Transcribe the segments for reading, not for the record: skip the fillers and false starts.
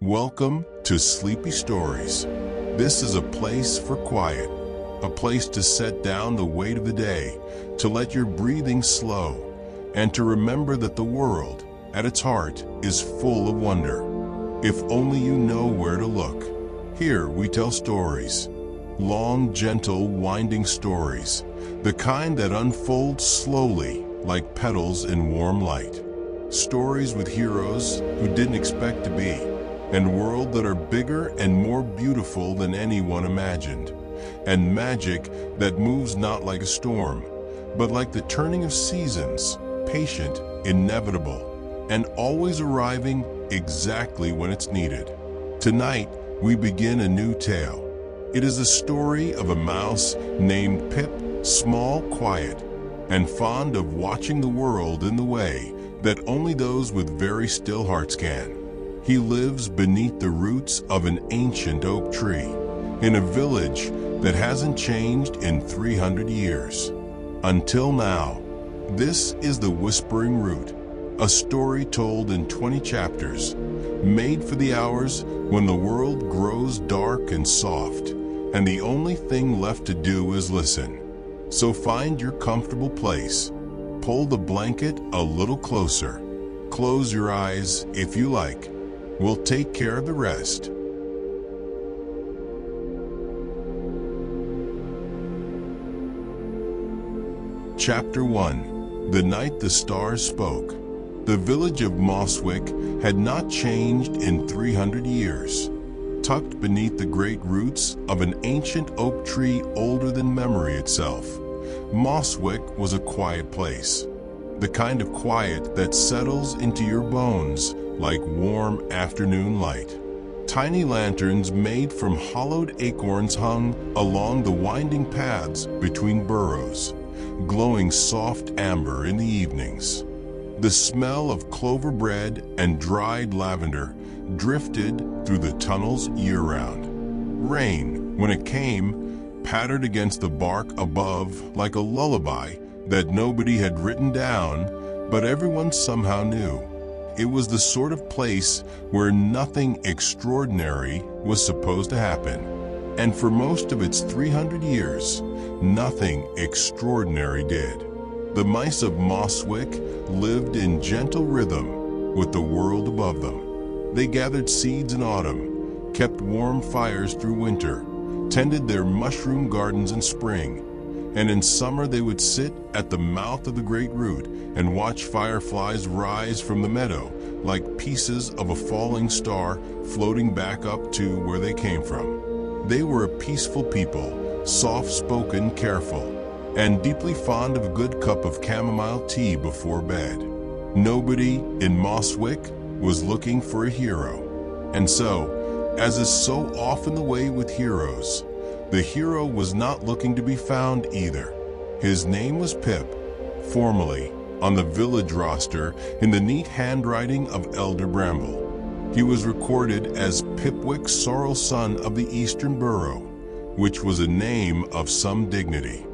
Welcome to Sleepy Stories. This is a place for quiet, a place to set down the weight of the day, to let your breathing slow, and to remember that the world, at its heart, is full of wonder. If only you know where to look. Here we tell stories. Long, gentle, winding stories. The kind that unfold slowly like petals in warm light. Stories with heroes who didn't expect to be, and worlds that are bigger and more beautiful than anyone imagined, and magic that moves not like a storm, but like the turning of seasons, patient, inevitable, and always arriving exactly when it's needed. Tonight, we begin a new tale. It is the story of a mouse named Pip, small, quiet, and fond of watching the world in the way that only those with very still hearts can. He lives beneath the roots of an ancient oak tree, in a village that hasn't changed in 300 years. Until now. This is The Whispering Root, a story told in 20 chapters, made for the hours when the world grows dark and soft, and the only thing left to do is listen. So find your comfortable place, pull the blanket a little closer, close your eyes if you like. We'll take care of the rest. Chapter 1. The Night the Stars Spoke. The village of Mosswick had not changed in 300 years. Tucked beneath the great roots of an ancient oak tree older than memory itself, Mosswick was a quiet place. The kind of quiet that settles into your bones like warm afternoon light. Tiny lanterns made from hollowed acorns hung along the winding paths between burrows, glowing soft amber in the evenings. The smell of clover bread and dried lavender drifted through the tunnels year-round. Rain, when it came, pattered against the bark above like a lullaby that nobody had written down, but everyone somehow knew. It was the sort of place where nothing extraordinary was supposed to happen. And for most of its 300 years, nothing extraordinary did. The mice of Mosswick lived in gentle rhythm with the world above them. They gathered seeds in autumn, kept warm fires through winter, tended their mushroom gardens in spring, and in summer they would sit at the mouth of the great root and watch fireflies rise from the meadow like pieces of a falling star floating back up to where they came from. They were a peaceful people, soft-spoken, careful, and deeply fond of a good cup of chamomile tea before bed. Nobody in Mosswick was looking for a hero. And so, as is so often the way with heroes, the hero was not looking to be found either. His name was Pip, formerly on the village roster in the neat handwriting of Elder Bramble. He was recorded as Pipwick, sorrel son of the Eastern Burrow, which was a name of some dignity.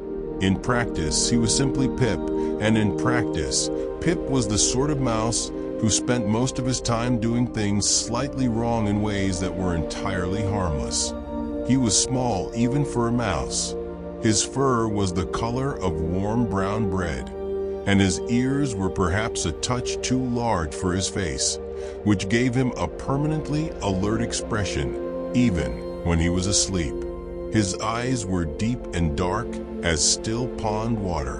In practice, he was simply Pip, and in practice, Pip was the sort of mouse who spent most of his time doing things slightly wrong in ways that were entirely harmless. He was small even for a mouse. His fur was the color of warm brown bread, and his ears were perhaps a touch too large for his face, which gave him a permanently alert expression, even when he was asleep. His eyes were deep and dark as still pond water,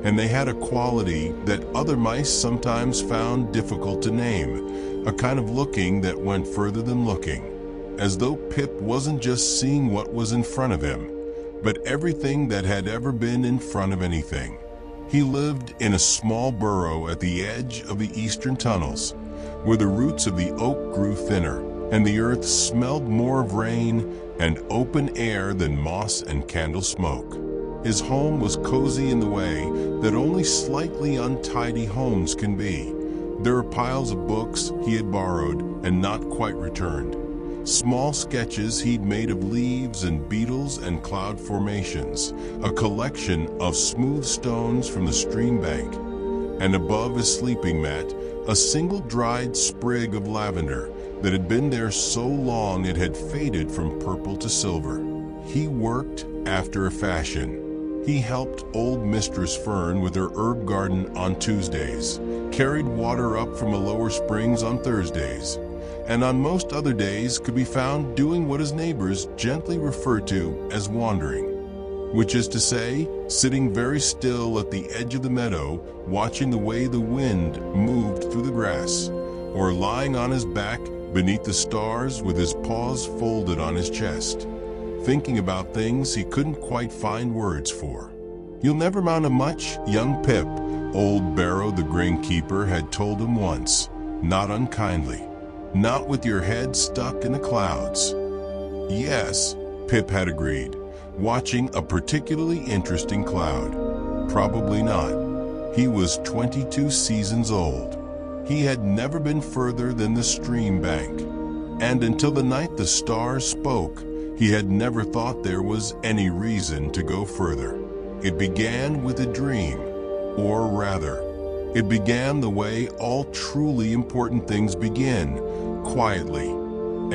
and they had a quality that other mice sometimes found difficult to name, a kind of looking that went further than looking, as though Pip wasn't just seeing what was in front of him, but everything that had ever been in front of anything. He lived in a small burrow at the edge of the eastern tunnels, where the roots of the oak grew thinner, and the earth smelled more of rain and open air than moss and candle smoke. His home was cozy in the way that only slightly untidy homes can be. There were piles of books he had borrowed and not quite returned, small sketches he'd made of leaves and beetles and cloud formations, a collection of smooth stones from the stream bank, and above his sleeping mat, a single dried sprig of lavender that had been there so long it had faded from purple to silver. He worked after a fashion. He helped old Mistress Fern with her herb garden on Tuesdays, carried water up from a lower springs on Thursdays, and on most other days could be found doing what his neighbors gently refer to as wandering, which is to say, sitting very still at the edge of the meadow, watching the way the wind moved through the grass, or lying on his back beneath the stars with his paws folded on his chest, thinking about things he couldn't quite find words for. "You'll never amount to much, young Pip," old Barrow the grain-keeper had told him once, not unkindly. "Not with your head stuck in the clouds." "Yes," Pip had agreed, watching a particularly interesting cloud. Probably not. He was 22 seasons old. He had never been further than the stream bank, and until the night the stars spoke, he had never thought there was any reason to go further. It began with a dream, or rather, it began the way all truly important things begin, quietly,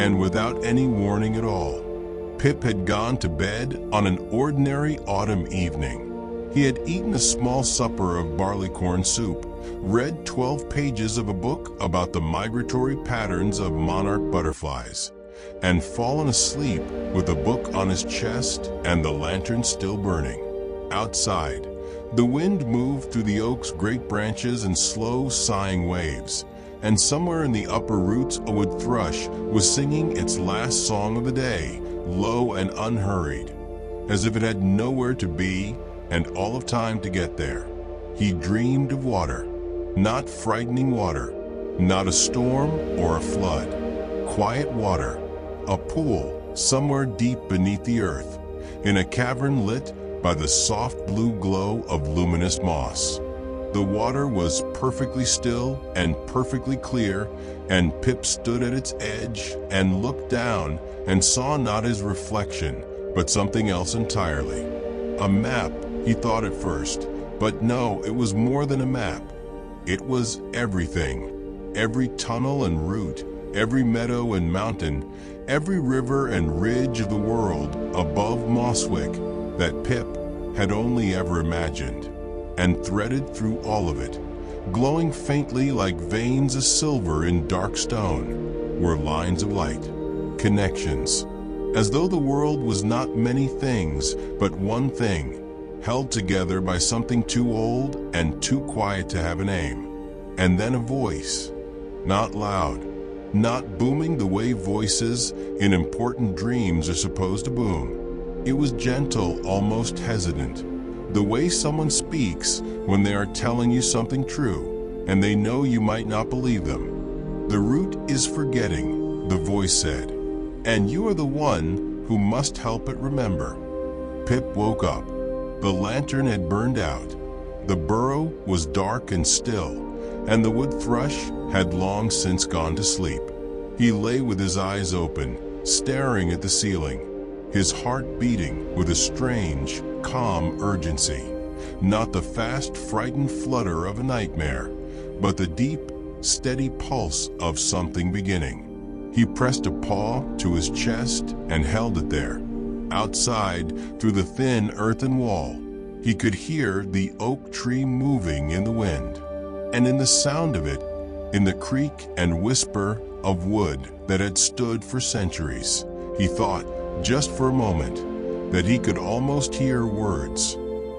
and without any warning at all. Pip had gone to bed on an ordinary autumn evening. He had eaten a small supper of barleycorn soup, read 12 pages of a book about the migratory patterns of monarch butterflies, and fallen asleep with a book on his chest and the lantern still burning. Outside, the wind moved through the oak's great branches in slow, sighing waves, and somewhere in the upper roots a wood thrush was singing its last song of the day, low and unhurried, as if it had nowhere to be and all of time to get there. He dreamed of water, not frightening water, not a storm or a flood. Quiet water, a pool somewhere deep beneath the earth, in a cavern lit by the soft blue glow of luminous moss. The water was perfectly still and perfectly clear, and Pip stood at its edge and looked down and saw not his reflection, but something else entirely. A map, he thought at first, but no, it was more than a map. It was everything. Every tunnel and route, every meadow and mountain, every river and ridge of the world above Mosswick that Pip had only ever imagined. And threaded through all of it, glowing faintly like veins of silver in dark stone, were lines of light, connections, as though the world was not many things, but one thing, held together by something too old and too quiet to have a name. And then a voice, not loud, not booming the way voices in important dreams are supposed to boom. It was gentle, almost hesitant, the way someone speaks when they are telling you something true, and they know you might not believe them. "The root is forgetting," the voice said, "and you are the one who must help it remember." Pip woke up. The lantern had burned out. The burrow was dark and still, and the wood thrush had long since gone to sleep. He lay with his eyes open, staring at the ceiling, his heart beating with a strange, calm urgency, not the fast, frightened flutter of a nightmare, but the deep, steady pulse of something beginning. He pressed a paw to his chest and held it there. Outside, through the thin earthen wall, he could hear the oak tree moving in the wind, and in the sound of it, in the creak and whisper of wood that had stood for centuries, he thought, just for a moment, that he could almost hear words.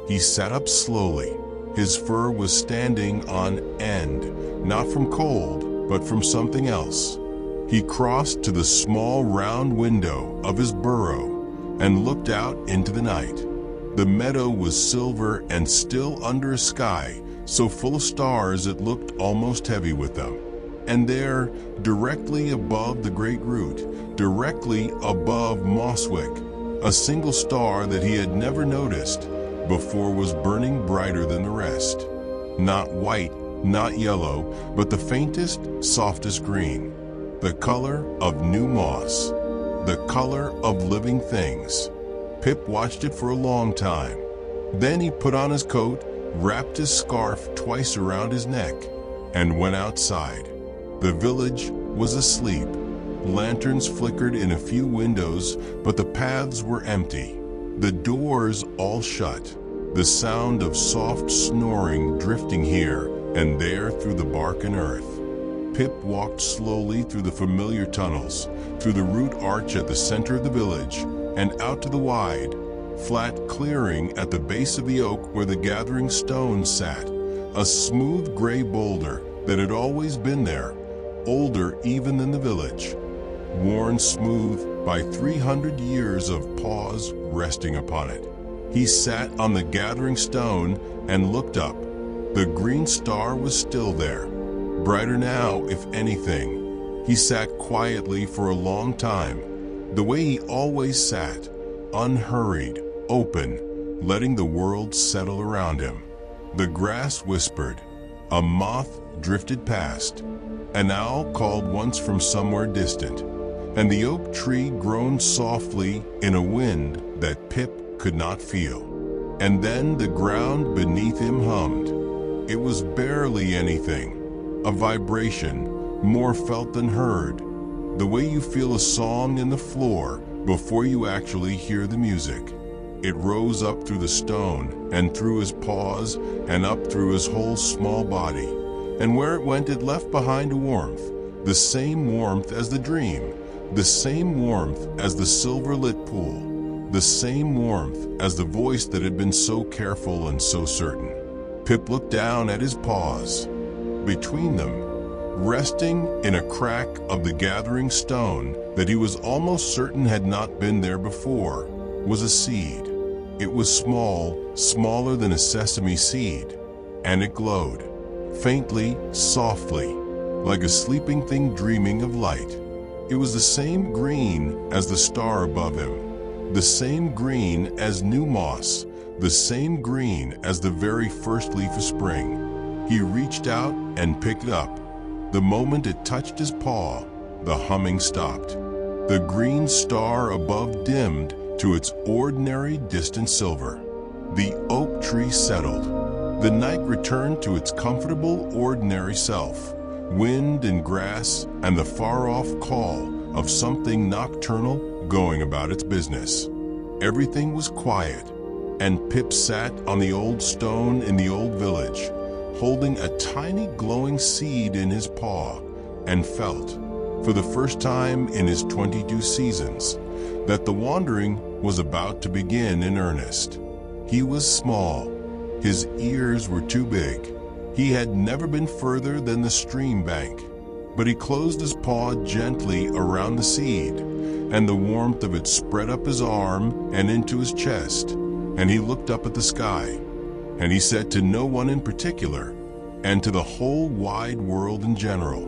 He sat up slowly. His fur was standing on end, not from cold, but from something else. He crossed to the small round window of his burrow and looked out into the night. The meadow was silver and still under a sky so full of stars it looked almost heavy with them. And there, directly above the great root, directly above Mosswick, a single star that he had never noticed before was burning brighter than the rest. Not white, not yellow, but the faintest, softest green. The color of new moss. The color of living things. Pip watched it for a long time. Then he put on his coat, wrapped his scarf twice around his neck, and went outside. The village was asleep. Lanterns flickered in a few windows, but the paths were empty. The doors all shut. The sound of soft snoring drifting here and there through the bark and earth. Pip walked slowly through the familiar tunnels, through the root arch at the center of the village, and out to the wide, flat clearing at the base of the oak where the gathering stone sat, a smooth gray boulder that had always been there, older even than the village, worn smooth by 300 years of paws resting upon it. He sat on the gathering stone and looked up. The green star was still there, brighter now if anything. He sat quietly for a long time, the way he always sat, unhurried, open, letting the world settle around him. The grass whispered, a moth drifted past, an owl called once from somewhere distant, and the oak tree groaned softly in a wind that Pip could not feel. And then the ground beneath him hummed. It was barely anything, a vibration, more felt than heard, the way you feel a song in the floor before you actually hear the music. It rose up through the stone and through his paws and up through his whole small body, and where it went it left behind a warmth, the same warmth as the dream, the same warmth as the silver-lit pool, the same warmth as the voice that had been so careful and so certain. Pip looked down at his paws. Between them, resting in a crack of the gathering stone that he was almost certain had not been there before, was a seed. It was small, smaller than a sesame seed, and it glowed, faintly, softly, like a sleeping thing dreaming of light. It was the same green as the star above him, the same green as new moss, the same green as the very first leaf of spring. He reached out and picked it up. The moment it touched his paw, the humming stopped. The green star above dimmed to its ordinary distant silver. The oak tree settled. The night returned to its comfortable, ordinary self. Wind and grass and the far-off call of something nocturnal going about its business. Everything was quiet, and Pip sat on the old stone in the old village, holding a tiny glowing seed in his paw, and felt, for the first time in his 22 seasons, that the wandering was about to begin in earnest. He was small. His ears were too big. He had never been further than the stream bank, but he closed his paw gently around the seed, and the warmth of it spread up his arm and into his chest, and he looked up at the sky, and he said to no one in particular, and to the whole wide world in general,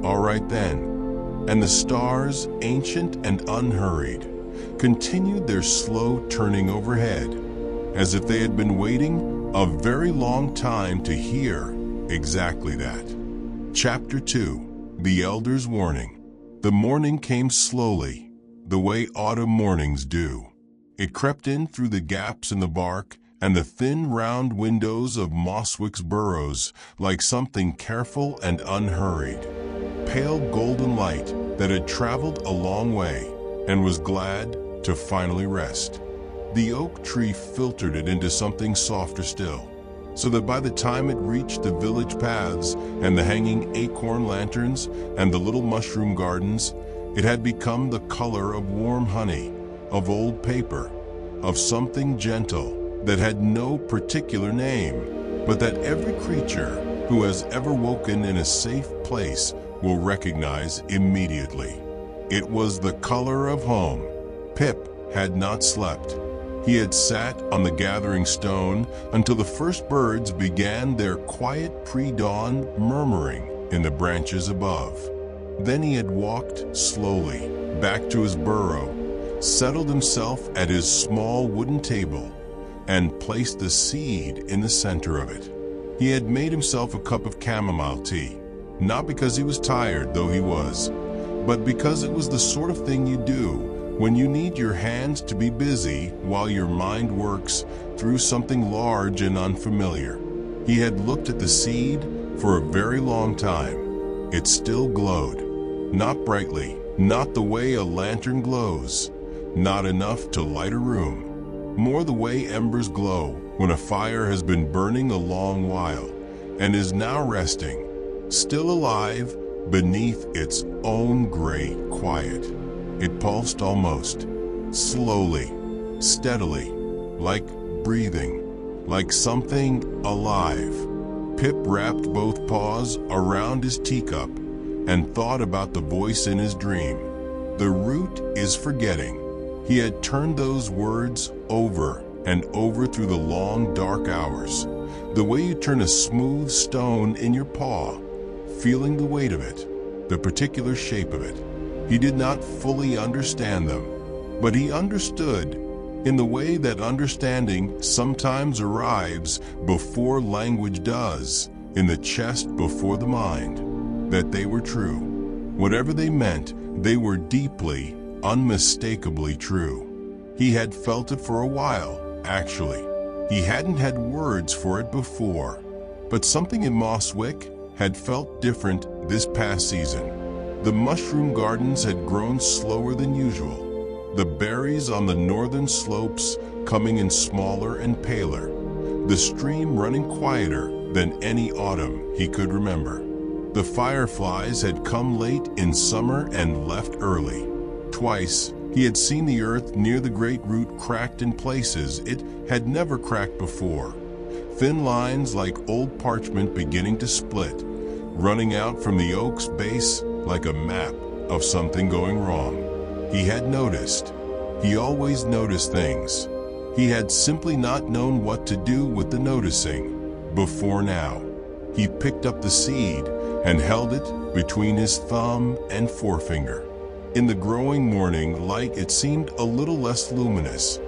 "All right then." And the stars, ancient and unhurried, continued their slow turning overhead, as if they had been waiting a very long time to hear exactly that. Chapter 2. The Elder's Warning. The morning came slowly, the way autumn mornings do. It crept in through the gaps in the bark and the thin round windows of Moswick's burrows like something careful and unhurried. Pale golden light that had traveled a long way and was glad to finally rest. The oak tree filtered it into something softer still, so that by the time it reached the village paths and the hanging acorn lanterns and the little mushroom gardens, it had become the color of warm honey, of old paper, of something gentle that had no particular name, but that every creature who has ever woken in a safe place will recognize immediately. It was the color of home. Pip had not slept. He had sat on the gathering stone until the first birds began their quiet pre-dawn murmuring in the branches above. Then he had walked slowly back to his burrow, settled himself at his small wooden table, and placed the seed in the center of it. He had made himself a cup of chamomile tea, not because he was tired, though he was, but because it was the sort of thing you do when you need your hands to be busy while your mind works through something large and unfamiliar. He had looked at the seed for a very long time. It still glowed, not brightly, Not the way a lantern glows, not enough to light a room, more the way embers glow when a fire has been burning a long while and is now resting, still alive beneath its own great quiet. It pulsed almost, slowly, steadily, like breathing, like something alive. Pip wrapped both paws around his teacup and thought about the voice in his dream. The root is forgetting. He had turned those words over and over through the long, dark hours, the way you turn a smooth stone in your paw, feeling the weight of it, the particular shape of it. He did not fully understand them, but he understood in the way that understanding sometimes arrives before language does, in the chest before the mind, that they were true. Whatever they meant, they were deeply, unmistakably true. He had felt it for a while, actually. He hadn't had words for it before, but something in Mosswick had felt different this past season. The mushroom gardens had grown slower than usual, the berries on the northern slopes coming in smaller and paler, the stream running quieter than any autumn he could remember. The fireflies had come late in summer and left early. Twice, he had seen the earth near the great root cracked in places it had never cracked before. Thin lines like old parchment beginning to split, running out from the oak's base like a map of something going wrong. He had noticed. He always noticed things. He had simply not known what to do with the noticing before now. He picked up the seed and held it between his thumb and forefinger. In the growing morning light, it seemed a little less luminous,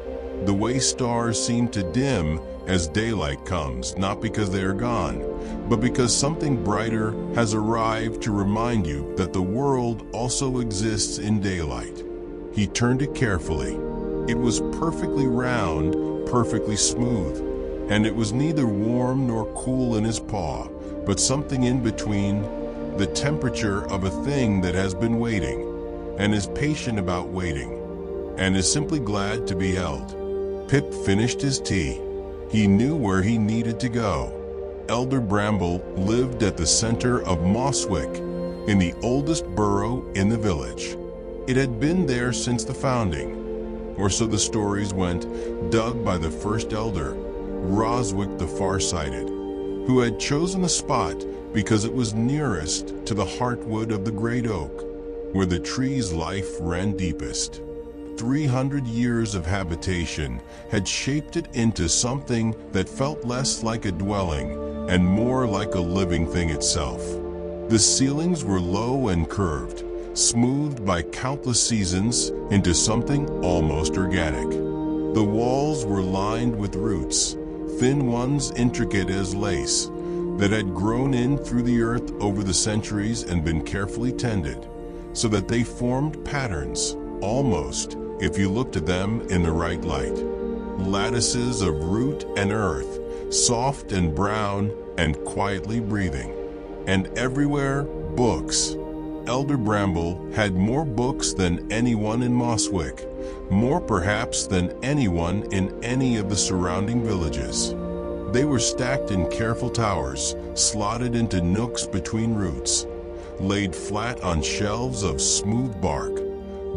the way stars seem to dim as daylight comes, not because they are gone, but because something brighter has arrived to remind you that the world also exists in daylight. He turned it carefully. It was perfectly round, perfectly smooth, and it was neither warm nor cool in his paw, but something in between, the temperature of a thing that has been waiting, and is patient about waiting, and is simply glad to be held. Pip finished his tea. He knew where he needed to go. Elder Bramble lived at the center of Mosswick, in the oldest burrow in the village. It had been there since the founding, or so the stories went, dug by the first elder, Roswick the Farsighted, who had chosen the spot because it was nearest to the heartwood of the great oak, where the tree's life ran deepest. 300 years of habitation had shaped it into something that felt less like a dwelling and more like a living thing itself. The ceilings were low and curved, smoothed by countless seasons into something almost organic. The walls were lined with roots, thin ones intricate as lace, that had grown in through the earth over the centuries and been carefully tended, so that they formed patterns, almost, if you looked at them in the right light. Lattices of root and earth, soft and brown and quietly breathing. And everywhere, books. Elder Bramble had more books than anyone in Mosswick, more perhaps than anyone in any of the surrounding villages. They were stacked in careful towers, slotted into nooks between roots, laid flat on shelves of smooth bark,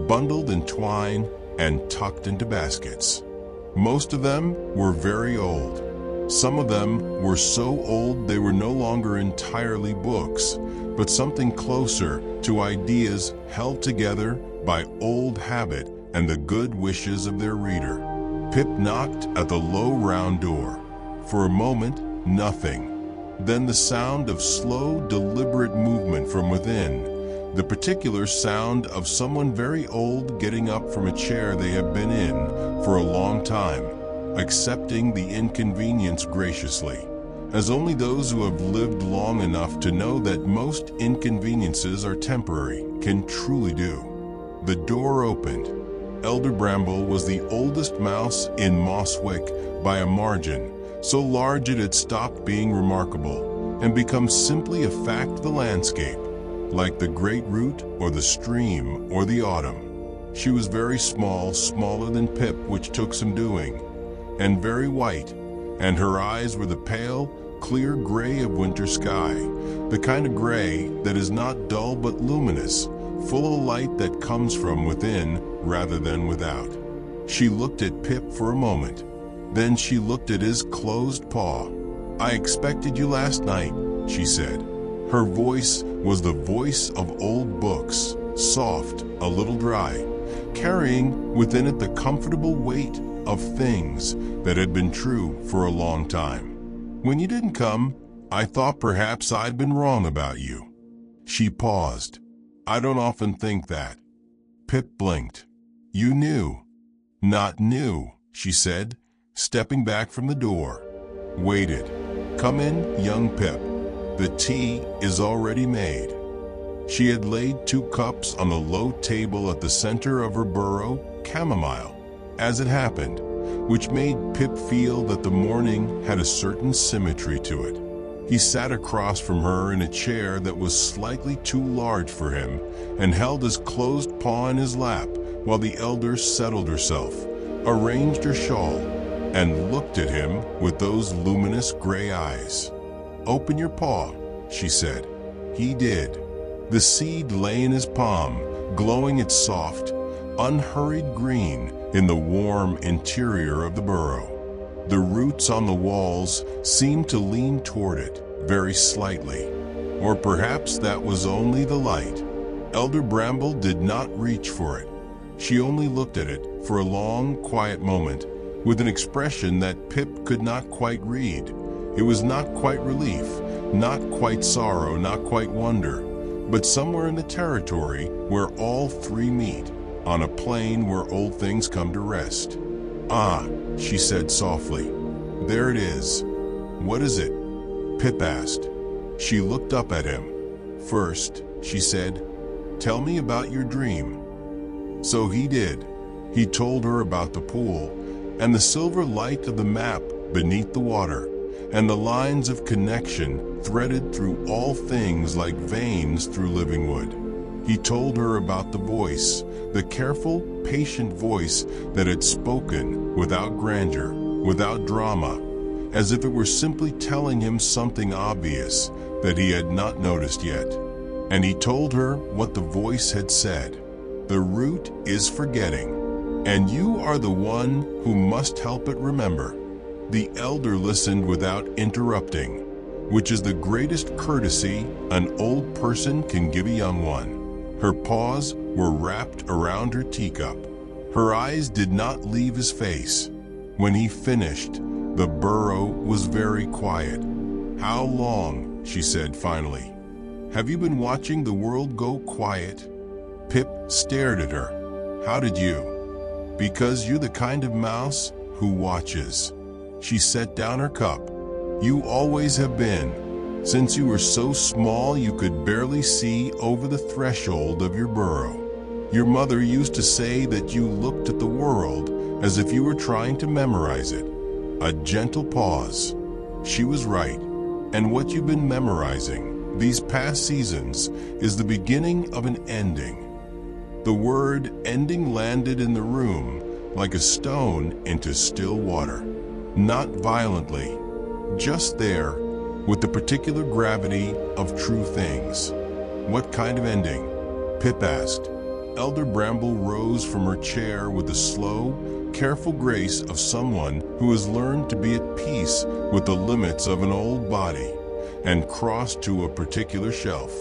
bundled in twine and tucked into baskets. Most of them were very old. Some of them were so old they were no longer entirely books, but something closer to ideas held together by old habit and the good wishes of their reader. Pip knocked at the low round door. For a moment, nothing. Then the sound of slow, deliberate movement from within, the particular sound of someone very old getting up from a chair they have been in for a long time, accepting the inconvenience graciously, as only those who have lived long enough to know that most inconveniences are temporary can truly do. The door opened. Elder Bramble was the oldest mouse in Mosswick by a margin, so large it had stopped being remarkable and become simply a fact of the landscape. like the great root or the stream or the autumn. She was very small, smaller than Pip, which took some doing, and very white, and her eyes were the pale, clear gray of winter sky, the kind of gray that is not dull but luminous, full of light that comes from within rather than without. She looked at Pip for a moment. Then she looked at his closed paw. "I expected you last night," she said. Her voice was the voice of old books, soft, a little dry, carrying within it the comfortable weight of things that had been true for a long time. "When you didn't come, I thought perhaps I'd been wrong about you." She paused. "I don't often think that." Pip blinked. "You knew." "Not knew," she said, stepping back from the door. Waited. "Come in, young Pip. The tea is already made." She had laid 2 cups on the low table at the center of her burrow, chamomile, as it happened, which made Pip feel that the morning had a certain symmetry to it. He sat across from her in a chair that was slightly too large for him and held his closed paw in his lap while the elder settled herself, arranged her shawl, and looked at him with those luminous gray eyes. "Open your paw," she said. He did. The seed lay in his palm, glowing its soft, unhurried green in the warm interior of the burrow. The roots on the walls seemed to lean toward it, very slightly. Or perhaps that was only the light. Elder Bramble did not reach for it. She only looked at it for a long, quiet moment, with an expression that Pip could not quite read. It was not quite relief, not quite sorrow, not quite wonder, but somewhere in the territory where all three meet, on a plain where old things come to rest. "Ah," she said softly, "there it is." "What is it?" Pip asked. She looked up at him. "First," she said, "tell me about your dream." So he did. He told her about the pool, and the silver light of the map beneath the water, and the lines of connection threaded through all things like veins through living wood. He told her about the voice, the careful, patient voice that had spoken without grandeur, without drama, as if it were simply telling him something obvious that he had not noticed yet. And he told her what the voice had said. "The root is forgetting, and you are the one who must help it remember." The elder listened without interrupting, which is the greatest courtesy an old person can give a young one. Her paws were wrapped around her teacup. Her eyes did not leave his face. When he finished, the burrow was very quiet. "How long?" she said finally. "Have you been watching the world go quiet?" Pip stared at her. "How did you?" "Because you're the kind of mouse who watches." She set down her cup. "You always have been. Since you were so small you could barely see over the threshold of your burrow. Your mother used to say that you looked at the world as if you were trying to memorize it." A gentle pause. She was right. And what you've been memorizing these past seasons is the beginning of an ending. The word ending landed in the room like a stone into still water. Not violently, just there, with the particular gravity of true things. "What kind of ending?" Pip asked. Elder Bramble rose from her chair with the slow, careful grace of someone who has learned to be at peace with the limits of an old body, and crossed to a particular shelf,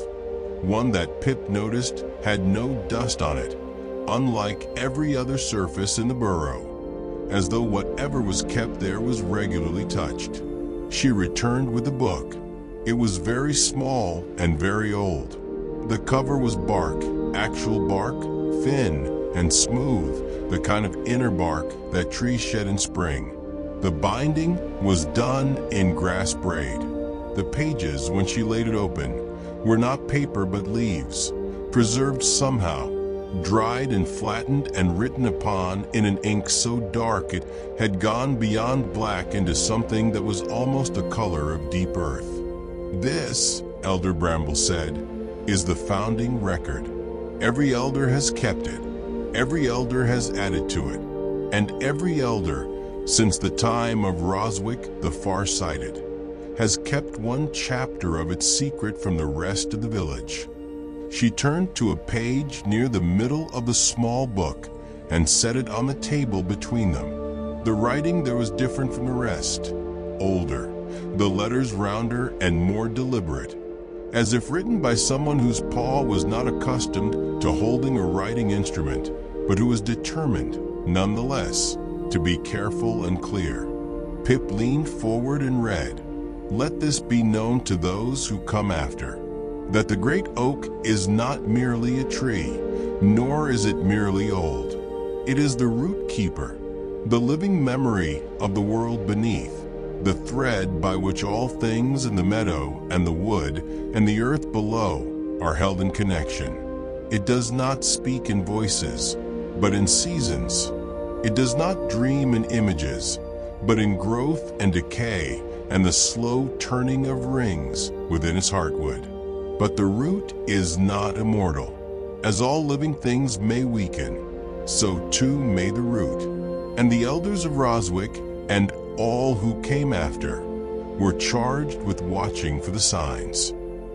one that Pip noticed had no dust on it, unlike every other surface in the burrow, as though whatever was kept there was regularly touched. She returned with the book. It was very small and very old. The cover was bark, actual bark, thin and smooth, the kind of inner bark that trees shed in spring. The binding was done in grass braid. The pages, when she laid it open, were not paper but leaves, preserved somehow, dried and flattened and written upon in an ink so dark it had gone beyond black into something that was almost the color of deep earth. "This," Elder Bramble said, is the founding record. Every elder has kept it. Every elder has added to it. And every elder, since the time of Roswick the Farsighted, has kept one chapter of its secret from the rest of the village. She turned to a page near the middle of the small book and set it on the table between them. The writing there was different from the rest, older, the letters rounder and more deliberate, as if written by someone whose paw was not accustomed to holding a writing instrument, but who was determined, nonetheless, to be careful and clear. Pip leaned forward and read, "Let this be known to those who come after, that the great oak is not merely a tree, nor is it merely old. It is the root keeper, the living memory of the world beneath, the thread by which all things in the meadow and the wood and the earth below are held in connection. It does not speak in voices, but in seasons. It does not dream in images, but in growth and decay and the slow turning of rings within its heartwood. But the root is not immortal. As all living things may weaken, so too may the root. And the elders of Roswick and all who came after were charged with watching for the signs.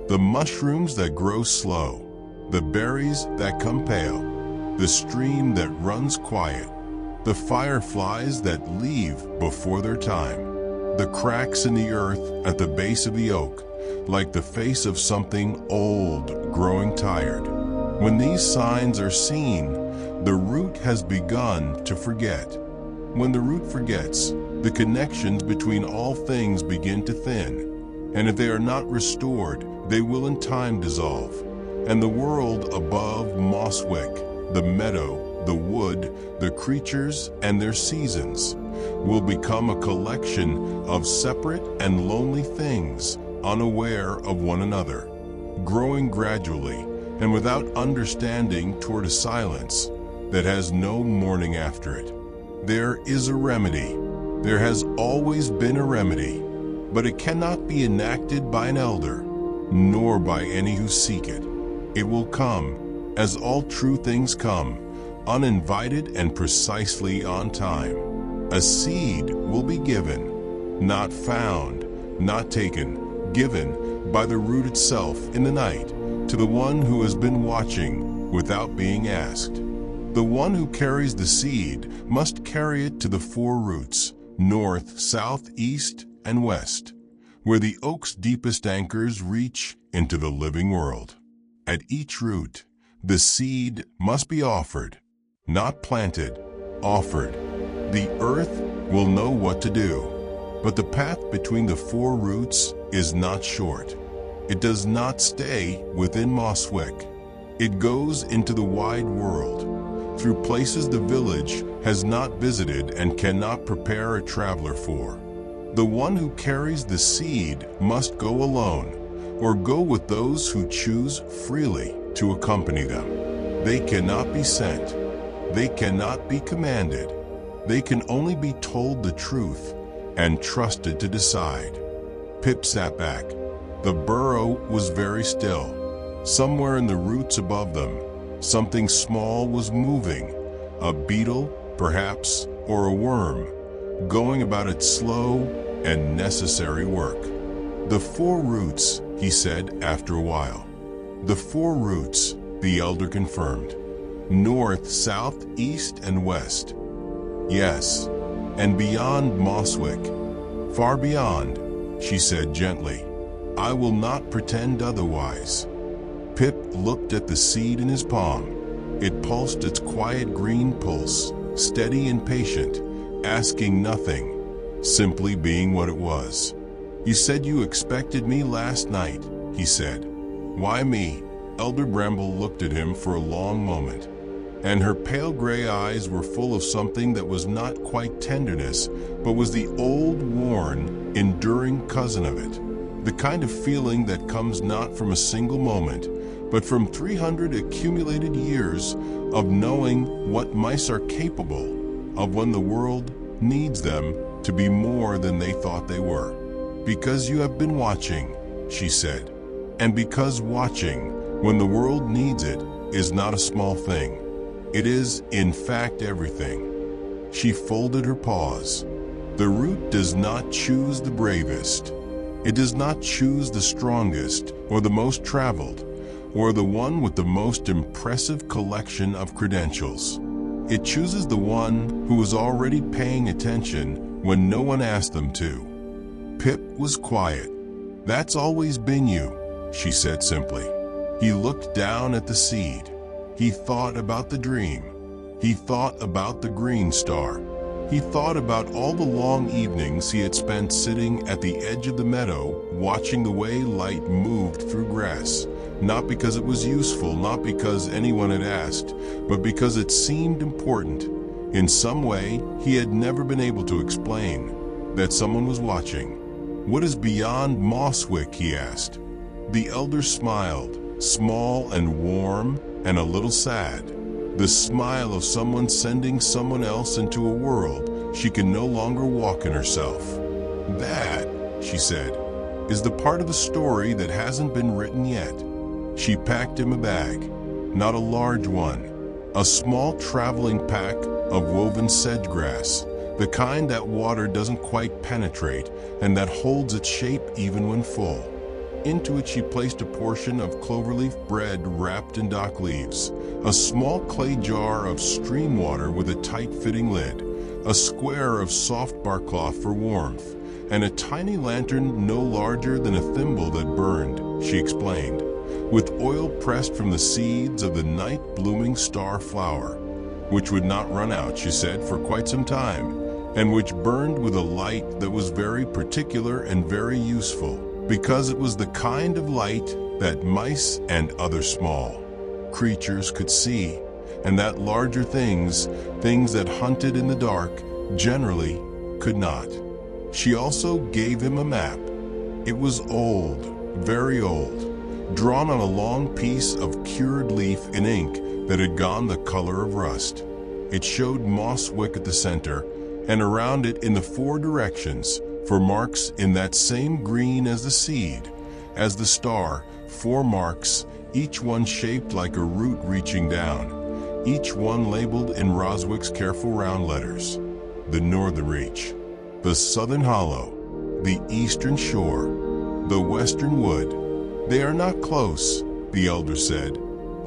The mushrooms that grow slow, the berries that come pale, the stream that runs quiet, the fireflies that leave before their time, the cracks in the earth at the base of the oak, like the face of something old growing tired. When these signs are seen, the root has begun to forget. When the root forgets, the connections between all things begin to thin, and if they are not restored, they will in time dissolve, and the world above Mosswick, the meadow, the wood, the creatures, and their seasons will become a collection of separate and lonely things, unaware of one another, growing gradually and without understanding toward a silence that has no morning after it. There is a remedy. There has always been a remedy, but it cannot be enacted by an elder, nor by any who seek it. It will come, as all true things come, uninvited and precisely on time. A seed will be given, not found, not taken, given by the root itself in the night to the one who has been watching without being asked. The one who carries the seed must carry it to the four roots, north, south, east, and west, where the oak's deepest anchors reach into the living world. At each root, the seed must be offered, not planted, offered. The earth will know what to do, but the path between the four roots is not short. It does not stay within Mosswick. It goes into the wide world, through places the village has not visited and cannot prepare a traveler for. The one who carries the seed must go alone, or go with those who choose freely to accompany them. They cannot be sent. They cannot be commanded. They can only be told the truth and trusted to decide. Pip sat back. The burrow was very still. Somewhere in the roots above them, something small was moving. A beetle, perhaps, or a worm, going about its slow and necessary work. The four roots, he said after a while. The four roots, the elder confirmed. North, south, east, and west. Yes, and beyond Mosswick. Far beyond, she said gently. I will not pretend otherwise. Pip looked at the seed in his palm. It pulsed its quiet green pulse, steady and patient, asking nothing, simply being what it was. You said you expected me last night, he said. Why me? Elder Bramble looked at him for a long moment, and her pale gray eyes were full of something that was not quite tenderness, but was the old, worn, enduring cousin of it. The kind of feeling that comes not from a single moment, but from 300 accumulated years of knowing what mice are capable of when the world needs them to be more than they thought they were. Because you have been watching, she said, and because watching when the world needs it, is not a small thing. It is, in fact, everything. She folded her paws. The root does not choose the bravest. It does not choose the strongest or the most traveled or the one with the most impressive collection of credentials. It chooses the one who is already paying attention when no one asked them to. Pip was quiet. "That's always been you," she said simply. He looked down at the seed. He thought about the dream. He thought about the green star. He thought about all the long evenings he had spent sitting at the edge of the meadow, watching the way light moved through grass, not because it was useful, not because anyone had asked, but because it seemed important. In some way, he had never been able to explain that someone was watching. "What is beyond Mosswick?" he asked. The elder smiled, small and warm and a little sad. The smile of someone sending someone else into a world she can no longer walk in herself. "That," she said, "is the part of the story that hasn't been written yet." She packed him a bag, not a large one, a small traveling pack of woven sedgegrass, the kind that water doesn't quite penetrate and that holds its shape even when full. Into it she placed a portion of cloverleaf bread wrapped in dock leaves, a small clay jar of stream water with a tight-fitting lid, a square of soft bark cloth for warmth, and a tiny lantern no larger than a thimble that burned, she explained, with oil pressed from the seeds of the night-blooming star flower, which would not run out, she said, for quite some time, and which burned with a light that was very particular and very useful, because it was the kind of light that mice and other small creatures could see, and that larger things that hunted in the dark, generally could not. She also gave him a map. It was old, very old, drawn on a long piece of cured leaf in ink that had gone the color of rust. It showed Mosswick at the center, and around it in the four directions, for marks in that same green as the seed, as the star, 4 marks, each one shaped like a root reaching down, each one labeled in Roswick's careful round letters. The northern reach, the southern hollow, the eastern shore, the western wood. "They are not close," the elder said,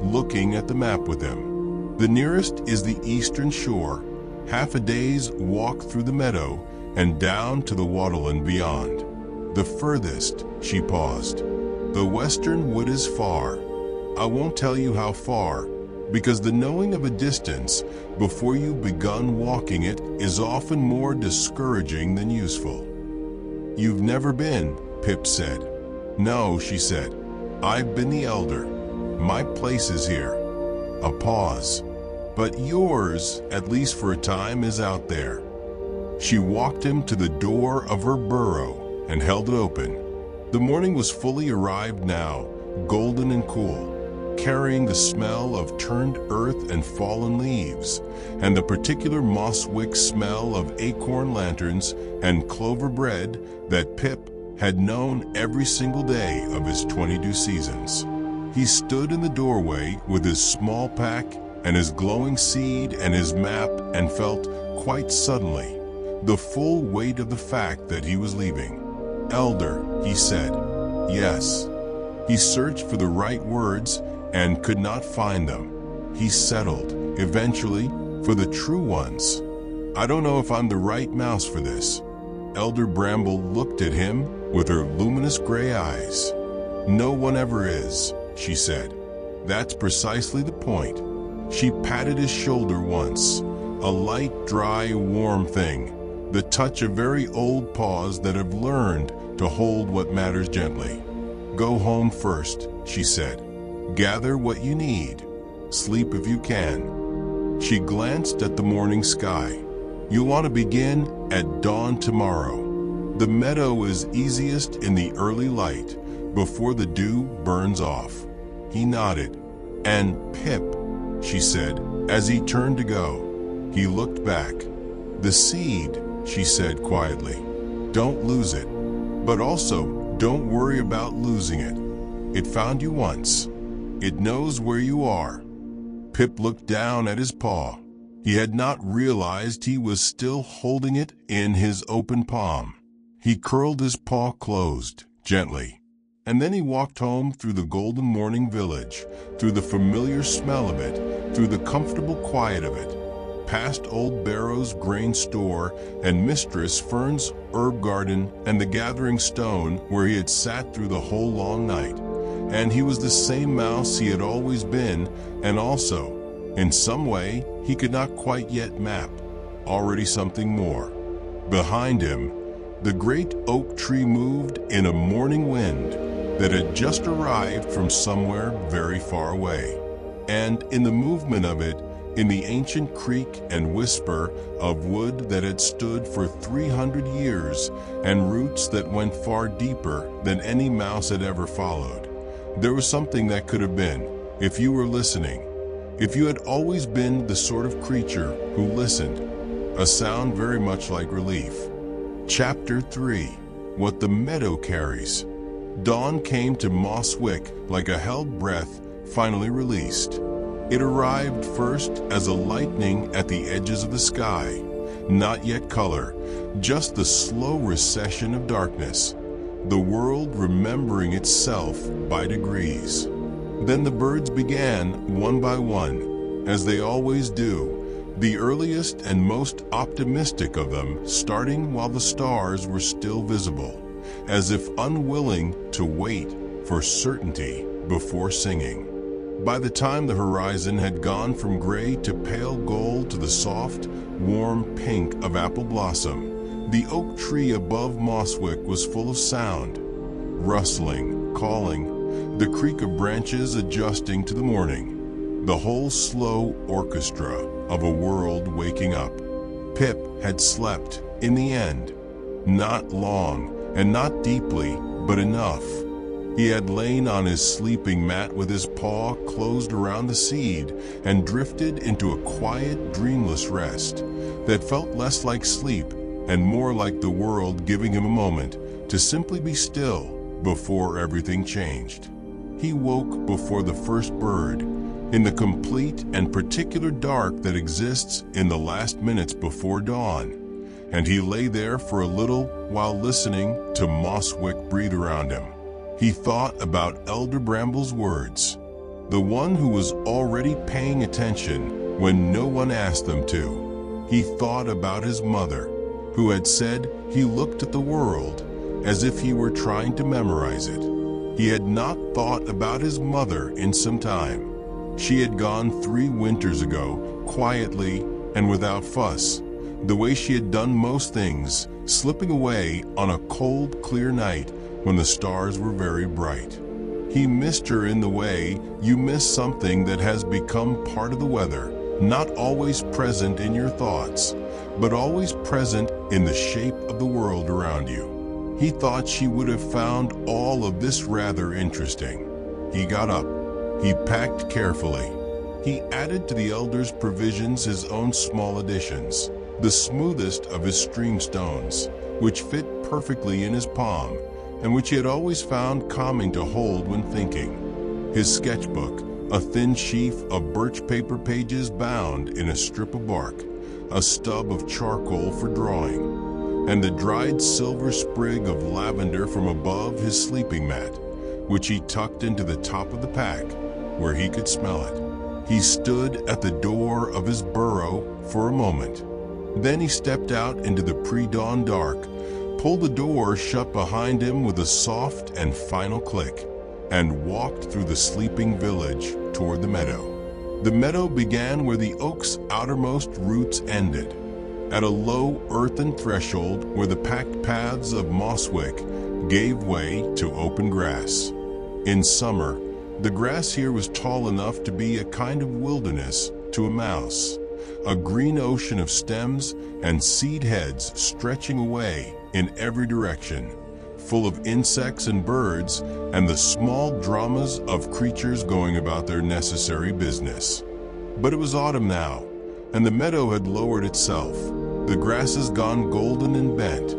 looking at the map with him. "The nearest is the eastern shore, half a day's walk through the meadow and down to the waterland beyond. The furthest," she paused, "the western wood is far. I won't tell you how far, because the knowing of a distance before you've begun walking it is often more discouraging than useful." "You've never been," Pip said. "No," she said. "I've been the elder. My place is here." A pause. "But yours, at least for a time, is out there." She walked him to the door of her burrow and held it open. The morning was fully arrived now, golden and cool, carrying the smell of turned earth and fallen leaves, and the particular Mosswick smell of acorn lanterns and clover bread that Pip had known every single day of his 22 seasons. He stood in the doorway with his small pack and his glowing seed and his map and felt, quite suddenly, the full weight of the fact that he was leaving. "Elder," he said. "Yes." He searched for the right words and could not find them. He settled, eventually, for the true ones. "I don't know if I'm the right mouse for this." Elder Bramble looked at him with her luminous gray eyes. "No one ever is," she said. "That's precisely the point." She patted his shoulder once, a light, dry, warm thing, the touch of very old paws that have learned to hold what matters gently. "Go home first," she said. "Gather what you need. Sleep if you can." She glanced at the morning sky. "You'll want to begin at dawn tomorrow. The meadow is easiest in the early light, before the dew burns off." He nodded. "And Pip," she said, as he turned to go. He looked back. "The seed," she said quietly. "Don't lose it. But also, don't worry about losing it. It found you once. It knows where you are." Pip looked down at his paw. He had not realized he was still holding it in his open palm. He curled his paw closed, gently, and then he walked home through the golden morning village, through the familiar smell of it, through the comfortable quiet of it, past old Barrow's grain store and Mistress Fern's herb garden and the gathering stone where he had sat through the whole long night. And he was the same mouse he had always been, and also, in some way he could not quite yet map, already something more. Behind him, the great oak tree moved in a morning wind that had just arrived from somewhere very far away. And in the movement of it, in the ancient creak and whisper of wood that had stood for 300 years and roots that went far deeper than any mouse had ever followed, there was something that could have been, if you were listening, if you had always been the sort of creature who listened, a sound very much like relief. Chapter 3. What the Meadow Carries. Dawn came to Mosswick like a held breath finally released. It arrived first as a lightning at the edges of the sky, not yet color, just the slow recession of darkness, the world remembering itself by degrees. Then the birds began, one by one, as they always do, the earliest and most optimistic of them starting while the stars were still visible, as if unwilling to wait for certainty before singing. By the time the horizon had gone from gray to pale gold to the soft, warm pink of apple blossom, the oak tree above Mosswick was full of sound, rustling, calling, the creak of branches adjusting to the morning, the whole slow orchestra of a world waking up. Pip had slept, in the end, not long and not deeply, but enough. He had lain on his sleeping mat with his paw closed around the seed and drifted into a quiet, dreamless rest that felt less like sleep and more like the world giving him a moment to simply be still before everything changed. He woke before the first bird, in the complete and particular dark that exists in the last minutes before dawn, and he lay there for a little while listening to Mosswick breathe around him. He thought about Elder Bramble's words, the one who was already paying attention when no one asked them to. He thought about his mother, who had said he looked at the world as if he were trying to memorize it. He had not thought about his mother in some time. She had gone 3 winters ago, quietly and without fuss, the way she had done most things, slipping away on a cold, clear night when the stars were very bright. He missed her in the way you miss something that has become part of the weather, not always present in your thoughts, but always present in the shape of the world around you. He thought she would have found all of this rather interesting. He got up. He packed carefully. He added to the elder's provisions his own small additions, the smoothest of his stream stones, which fit perfectly in his palm, and which he had always found calming to hold when thinking. His sketchbook, a thin sheaf of birch paper pages bound in a strip of bark, a stub of charcoal for drawing, and the dried silver sprig of lavender from above his sleeping mat, which he tucked into the top of the pack, where he could smell it. He stood at the door of his burrow for a moment. Then he stepped out into the pre-dawn dark, pulled the door shut behind him with a soft and final click, and walked through the sleeping village toward the meadow. The meadow began where the oak's outermost roots ended, at a low earthen threshold where the packed paths of Mosswick gave way to open grass. In summer, the grass here was tall enough to be a kind of wilderness to a mouse, a green ocean of stems and seed heads stretching away in every direction, full of insects and birds and the small dramas of creatures going about their necessary business. But it was autumn now, and the meadow had lowered itself, the grasses gone golden and bent,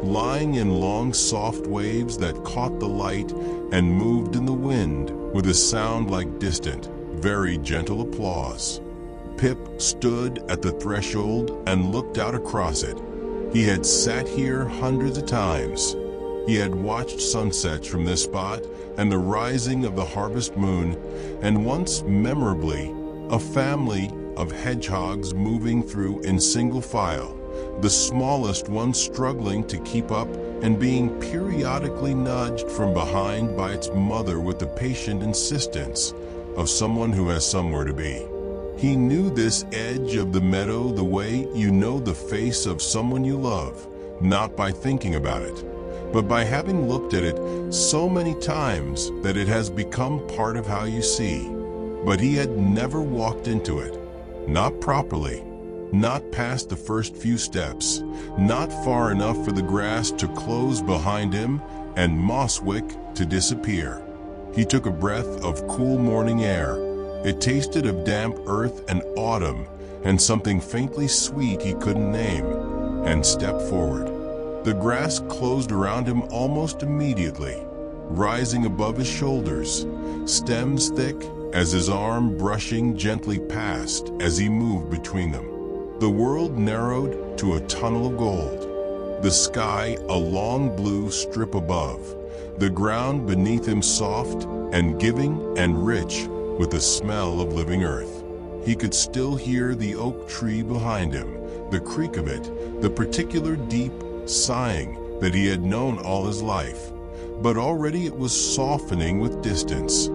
lying in long soft waves that caught the light and moved in the wind with a sound like distant, very gentle applause. Pip stood at the threshold and looked out across it. He had sat here hundreds of times. He had watched sunsets from this spot and the rising of the harvest moon, and once memorably, a family of hedgehogs moving through in single file, the smallest one struggling to keep up and being periodically nudged from behind by its mother with the patient insistence of someone who has somewhere to be. He knew this edge of the meadow the way you know the face of someone you love, not by thinking about it, but by having looked at it so many times that it has become part of how you see. But he had never walked into it, not properly, not past the first few steps, not far enough for the grass to close behind him and Mosswick to disappear. He took a breath of cool morning air. It tasted of damp earth and autumn and something faintly sweet he couldn't name, and stepped forward. The grass closed around him almost immediately, rising above his shoulders, stems thick as his arm brushing gently past as he moved between them. The world narrowed to a tunnel of gold, the sky a long blue strip above, the ground beneath him soft and giving and rich with the smell of living earth. He could still hear the oak tree behind him, the creak of it, the particular deep sighing that he had known all his life. But already it was softening with distance,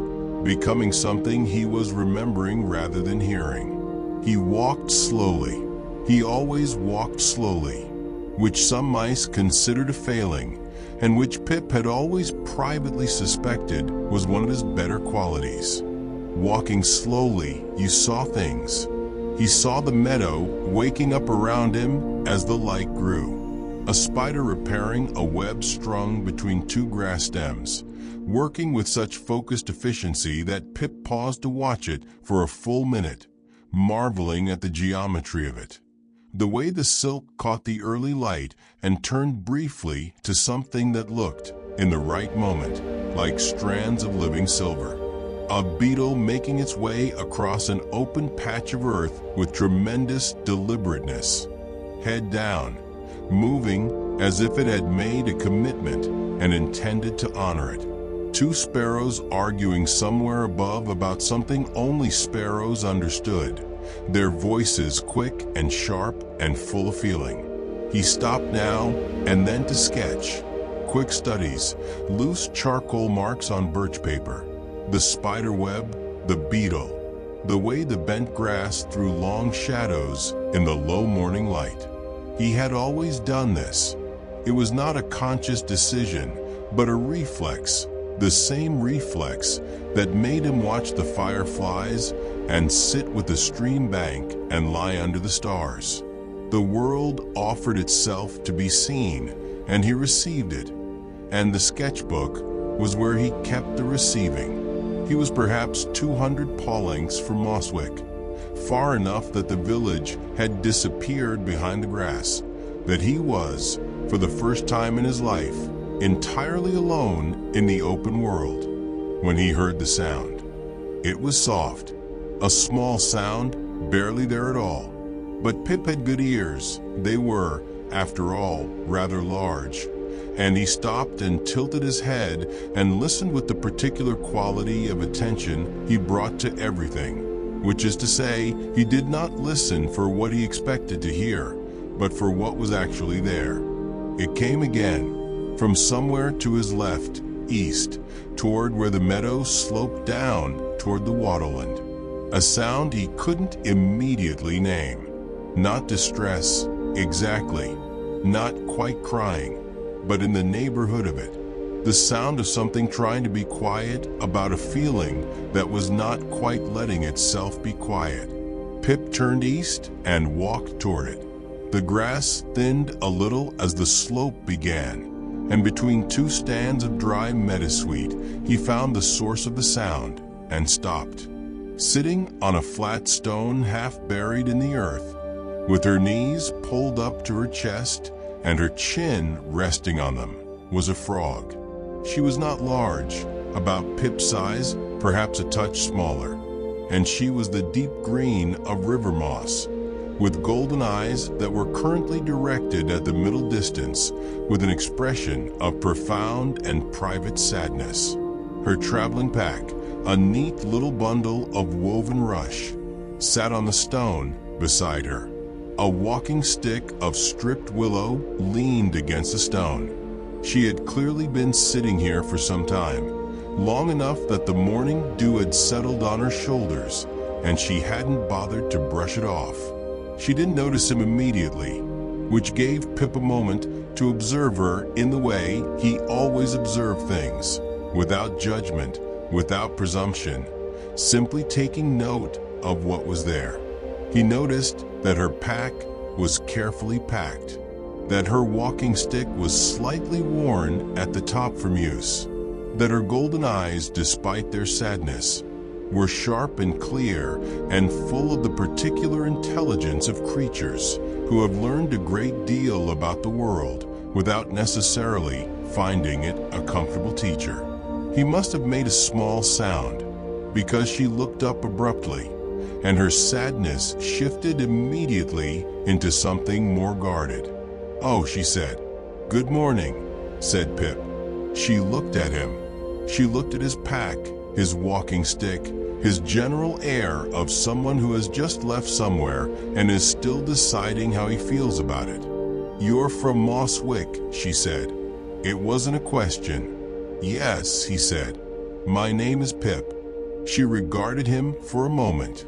becoming something he was remembering rather than hearing. He walked slowly. He always walked slowly, which some mice considered a failing, and which Pip had always privately suspected was one of his better qualities. Walking slowly, you saw things. He saw the meadow waking up around him as the light grew. A spider repairing a web strung between two grass stems, working with such focused efficiency that Pip paused to watch it for a full minute, marveling at the geometry of it. The way the silk caught the early light and turned briefly to something that looked, in the right moment, like strands of living silver. A beetle making its way across an open patch of earth with tremendous deliberateness, head down, moving as if it had made a commitment and intended to honor it. Two sparrows arguing somewhere above about something only sparrows understood, their voices quick and sharp and full of feeling. He stopped now and then to sketch. Quick studies, loose charcoal marks on birch paper, the spider web, the beetle, the way the bent grass threw long shadows in the low morning light. He had always done this. It was not a conscious decision, but a reflex, the same reflex that made him watch the fireflies and sit with the stream bank and lie under the stars. The world offered itself to be seen, and he received it, and the sketchbook was where he kept the receiving. He was perhaps 200 paw lengths from Mosswick, far enough that the village had disappeared behind the grass, that he was, for the first time in his life, entirely alone in the open world, when he heard the sound. It was soft, a small sound, barely there at all. But Pip had good ears. They were, after all, rather large. And he stopped and tilted his head and listened with the particular quality of attention he brought to everything, which is to say, he did not listen for what he expected to hear, but for what was actually there. It came again, from somewhere to his left, east, toward where the meadow sloped down toward the waterland. A sound he couldn't immediately name. Not distress, exactly, not quite crying, but in the neighborhood of it. The sound of something trying to be quiet about a feeling that was not quite letting itself be quiet. Pip turned east and walked toward it. The grass thinned a little as the slope began, and between two stands of dry meadowsweet, he found the source of the sound and stopped. Sitting on a flat stone half buried in the earth, with her knees pulled up to her chest and her chin resting on them, was a frog. She was not large, about Pip's size, perhaps a touch smaller, and she was the deep green of river moss, with golden eyes that were currently directed at the middle distance with an expression of profound and private sadness. Her traveling pack, a neat little bundle of woven rush, sat on the stone beside her. A walking stick of stripped willow leaned against the stone. She had clearly been sitting here for some time, long enough that the morning dew had settled on her shoulders, and she hadn't bothered to brush it off. She didn't notice him immediately, which gave Pip a moment to observe her in the way he always observed things, without judgment, without presumption, simply taking note of what was there. He noticed that her pack was carefully packed, that her walking stick was slightly worn at the top from use, that her golden eyes, despite their sadness, were sharp and clear and full of the particular intelligence of creatures who have learned a great deal about the world without necessarily finding it a comfortable teacher. He must have made a small sound, because she looked up abruptly, and her sadness shifted immediately into something more guarded. "Oh," she said. "Good morning," said Pip. She looked at him. She looked at his pack, his walking stick, his general air of someone who has just left somewhere and is still deciding how he feels about it. "You're from Mosswick," she said. It wasn't a question. "Yes," he said. "My name is Pip." She regarded him for a moment.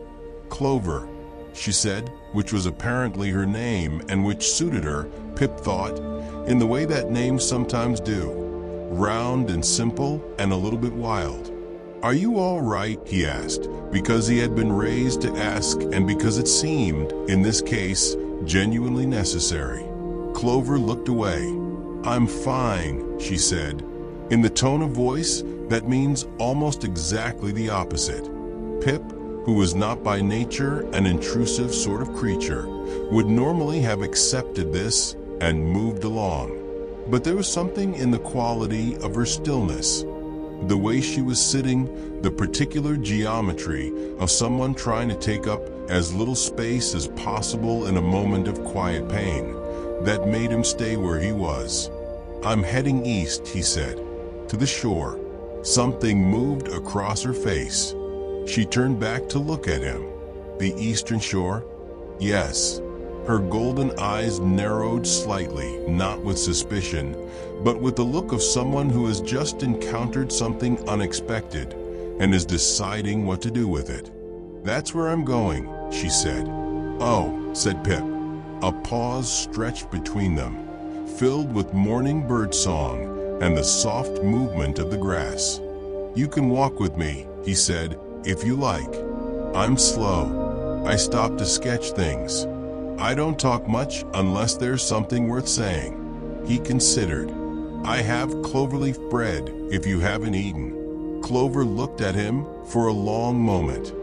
"Clover," she said, which was apparently her name and which suited her, Pip thought, in the way that names sometimes do, round and simple and a little bit wild. "Are you all right?" he asked, because he had been raised to ask and because it seemed, in this case, genuinely necessary. Clover looked away. "I'm fine," she said, in the tone of voice that means almost exactly the opposite. Pip, who was not by nature an intrusive sort of creature, would normally have accepted this and moved along. But there was something in the quality of her stillness, the way she was sitting, the particular geometry of someone trying to take up as little space as possible in a moment of quiet pain, that made him stay where he was. "I'm heading east," he said, "to the shore." Something moved across her face. She turned back to look at him. "The eastern shore?" "Yes." Her golden eyes narrowed slightly, not with suspicion, but with the look of someone who has just encountered something unexpected and is deciding what to do with it. "That's where I'm going," she said. "Oh," said Pip. A pause stretched between them, filled with morning birdsong and the soft movement of the grass. "You can walk with me," he said, "if you like. I'm slow. I stop to sketch things. I don't talk much unless there's something worth saying." He considered. "I have cloverleaf bread if you haven't eaten." Clover looked at him for a long moment.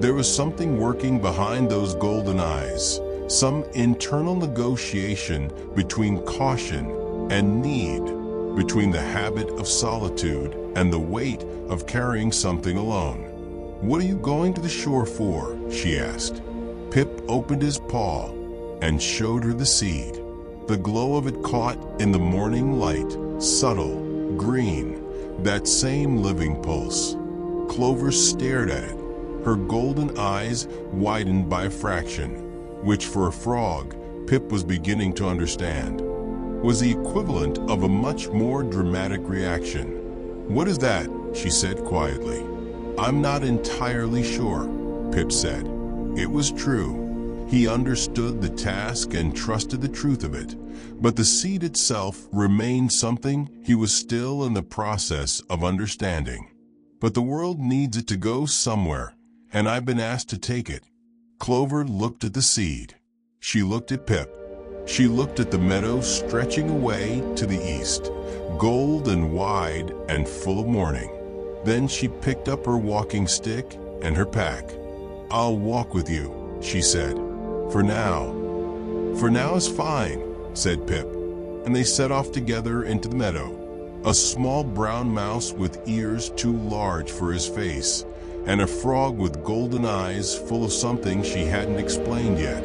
There was something working behind those golden eyes, some internal negotiation between caution and need, between the habit of solitude and the weight of carrying something alone. "What are you going to the shore for?" she asked. Pip opened his paw and showed her the seed. The glow of it caught in the morning light, subtle, green, that same living pulse. Clover stared at it, her golden eyes widened by a fraction, which for a frog, Pip was beginning to understand, was the equivalent of a much more dramatic reaction. "What is that?" she said quietly. "I'm not entirely sure," Pip said. It was true. He understood the task and trusted the truth of it, but the seed itself remained something he was still in the process of understanding. "But the world needs it to go somewhere, and I've been asked to take it." Clover looked at the seed. She looked at Pip. She looked at the meadow stretching away to the east, gold and wide and full of morning. Then she picked up her walking stick and her pack. "I'll walk with you," she said. "For now." "For now is fine," said Pip, and they set off together into the meadow. a small brown mouse with ears too large for his face, and a frog with golden eyes full of something she hadn't explained yet.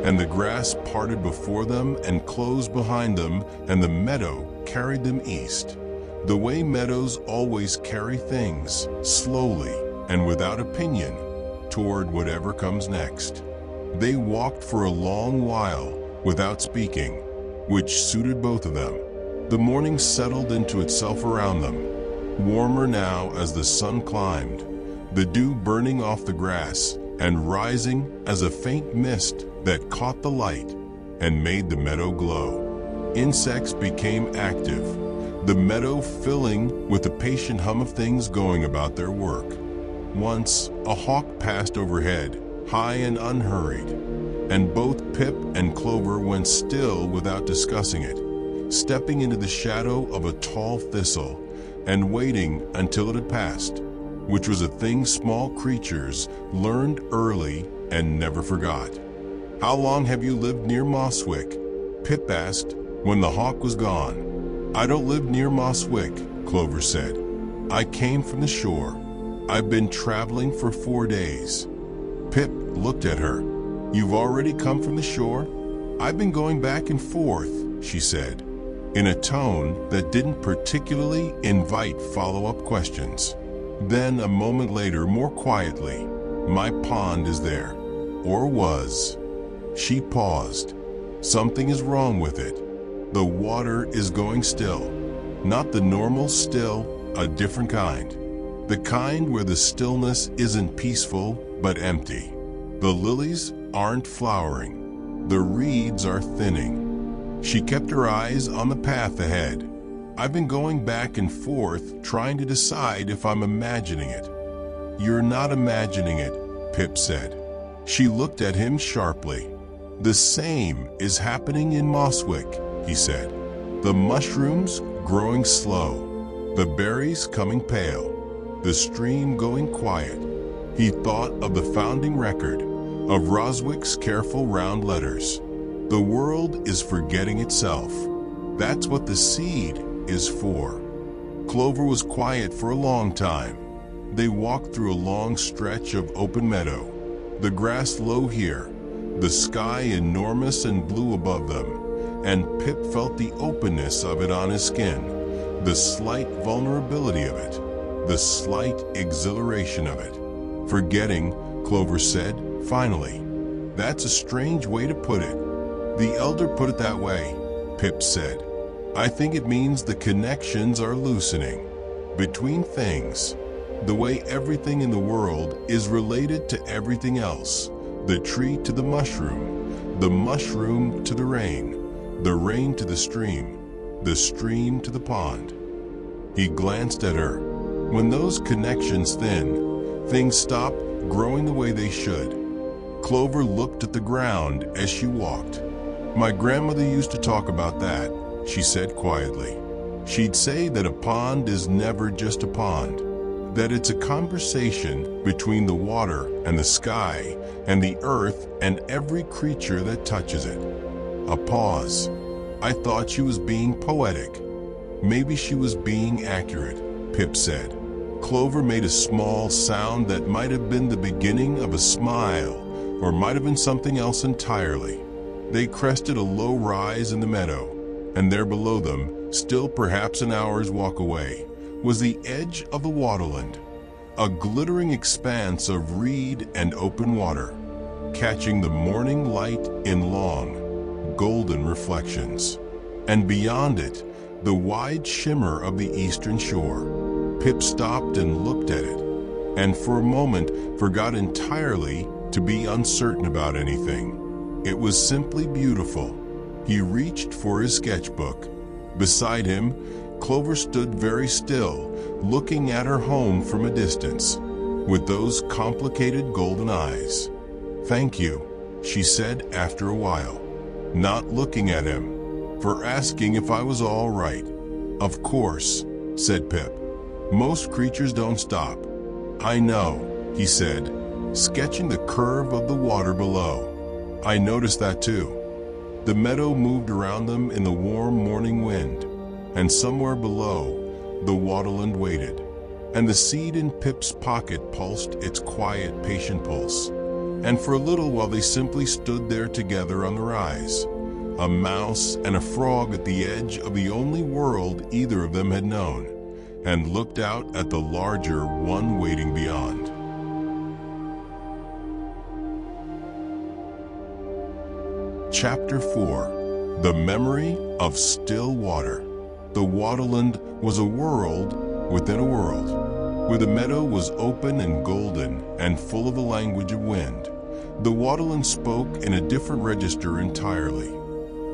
And the grass parted before them and closed behind them, and the meadow carried them east. The way meadows always carry things, slowly and without opinion, toward whatever comes next. They walked for a long while without speaking, which suited both of them. The morning settled into itself around them, warmer now as the sun climbed, the dew burning off the grass and rising as a faint mist that caught the light and made the meadow glow. Insects became active, the meadow filling with the patient hum of things going about their work. Once, a hawk passed overhead, high and unhurried, and both Pip and Clover went still without discussing it, stepping into the shadow of a tall thistle and waiting until it had passed, which was a thing small creatures learned early and never forgot. "How long have you lived near Mosswick?" Pip asked when the hawk was gone. "I don't live near Mosswick," Clover said. "I came from the shore. I've been traveling for 4 days." Pip looked at her. "You've already come from the shore?" "I've been going back and forth," she said, in a tone that didn't particularly invite follow-up questions. Then, a moment later, more quietly, "My pond is there, or was." She paused. "Something is wrong with it. The water is going still. Not the normal still, a different kind. The kind where the stillness isn't peaceful, but empty. The lilies aren't flowering. The reeds are thinning." She kept her eyes on the path ahead. "I've been going back and forth, trying to decide if I'm imagining it." "You're not imagining it," Pip said. She looked at him sharply. "The same is happening in Mosswick," he said. "The mushrooms growing slow, the berries coming pale, the stream going quiet." He thought of the founding record, of Roswick's careful round letters. The world is forgetting itself. That's what the seed is for. Clover was quiet for a long time. They walked through a long stretch of open meadow, the grass low here, the sky enormous and blue above them, and Pip felt the openness of it on his skin, the slight vulnerability of it, the slight exhilaration of it. "Forgetting," Clover said, finally. "That's a strange way to put it." "The elder put it that way," Pip said. "I think it means the connections are loosening between things, the way everything in the world is related to everything else, the tree to the mushroom to the rain to the stream to the pond." He glanced at her. When those connections thin, things stop growing the way they should. Clover looked at the ground as she walked. "My grandmother used to talk about that," she said quietly. "She'd say that a pond is never just a pond, that it's a conversation between the water and the sky and the earth and every creature that touches it." A pause. "I thought she was being poetic." "Maybe she was being accurate," Pip said. Clover made a small sound that might have been the beginning of a smile, or might have been something else entirely. They crested a low rise in the meadow, and there below them, still perhaps an hour's walk away, was the edge of the waterland, a glittering expanse of reed and open water, catching the morning light in long, golden reflections. And beyond it, the wide shimmer of the eastern shore. Pip stopped and looked at it, and for a moment forgot entirely to be uncertain about anything. It was simply beautiful. He reached for his sketchbook. Beside him, Clover stood very still, looking at her home from a distance, with those complicated golden eyes. "Thank you," she said after a while, not looking at him, "for asking if I was all right." "Of course," said Pip. "Most creatures don't stop." "I know," he said, sketching the curve of the water below. "I noticed that too." The meadow moved around them in the warm morning wind, and somewhere below, the waterland waited, and the seed in Pip's pocket pulsed its quiet, patient pulse. And for a little while they simply stood there together on the rise, a mouse and a frog at the edge of the only world either of them had known, and looked out at the larger one waiting beyond. Chapter 4. The Memory of Still Water. The waterland was a world within a world, where the meadow was open and golden and full of a language of wind. The waterland spoke in a different register entirely,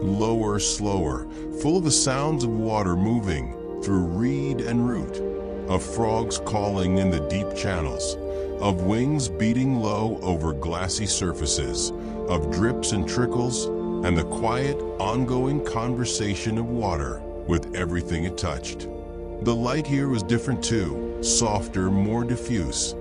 lower, slower, full of the sounds of water moving through reed and root, of frogs calling in the deep channels, of wings beating low over glassy surfaces, of drips and trickles, and the quiet, ongoing conversation of water with everything it touched. The light here was different too, softer, more diffuse,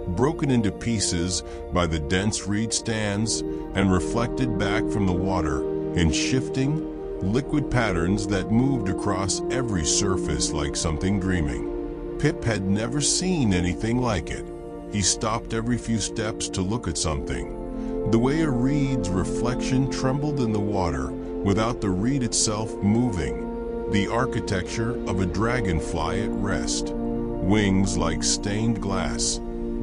broken into pieces by the dense reed stands and reflected back from the water in shifting, liquid patterns that moved across every surface like something dreaming. Pip had never seen anything like it. He stopped every few steps to look at something. The way a reed's reflection trembled in the water without the reed itself moving. The architecture of a dragonfly at rest. Wings like stained glass.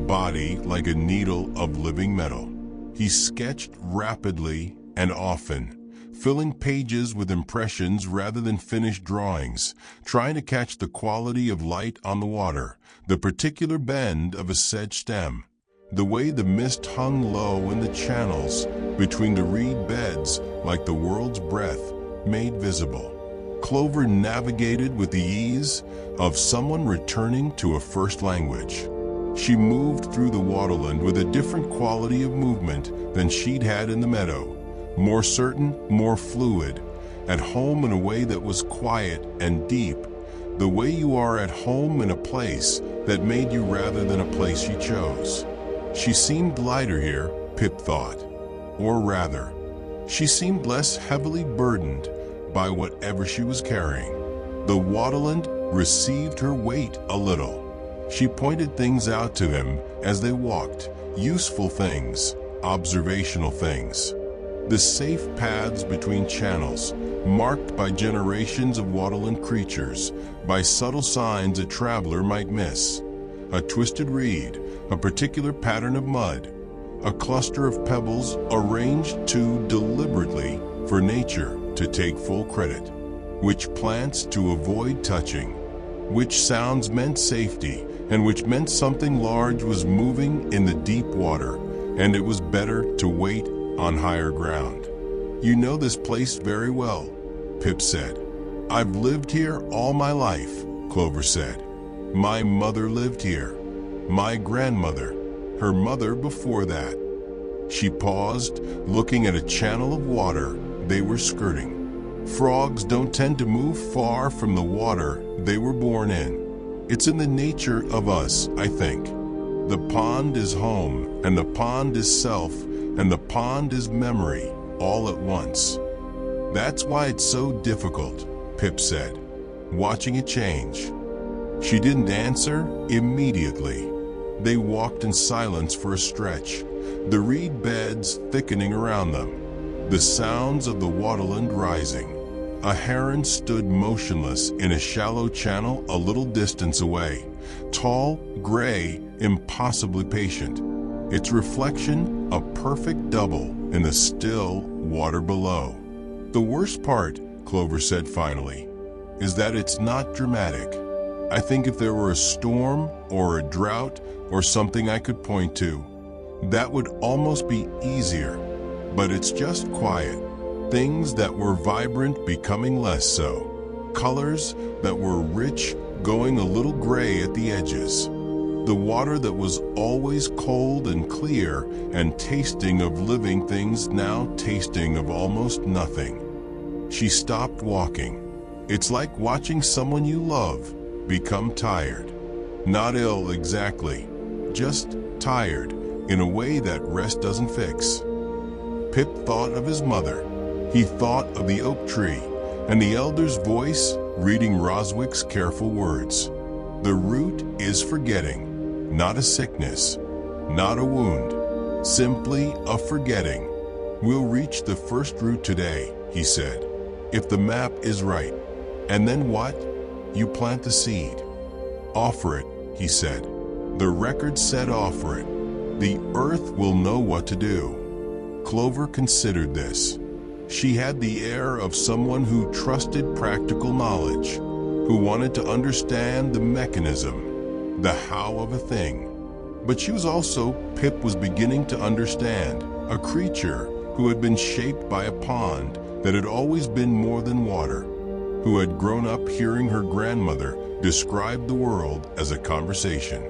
Body like a needle of living metal. He sketched rapidly and often, filling pages with impressions rather than finished drawings, trying to catch the quality of light on the water, the particular bend of a sedge stem, the way the mist hung low in the channels between the reed beds like the world's breath made visible. Clover navigated with the ease of someone returning to a first language. She moved through the waterland with a different quality of movement than she'd had in the meadow, more certain, more fluid, at home in a way that was quiet and deep, the way you are at home in a place that made you rather than a place you chose. She seemed lighter here, Pip thought, or rather, she seemed less heavily burdened by whatever she was carrying. The waterland received her weight a little. She pointed things out to him as they walked, useful things, observational things. The safe paths between channels, marked by generations of waterland creatures, by subtle signs a traveler might miss. A twisted reed, a particular pattern of mud, a cluster of pebbles arranged too deliberately for nature to take full credit, which plants to avoid touching, which sounds meant safety, and which meant something large was moving in the deep water, and it was better to wait on higher ground. You know this place very well, Pip said. I've lived here all my life, Clover said. My mother lived here. My grandmother, her mother before that. She paused, looking at a channel of water they were skirting. Frogs don't tend to move far from the water they were born in. It's in the nature of us, I think. The pond is home, and the pond is self, and the pond is memory, all at once. That's why it's so difficult, Pip said, watching it change. She didn't answer immediately. They walked in silence for a stretch, the reed beds thickening around them, the sounds of the waterland rising. A heron stood motionless in a shallow channel a little distance away, tall, gray, impossibly patient, its reflection a perfect double in the still water below. The worst part, Clover said finally, is that it's not dramatic. I think if there were a storm or a drought or something I could point to, that would almost be easier, but it's just quiet. Things that were vibrant becoming less so. Colors that were rich going a little gray at the edges. The water that was always cold and clear and tasting of living things now tasting of almost nothing. She stopped walking. It's like watching someone you love become tired. Not ill exactly, just tired in a way that rest doesn't fix. Pip thought of his mother. He thought of the oak tree and the elder's voice reading Roswick's careful words. The root is forgetting, not a sickness, not a wound, simply a forgetting. We'll reach the first root today, he said, if the map is right. And then what? You plant the seed. Offer it, he said. The record said offer it. The earth will know what to do. Clover considered this. She had the air of someone who trusted practical knowledge, who wanted to understand the mechanism, the how of a thing. But she was also, Pip was beginning to understand, a creature who had been shaped by a pond that had always been more than water, who had grown up hearing her grandmother describe the world as a conversation.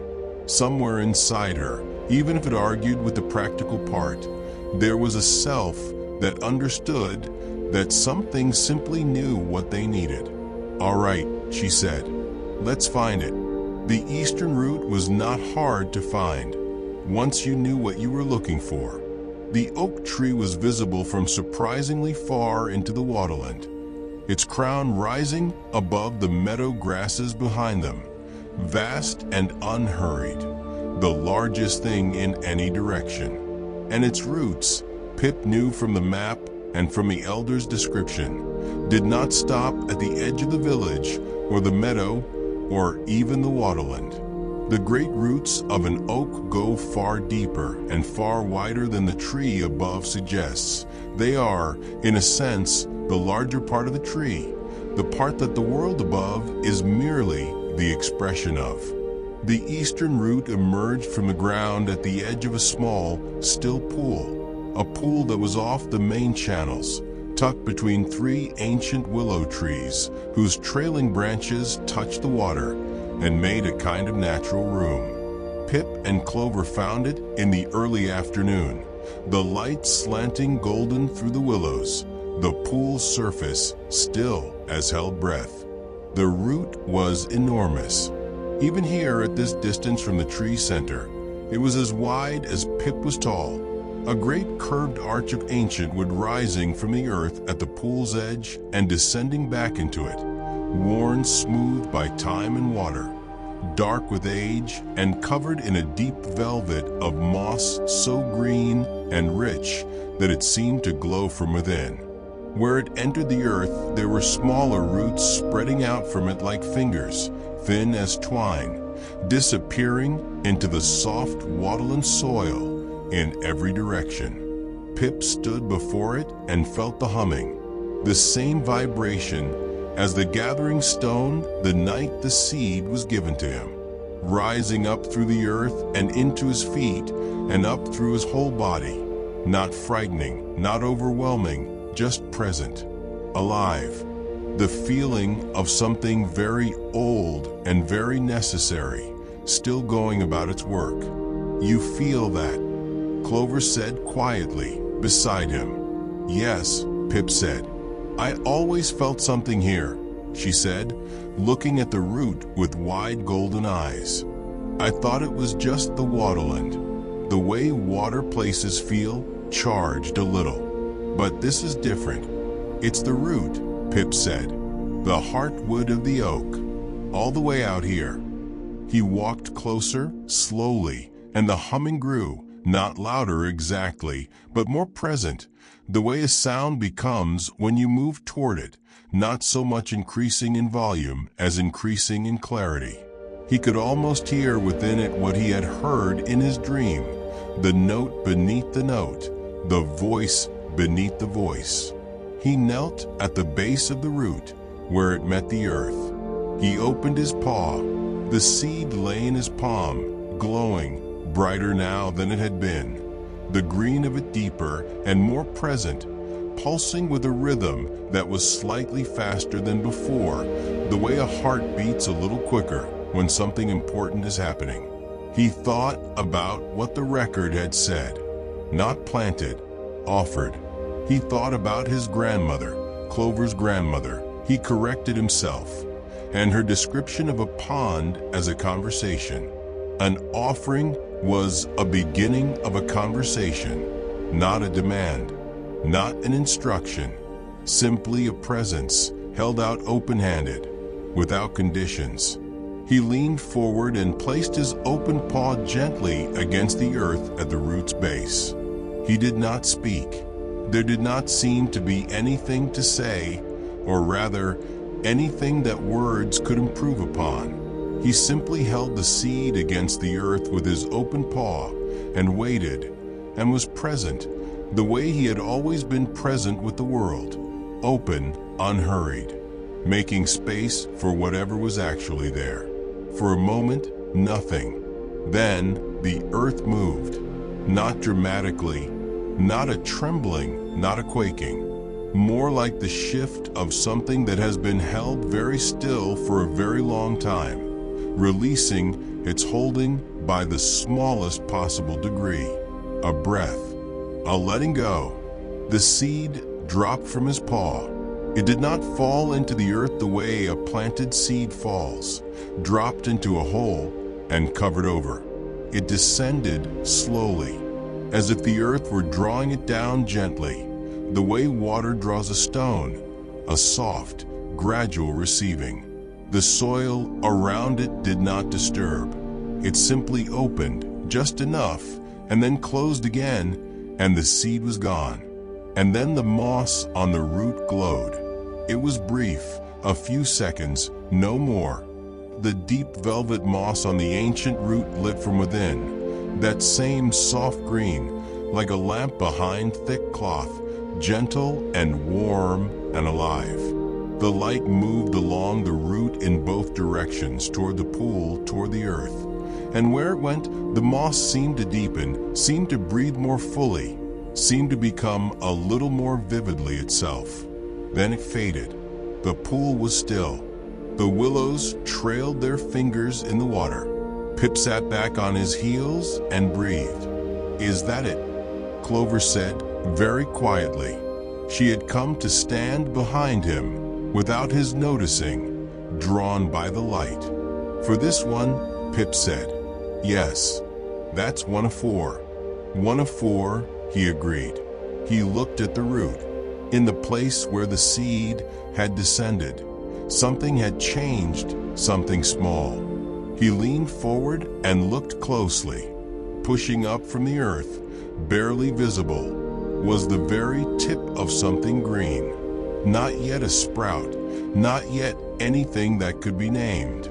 Somewhere inside her, even if it argued with the practical part, there was a self that understood that some things simply knew what they needed. All right, she said, let's find it. The eastern root was not hard to find, once you knew what you were looking for. The oak tree was visible from surprisingly far into the waterland, its crown rising above the meadow grasses behind them, vast and unhurried, the largest thing in any direction. And its roots, Pip knew from the map and from the elder's description, did not stop at the edge of the village or the meadow or even the waterland. The great roots of an oak go far deeper and far wider than the tree above suggests. They are, in a sense, the larger part of the tree, the part that the world above is merely the expression of. The eastern root emerged from the ground at the edge of a small, still pool, a pool that was off the main channels, tucked between three ancient willow trees whose trailing branches touched the water and made a kind of natural room. Pip and Clover found it in the early afternoon, the light slanting golden through the willows, the pool's surface still as held breath. The root was enormous. Even here at this distance from the tree center, it was as wide as Pip was tall, a great curved arch of ancient wood rising from the earth at the pool's edge and descending back into it, worn smooth by time and water, dark with age and covered in a deep velvet of moss so green and rich that it seemed to glow from within. Where it entered the earth, there were smaller roots spreading out from it like fingers, thin as twine, disappearing into the soft waterland soil in every direction. Pip stood before it and felt the humming, the same vibration as the gathering stone the night the seed was given to him, rising up through the earth and into his feet and up through his whole body, not frightening, not overwhelming, just present, alive, the feeling of something very old and very necessary, still going about its work. You feel that, Clover said quietly, beside him. Yes, Pip said. I always felt something here, she said, looking at the root with wide golden eyes. I thought it was just the waterland, the way water places feel, charged a little. But this is different. It's the root, Pip said, the heartwood of the oak, all the way out here. He walked closer, slowly, and the humming grew, not louder exactly, but more present, the way a sound becomes when you move toward it, not so much increasing in volume as increasing in clarity. He could almost hear within it what he had heard in his dream, the note beneath the note, the voice beneath the voice. He knelt at the base of the root, where it met the earth. He opened his paw. The seed lay in his palm, glowing, brighter now than it had been, the green of it deeper and more present, pulsing with a rhythm that was slightly faster than before, the way a heart beats a little quicker when something important is happening. He thought about what the record had said, not planted, offered. He thought about his grandmother, Clover's grandmother. He corrected himself, and her description of a pond as a conversation. An offering was a beginning of a conversation, not a demand, not an instruction, simply a presence held out open-handed, without conditions. He leaned forward and placed his open paw gently against the earth at the root's base. He did not speak. There did not seem to be anything to say, or rather, anything that words could improve upon. He simply held the seed against the earth with his open paw and waited, and was present, the way he had always been present with the world, open, unhurried, making space for whatever was actually there. For a moment, nothing. Then the earth moved, not dramatically, not a trembling, not a quaking, more like the shift of something that has been held very still for a very long time, releasing its holding by the smallest possible degree, a breath, a letting go. The seed dropped from his paw. It did not fall into the earth the way a planted seed falls, dropped into a hole and covered over. It descended slowly, as if the earth were drawing it down gently, the way water draws a stone, a soft, gradual receiving. The soil around it did not disturb. It simply opened just enough and then closed again, and the seed was gone. And then the moss on the root glowed. It was brief, a few seconds, no more. The deep velvet moss on the ancient root lit from within, that same soft green, like a lamp behind thick cloth, gentle and warm and alive. The light moved along the root in both directions, toward the pool, toward the earth. And where it went, the moss seemed to deepen, seemed to breathe more fully, seemed to become a little more vividly itself. Then it faded. The pool was still. The willows trailed their fingers in the water. Pip sat back on his heels and breathed. "Is that it?" Clover said, very quietly. She had come to stand behind him, without his noticing, drawn by the light. "For this one," Pip said. "Yes, that's one of four." "One of four," he agreed. He looked at the root. In the place where the seed had descended, something had changed, something small. He leaned forward and looked closely. Pushing up from the earth, barely visible, was the very tip of something green. Not yet a sprout, not yet anything that could be named.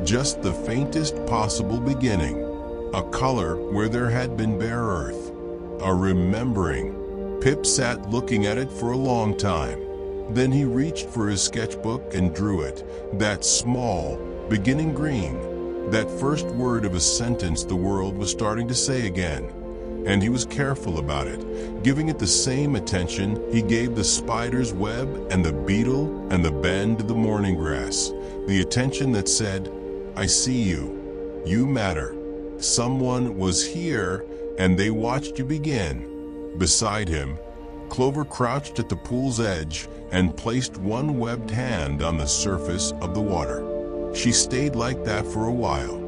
Just the faintest possible beginning. A color where there had been bare earth. A remembering. Pip sat looking at it for a long time. Then he reached for his sketchbook and drew it, that small, beginning green, that first word of a sentence the world was starting to say again. And he was careful about it, giving it the same attention he gave the spider's web and the beetle and the bend of the morning grass, the attention that said, "I see you. You matter. Someone was here and they watched you begin." Beside him, Clover crouched at the pool's edge and placed one webbed hand on the surface of the water. She stayed like that for a while.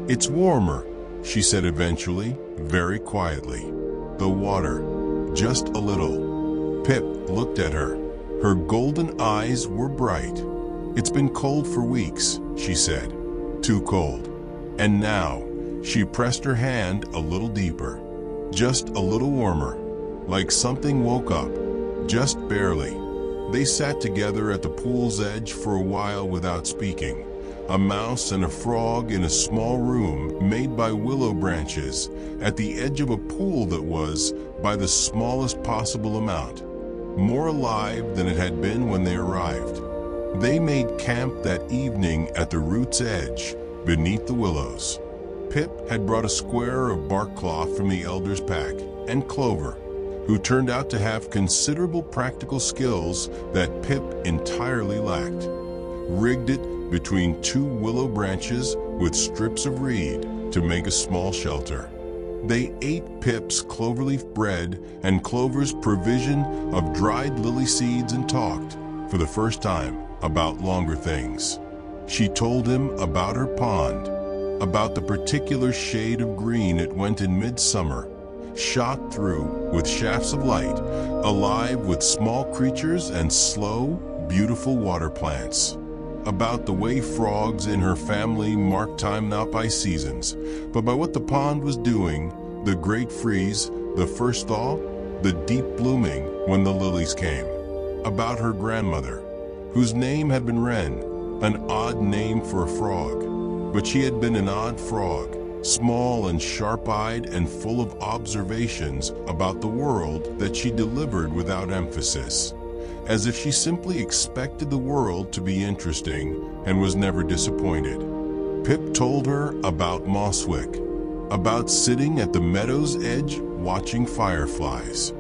"It's warmer," she said eventually, very quietly. "The water, just a little." Pip looked at her. Her golden eyes were bright. "It's been cold for weeks," she said. "Too cold." And now, she pressed her hand a little deeper. Just a little warmer, like something woke up, just barely. They sat together at the pool's edge for a while without speaking. A mouse and a frog in a small room made by willow branches at the edge of a pool that was, by the smallest possible amount, more alive than it had been when they arrived. They made camp that evening at the root's edge, beneath the willows. Pip had brought a square of bark cloth from the elder's pack, and Clover, who turned out to have considerable practical skills that Pip entirely lacked, rigged it between two willow branches with strips of reed to make a small shelter. They ate Pip's cloverleaf bread and Clover's provision of dried lily seeds and talked, for the first time, about longer things. She told him about her pond, about the particular shade of green it went in midsummer, shot through with shafts of light, alive with small creatures and slow, beautiful water plants. about the way frogs in her family marked time not by seasons, but by what the pond was doing, the great freeze, the first thaw, the deep blooming when the lilies came. About her grandmother, whose name had been Wren, an odd name for a frog, but she had been an odd frog, small and sharp-eyed and full of observations about the world that she delivered without emphasis, as if she simply expected the world to be interesting and was never disappointed. Pip told her about Moswick, about sitting at the meadow's edge watching fireflies,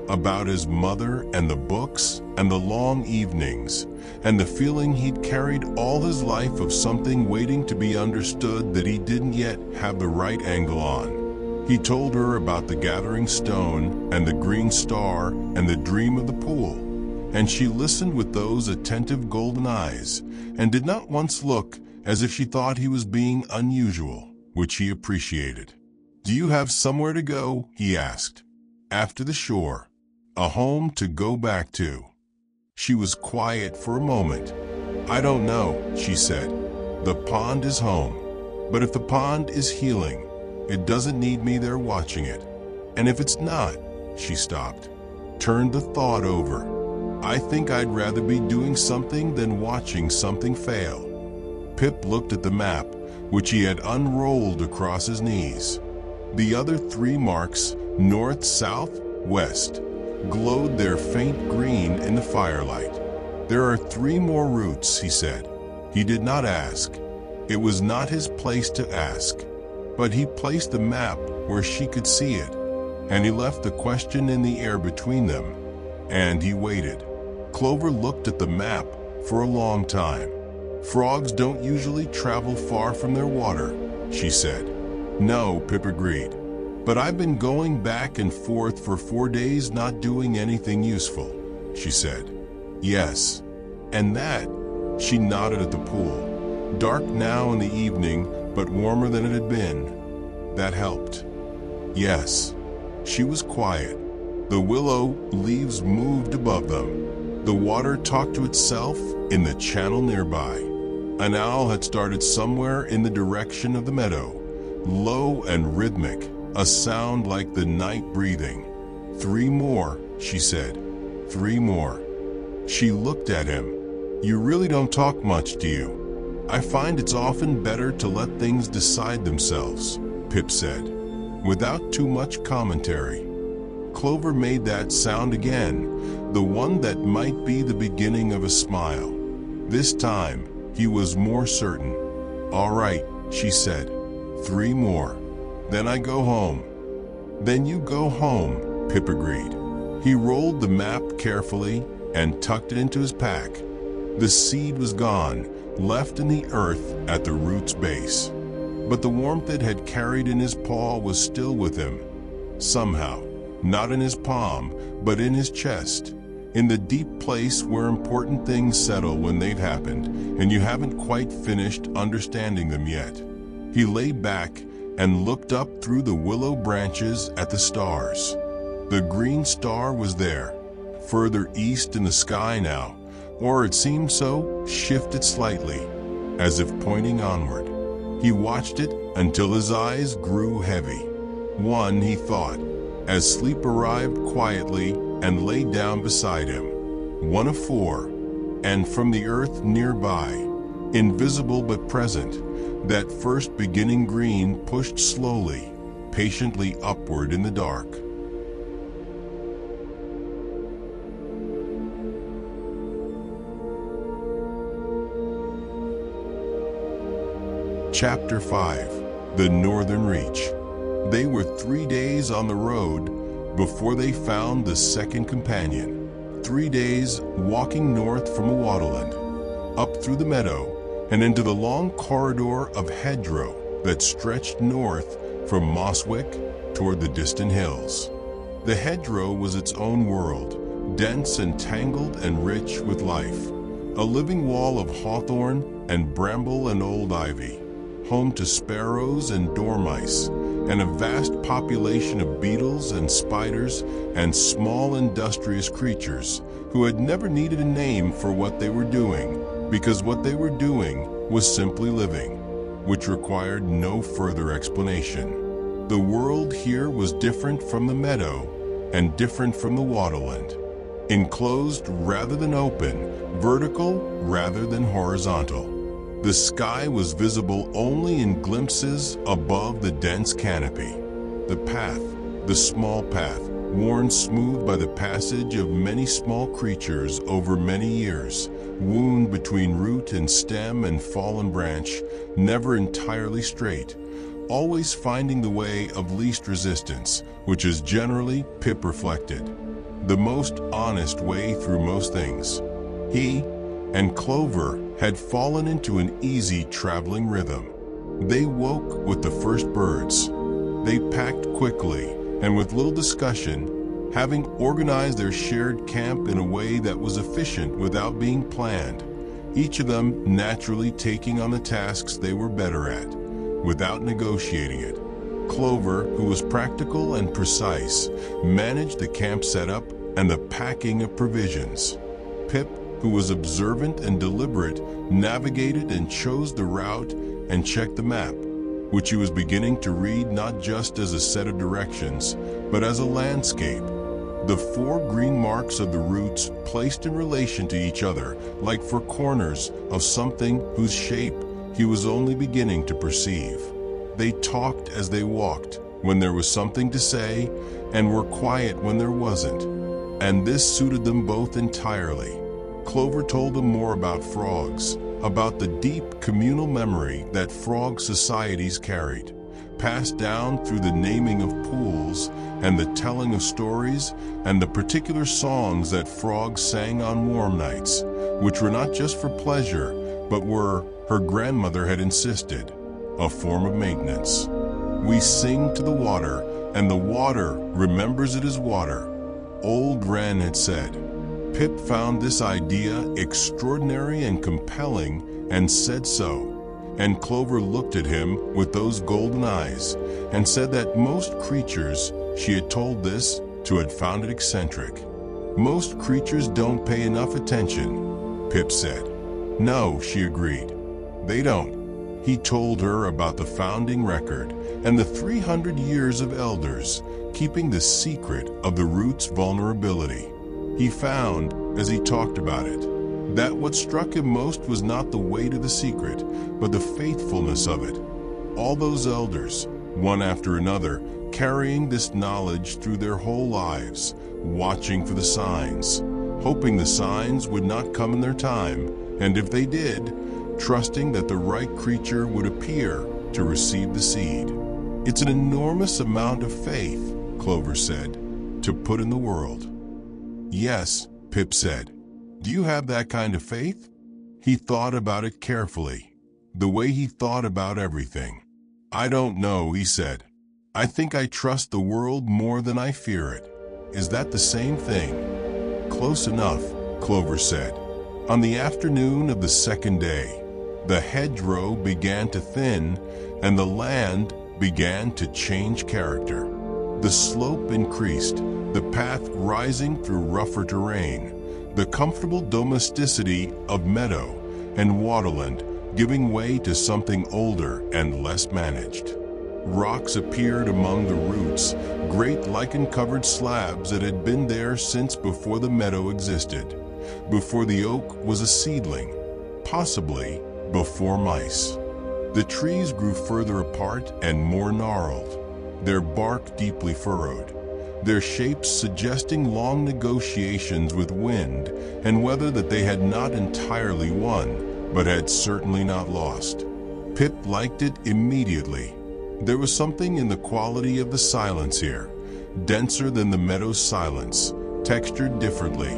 about his mother and the books and the long evenings, and the feeling he'd carried all his life of something waiting to be understood that he didn't yet have the right angle on. He told her about the gathering stone and the green star and the dream of the pool, and she listened with those attentive golden eyes and did not once look as if she thought he was being unusual, which he appreciated. "Do you have somewhere to go?" he asked. "After the shore. A home to go back to." She was quiet for a moment. "I don't know," she said. "The pond is home. But if the pond is healing, it doesn't need me there watching it. And if it's not," she stopped, turned the thought over. "I think I'd rather be doing something than watching something fail." Pip looked at the map, which he had unrolled across his knees. The other 3 marks, north, south, west, glowed their faint green in the firelight. "There are 3 more routes," he said. He did not ask. It was not his place to ask. But he placed the map where she could see it, and he left the question in the air between them, and he waited. Clover looked at the map for a long time. "Frogs don't usually travel far from their water," she said. "No," Pip agreed. "But I've been going back and forth for 4 days not doing anything useful," she said. "Yes. And that," she nodded at the pool, dark now in the evening, but warmer than it had been. "That helped." "Yes." She was quiet. The willow leaves moved above them. The water talked to itself in the channel nearby. An owl had started somewhere in the direction of the meadow, low and rhythmic, a sound like the night breathing. 3 more, she said. 3 more. She looked at him. "You really don't talk much, do you?" "I find it's often better to let things decide themselves," Pip said, without too much commentary. Clover made that sound again, the one that might be the beginning of a smile. This time, he was more certain. "All right," she said. 3 more. Then I go home." "Then you go home," Pip agreed. He rolled the map carefully and tucked it into his pack. The seed was gone, left in the earth at the root's base. But the warmth it had carried in his paw was still with him. Somehow, not in his palm, but in his chest, in the deep place where important things settle when they've happened, and you haven't quite finished understanding them yet. He lay back and looked up through the willow branches at the stars. The green star was there, further east in the sky now, or it seemed so, shifted slightly, as if pointing onward. He watched it until his eyes grew heavy. 1, he thought, as sleep arrived quietly and lay down beside him. 1 of 4, and from the earth nearby, invisible but present, that first beginning green pushed slowly, patiently upward in the dark. Chapter 5. The Northern Reach. They were 3 days on the road before they found the second companion. 3 days walking north from a waterland, up through the meadow, and into the long corridor of hedgerow that stretched north from Moswick toward the distant hills. The hedgerow was its own world, dense and tangled and rich with life, a living wall of hawthorn and bramble and old ivy, home to sparrows and dormice, and a vast population of beetles and spiders and small industrious creatures who had never needed a name for what they were doing, because what they were doing was simply living, which required no further explanation. The world here was different from the meadow and different from the waterland. Enclosed rather than open, vertical rather than horizontal. The sky was visible only in glimpses above the dense canopy. The path, the small path, worn smooth by the passage of many small creatures over many years, wound between root and stem and fallen branch, never entirely straight, always finding the way of least resistance, which is generally Pip reflected, the most honest way through most things. He and Clover had fallen into an easy traveling rhythm. They woke with the first birds. They packed quickly and with little discussion, having organized their shared camp in a way that was efficient without being planned, each of them naturally taking on the tasks they were better at, without negotiating it. Clover, who was practical and precise, managed the camp setup and the packing of provisions. Pip, who was observant and deliberate, navigated and chose the route and checked the map, which he was beginning to read not just as a set of directions, but as a landscape. The 4 green marks of the roots placed in relation to each other, like 4 corners of something whose shape he was only beginning to perceive. They talked as they walked, when there was something to say, and were quiet when there wasn't. And this suited them both entirely. Clover told them more about frogs, about the deep communal memory that frog societies carried, passed down through the naming of pools and the telling of stories and the particular songs that frogs sang on warm nights, which were not just for pleasure, but were, her grandmother had insisted, a form of maintenance. We sing to the water, and the water remembers it as water, old Wren had said. Pip found this idea extraordinary and compelling and said so, and Clover looked at him with those golden eyes and said that most creatures she had told this to had found it eccentric. Most creatures don't pay enough attention, Pip said. No, she agreed. They don't. He told her about the founding record and the 300 years of elders keeping the secret of the root's vulnerability. He found, as he talked about it, that what struck him most was not the weight of the secret, but the faithfulness of it. All those elders, one after another, carrying this knowledge through their whole lives, watching for the signs, hoping the signs would not come in their time, and if they did, trusting that the right creature would appear to receive the seed. It's an enormous amount of faith, Clover said, to put in the world. Yes, Pip said. Do you have that kind of faith? He thought about it carefully, the way he thought about everything. I don't know, he said. I think I trust the world more than I fear it. Is that the same thing? Close enough, Clover said. On the afternoon of the second day, the hedgerow began to thin and the land began to change character. The slope increased, the path rising through rougher terrain, the comfortable domesticity of meadow and waterland giving way to something older and less managed. Rocks appeared among the roots, great lichen-covered slabs that had been there since before the meadow existed, before the oak was a seedling, possibly before mice. The trees grew further apart and more gnarled, their bark deeply furrowed, their shapes suggesting long negotiations with wind and weather that they had not entirely won, but had certainly not lost. Pip liked it immediately. There was something in the quality of the silence here, denser than the meadow's silence, textured differently,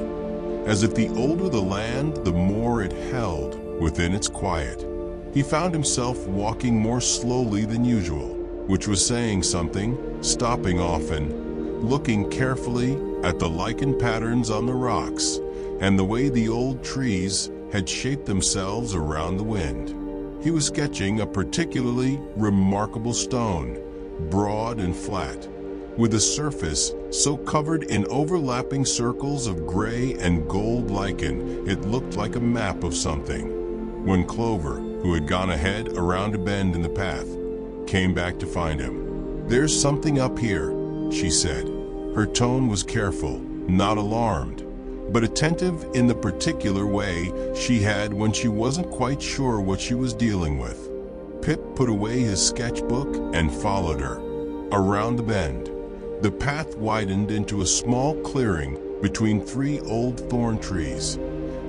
as if the older the land, the more it held within its quiet. He found himself walking more slowly than usual, which was saying something, stopping often, looking carefully at the lichen patterns on the rocks and the way the old trees had shaped themselves around the wind. He was sketching a particularly remarkable stone, broad and flat, with a surface so covered in overlapping circles of gray and gold lichen it looked like a map of something. when Clover, who had gone ahead around a bend in the path, came back to find him. "There's something up here," she said. Her tone was careful, not alarmed, but attentive in the particular way she had when she wasn't quite sure what she was dealing with. Pip put away his sketchbook and followed her. Around the bend, the path widened into a small clearing between 3 old thorn trees,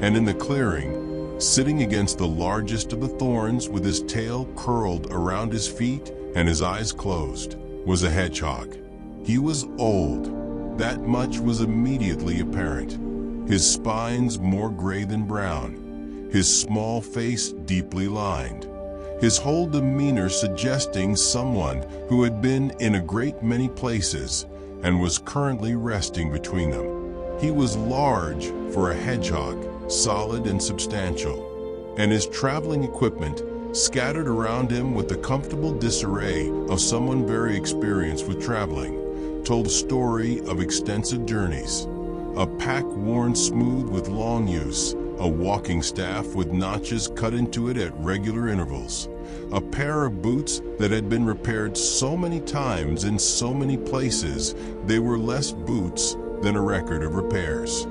and in the clearing, sitting against the largest of the thorns with his tail curled around his feet and his eyes closed, was a hedgehog. He was old. That much was immediately apparent. His spines more gray than brown, his small face deeply lined, his whole demeanor suggesting someone who had been in a great many places and was currently resting between them. He was large for a hedgehog, solid and substantial, and his traveling equipment, scattered around him with the comfortable disarray of someone very experienced with traveling, told a story of extensive journeys. A pack worn smooth with long use, a walking staff with notches cut into it at regular intervals, a pair of boots that had been repaired so many times in so many places they were less boots than a record of repairs.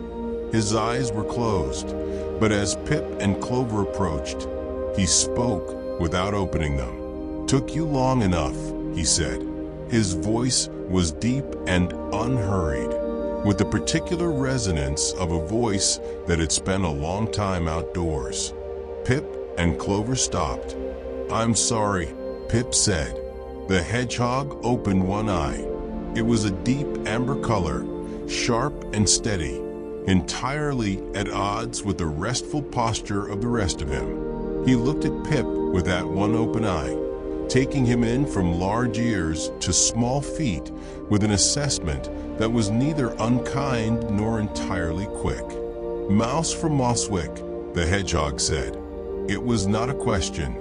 His eyes were closed, but as Pip and Clover approached, he spoke without opening them. "Took you long enough," he said. His voice was deep and unhurried, with the particular resonance of a voice that had spent a long time outdoors. Pip and Clover stopped. "I'm sorry," Pip said. The hedgehog opened one eye. It was a deep amber color, sharp and steady, entirely at odds with the restful posture of the rest of him. He looked at Pip with that one open eye, taking him in from large ears to small feet with an assessment that was neither unkind nor entirely quick. "Mouse from Mosswick," the hedgehog said. It was not a question.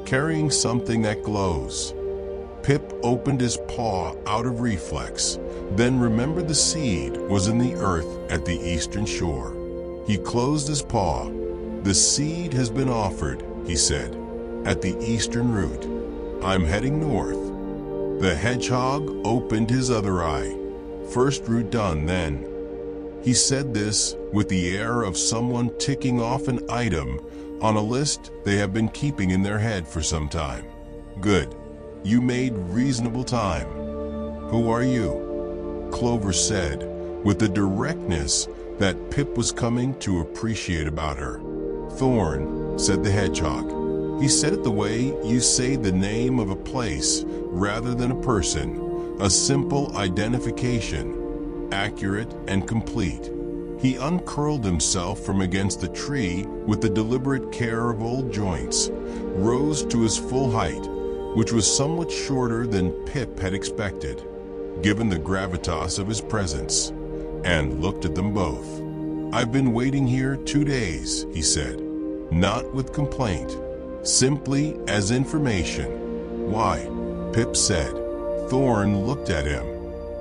"Carrying something that glows." Pip opened his paw out of reflex, then remembered the seed was in the earth at the eastern shore. He closed his paw. "The seed has been offered," he said, "at the eastern root. I'm heading north." The hedgehog opened his other eye. "First route done, then." He said this with the air of someone ticking off an item on a list they have been keeping in their head for some time. "Good. You made reasonable time. Who are you?" Clover said, with the directness that Pip was coming to appreciate about her. "Thorn," said the hedgehog. He said it the way you say the name of a place rather than a person, a simple identification, accurate and complete. He uncurled himself from against the tree with the deliberate care of old joints, rose to his full height, which was somewhat shorter than Pip had expected, given the gravitas of his presence, and looked at them both. "I've been waiting here 2 days," he said, not with complaint, simply as information. "Why?" Pip said. Thorn looked at him.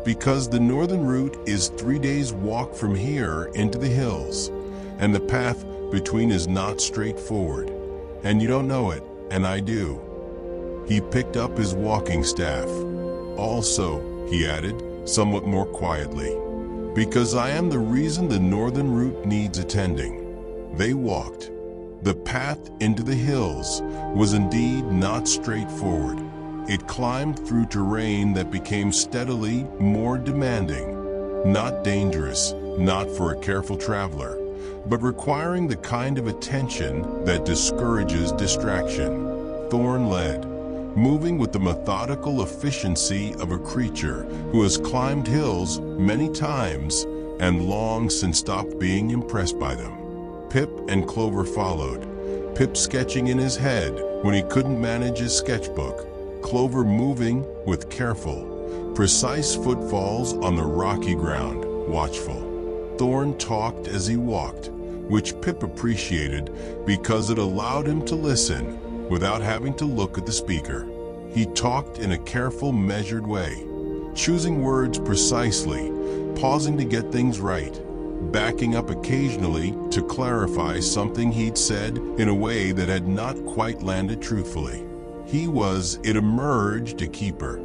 "Because the northern route is 3 days' walk from here into the hills, and the path between is not straightforward, and you don't know it, and I do." He picked up his walking staff. "Also," he added, somewhat more quietly, "because I am the reason the northern route needs attending." They walked. The path into the hills was indeed not straightforward. It climbed through terrain that became steadily more demanding, not dangerous, not for a careful traveler, but requiring the kind of attention that discourages distraction. Thorn led, moving with the methodical efficiency of a creature who has climbed hills many times and long since stopped being impressed by them. Pip and Clover followed, Pip sketching in his head when he couldn't manage his sketchbook, Clover moving with careful, precise footfalls on the rocky ground, watchful. Thorn talked as he walked, which Pip appreciated because it allowed him to listen without having to look at the speaker. He talked in a careful, measured way, choosing words precisely, pausing to get things right, backing up occasionally to clarify something he'd said in a way that had not quite landed truthfully. It emerged a keeper,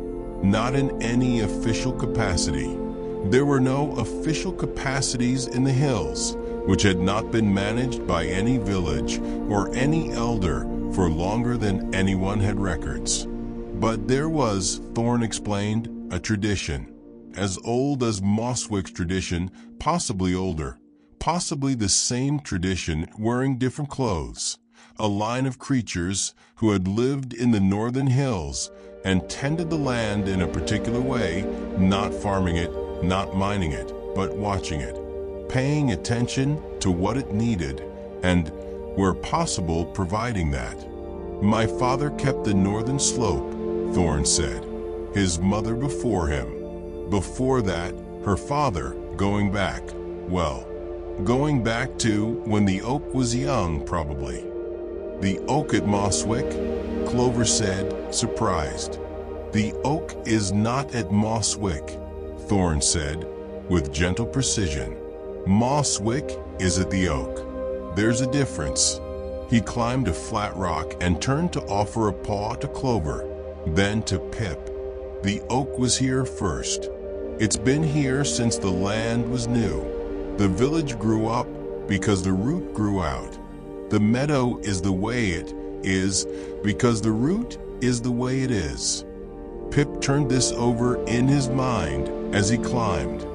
not in any official capacity. There were no official capacities in the hills, which had not been managed by any village or any elder for longer than anyone had records. But there was, Thorn explained, a tradition, as old as Moswick's tradition, possibly older, possibly the same tradition wearing different clothes, a line of creatures who had lived in the northern hills and tended the land in a particular way, not farming it, not mining it, but watching it, paying attention to what it needed, and, where possible, providing that. My father kept the northern slope, Thorn said, his mother before him. Before that, her father, going back to when the oak was young, probably. The oak at Moswick? Clover said, surprised. The oak is not at Moswick, Thorn said, with gentle precision. Moswick is at the oak. There's a difference. He climbed a flat rock and turned to offer a paw to Clover, then to Pip. The oak was here first. It's been here since the land was new. The village grew up because the root grew out. The meadow is the way it is because the root is the way it is. Pip turned this over in his mind as he climbed.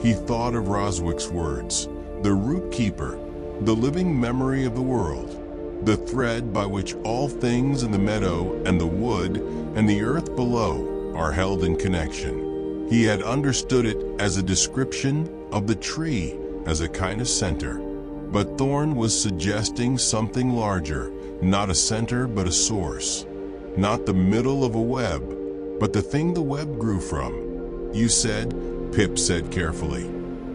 He thought of Roswick's words, the root keeper, the living memory of the world, the thread by which all things in the meadow and the wood and the earth below are held in connection. He had understood it as a description of the tree as a kind of center. But Thorn was suggesting something larger, not a center but a source. Not the middle of a web, but the thing the web grew from. You said, Pip said carefully,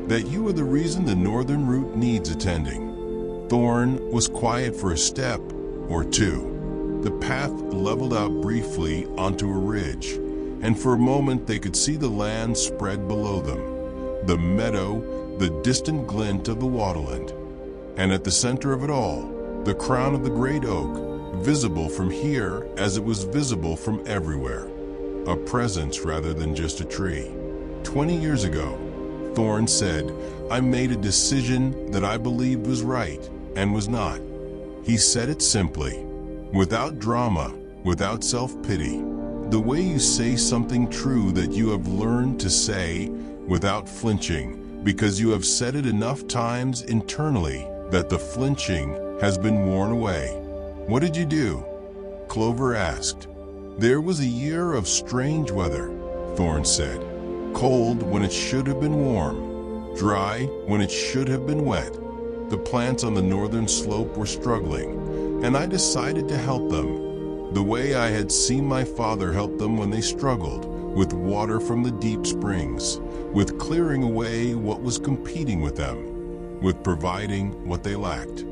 that you are the reason the northern root needs attending. Thorn was quiet for a step or two. The path leveled out briefly onto a ridge, and for a moment they could see the land spread below them, the meadow, the distant glint of the waterland. And at the center of it all, the crown of the great oak, visible from here as it was visible from everywhere. A presence rather than just a tree. 20 years ago, Thorn said, I made a decision that I believed was right and was not. He said it simply, without drama, without self-pity. The way you say something true that you have learned to say without flinching, because you have said it enough times internally that the flinching has been worn away. What did you do? Clover asked. There was a year of strange weather, Thorn said. Cold when it should have been warm, dry when it should have been wet. The plants on the northern slope were struggling, and I decided to help them, the way I had seen my father help them when they struggled, with water from the deep springs, with clearing away what was competing with them, with providing what they lacked.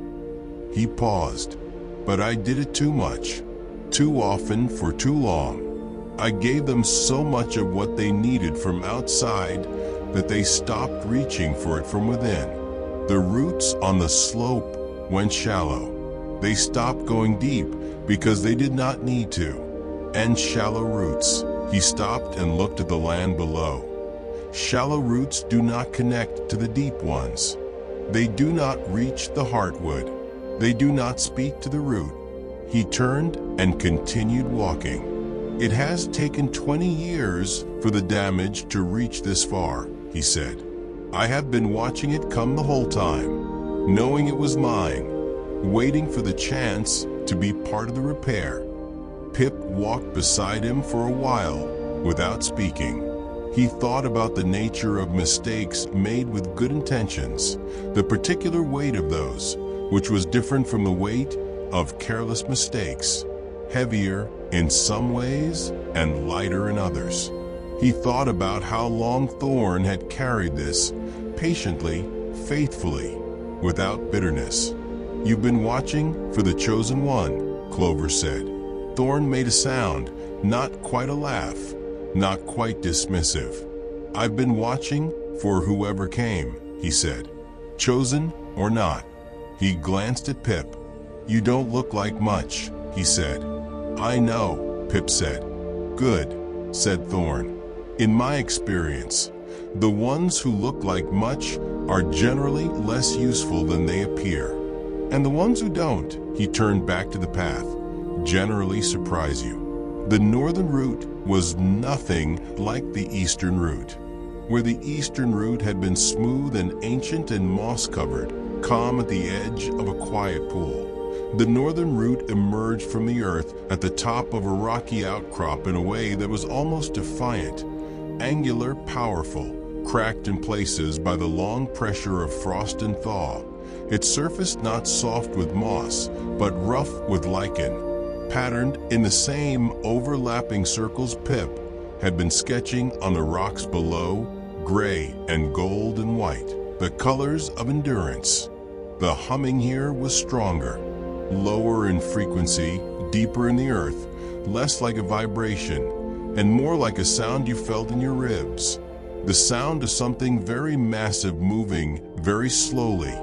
He paused, but I did it too much, too often for too long. I gave them so much of what they needed from outside that they stopped reaching for it from within. The roots on the slope went shallow. They stopped going deep because they did not need to. And shallow roots. He stopped and looked at the land below. Shallow roots do not connect to the deep ones. They do not reach the heartwood. They do not speak to the root. He turned and continued walking. It has taken 20 years for the damage to reach this far, he said. I have been watching it come the whole time, knowing it was mine, waiting for the chance to be part of the repair. Pip walked beside him for a while without speaking. He thought about the nature of mistakes made with good intentions, the particular weight of those, which was different from the weight of careless mistakes, heavier in some ways and lighter in others. He thought about how long Thorn had carried this, patiently, faithfully, without bitterness. You've been watching for the chosen one, Clover said. Thorn made a sound, not quite a laugh, not quite dismissive. I've been watching for whoever came, he said. chosen or not. He glanced at Pip. "You don't look like much," he said. "I know," Pip said. "Good," said Thorn. "In my experience, the ones who look like much are generally less useful than they appear. And the ones who don't," he turned back to the path, "generally surprise you." The northern route was nothing like the eastern route. Where the eastern route had been smooth and ancient and moss-covered, calm at the edge of a quiet pool, the northern route emerged from the earth at the top of a rocky outcrop in a way that was almost defiant, angular, powerful, cracked in places by the long pressure of frost and thaw, its surface not soft with moss, but rough with lichen, patterned in the same overlapping circles Pip had been sketching on the rocks below, gray and gold and white, the colors of endurance. The humming here was stronger, lower in frequency, deeper in the earth, less like a vibration, and more like a sound you felt in your ribs. The sound of something very massive moving very slowly,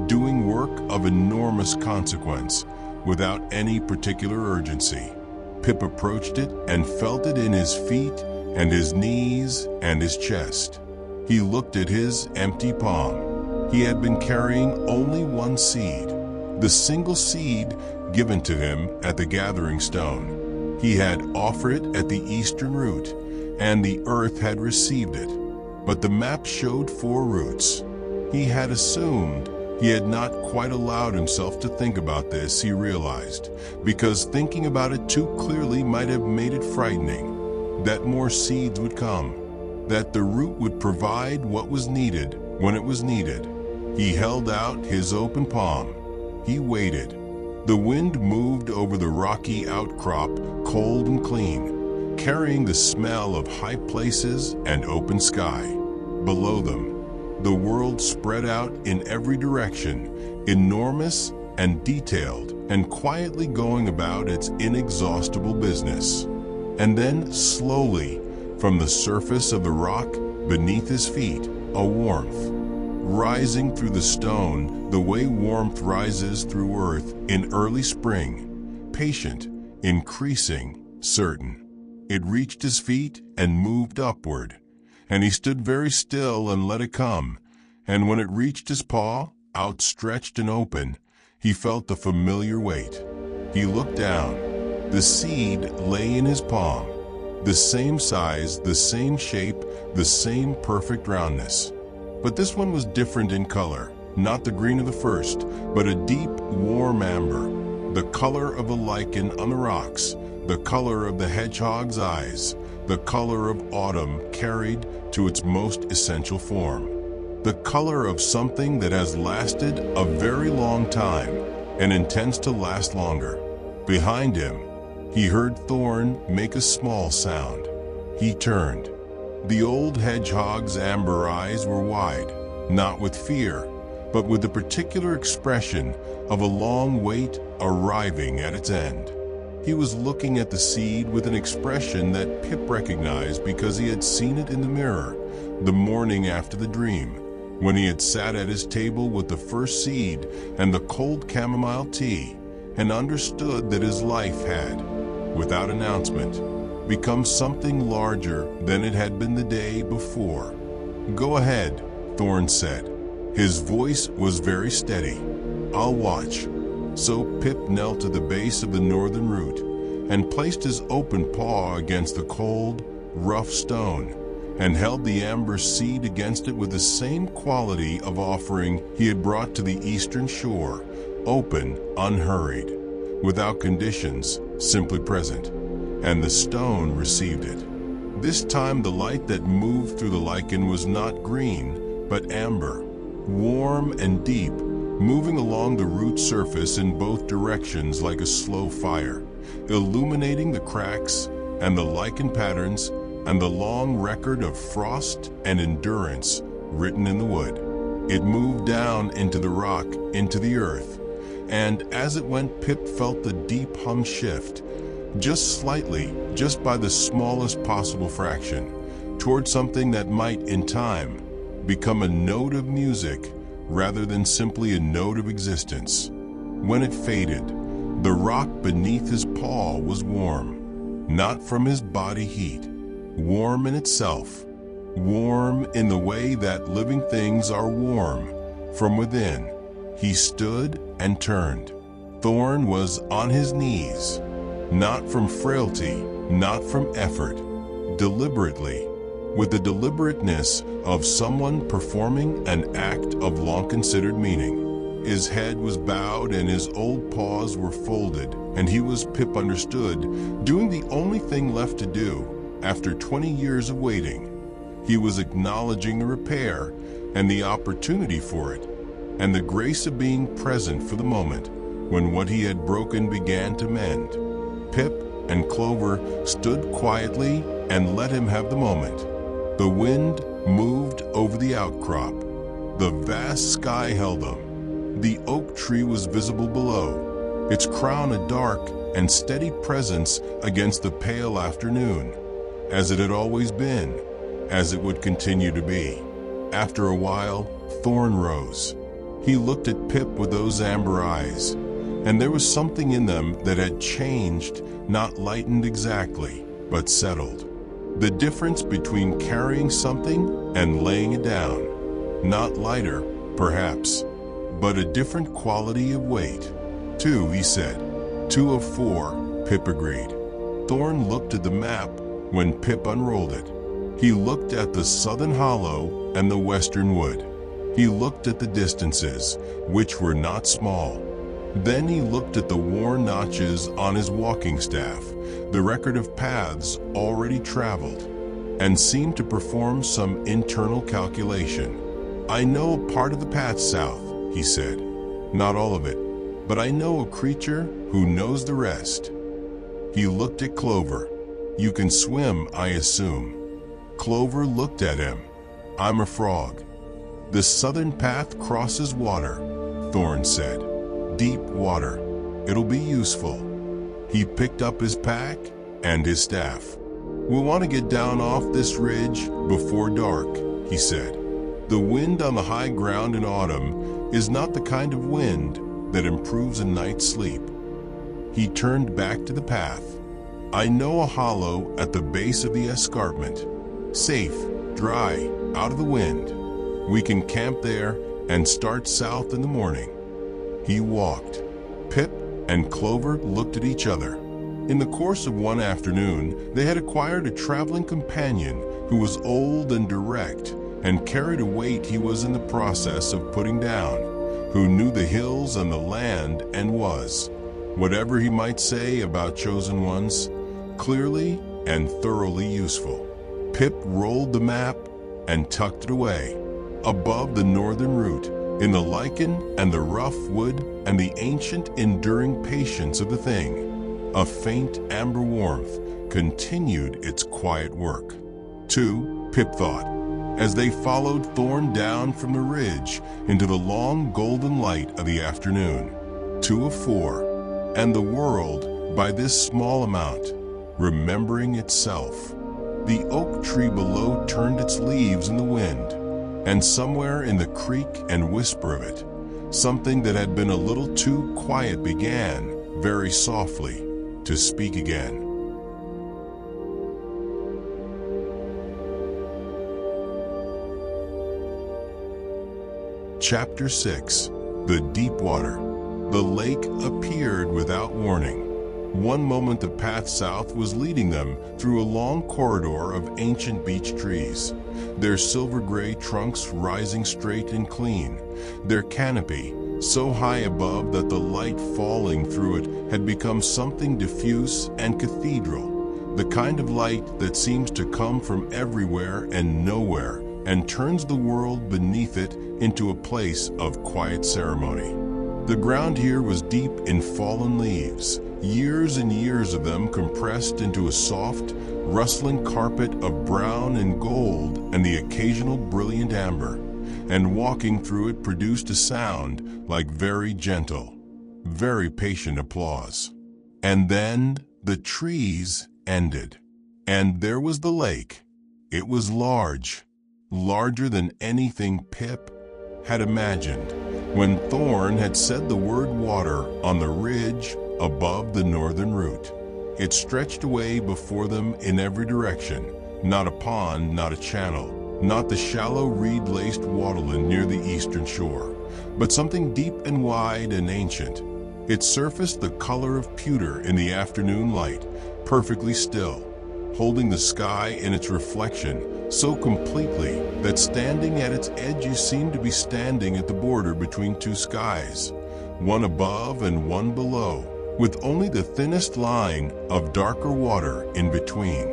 doing work of enormous consequence, without any particular urgency. Pip approached it and felt it in his feet and his knees and his chest. He looked at his empty palm. He had been carrying only one seed, the single seed given to him at the gathering stone. He had offered it at the eastern route, and the earth had received it. But the map showed 4 routes. He had assumed. He had not quite allowed himself to think about this, he realized, because thinking about it too clearly might have made it frightening, that more seeds would come, that the root would provide what was needed when it was needed. He held out his open palm. He waited. The wind moved over the rocky outcrop, cold and clean, carrying the smell of high places and open sky. Below them, the world spread out in every direction, enormous and detailed, and quietly going about its inexhaustible business. And then, slowly, from the surface of the rock beneath his feet, a warmth, rising through the stone the way warmth rises through earth in early spring, patient, increasing, certain. It reached his feet and moved upward. And he stood very still and let it come, and when it reached his paw, outstretched and open, he felt the familiar weight. He looked down. The seed lay in his palm, the same size, the same shape, the same perfect roundness. But this one was different in color, not the green of the first, but a deep, warm amber, the color of the lichen on the rocks, the color of the hedgehog's eyes, the color of autumn carried to its most essential form, the color of something that has lasted a very long time and intends to last longer. Behind him, he heard Thorn make a small sound. He turned. The old hedgehog's amber eyes were wide, not with fear, but with the particular expression of a long wait arriving at its end. He was looking at the seed with an expression that Pip recognized because he had seen it in the mirror the morning after the dream, when he had sat at his table with the first seed and the cold chamomile tea, and understood that his life had, without announcement, become something larger than it had been the day before. "Go ahead," Thorn said. His voice was very steady. "I'll watch." So Pip knelt to the base of the northern root and placed his open paw against the cold, rough stone and held the amber seed against it with the same quality of offering he had brought to the eastern shore, open, unhurried, without conditions, simply present. And the stone received it. This time the light that moved through the lichen was not green, but amber, warm and deep, moving along the root surface in both directions like a slow fire, illuminating the cracks and the lichen patterns and the long record of frost and endurance written in the wood. It moved down into the rock, into the earth, and as it went, Pip felt the deep hum shift, just slightly, just by the smallest possible fraction, toward something that might, in time, become a note of music rather than simply a note of existence. When it faded, the rock beneath his paw was warm, not from his body heat, warm in itself, warm in the way that living things are warm from within. He stood and turned. Thorn was on his knees, not from frailty, not from effort, deliberately, with the deliberateness of someone performing an act of long-considered meaning. His head was bowed and his old paws were folded, and he was, Pip understood, doing the only thing left to do after 20 years of waiting. He was acknowledging the repair and the opportunity for it, and the grace of being present for the moment when what he had broken began to mend. Pip and Clover stood quietly and let him have the moment. The wind moved over the outcrop. The vast sky held them. The oak tree was visible below, its crown a dark and steady presence against the pale afternoon, as it had always been, as it would continue to be. After a while, Thorn rose. He looked at Pip with those amber eyes, and there was something in them that had changed, not lightened exactly, but settled. The difference between carrying something and laying it down. Not lighter, perhaps, but a different quality of weight. 2, he said. 2 of 4, Pip agreed. Thorn looked at the map when Pip unrolled it. He looked at the southern hollow and the western wood. He looked at the distances, which were not small. Then he looked at the worn notches on his walking staff, the record of paths already traveled, and seemed to perform some internal calculation. I know a part of the path south, he said. Not all of it, but I know a creature who knows the rest. He looked at Clover. You can swim, I assume. Clover looked at him. I'm a frog. The southern path crosses water, Thorn said. Deep water. It'll be useful. He picked up his pack and his staff. We'll want to get down off this ridge before dark, he said. The wind on the high ground in autumn is not the kind of wind that improves a night's sleep. He turned back to the path. I know a hollow at the base of the escarpment. Safe, dry, out of the wind. We can camp there and start south in the morning. He walked. Pip and Clover looked at each other. In the course of one afternoon, they had acquired a traveling companion who was old and direct and carried a weight he was in the process of putting down, who knew the hills and the land and was, whatever he might say about chosen ones, clearly and thoroughly useful. Pip rolled the map and tucked it away, above the northern route, in the lichen and the rough wood and the ancient enduring patience of the thing. A faint amber warmth continued its quiet work. 2, Pip thought, as they followed Thorn down from the ridge into the long golden light of the afternoon. 2 of 4, and the world, by this small amount, remembering itself. The oak tree below turned its leaves in the wind, and somewhere in the creak and whisper of it, something that had been a little too quiet began, very softly, to speak again. Chapter 6. The Deep Water. The lake appeared without warning. One moment the path south was leading them through a long corridor of ancient beech trees, their silver-gray trunks rising straight and clean, their canopy so high above that the light falling through it had become something diffuse and cathedral, the kind of light that seems to come from everywhere and nowhere and turns the world beneath it into a place of quiet ceremony. The ground here was deep in fallen leaves, years and years of them compressed into a soft, rustling carpet of brown and gold and the occasional brilliant amber, and walking through it produced a sound like very gentle, very patient applause. And then the trees ended, and there was the lake. It was large, larger than anything Pip had imagined when Thorn had said the word water on the ridge above the northern route. It stretched away before them in every direction, not a pond, not a channel, not the shallow reed-laced waterland near the eastern shore, but something deep and wide and ancient. Its surface the color of pewter in the afternoon light, perfectly still, holding the sky in its reflection so completely that standing at its edge you seemed to be standing at the border between two skies, one above and one below, with only the thinnest line of darker water in between.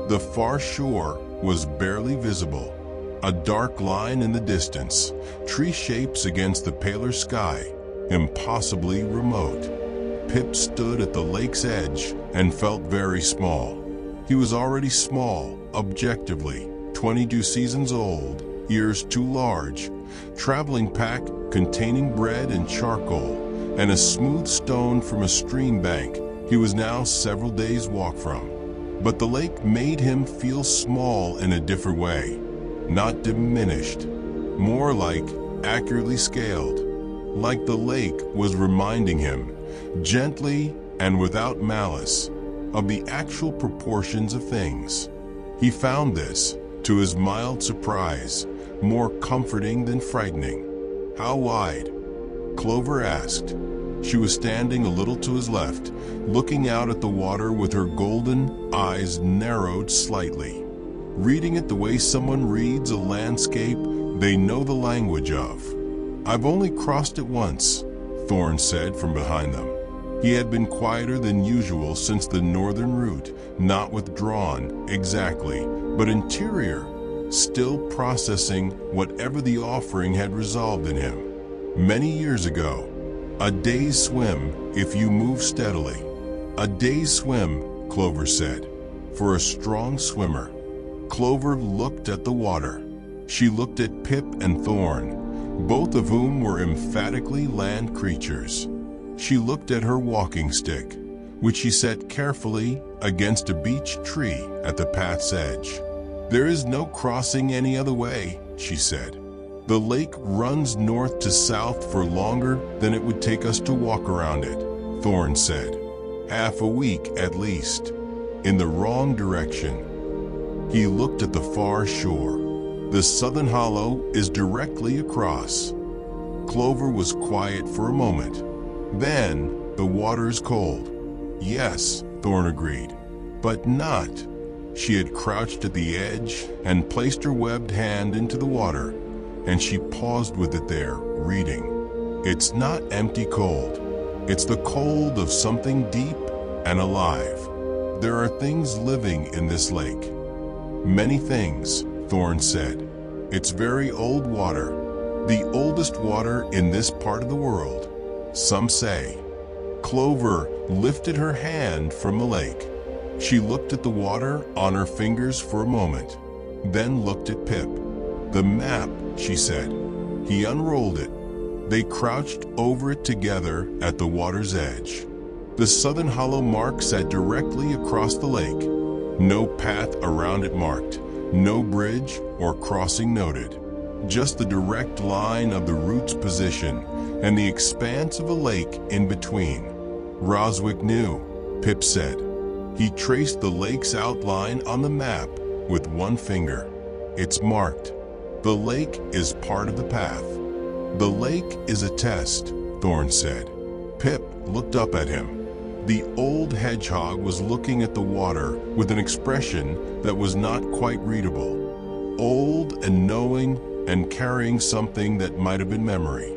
The far shore was barely visible, a dark line in the distance, tree shapes against the paler sky, impossibly remote. Pip stood at the lake's edge and felt very small. He was already small, objectively, 22 seasons old, ears too large, traveling pack containing bread and charcoal, and a smooth stone from a stream bank he was now several days' walk from. But the lake made him feel small in a different way, not diminished, more like accurately scaled, like the lake was reminding him, gently and without malice, of the actual proportions of things. He found this, to his mild surprise, more comforting than frightening. "How wide?" Clover asked. She was standing a little to his left, looking out at the water with her golden eyes narrowed slightly, reading it the way someone reads a landscape they know the language of. "I've only crossed it once," Thorn said from behind them. He had been quieter than usual since the northern route, not withdrawn exactly, but interior, still processing whatever the offering had resolved in him. "Many years ago. A day's swim if you move steadily." "A day's swim," Clover said, "for a strong swimmer." Clover looked at the water. She looked at Pip and Thorn, both of whom were emphatically land creatures. She looked at her walking stick, which she set carefully against a beech tree at the path's edge. "There is no crossing any other way," she said. "The lake runs north to south for longer than it would take us to walk around it," Thorn said. "Half a week at least. In the wrong direction." He looked at the far shore. "The southern hollow is directly across." Clover was quiet for a moment. "Then the water's cold." "Yes," Thorn agreed, "but not." She had crouched at the edge and placed her webbed hand into the water, and she paused with it there, reading. "It's not empty cold. It's the cold of something deep and alive. There are things living in this lake." "Many things," Thorn said. "It's very old water, the oldest water in this part of the world, some say." Clover lifted her hand from the lake. She looked at the water on her fingers for a moment, then looked at Pip. "The map," she said. He unrolled it. They crouched over it together at the water's edge. The southern hollow mark sat directly across the lake. No path around it marked, no bridge or crossing noted. Just the direct line of the route's position and the expanse of a lake in between. "Roswick knew," Pip said. He traced the lake's outline on the map with one finger. "It's marked. The lake is part of the path." "The lake is a test," Thorn said. Pip looked up at him. The old hedgehog was looking at the water with an expression that was not quite readable. Old and knowing and carrying something that might have been memory.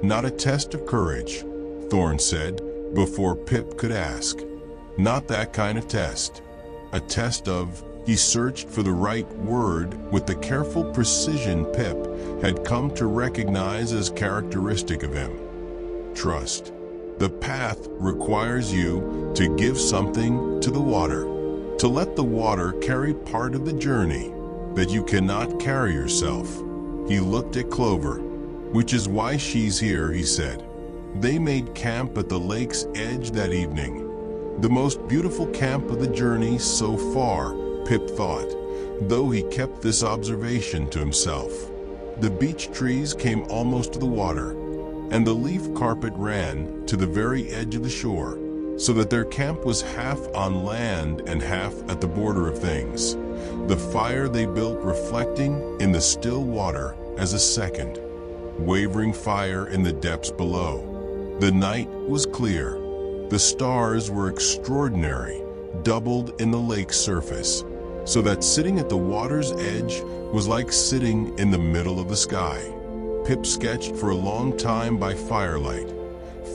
"Not a test of courage," Thorn said before Pip could ask. "Not that kind of test. A test of..." He searched for the right word with the careful precision Pip had come to recognize as characteristic of him. "Trust. The path requires you to give something to the water, to let the water carry part of the journey that you cannot carry yourself." He looked at Clover. "Which is why she's here," he said. They made camp at the lake's edge that evening. The most beautiful camp of the journey so far, Pip thought, though he kept this observation to himself. The beech trees came almost to the water, and the leaf carpet ran to the very edge of the shore, so that their camp was half on land and half at the border of things, the fire they built reflecting in the still water as a second, wavering fire in the depths below. The night was clear. The stars were extraordinary, doubled in the lake's surface, so that sitting at the water's edge was like sitting in the middle of the sky. Pip sketched for a long time by firelight,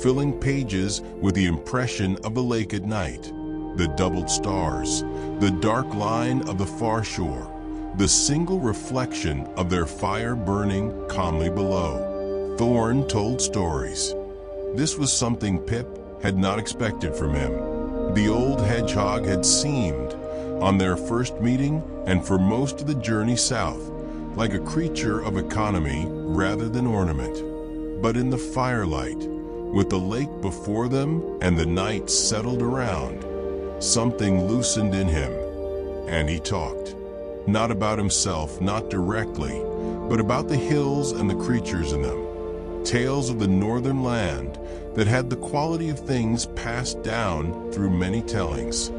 filling pages with the impression of the lake at night, the doubled stars, the dark line of the far shore, the single reflection of their fire burning calmly below. Thorn told stories. This was something Pip had not expected from him. The old hedgehog had seemed, on their first meeting and for most of the journey south, like a creature of economy rather than ornament. But in the firelight, with the lake before them and the night settled around, something loosened in him, and he talked. Not about himself, not directly, but about the hills and the creatures in them. Tales of the northern land that had the quality of things passed down through many tellings,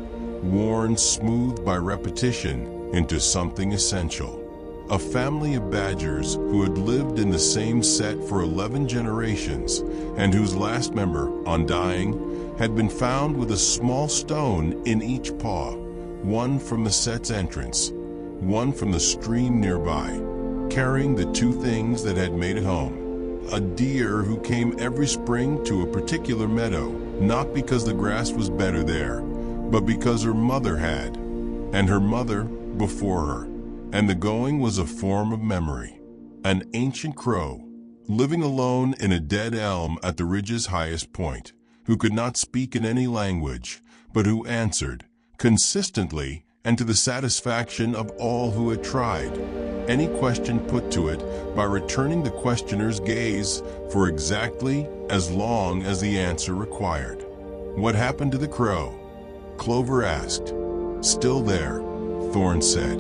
worn smooth by repetition into something essential. A family of badgers who had lived in the same set for 11 generations and whose last member, on dying, had been found with a small stone in each paw, one from the set's entrance, one from the stream nearby, carrying the two things that had made it home. A deer who came every spring to a particular meadow, not because the grass was better there, but because her mother had, and her mother before her, and the going was a form of memory. An ancient crow, living alone in a dead elm at the ridge's highest point, who could not speak in any language, but who answered, consistently and to the satisfaction of all who had tried, any question put to it by returning the questioner's gaze for exactly as long as the answer required. What happened to the crow? Clover asked. Still there, Thorn said.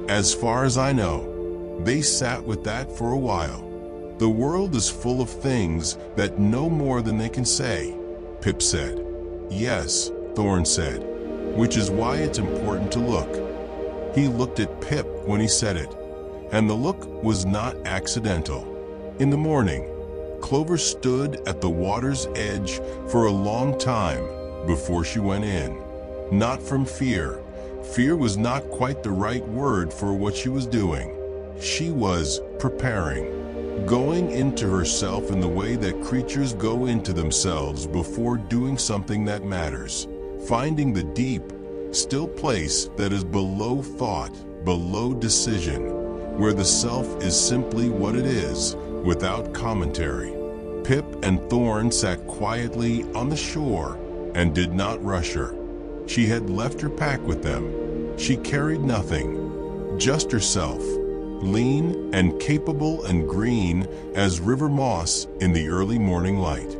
As far as I know, they sat with that for a while. The world is full of things that know more than they can say, Pip said. Yes, Thorn said, which is why it's important to look. He looked at Pip when he said it, and the look was not accidental. In the morning, Clover stood at the water's edge for a long time before she went in. Not from fear. Fear was not quite the right word for what she was doing. She was preparing, going into herself in the way that creatures go into themselves before doing something that matters, finding the deep, still place that is below thought, below decision, where the self is simply what it is, without commentary. Pip and Thorn sat quietly on the shore and did not rush her. She had left her pack with them. She carried nothing, just herself, lean and capable and green as river moss in the early morning light.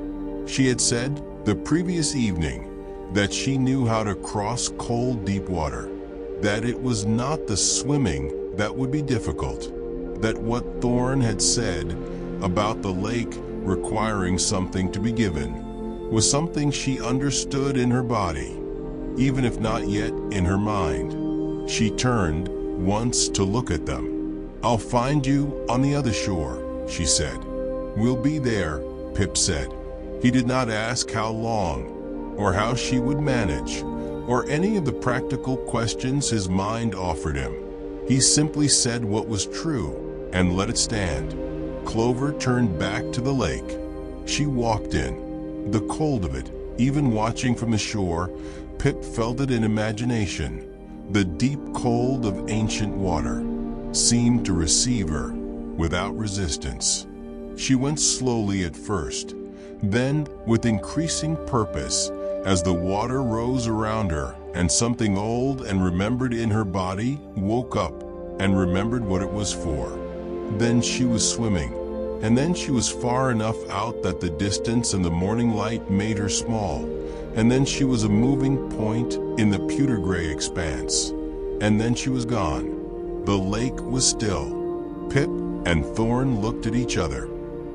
She had said the previous evening that she knew how to cross cold, deep water, that it was not the swimming that would be difficult, that what Thorn had said about the lake requiring something to be given was something she understood in her body, even if not yet in her mind. She turned once to look at them. I'll find you on the other shore, she said. We'll be there, Pip said. He did not ask how long, or how she would manage, or any of the practical questions his mind offered him. He simply said what was true and let it stand. Clover turned back to the lake. She walked in. The cold of it, even watching from the shore, Pip felt it in imagination. The deep cold of ancient water seemed to receive her without resistance. She went slowly at first, then with increasing purpose as the water rose around her and something old and remembered in her body woke up and remembered what it was for. Then she was swimming, and then she was far enough out that the distance and the morning light made her small, and then she was a moving point in the pewter gray expanse, and then she was gone. The lake was still. Pip and Thorn looked at each other.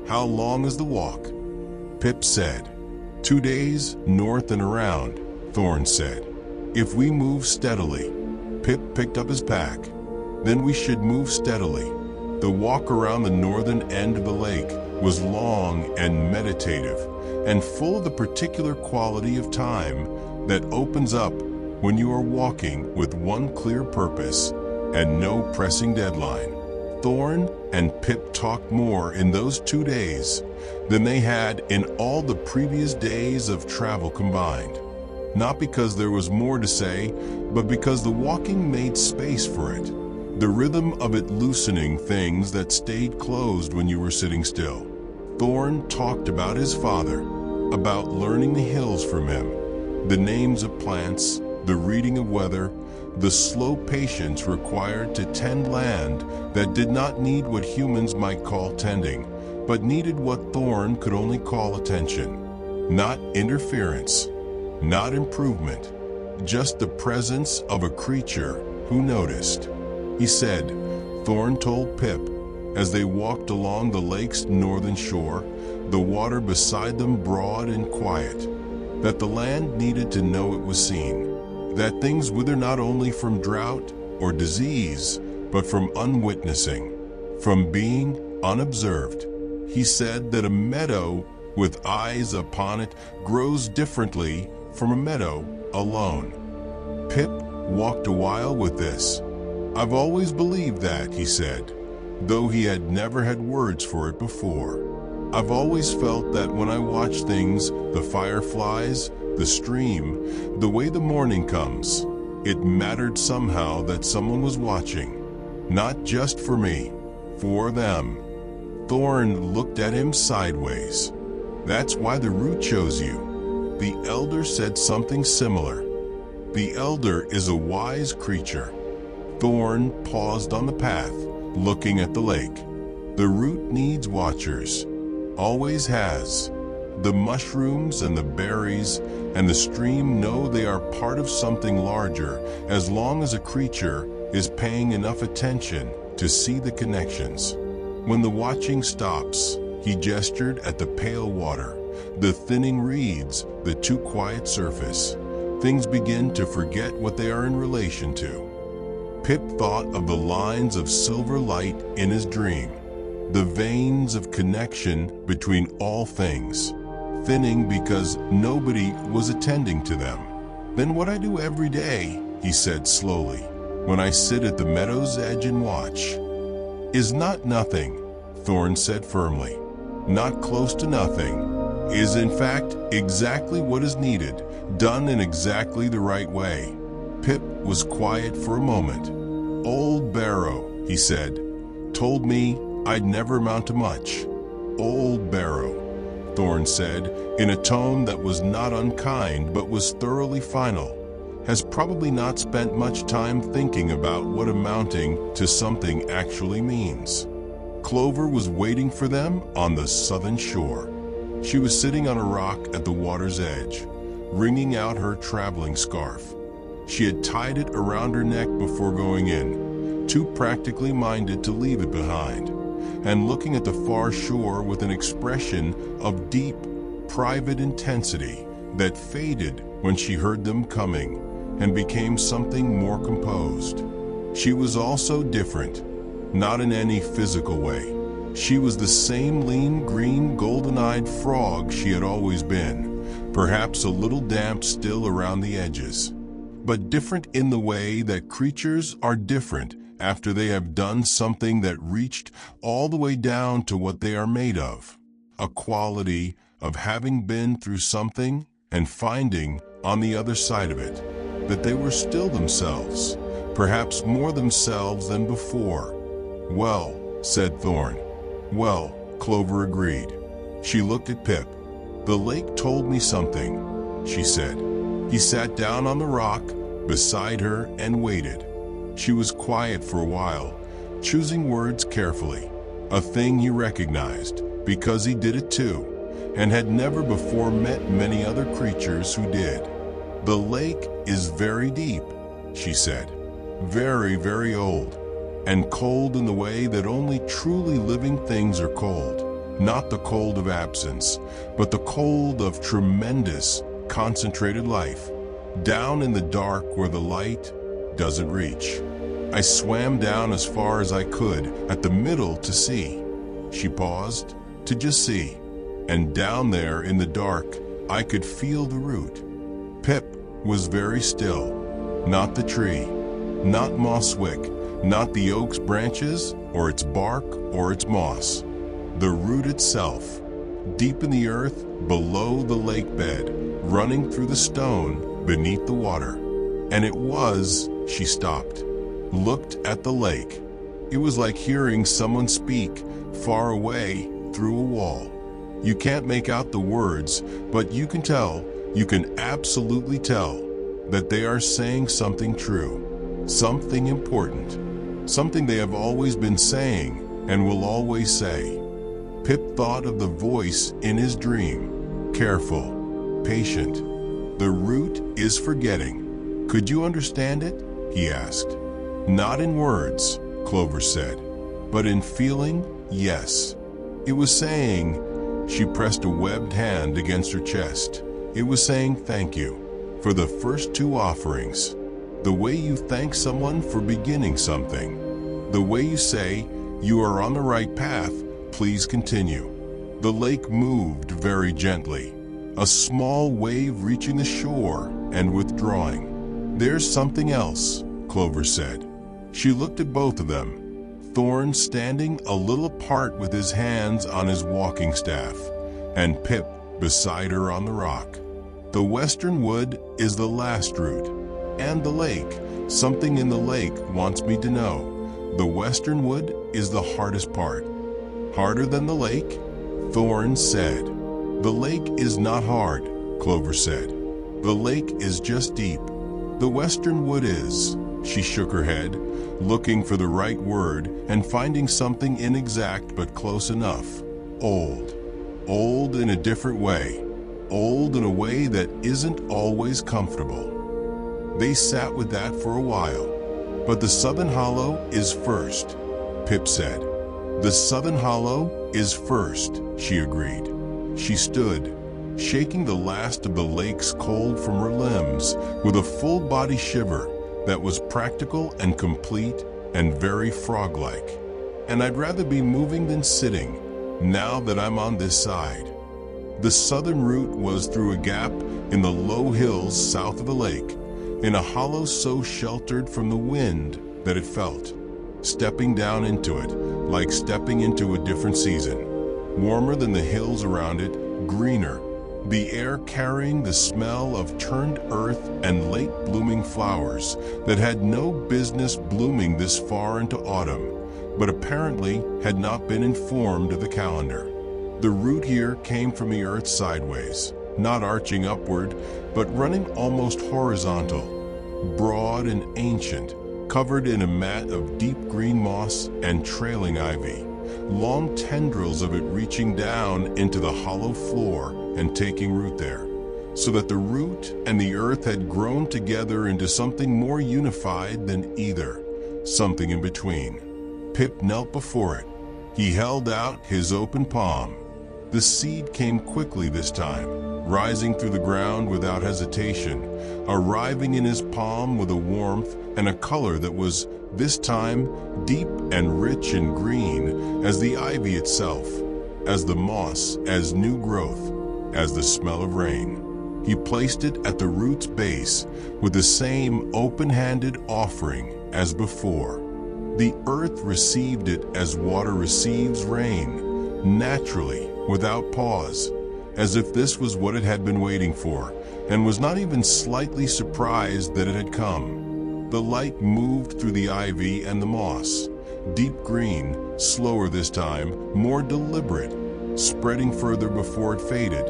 "How long is the walk?" Pip said. 2 days, north and around," Thorn said. "If we move steadily." Pip picked up his pack. "Then we should move steadily." The walk around the northern end of the lake was long and meditative, and full of the particular quality of time that opens up when you are walking with one clear purpose and no pressing deadline. Thorn and Pip talked more in those 2 days than they had in all the previous days of travel combined. Not because there was more to say, but because the walking made space for it. The rhythm of it loosening things that stayed closed when you were sitting still. Thorn talked about his father, about learning the hills from him, the names of plants, the reading of weather, the slow patience required to tend land that did not need what humans might call tending, but needed what Thorn could only call attention. Not interference, not improvement, just the presence of a creature who noticed. He said, Thorn told Pip, as they walked along the lake's northern shore, the water beside them broad and quiet, that the land needed to know it was seen, that things wither not only from drought or disease, but from unwitnessing, from being unobserved. He said that a meadow with eyes upon it grows differently from a meadow alone. Pip walked a while with this. "I've always believed that," he said, though he had never had words for it before. "I've always felt that when I watch things, the fireflies, the stream, the way the morning comes, it mattered somehow that someone was watching, not just for me, for them." Thorn looked at him sideways. "That's why the root chose you." The elder said something similar. "The elder is a wise creature." Thorn paused on the path, looking at the lake. "The root needs watchers, always has. The mushrooms and the berries and the stream know they are part of something larger as long as a creature is paying enough attention to see the connections. When the watching stops," he gestured at the pale water, the thinning reeds, the too quiet surface, "things begin to forget what they are in relation to." Pip thought of the lines of silver light in his dream, the veins of connection between all things, thinning because nobody was attending to them. "Then what I do every day," he said slowly, "when I sit at the meadow's edge and watch, is not nothing," Thorn said firmly. "Not close to nothing, is in fact exactly what is needed, done in exactly the right way." Pip was quiet for a moment. "Old Barrow," he said, "told me I'd never amount to much." "Old Barrow," Thorn said, in a tone that was not unkind but was thoroughly final, "has probably not spent much time thinking about what amounting to something actually means." Clover was waiting for them on the southern shore. She was sitting on a rock at the water's edge, wringing out her traveling scarf. She had tied it around her neck before going in, too practically minded to leave it behind, and looking at the far shore with an expression of deep, private intensity that faded when she heard them coming and became something more composed. She was also different, not in any physical way. She was the same lean, green, golden-eyed frog she had always been, perhaps a little damp still around the edges, but different in the way that creatures are different after they have done something that reached all the way down to what they are made of. A quality of having been through something and finding on the other side of it that they were still themselves, perhaps more themselves than before. "Well," said Thorn. "Well," Clover agreed. She looked at Pip. "The lake told me something," she said. He sat down on the rock beside her and waited. She was quiet for a while, choosing words carefully, a thing he recognized because he did it too, and had never before met many other creatures who did. "The lake is very deep," she said. "Very, very old. and cold in the way that only truly living things are cold. Not the cold of absence, but the cold of tremendous, concentrated life, down in the dark where the light doesn't reach. I swam down as far as I could at the middle to see. She paused to just see, and down there in the dark, I could feel the root. Pip was very still, not the tree, not Mosswick, not the oak's branches or its bark or its moss. The root itself, deep in the earth below the lake bed, running through the stone beneath the water. And it was, she stopped, looked at the lake. It was like hearing someone speak far away through a wall. You can't make out the words, but you can tell, you can absolutely tell, that they are saying something true, something important, something they have always been saying and will always say. Pip thought of the voice in his dream, careful, patient. The root is forgetting. Could you understand it? He asked. Not in words, Clover said, but in feeling, yes. It was saying, she pressed a webbed hand against her chest. It was saying thank you for the first 2 offerings. The way you thank someone for beginning something. The way you say, you are on the right path, please continue. The lake moved very gently, a small wave reaching the shore and withdrawing. There's something else, Clover said. She looked at both of them, Thorn standing a little apart with his hands on his walking staff, and Pip beside her on the rock. The western wood is the last root, and the lake, something in the lake wants me to know. The western wood is the hardest part. Harder than the lake? Thorn said. The lake is not hard, Clover said. The lake is just deep. The western wood is. She shook her head, looking for the right word and finding something inexact but close enough. Old. Old in a different way. Old in a way that isn't always comfortable. They sat with that for a while. But the southern hollow is first, Pip said. The southern hollow is first, she agreed. She stood, shaking the last of the lake's cold from her limbs with a full body shiver that was practical and complete and very frog-like. And I'd rather be moving than sitting, now that I'm on this side. The southern route was through a gap in the low hills south of the lake, in a hollow so sheltered from the wind that it felt, stepping down into it, like stepping into a different season. Warmer than the hills around it, greener, the air carrying the smell of turned earth and late blooming flowers that had no business blooming this far into autumn, but apparently had not been informed of the calendar. The root here came from the earth sideways, not arching upward, but running almost horizontal, broad and ancient, covered in a mat of deep green moss and trailing ivy, long tendrils of it reaching down into the hollow floor and taking root there, so that the root and the earth had grown together into something more unified than either, something in between. Pip knelt before it. He held out his open palm. The seed came quickly this time, rising through the ground without hesitation, arriving in his palm with a warmth and a color that was, this time, deep and rich and green as the ivy itself, as the moss, as new growth, as the smell of rain. He placed it at the root's base with the same open-handed offering as before. The earth received it as water receives rain, naturally, without pause, as if this was what it had been waiting for, and was not even slightly surprised that it had come. The light moved through the ivy and the moss, deep green, slower this time, more deliberate, spreading further before it faded,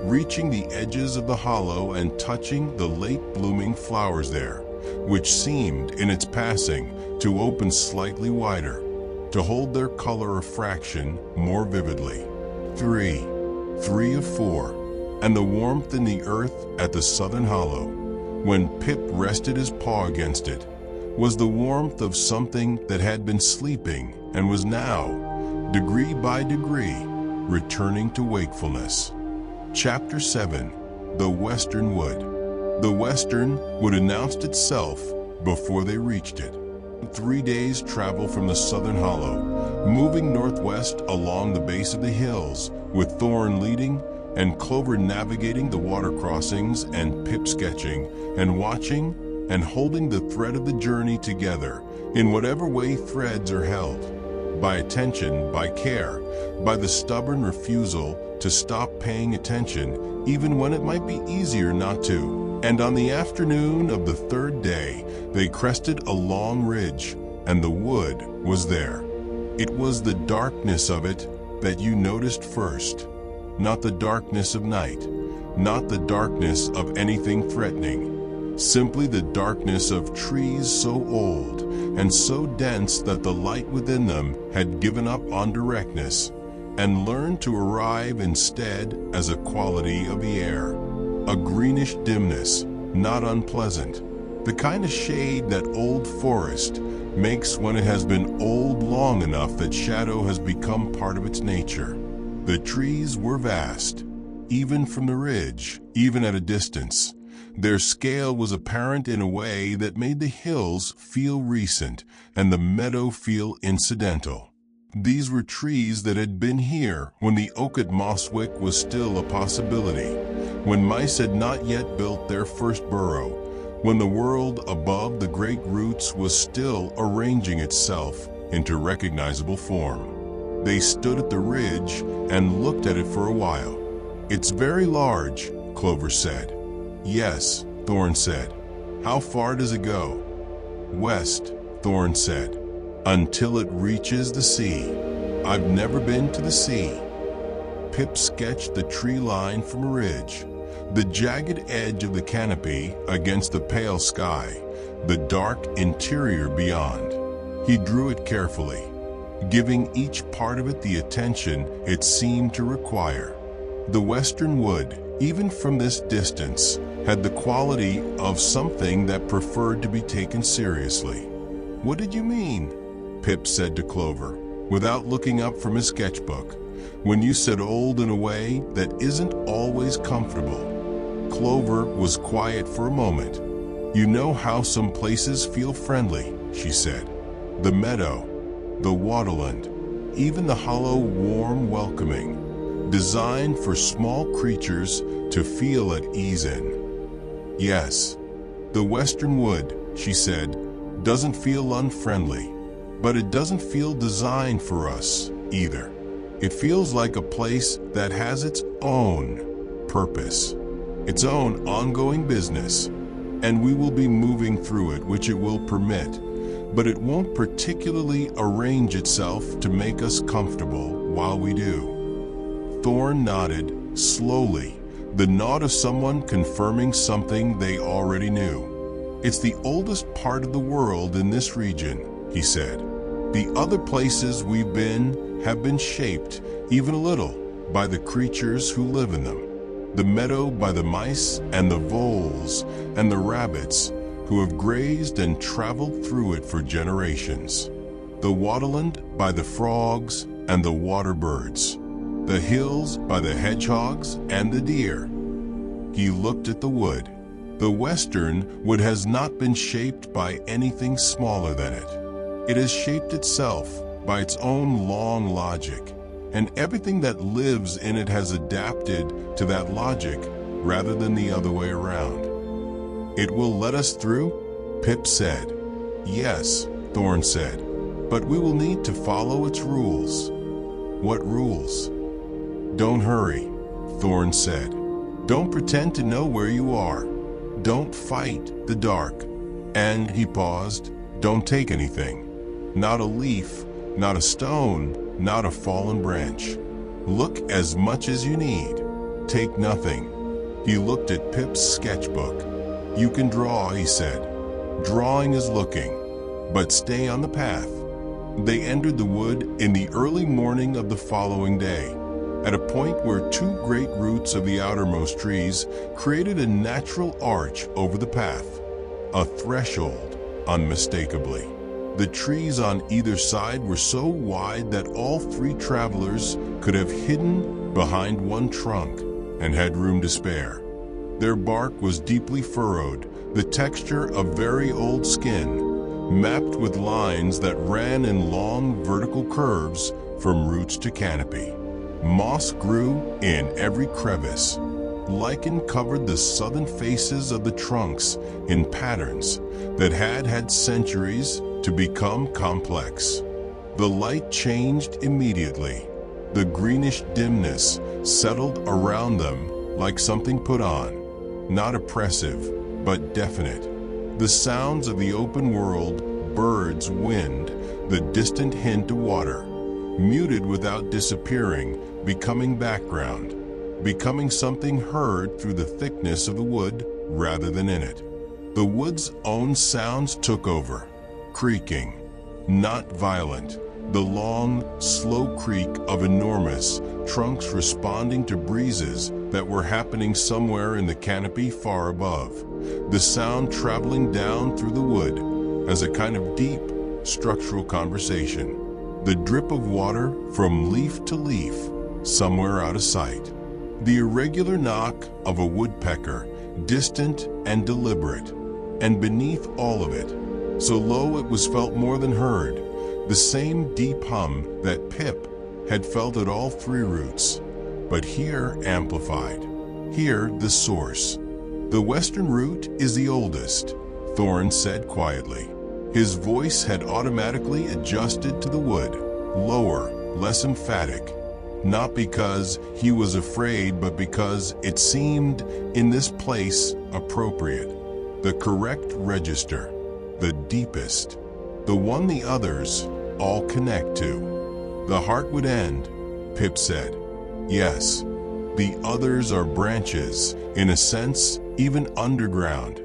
reaching the edges of the hollow and touching the late blooming flowers there, which seemed, in its passing, to open slightly wider, to hold their color a fraction more vividly. 3 of 4, and the warmth in the earth at the southern hollow. When Pip rested his paw against it, was the warmth of something that had been sleeping and was now, degree by degree, returning to wakefulness. Chapter 7. The Western Wood. The Western Wood announced itself before they reached it. 3 days' travel from the southern hollow, moving northwest along the base of the hills, with Thorn leading and Clover navigating the water crossings and Pip sketching and watching and holding the thread of the journey together in whatever way threads are held. By attention, by care, by the stubborn refusal to stop paying attention even when it might be easier not to. And on the afternoon of the third day, they crested a long ridge, and the wood was there. It was the darkness of it that you noticed first, not the darkness of night, not the darkness of anything threatening, simply the darkness of trees so old and so dense that the light within them had given up on directness and learned to arrive instead as a quality of the air, a greenish dimness, not unpleasant, the kind of shade that old forest makes when it has been old long enough that shadow has become part of its nature. The trees were vast, even from the ridge, even at a distance. Their scale was apparent in a way that made the hills feel recent and the meadow feel incidental. These were trees that had been here when the oak at Mosswick was still a possibility, when mice had not yet built their first burrow, when the world above the great roots was still arranging itself into recognizable form. They stood at the ridge and looked at it for a while. "It's very large," Clover said. "Yes," Thorn said. "How far does it go?" "West," Thorn said, "until it reaches the sea." "I've never been to the sea." Pip sketched the tree line from a ridge, the jagged edge of the canopy against the pale sky, the dark interior beyond. He drew it carefully, giving each part of it the attention it seemed to require. The Western Wood, even from this distance, had the quality of something that preferred to be taken seriously. "What did you mean?" Pip said to Clover, without looking up from his sketchbook, "when you said old in a way that isn't always comfortable." Clover was quiet for a moment. "You know how some places feel friendly," she said. "The meadow, the waterland, even the hollow warm welcoming, designed for small creatures to feel at ease in." "Yes, the Western Wood," she said, "doesn't feel unfriendly, but it doesn't feel designed for us either. It feels like a place that has its own purpose, its own ongoing business, and we will be moving through it, which it will permit, but it won't particularly arrange itself to make us comfortable while we do." Thorn nodded, slowly, the nod of someone confirming something they already knew. "It's the oldest part of the world in this region," he said. "The other places we've been have been shaped, even a little, by the creatures who live in them. The meadow by the mice and the voles and the rabbits who have grazed and traveled through it for generations. The waterland by the frogs and the water birds. The hills by the hedgehogs and the deer." He looked at the wood. "The Western Wood has not been shaped by anything smaller than it. It has shaped itself by its own long logic, and everything that lives in it has adapted to that logic rather than the other way around." "It will let us through?" Pip said. "Yes," Thorn said, "but we will need to follow its rules." "What rules?" "Don't hurry," Thorn said. "Don't pretend to know where you are. Don't fight the dark." And he paused. "Don't take anything. Not a leaf, not a stone, not a fallen branch. Look as much as you need. Take nothing." He looked at Pip's sketchbook. "You can draw," he said. "Drawing is looking, but stay on the path." They entered the wood in the early morning of the following day, at a point where two great roots of the outermost trees created a natural arch over the path, a threshold, unmistakably. The trees on either side were so wide that all three travelers could have hidden behind one trunk and had room to spare. Their bark was deeply furrowed, the texture of very old skin, mapped with lines that ran in long vertical curves from roots to canopy. Moss grew in every crevice. Lichen covered the southern faces of the trunks in patterns that had had centuries to become complex. The light changed immediately. The greenish dimness settled around them like something put on, not oppressive, but definite. The sounds of the open world, birds, wind, the distant hint of water, muted without disappearing, becoming background, becoming something heard through the thickness of the wood rather than in it. The wood's own sounds took over, creaking, not violent, the long, slow creak of enormous trunks responding to breezes that were happening somewhere in the canopy far above, the sound traveling down through the wood as a kind of deep, structural conversation, the drip of water from leaf to leaf, somewhere out of sight, the irregular knock of a woodpecker, distant and deliberate, and beneath all of it, so low it was felt more than heard, the same deep hum that Pip had felt at all three roots, but here amplified, here the source. The western root is the oldest, Thorn said quietly. His voice had automatically adjusted to the wood, lower, less emphatic, not because he was afraid, but because it seemed in this place appropriate, the correct register, the deepest, the one the others all connect to. The heart would end, Pip said. Yes, the others are branches, in a sense, even underground.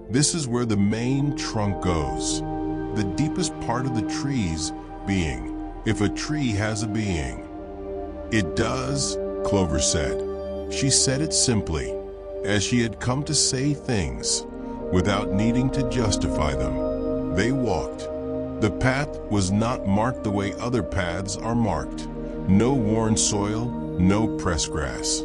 This is where the main trunk goes, the deepest part of the tree's being, if a tree has a being. It does, Clover said. She said it simply, as she had come to say things, without needing to justify them. They walked. The path was not marked the way other paths are marked. No worn soil, no pressed grass.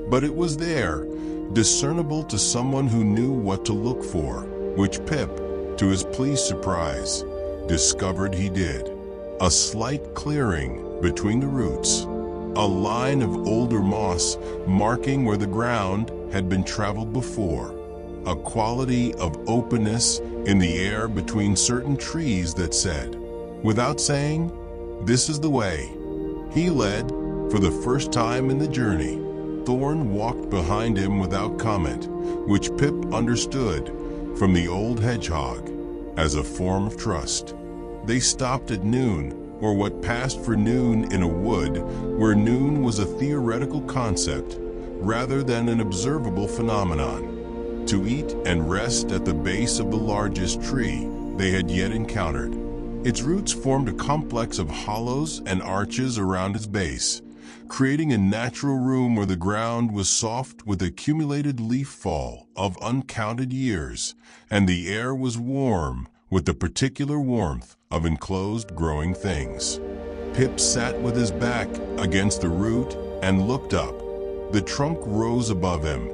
But it was there, discernible to someone who knew what to look for, which Pip, to his pleased surprise, discovered he did. A slight clearing between the roots, a line of older moss marking where the ground had been traveled before, a quality of openness in the air between certain trees that said, without saying, "This is the way." He led, for the first time in the journey. Thorn walked behind him without comment, which Pip understood from the old hedgehog as a form of trust. They stopped at noon, or what passed for noon in a wood, where noon was a theoretical concept rather than an observable phenomenon, to eat and rest at the base of the largest tree they had yet encountered. Its roots formed a complex of hollows and arches around its base, creating a natural room where the ground was soft with accumulated leaf fall of uncounted years, and the air was warm with the particular warmth of enclosed growing things. Pip sat with his back against the root and looked up. The trunk rose above him,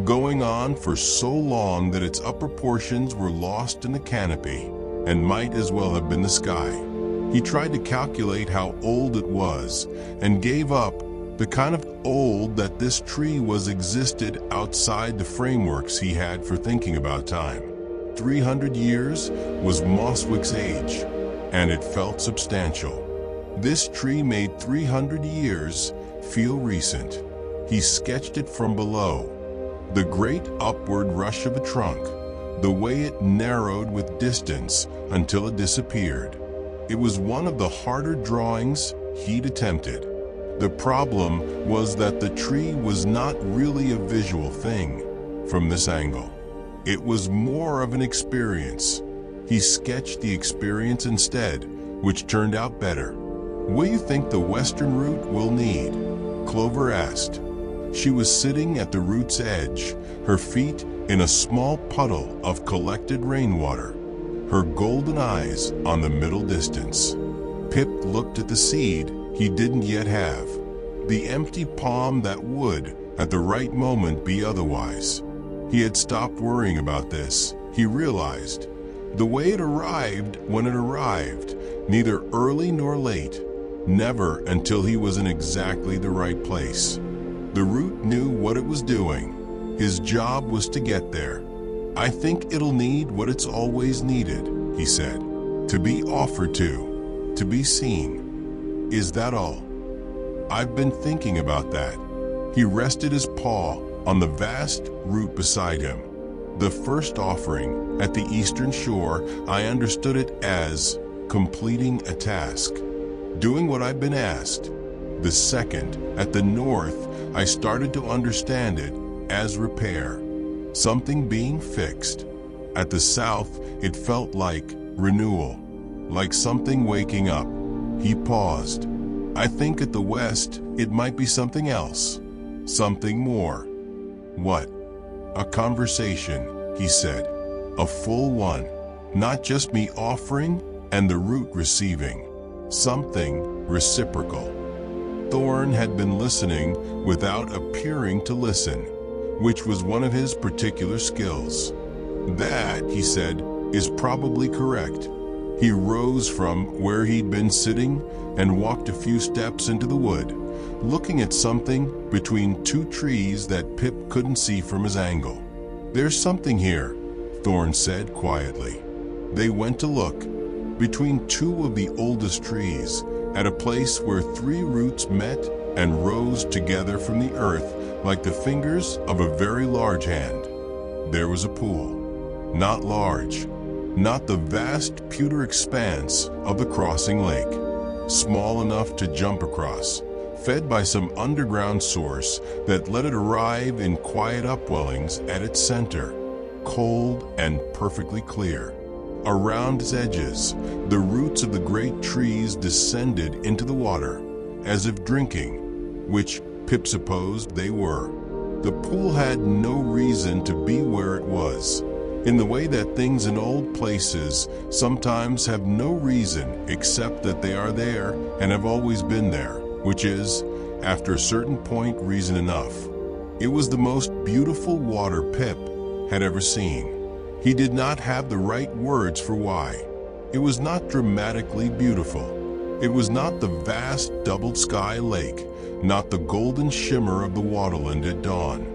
going on for so long that its upper portions were lost in the canopy and might as well have been the sky. He tried to calculate how old it was and gave up, the kind of old that this tree was existed outside the frameworks he had for thinking about time. 300 years was Mosswick's age, and it felt substantial. This tree made 300 years feel recent. He sketched it from below. The great upward rush of a trunk, the way it narrowed with distance until it disappeared. It was one of the harder drawings he'd attempted. The problem was that the tree was not really a visual thing from this angle. It was more of an experience. He sketched the experience instead, which turned out better. "What do you think the western route will need?" Clover asked. She was sitting at the root's edge, her feet in a small puddle of collected rainwater. her golden eyes on the middle distance. Pip looked at the seed he didn't yet have, the empty palm that would, at the right moment, be otherwise. He had stopped worrying about this, he realized. The way it arrived when it arrived, neither early nor late, never until he was in exactly the right place. The root knew what it was doing. His job was to get there. "I think it'll need what it's always needed," he said. "To be offered to be seen. Is that all?" "I've been thinking about that." He rested his paw on the vast root beside him. "The first offering at the eastern shore, I understood it as completing a task, doing what I've been asked. The second, at the north, I started to understand it as repair, something being fixed. At the south, it felt like renewal, like something waking up." He paused. "I think at the west, it might be something else, something more." "What?" "A conversation," he said. "A full one. Not just me offering and the root receiving. Something reciprocal." Thorn had been listening without appearing to listen, which was one of his particular skills. "That," he said, "is probably correct." He rose from where he'd been sitting and walked a few steps into the wood, looking at something between two trees that Pip couldn't see from his angle. "There's something here," Thorn said quietly. They went to look, between two of the oldest trees, at a place where three roots met and rose together from the earth like the fingers of a very large hand. There was a pool. Not large, not the vast pewter expanse of the crossing lake. Small enough to jump across, fed by some underground source that let it arrive in quiet upwellings at its center, cold and perfectly clear. Around its edges, the roots of the great trees descended into the water, as if drinking, which Pip supposed they were. The pool had no reason to be where it was, in the way that things in old places sometimes have no reason except that they are there and have always been there, which is, after a certain point, reason enough. It was the most beautiful water Pip had ever seen. He did not have the right words for why. It was not dramatically beautiful. It was not the vast doubled sky lake, not the golden shimmer of the waterland at dawn.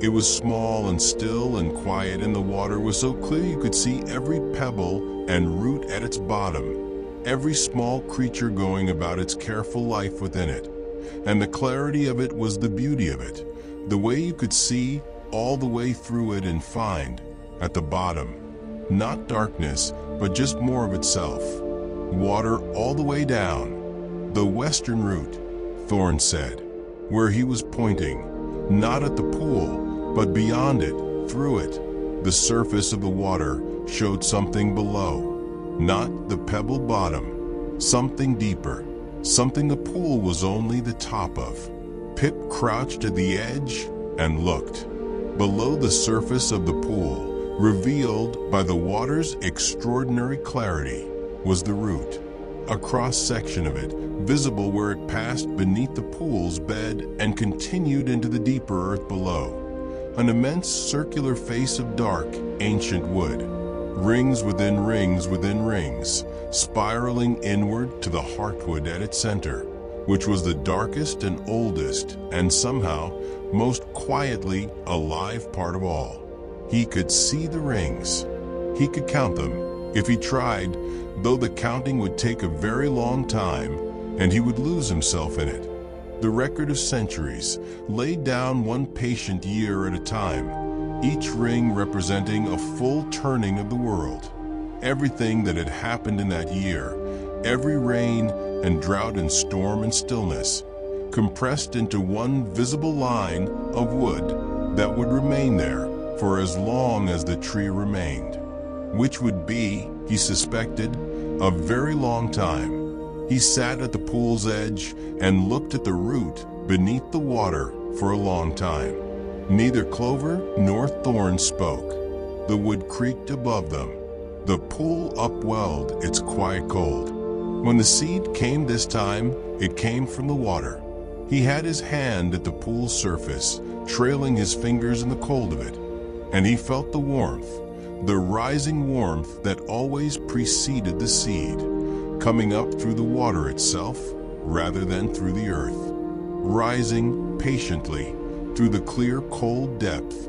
It was small and still and quiet, and the water was so clear you could see every pebble and root at its bottom, every small creature going about its careful life within it. And the clarity of it was the beauty of it, the way you could see all the way through it and find, at the bottom, not darkness, but just more of itself. Water all the way down. "The western route," Thorn said, where he was pointing, not at the pool, but beyond it, through it. The surface of the water showed something below, not the pebbled bottom, something deeper, something the pool was only the top of. Pip crouched at the edge and looked. Below the surface of the pool, revealed by the water's extraordinary clarity, was the root, a cross-section of it, visible where it passed beneath the pool's bed and continued into the deeper earth below. An immense circular face of dark, ancient wood, rings within rings within rings, spiraling inward to the heartwood at its center, which was the darkest and oldest and somehow most quietly alive part of all. He could see the rings. He could count them, if he tried, though the counting would take a very long time, and he would lose himself in it. The record of centuries, laid down one patient year at a time, each ring representing a full turning of the world. Everything that had happened in that year, every rain and drought and storm and stillness, compressed into one visible line of wood that would remain there for as long as the tree remained, which would be, he suspected, a very long time. He sat at the pool's edge and looked at the root beneath the water for a long time. Neither Clover nor Thorn spoke. The wood creaked above them. The pool upwelled its quiet cold. When the seed came this time, it came from the water. He had his hand at the pool's surface, trailing his fingers in the cold of it, and he felt the warmth, the rising warmth that always preceded the seed, coming up through the water itself rather than through the earth, rising patiently through the clear, cold depth.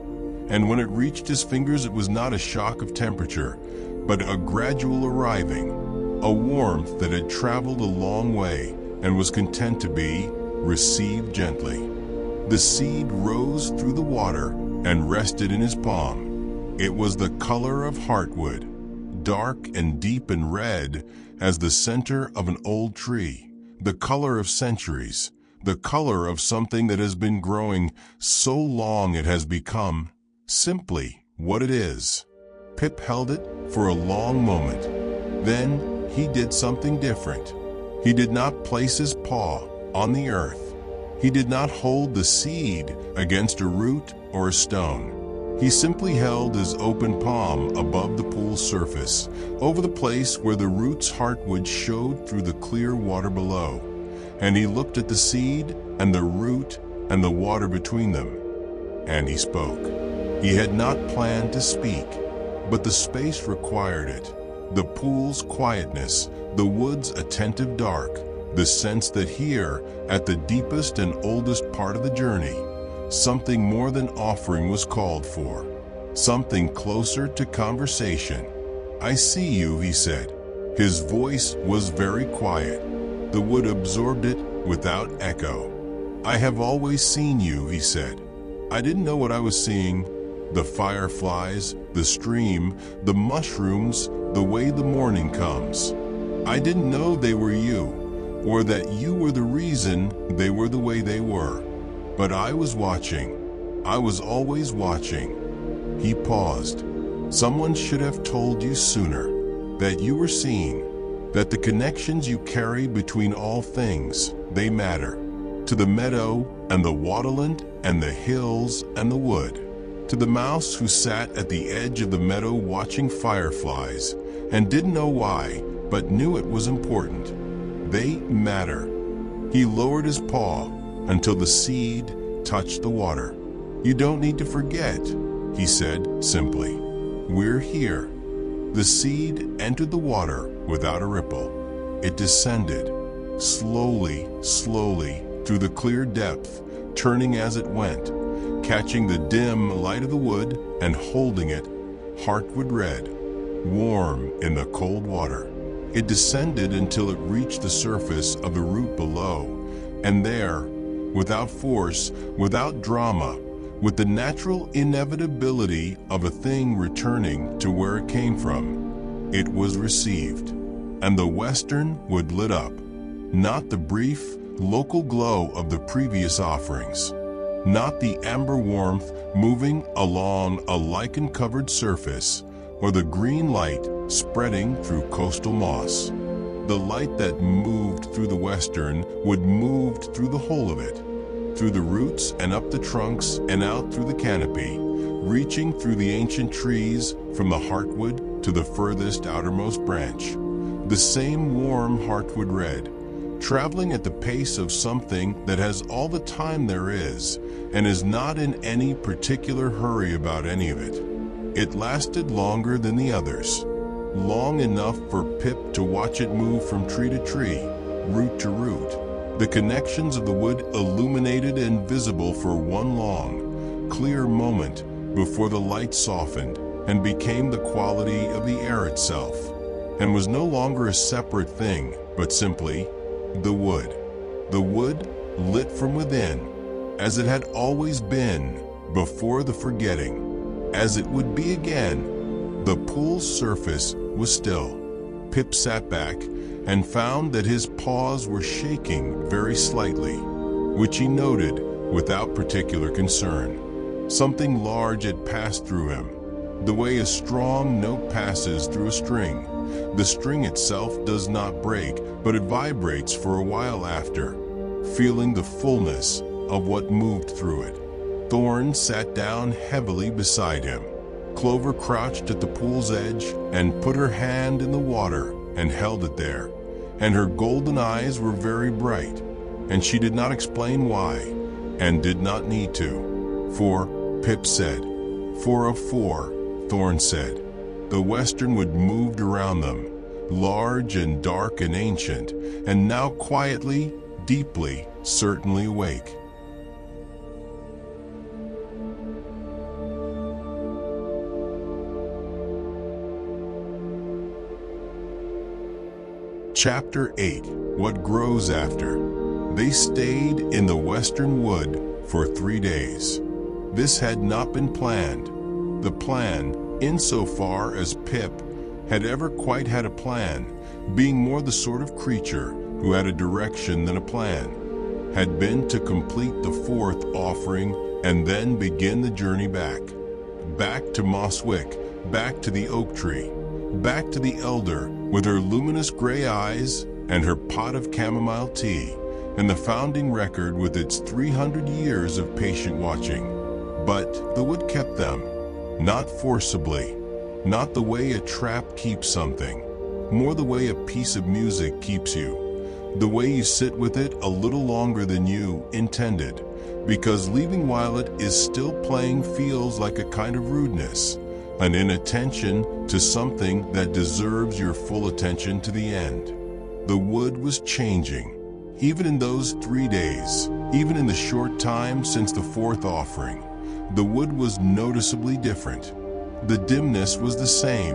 And when it reached his fingers, it was not a shock of temperature, but a gradual arriving, a warmth that had traveled a long way and was content to be received gently. The seed rose through the water and rested in his palm. It was the color of heartwood, dark and deep and red as the center of an old tree, the color of centuries, the color of something that has been growing so long it has become simply what it is. Pip held it for a long moment. Then he did something different. He did not place his paw on the earth. He did not hold the seed against a root or a stone. He simply held his open palm above the pool's surface, over the place where the root's heartwood showed through the clear water below. And he looked at the seed and the root and the water between them. And he spoke. He had not planned to speak, but the space required it. The pool's quietness, the wood's attentive dark, the sense that here, at the deepest and oldest part of the journey, something more than offering was called for, something closer to conversation. "I see you," he said. His voice was very quiet. The wood absorbed it without echo. "I have always seen you," he said. "I didn't know what I was seeing. The fireflies, the stream, the mushrooms, the way the morning comes. I didn't know they were you, or that you were the reason they were the way they were. But I was watching. I was always watching." He paused. "Someone should have told you sooner that you were seen, that the connections you carry between all things, they matter. To the meadow and the waterland and the hills and the wood. To the mouse who sat at the edge of the meadow watching fireflies and didn't know why, but knew it was important. They matter." He lowered his paw until the seed touched the water. "You don't need to forget," he said simply. "We're here." The seed entered the water without a ripple. It descended, slowly, slowly, through the clear depth, turning as it went, catching the dim light of the wood and holding it, heartwood red, warm in the cold water. It descended until it reached the surface of the root below, and there, without force, without drama, with the natural inevitability of a thing returning to where it came from, it was received. And the western wood lit up, not the brief, local glow of the previous offerings, not the amber warmth moving along a lichen-covered surface, or the green light spreading through coastal moss. The light that moved through the western wood moved through the whole of it, through the roots and up the trunks and out through the canopy, reaching through the ancient trees from the heartwood to the furthest outermost branch. The same warm heartwood red, traveling at the pace of something that has all the time there is and is not in any particular hurry about any of it. It lasted longer than the others, long enough for Pip to watch it move from tree to tree, root to root, the connections of the wood illuminated and visible for one long, clear moment before the light softened and became the quality of the air itself, and was no longer a separate thing, but simply the wood. The wood lit from within, as it had always been before the forgetting, as it would be again. The pool's surface was still. Pip sat back and found that his paws were shaking very slightly, which he noted without particular concern. Something large had passed through him, the way a strong note passes through a string. The string itself does not break, but it vibrates for a while after, feeling the fullness of what moved through it. Thorn sat down heavily beside him. Clover crouched at the pool's edge and put her hand in the water and held it there, and her golden eyes were very bright, and she did not explain why, and did not need to. "4," Pip said. "4 of 4," Thorn said. The western wood moved around them, large and dark and ancient, and now quietly, deeply, certainly awake. Chapter 8. What Grows After. They stayed in the western wood for 3 days. This had not been planned. The plan, insofar as Pip had ever quite had a plan, being more the sort of creature who had a direction than a plan, had been to complete the 4th offering and then begin the journey back. Back to Mosswick, back to the oak tree, back to the elder with her luminous gray eyes and her pot of chamomile tea, and the founding record with its 300 years of patient watching. But the wood kept them, not forcibly, not the way a trap keeps something, more the way a piece of music keeps you, the way you sit with it a little longer than you intended, because leaving while it is still playing feels like a kind of rudeness, an inattention to something that deserves your full attention to the end. The wood was changing, even in those 3 days, even in the short time since the 4th offering. The wood was noticeably different. The dimness was the same.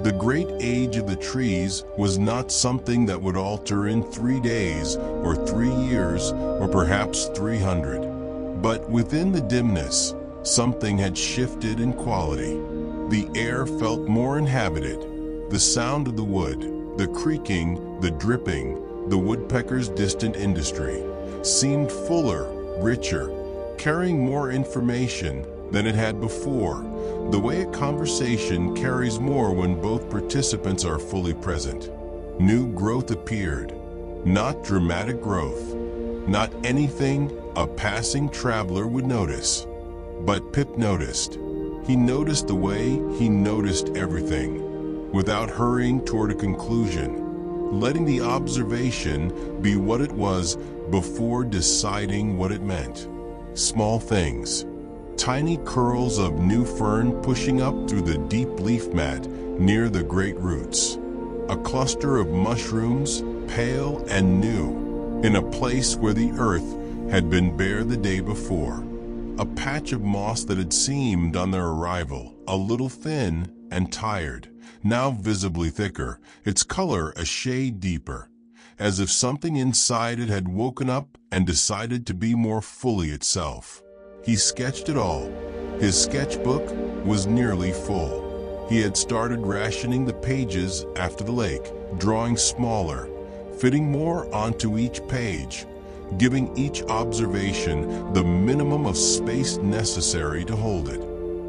The great age of the trees was not something that would alter in 3 days or 3 years or perhaps 300. But within the dimness, something had shifted in quality. The air felt more inhabited. The sound of the wood, the creaking, the dripping, the woodpecker's distant industry, seemed fuller, richer, carrying more information than it had before, the way a conversation carries more when both participants are fully present. New growth appeared, not dramatic growth, not anything a passing traveler would notice. But Pip noticed. He noticed the way he noticed everything, without hurrying toward a conclusion, letting the observation be what it was before deciding what it meant. Small things, tiny curls of new fern pushing up through the deep leaf mat near the great roots. A cluster of mushrooms, pale and new, in a place where the earth had been bare the day before. A patch of moss that had seemed on their arrival a little thin and tired, now visibly thicker, its color a shade deeper, as if something inside it had woken up and decided to be more fully itself. He sketched it all. His sketchbook was nearly full. He had started rationing the pages after the lake, drawing smaller, fitting more onto each page, giving each observation the minimum of space necessary to hold it.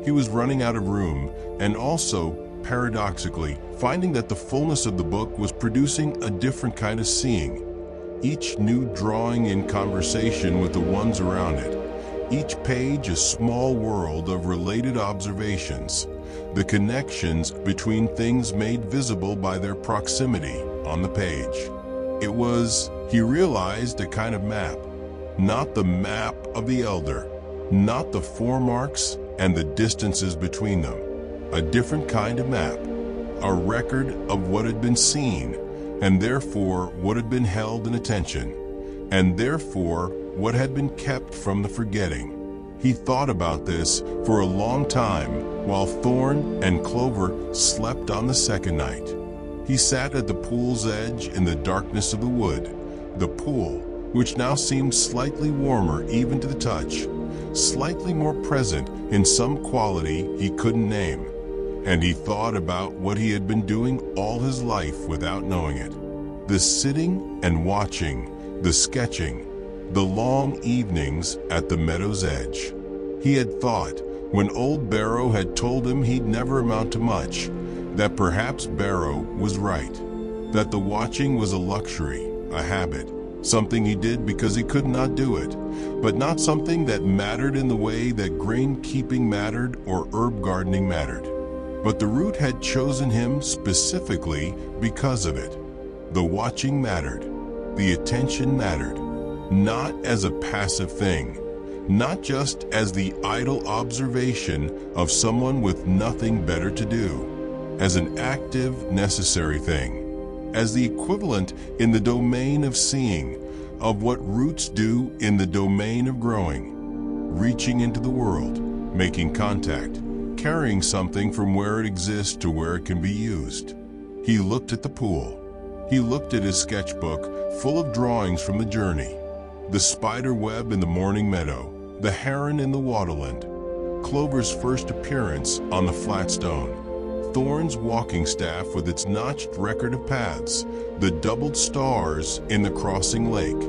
He was running out of room, and also, paradoxically, finding that the fullness of the book was producing a different kind of seeing, each new drawing in conversation with the ones around it, each page a small world of related observations, the connections between things made visible by their proximity on the page. It was, he realized, a kind of map, not the map of the elder, not the foremarks and the distances between them, a different kind of map, a record of what had been seen, and therefore what had been held in attention, and therefore what had been kept from the forgetting. He thought about this for a long time while Thorn and Clover slept on the second night. He sat at the pool's edge in the darkness of the wood, the pool, which now seemed slightly warmer even to the touch, slightly more present in some quality he couldn't name, and he thought about what he had been doing all his life without knowing it. The sitting and watching, the sketching, the long evenings at the meadow's edge. He had thought, when old Barrow had told him he'd never amount to much, that perhaps Barrow was right, that the watching was a luxury, a habit, something he did because he could not do it, but not something that mattered in the way that grain keeping mattered or herb gardening mattered. But the root had chosen him specifically because of it. The watching mattered. The attention mattered. Not as a passive thing, not just as the idle observation of someone with nothing better to do, as an active, necessary thing, as the equivalent in the domain of seeing, of what roots do in the domain of growing, reaching into the world, making contact, carrying something from where it exists to where it can be used. He looked at the pool. He looked at his sketchbook full of drawings from the journey, the spider web in the morning meadow, the heron in the waterland, Clover's first appearance on the flat stone, Thorn's walking staff with its notched record of paths, the doubled stars in the crossing lake,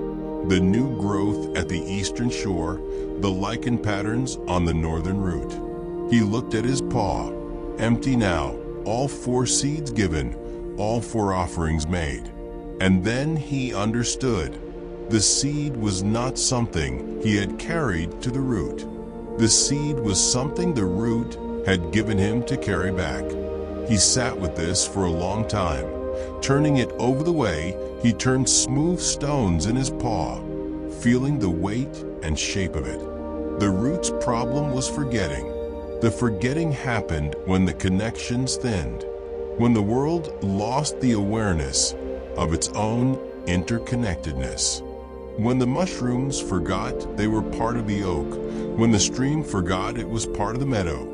the new growth at the eastern shore, the lichen patterns on the northern route. He looked at his paw, empty now, all 4 seeds given, all 4 offerings made. And then he understood. The seed was not something he had carried to the root. The seed was something the root had given him to carry back. He sat with this for a long time, turning it over the way he turned smooth stones in his paw, feeling the weight and shape of it. The root's problem was forgetting. The forgetting happened when the connections thinned, when the world lost the awareness of its own interconnectedness. When the mushrooms forgot they were part of the oak, when the stream forgot it was part of the meadow,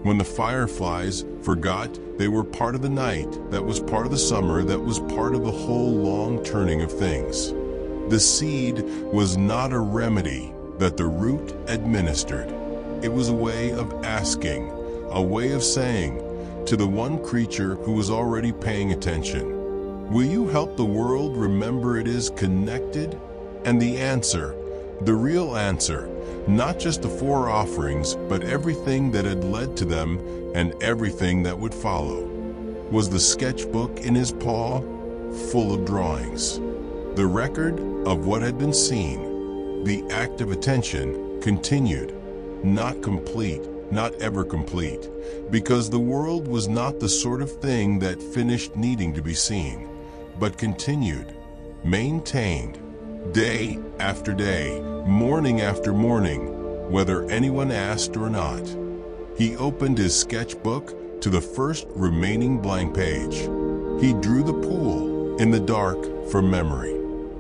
when the fireflies forgot they were part of the night that was part of the summer that was part of the whole long turning of things. The seed was not a remedy that the root administered. It was a way of asking, a way of saying to the one creature who was already paying attention, will you help the world remember it is connected? And the answer, the real answer, not just the 4 offerings, but everything that had led to them and everything that would follow, was the sketchbook in his paw, full of drawings. The record of what had been seen, the act of attention, continued, not complete, not ever complete, because the world was not the sort of thing that finished needing to be seen, but continued, maintained, day after day, morning after morning, whether anyone asked or not. He opened his sketchbook to the first remaining blank page. He drew the pool in the dark from memory,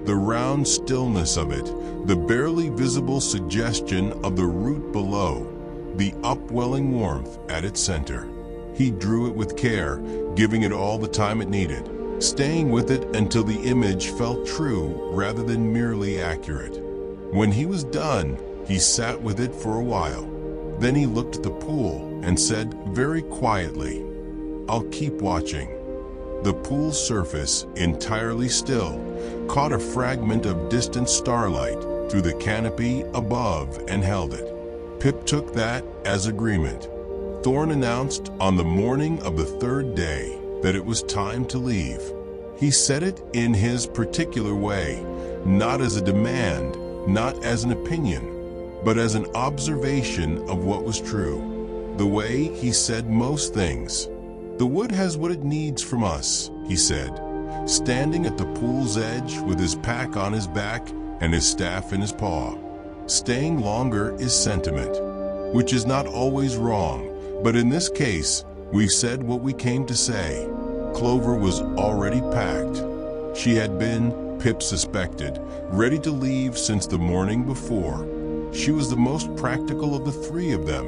the round stillness of it, the barely visible suggestion of the root below, the upwelling warmth at its center. He drew it with care, giving it all the time it needed, staying with it until the image felt true rather than merely accurate. When he was done, he sat with it for a while. Then he looked at the pool and said very quietly, "I'll keep watching." The pool's surface, entirely still, caught a fragment of distant starlight through the canopy above and held it. Pip took that as agreement. Thorn announced on the morning of the 3rd day that it was time to leave. He said it in his particular way, not as a demand, not as an opinion, but as an observation of what was true. The way he said most things. "The wood has what it needs from us," he said, standing at the pool's edge with his pack on his back and his staff in his paw. Staying longer is sentiment, which is not always wrong, but in this case, we said what we came to say. Clover was already packed. She had been, Pip suspected, ready to leave since the morning before. She was the most practical of the 3 of them,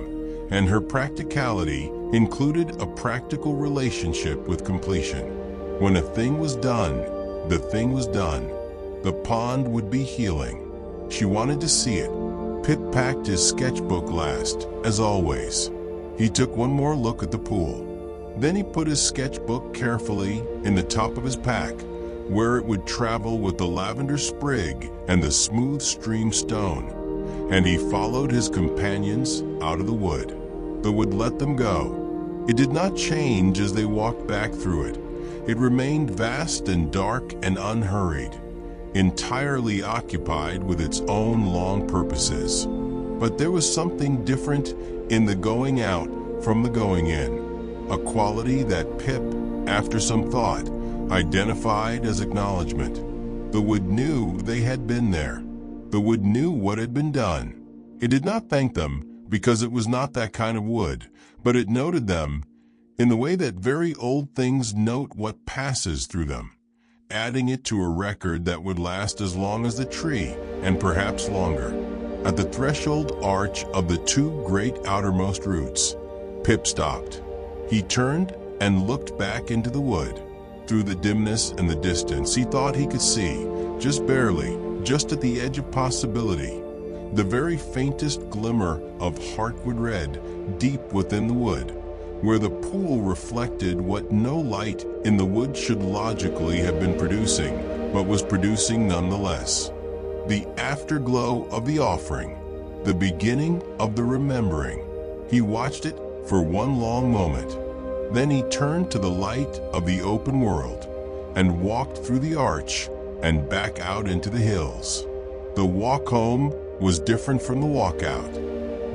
and her practicality included a practical relationship with completion. When a thing was done, the thing was done. The pond would be healing. She wanted to see it. Pip packed his sketchbook last, as always. He took one more look at the pool. Then he put his sketchbook carefully in the top of his pack, where it would travel with the lavender sprig and the smooth stream stone. And he followed his companions out of the wood. The wood let them go. It did not change as they walked back through it. It remained vast and dark and unhurried. entirely occupied with its own long purposes. But there was something different in the going out from the going in, a quality that Pip, after some thought, identified as acknowledgement. The wood knew they had been there. The wood knew what had been done. It did not thank them because it was not that kind of wood, but it noted them in the way that very old things note what passes through them, adding it to a record that would last as long as the tree, and perhaps longer. At the threshold arch of the two great outermost roots, Pip stopped. He turned and looked back into the wood. Through the dimness and the distance, he thought he could see, just barely, just at the edge of possibility, the very faintest glimmer of heartwood red deep within the wood, where the pool reflected what no light in the wood should logically have been producing, but was producing nonetheless. The afterglow of the offering, the beginning of the remembering. He watched it for one long moment. Then he turned to the light of the open world and walked through the arch and back out into the hills. The walk home was different from the walk out.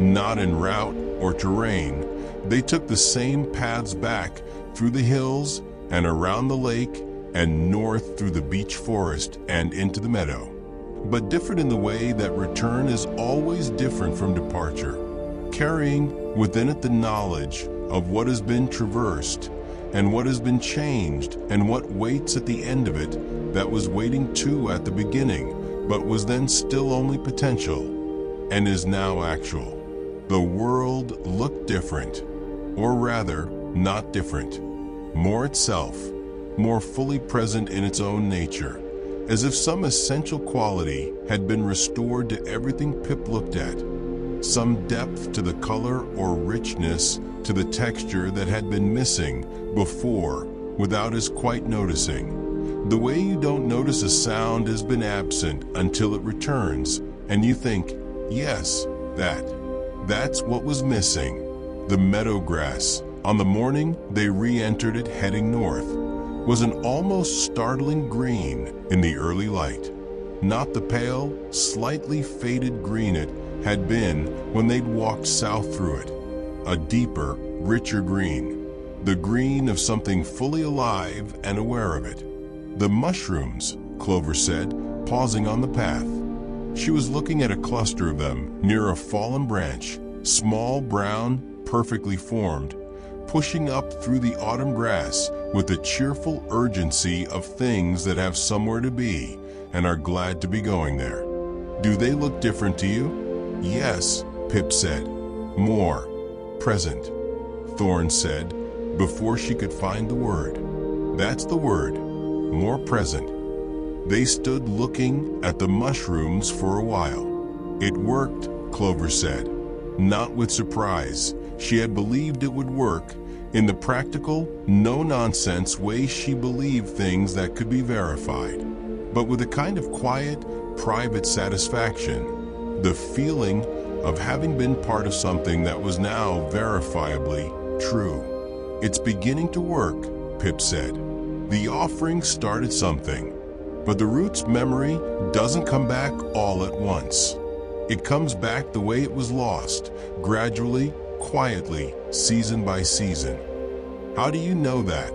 Not in route or terrain, they took the same paths back through the hills and around the lake and north through the beech forest and into the meadow. But different in the way that return is always different from departure, carrying within it the knowledge of what has been traversed and what has been changed and what waits at the end of it that was waiting too at the beginning, but was then still only potential and is now actual. The world looked different, or rather, not different, more itself, more fully present in its own nature, as if some essential quality had been restored to everything Pip looked at, some depth to the color or richness to the texture that had been missing before without his quite noticing. The way you don't notice a sound has been absent until it returns, and you think, yes, that's what was missing. The meadow grass, on the morning they re-entered it heading north, was an almost startling green in the early light. Not the pale, slightly faded green it had been when they'd walked south through it. A deeper, richer green. The green of something fully alive and aware of it. The mushrooms, Clover said, pausing on the path. She was looking at a cluster of them near a fallen branch, small, brown, perfectly formed, pushing up through the autumn grass with the cheerful urgency of things that have somewhere to be and are glad to be going there. Do they look different to you? Yes, Pip said. More present, Thorn said, before she could find the word. That's the word, more present. They stood looking at the mushrooms for a while. It worked, Clover said. Not with surprise. She had believed it would work in the practical, no-nonsense way she believed things that could be verified, but with a kind of quiet, private satisfaction, the feeling of having been part of something that was now verifiably true. It's beginning to work, Pip said. The offering started something, but the root's memory doesn't come back all at once. It comes back the way it was lost, gradually, quietly, season by season. How do you know that?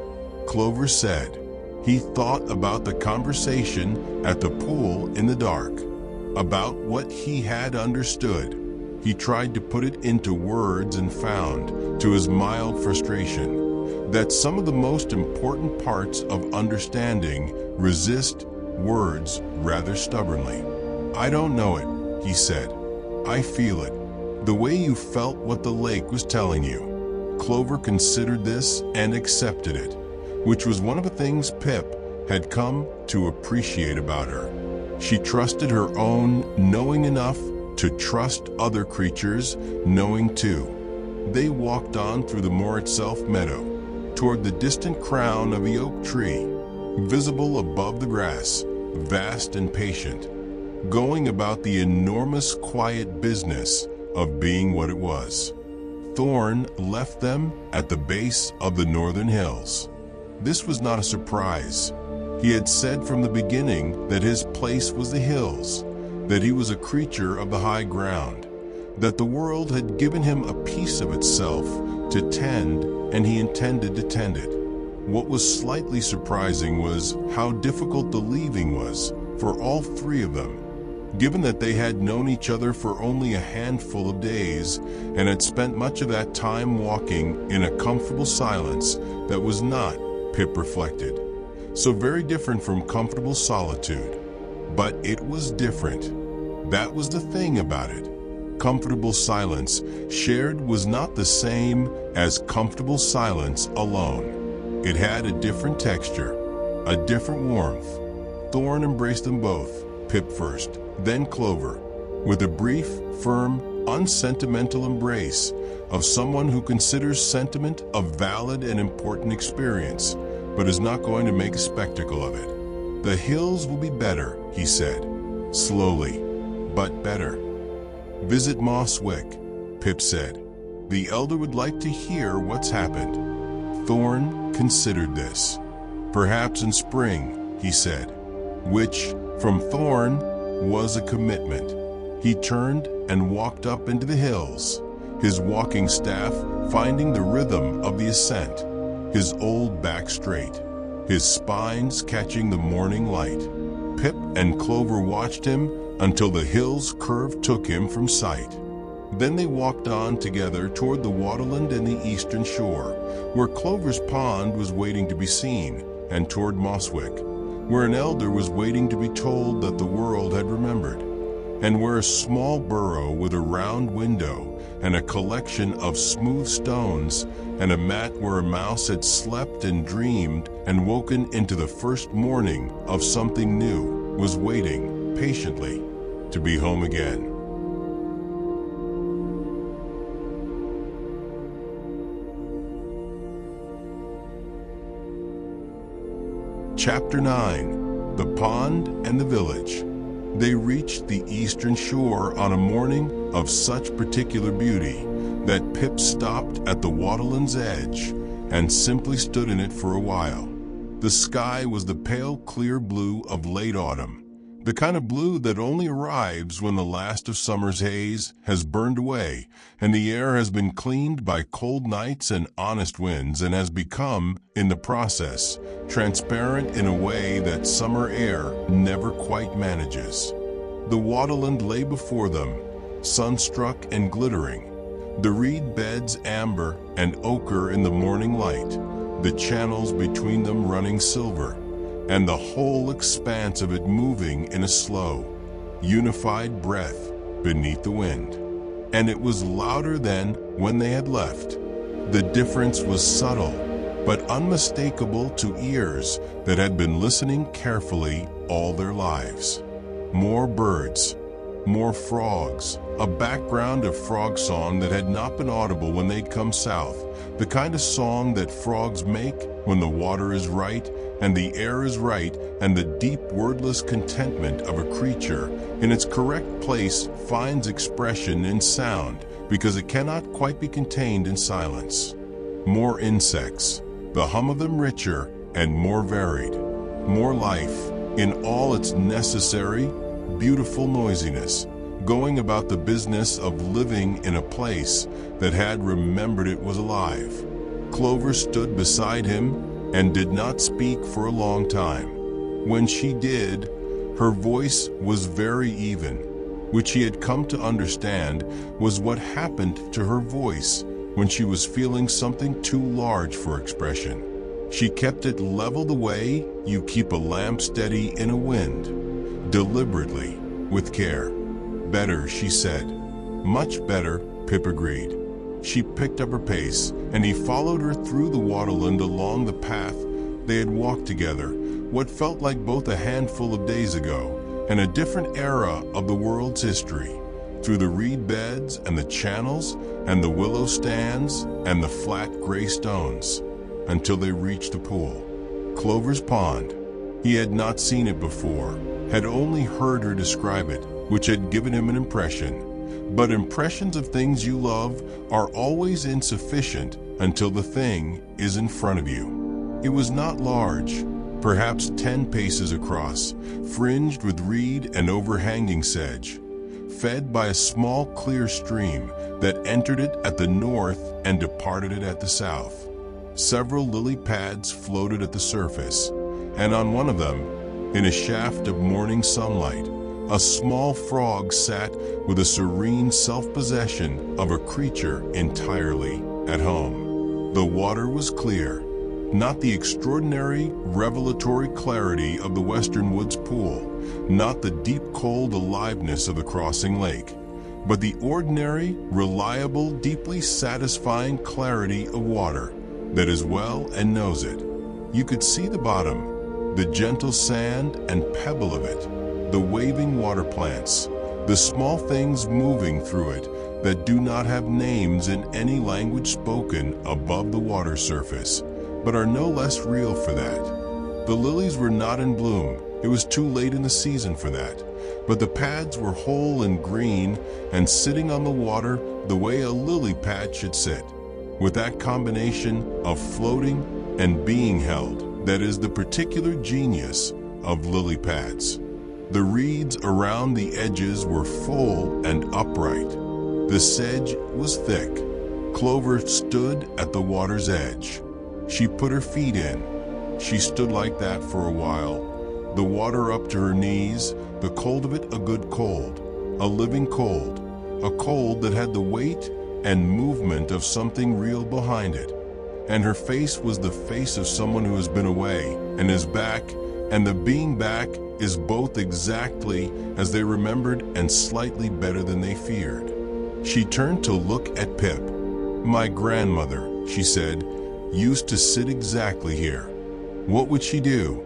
Clover said. He thought about the conversation at the pool in the dark, about what he had understood. He tried to put it into words and found, to his mild frustration, that some of the most important parts of understanding resist words rather stubbornly. I don't know it, he said. I feel it. The way you felt what the lake was telling you. Clover considered this and accepted it, which was one of the things Pip had come to appreciate about her. She trusted her own knowing enough to trust other creatures knowing too. They walked on through the moor itself meadow, toward the distant crown of the oak tree, visible above the grass, vast and patient, going about the enormous quiet business of being what it was. Thorn left them at the base of the northern hills. This was not a surprise. He had said from the beginning that his place was the hills, that he was a creature of the high ground, that the world had given him a piece of itself to tend, and he intended to tend it. What was slightly surprising was how difficult the leaving was for all three of them, given that they had known each other for only a handful of days and had spent much of that time walking in a comfortable silence that was not, Pip reflected, so very different from comfortable solitude. But it was different. That was the thing about it. Comfortable silence shared was not the same as comfortable silence alone. It had a different texture, a different warmth. Thorn embraced them both, Pip first, then Clover, with a brief, firm, unsentimental embrace of someone who considers sentiment a valid and important experience, but is not going to make a spectacle of it. The hills will be better, he said, slowly, but better. Visit Mosswick, Pip said. The elder would like to hear what's happened. Thorn considered this. Perhaps in spring, he said, which, from Thorn, was a commitment. He turned and walked up into the hills, his walking staff finding the rhythm of the ascent, his old back straight, his spines catching the morning light. Pip and Clover watched him until the hill's curve took him from sight. Then they walked on together toward the waterland and the eastern shore, where Clover's pond was waiting to be seen, and toward Mosswick, where an elder was waiting to be told that the world had remembered, and where a small burrow with a round window and a collection of smooth stones and a mat where a mouse had slept and dreamed and woken into the first morning of something new was waiting patiently to be home again. Chapter 9. The Pond and the Village. They reached the eastern shore on a morning of such particular beauty that Pip stopped at the waterland's edge and simply stood in it for a while. The sky was the pale, clear blue of late autumn, the kind of blue that only arrives when the last of summer's haze has burned away and the air has been cleaned by cold nights and honest winds and has become, in the process, transparent in a way that summer air never quite manages. The waterland lay before them, sunstruck and glittering, the reed beds amber and ochre in the morning light, the channels between them running silver, and the whole expanse of it moving in a slow, unified breath beneath the wind. And it was louder than when they had left. The difference was subtle, but unmistakable to ears that had been listening carefully all their lives. More birds, more frogs, a background of frog song that had not been audible when they'd come south, the kind of song that frogs make when the water is right and the air is right and the deep wordless contentment of a creature in its correct place finds expression in sound because it cannot quite be contained in silence. More insects, the hum of them richer and more varied, more life in all its necessary, beautiful noisiness, going about the business of living in a place that had remembered it was alive. Clover stood beside him and did not speak for a long time. When she did, her voice was very even, which he had come to understand was what happened to her voice when she was feeling something too large for expression. She kept it level the way you keep a lamp steady in a wind, deliberately, with care. Better, she said. Much better, Pip agreed. She picked up her pace, and he followed her through the waterland along the path they had walked together, what felt like both a handful of days ago and a different era of the world's history, through the reed beds and the channels and the willow stands and the flat gray stones, until they reached the pool. Clover's pond. He had not seen it before, had only heard her describe it, which had given him an impression. But impressions of things you love are always insufficient until the thing is in front of you. It was not large, perhaps 10 paces across, fringed with reed and overhanging sedge, fed by a small clear stream that entered it at the north and departed it at the south. Several lily pads floated at the surface, and on one of them, in a shaft of morning sunlight, a small frog sat with a serene self-possession of a creature entirely at home. The water was clear, not the extraordinary revelatory clarity of the western woods pool, not the deep cold aliveness of the crossing lake, but the ordinary, reliable, deeply satisfying clarity of water that is well and knows it. You could see the bottom, the gentle sand and pebble of it, the waving water plants, the small things moving through it that do not have names in any language spoken above the water surface, but are no less real for that. The lilies were not in bloom. It was too late in the season for that. But the pads were whole and green and sitting on the water the way a lily pad should sit, with that combination of floating and being held that is the particular genius of lily pads. The reeds around the edges were full and upright. The sedge was thick. Clover stood at the water's edge. She put her feet in. She stood like that for a while, the water up to her knees, the cold of it a good cold, a living cold, a cold that had the weight and movement of something real behind it. And her face was the face of someone who has been away and is back, and the being back is both exactly as they remembered and slightly better than they feared. She turned to look at Pip. "My grandmother," she said, "used to sit exactly here." "What would she do?"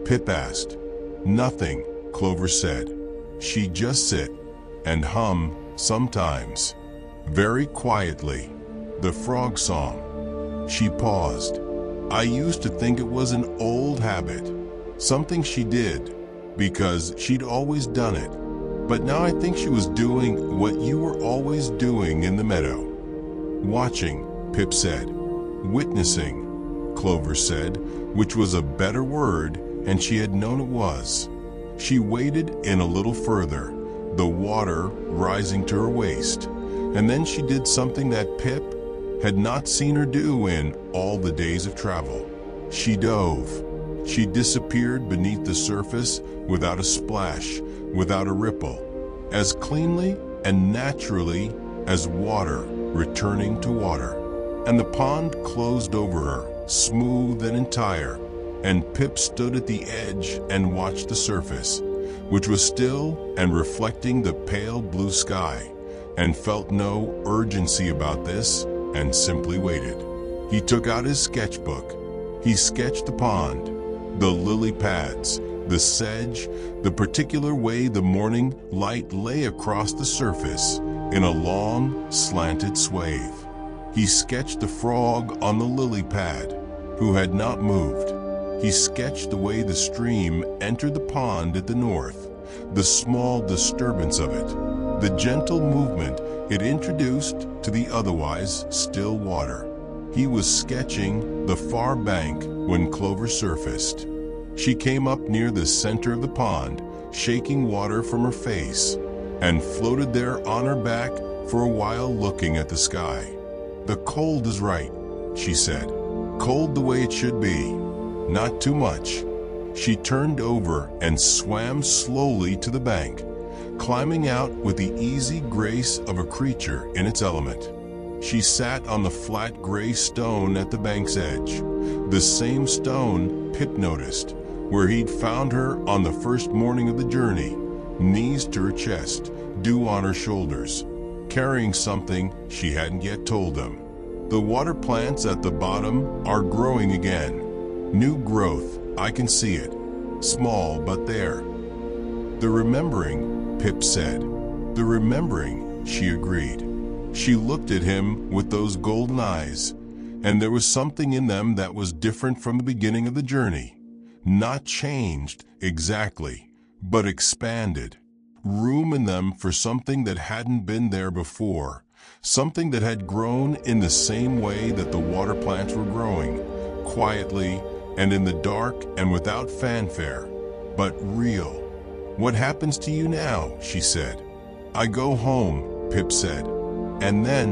Pip asked. "Nothing," Clover said. "She'd just sit and hum sometimes, very quietly, the frog song." She paused. "I used to think it was an old habit, something she did, because she'd always done it. But now I think she was doing what you were always doing in the meadow." "Watching," Pip said. "Witnessing," Clover said, which was a better word, and she had known it was. She waded in a little further, the water rising to her waist, and then she did something that Pip had not seen her do in all the days of travel. She dove. She disappeared beneath the surface without a splash, without a ripple, as cleanly and naturally as water returning to water. And the pond closed over her, smooth and entire, and Pip stood at the edge and watched the surface, which was still and reflecting the pale blue sky, and felt no urgency about this and simply waited. He took out his sketchbook. He sketched the pond, the lily pads, the sedge, the particular way the morning light lay across the surface in a long, slanted swathe. He sketched the frog on the lily pad, who had not moved. He sketched the way the stream entered the pond at the north, the small disturbance of it, the gentle movement it introduced to the otherwise still water. He was sketching the far bank when Clover surfaced. She came up near the center of the pond, shaking water from her face, and floated there on her back for a while looking at the sky. "The cold is right," she said. "Cold the way it should be. Not too much." She turned over and swam slowly to the bank, climbing out with the easy grace of a creature in its element. She sat on the flat gray stone at the bank's edge, the same stone Pip noticed, where he'd found her on the first morning of the journey, knees to her chest, dew on her shoulders, carrying something she hadn't yet told him. The water plants at the bottom are growing again. New growth, I can see it. Small, but there. "The remembering," Pip said. "The remembering," she agreed. She looked at him with those golden eyes, and there was something in them that was different from the beginning of the journey. Not changed exactly, but expanded. Room in them for something that hadn't been there before, something that had grown in the same way that the water plants were growing, quietly and in the dark and without fanfare, but real. "What happens to you now?" she said. "I go home," Pip said. And then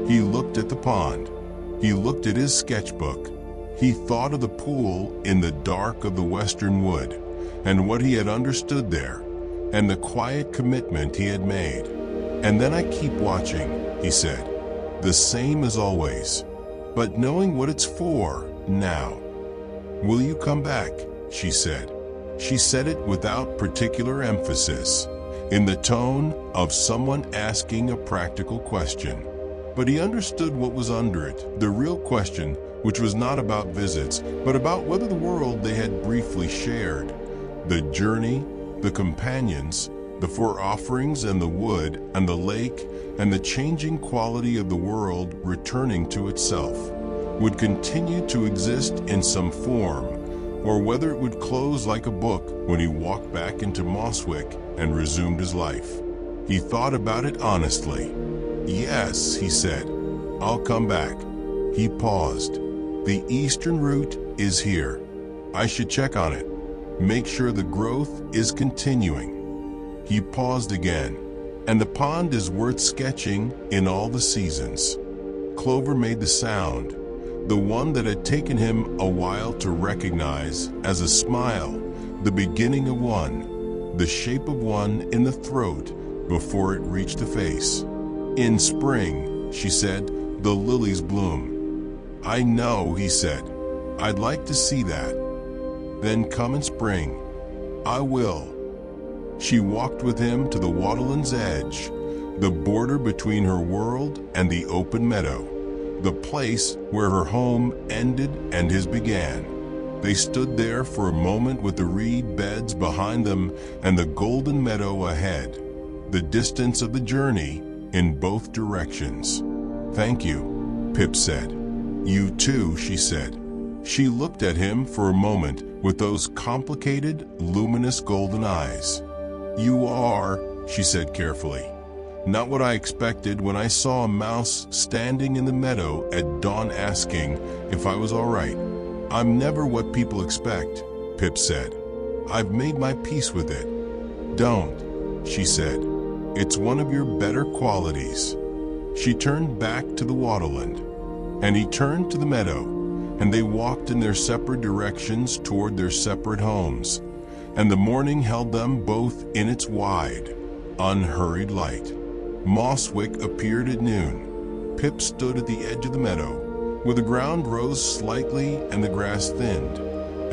he looked at the pond. He looked at his sketchbook. He thought of the pool in the dark of the western wood, and what he had understood there, and the quiet commitment he had made. "And then I keep watching," he said, "the same as always, but knowing what it's for now." "Will you come back?" she said. She said it without particular emphasis, in the tone of someone asking a practical question. But he understood what was under it, the real question, which was not about visits, but about whether the world they had briefly shared, the journey, the companions, the four offerings and the wood and the lake and the changing quality of the world returning to itself, would continue to exist in some form, or whether it would close like a book when he walked back into Mosswick and resumed his life. He thought about it honestly. "Yes," he said, "I'll come back." He paused. "The eastern route is here. I should check on it. Make sure the growth is continuing." He paused again. "And the pond is worth sketching in all the seasons." Clover made the sound, the one that had taken him a while to recognize as a smile, the beginning of one, the shape of one in the throat before it reached the face. "In spring," she said, "the lilies bloom." "I know," he said. "I'd like to see that." "Then come in spring." "I will." She walked with him to the waterlands edge, the border between her world and the open meadow, the place where her home ended and his began. They stood there for a moment with the reed beds behind them and the golden meadow ahead, the distance of the journey in both directions. "Thank you," Pip said. "You too," she said. She looked at him for a moment with those complicated, luminous golden eyes. "You are," she said carefully, "not what I expected when I saw a mouse standing in the meadow at dawn asking if I was all right. I'm never what people expect," Pip said. "I've made my peace with it." "Don't," she said. "It's one of your better qualities." She turned back to the waterland, and he turned to the meadow, and they walked in their separate directions toward their separate homes, and the morning held them both in its wide, unhurried light. Mosswick appeared at noon. Pip stood at the edge of the meadow, where the ground rose slightly and the grass thinned,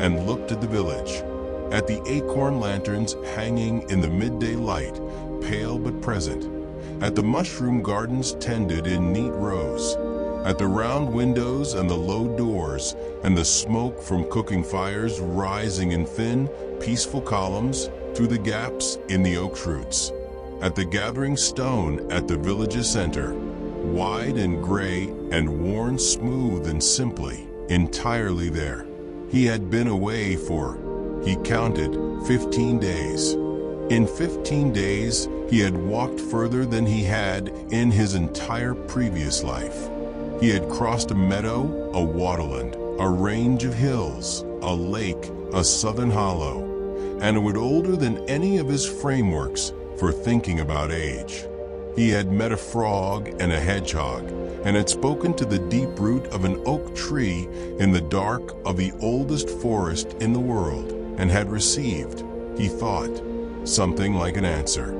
and looked at the village, at the acorn lanterns hanging in the midday light, pale but present, at the mushroom gardens tended in neat rows, at the round windows and the low doors, and the smoke from cooking fires rising in thin, peaceful columns through the gaps in the oak roots, at the gathering stone at the village's center, wide and gray and worn smooth and simply, entirely there. He had been away for, he counted, 15 days. In 15 days, he had walked further than he had in his entire previous life. He had crossed a meadow, a waterland, a range of hills, a lake, a southern hollow, and it was older than any of his frameworks for thinking about age. He had met a frog and a hedgehog, and had spoken to the deep root of an oak tree in the dark of the oldest forest in the world, and had received, he thought, something like an answer.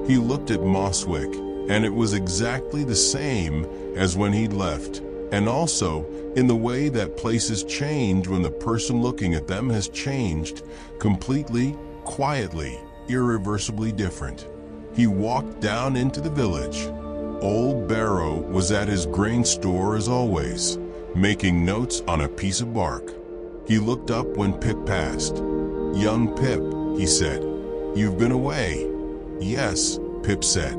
He looked at Mosswick, and it was exactly the same as when he'd left, and also in the way that places change when the person looking at them has changed, completely, quietly, irreversibly different. He walked down into the village. Old Barrow was at his grain store as always, making notes on a piece of bark. He looked up when Pip passed. "Young Pip," he said, "you've been away." "Yes," Pip said.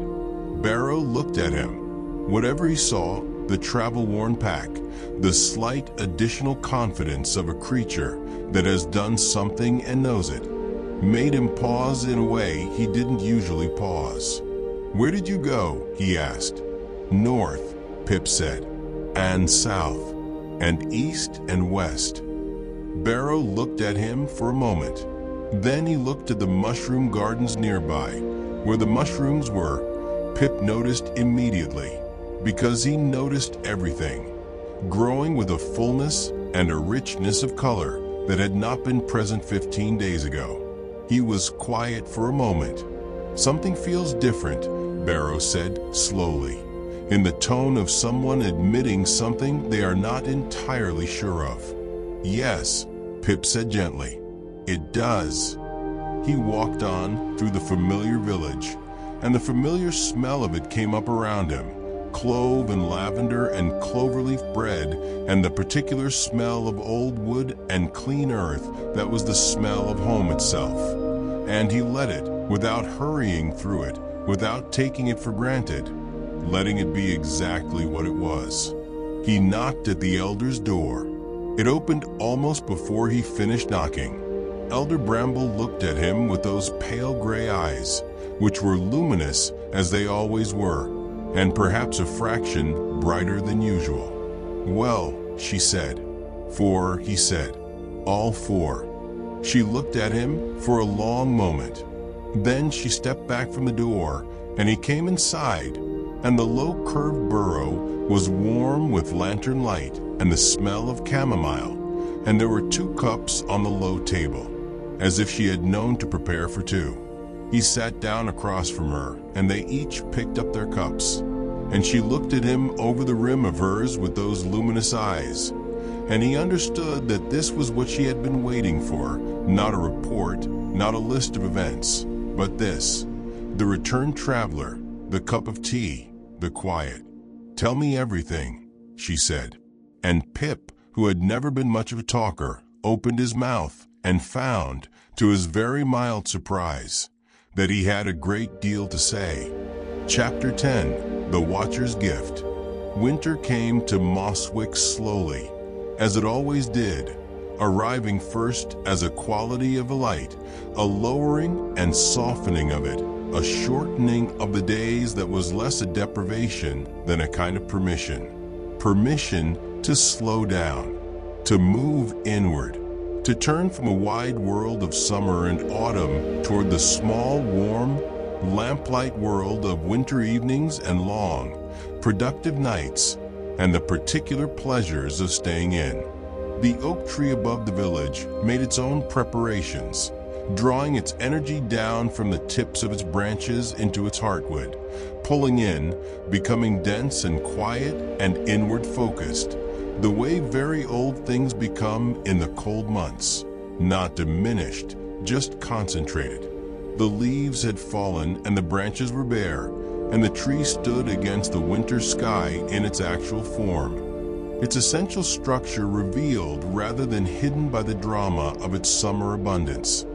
Barrow looked at him. Whatever he saw, the travel-worn pack, the slight additional confidence of a creature that has done something and knows it, made him pause in a way he didn't usually pause. "Where did you go?" he asked. "North," Pip said, "and south, and east and west." Barrow looked at him for a moment. Then he looked at the mushroom gardens nearby, where the mushrooms were. Pip noticed immediately, because he noticed everything, growing with a fullness and a richness of color that had not been present 15 days ago. He was quiet for a moment. "Something feels different," Barrow said slowly, in the tone of someone admitting something they are not entirely sure of. "Yes," Pip said gently, "it does." He walked on through the familiar village, and the familiar smell of it came up around him. Clove and lavender and cloverleaf bread, and the particular smell of old wood and clean earth that was the smell of home itself. And he let it, without hurrying through it, without taking it for granted, letting it be exactly what it was. He knocked at the elder's door. It opened almost before he finished knocking. Elder Bramble looked at him with those pale gray eyes, which were luminous as they always were, and perhaps a fraction brighter than usual. "Well," she said. "Four," he said. "All four." She looked at him for a long moment. Then she stepped back from the door, and he came inside, and the low curved burrow was warm with lantern light and the smell of chamomile, and there were 2 cups on the low table, as if she had known to prepare for 2. He sat down across from her, and they each picked up their cups, and she looked at him over the rim of hers with those luminous eyes, and he understood that this was what she had been waiting for, not a report, not a list of events, but this, the returned traveler, the cup of tea, the quiet. "Tell me everything," she said. And Pip, who had never been much of a talker, opened his mouth and found, to his very mild surprise, that he had a great deal to say. Chapter 10, The Watcher's Gift. Winter came to Mosswick slowly, as it always did, arriving first as a quality of a light, a lowering and softening of it, a shortening of the days that was less a deprivation than a kind of permission. Permission to slow down, to move inward, to turn from a wide world of summer and autumn toward the small, warm, lamplight world of winter evenings and long, productive nights, and the particular pleasures of staying in. The oak tree above the village made its own preparations, drawing its energy down from the tips of its branches into its heartwood, pulling in, becoming dense and quiet and inward focused, the way very old things become in the cold months, not diminished, just concentrated. The leaves had fallen and the branches were bare, and the tree stood against the winter sky in its actual form, its essential structure revealed rather than hidden by the drama of its summer abundance,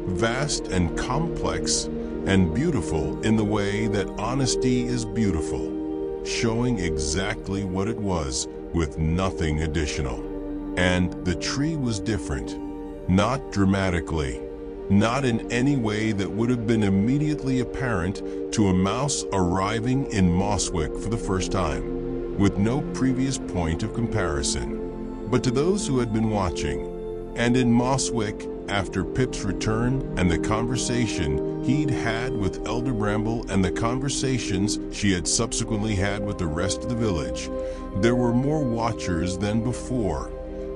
vast and complex and beautiful in the way that honesty is beautiful, showing exactly what it was with nothing additional. And the tree was different, not dramatically, not in any way that would have been immediately apparent to a mouse arriving in Mosswick for the first time, with no previous point of comparison. But to those who had been watching, and in Mosswick after Pip's return and the conversation he'd had with Elder Bramble and the conversations she had subsequently had with the rest of the village, there were more watchers than before.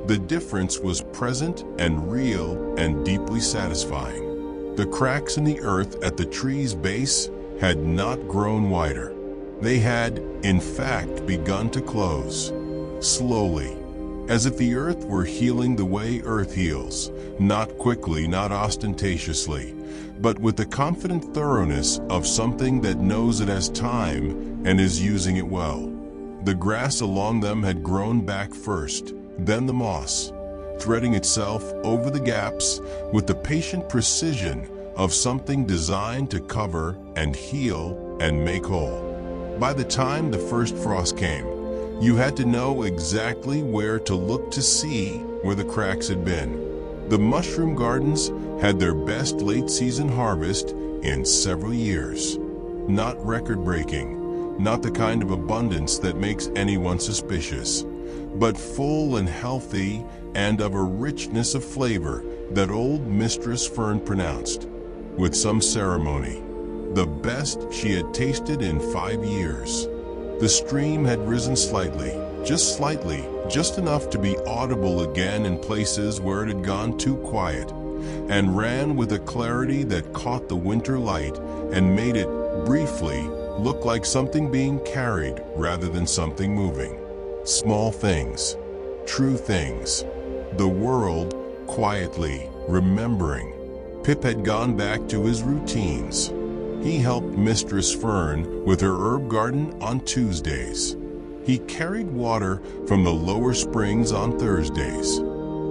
The difference was present and real and deeply satisfying. The cracks in the earth at the tree's base had not grown wider. They had, in fact, begun to close, slowly, as if the earth were healing the way earth heals, not quickly, not ostentatiously, but with the confident thoroughness of something that knows it has time and is using it well. The grass along them had grown back first, then the moss, threading itself over the gaps with the patient precision of something designed to cover and heal and make whole. By the time the first frost came, you had to know exactly where to look to see where the cracks had been. The mushroom gardens had their best late-season harvest in several years. Not record-breaking, not the kind of abundance that makes anyone suspicious, but full and healthy and of a richness of flavor that old Mistress Fern pronounced, with some ceremony, the best she had tasted in 5 years. The stream had risen slightly, just enough to be audible again in places where it had gone too quiet, and ran with a clarity that caught the winter light and made it, briefly, look like something being carried rather than something moving. Small things, true things. The world, quietly, remembering. Pip had gone back to his routines. He helped Mistress Fern with her herb garden on Tuesdays. He carried water from the lower springs on Thursdays.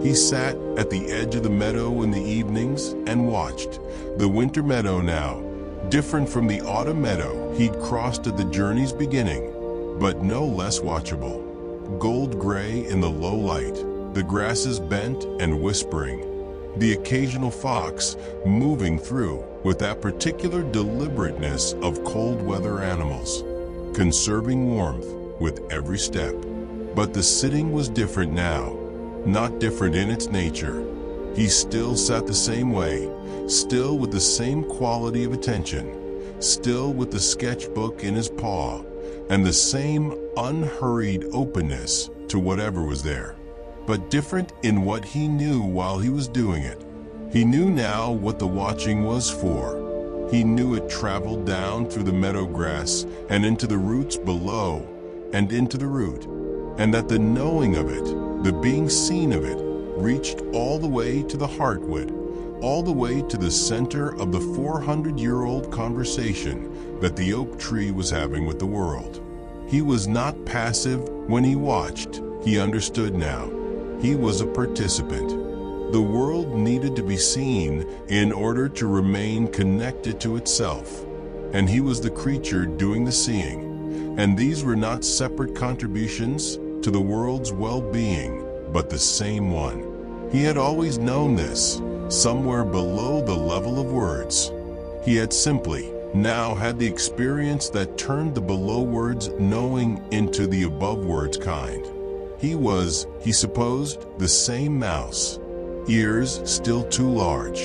He sat at the edge of the meadow in the evenings and watched. The winter meadow now, different from the autumn meadow he'd crossed at the journey's beginning, but no less watchable. Gold gray in the low light, the grasses bent and whispering, the occasional fox moving through with that particular deliberateness of cold weather animals, conserving warmth with every step. But the sitting was different now, not different in its nature. He still sat the same way, still with the same quality of attention, still with the sketchbook in his paw, and the same unhurried openness to whatever was there, but different in what he knew while he was doing it. He knew now what the watching was for. He knew it traveled down through the meadow grass and into the roots below and into the root, and that the knowing of it, the being seen of it, reached all the way to the heartwood, all the way to the center of the 400-year-old conversation that the oak tree was having with the world. He was not passive when he watched. He understood now. He was a participant. The world needed to be seen in order to remain connected to itself, and he was the creature doing the seeing. And these were not separate contributions to the world's well-being, but the same one. He had always known this, somewhere below the level of words. He had simply now had the experience that turned the below words knowing into the above words kind. He was, he supposed, the same mouse, ears still too large,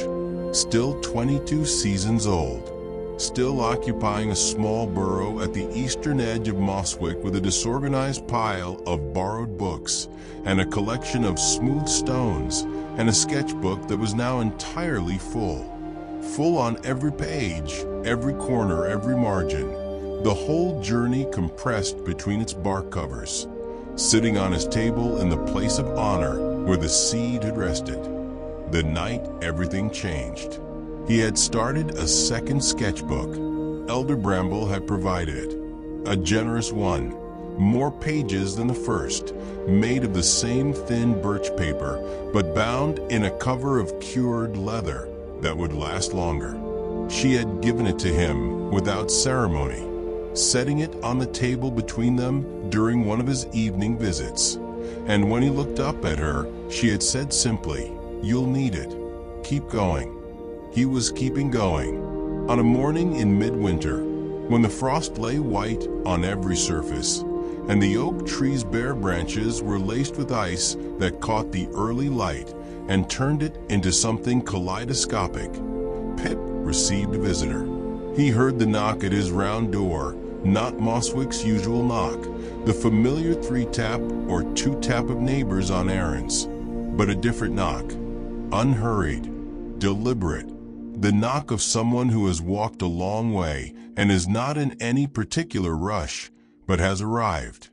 still 22 seasons old, still occupying a small burrow at the eastern edge of Mosswick with a disorganized pile of borrowed books and a collection of smooth stones and a sketchbook that was now entirely full on every page, every corner, every margin, the whole journey compressed between its bark covers, sitting on his table in the place of honor where the seed had rested. The night everything changed. He had started a second sketchbook. Elder Bramble had provided it, a generous one, more pages than the first, made of the same thin birch paper, but bound in a cover of cured leather that would last longer. She had given it to him without ceremony, setting it on the table between them during one of his evening visits. And when he looked up at her, she had said simply, "You'll need it. Keep going." He was keeping going. On a morning in midwinter, when the frost lay white on every surface, and the oak tree's bare branches were laced with ice that caught the early light and turned it into something kaleidoscopic, Pip received a visitor. He heard the knock at his round door, not Mosswick's usual knock, the familiar 3-tap or 2-tap of neighbors on errands, but a different knock, unhurried, deliberate, the knock of someone who has walked a long way and is not in any particular rush, but has arrived.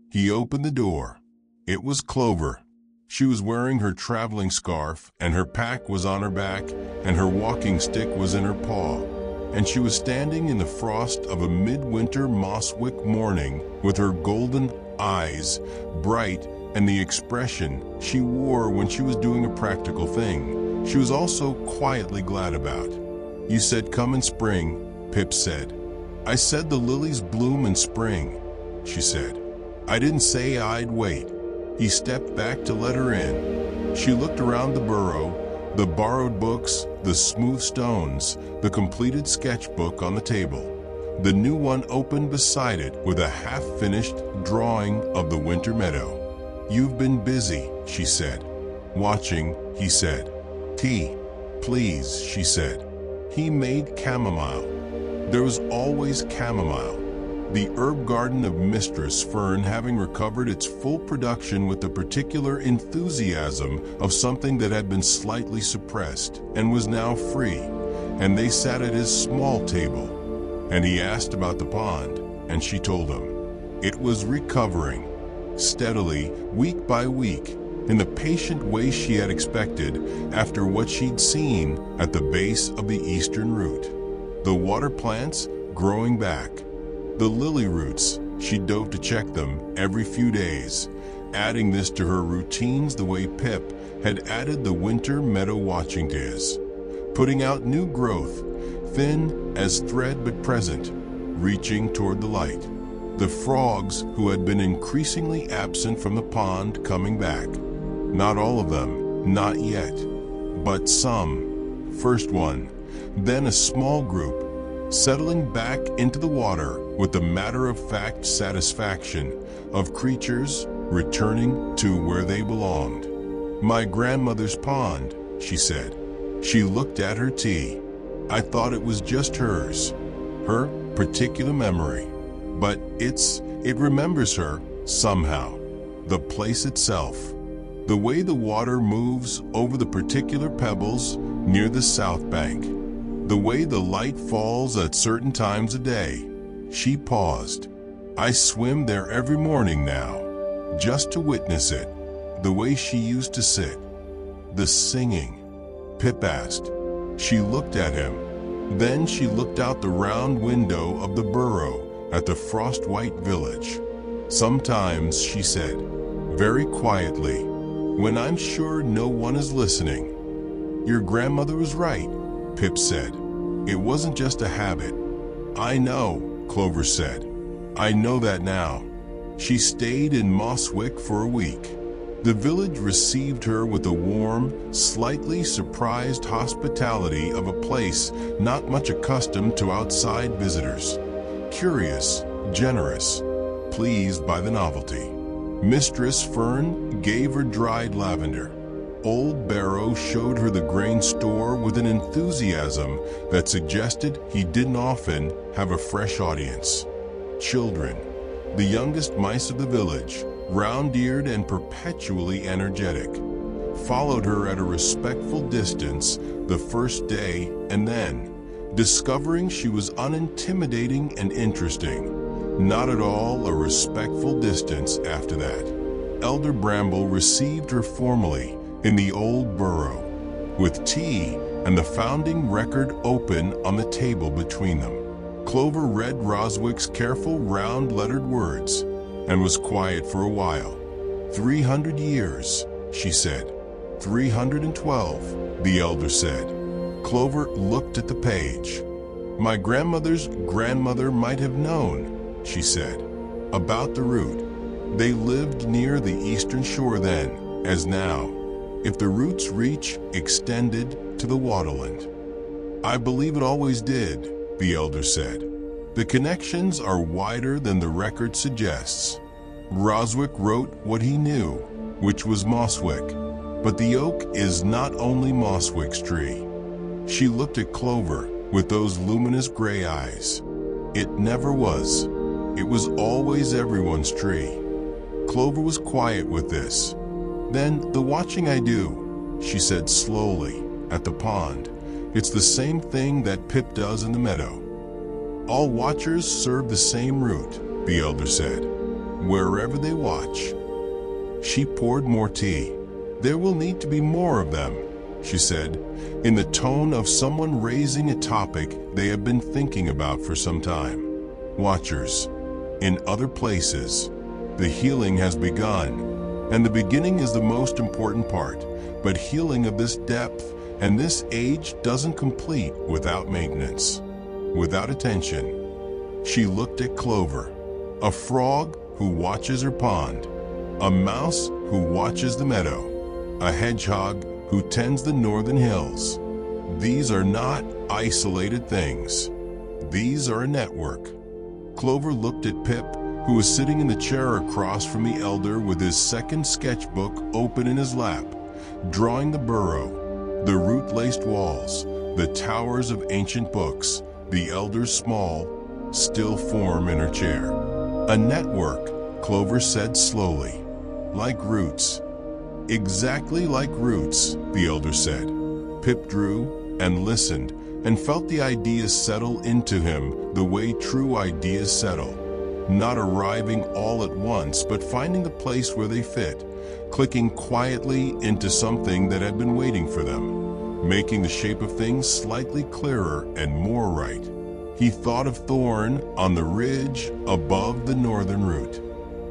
He opened the door. It was Clover. She was wearing her traveling scarf, and her pack was on her back, and her walking stick was in her paw, and she was standing in the frost of a midwinter Mosswick morning with her golden eyes bright and the expression she wore when she was doing a practical thing she was also quietly glad about. "You said come in spring," Pip said. "I said the lilies bloom in spring," she said. "I didn't say I'd wait." He stepped back to let her in. She looked around the burrow, the borrowed books, the smooth stones, the completed sketchbook on the table, the new one open beside it with a half-finished drawing of the winter meadow. "You've been busy," she said. Watching, he said. "Tea, please," she said. He made chamomile. There was always chamomile. The herb garden of Mistress Fern having recovered its full production with the particular enthusiasm of something that had been slightly suppressed and was now free, and they sat at his small table, and he asked about the pond, and she told him. It was recovering, steadily, week by week, in the patient way she had expected after what she'd seen at the base of the eastern root. The water plants growing back. The lily roots, she dove to check them every few days, adding this to her routines the way Pip had added the winter meadow watching to his. Putting out new growth, thin as thread but present, reaching toward the light. The frogs who had been increasingly absent from the pond coming back. Not all of them, not yet, but some. First one, then a small group, settling back into the water with the matter-of-fact satisfaction of creatures returning to where they belonged. "My grandmother's pond," she said. She looked at her tea. "I thought it was just hers, her particular memory. But it remembers her somehow. The place itself. The way the water moves over the particular pebbles near the south bank. The way the light falls at certain times a day." She paused. "I swim there every morning now, just to witness it, the way she used to sit." "The singing?" Pip asked. She looked at him. Then she looked out the round window of the burrow at the frost-white village. "Sometimes," she said, very quietly, "when I'm sure no one is listening." "Your grandmother was right," Pip said. "It wasn't just a habit." "I know," Clover said. "I know that now." She stayed in Mosswick for a week. The village received her with a warm, slightly surprised hospitality of a place not much accustomed to outside visitors. Curious, generous, pleased by the novelty. Mistress Fern gave her dried lavender. Old Barrow showed her the grain store with an enthusiasm that suggested he didn't often have a fresh audience. Children, the youngest mice of the village, round-eared and perpetually energetic, followed her at a respectful distance the first day, and then, discovering she was unintimidating and interesting, not at all a respectful distance after that. Elder Bramble received her formally in the old burrow, with tea and the founding record open on the table between them. Clover read Roswick's careful round-lettered words and was quiet for a while. 300 years, she said. 312, the elder said. Clover looked at the page. My grandmother's grandmother might have known, she said, about the route. They lived near the eastern shore then, as now, if the roots reach extended to the waterland. I believe it always did, the elder said. The connections are wider than the record suggests. Roswick wrote what he knew, which was Mosswick, but the oak is not only Mosswick's tree. She looked at Clover with those luminous gray eyes. It never was. It was always everyone's tree. Clover was quiet with this. Then the watching I do, she said slowly, at the pond. It's the same thing that Pip does in the meadow. All watchers serve the same route, the elder said, wherever they watch. She poured more tea. There will need to be more of them, she said, in the tone of someone raising a topic they have been thinking about for some time. Watchers, in other places, the healing has begun, and the beginning is the most important part, but healing of this depth and this age doesn't complete without maintenance, without attention. She looked at Clover, a frog who watches her pond, a mouse who watches the meadow, a hedgehog who tends the northern hills. These are not isolated things. These are a network. Clover looked at Pip, who was sitting in the chair across from the elder with his second sketchbook open in his lap, drawing the burrow, the root-laced walls, the towers of ancient books, the elder's small, still form in her chair. A network, Clover said slowly, like roots. Exactly like roots, the elder said. Pip drew and listened and felt the ideas settle into him the way true ideas settle. Not arriving all at once, but finding the place where they fit, clicking quietly into something that had been waiting for them, making the shape of things slightly clearer and more right. He thought of Thorn on the ridge above the northern root.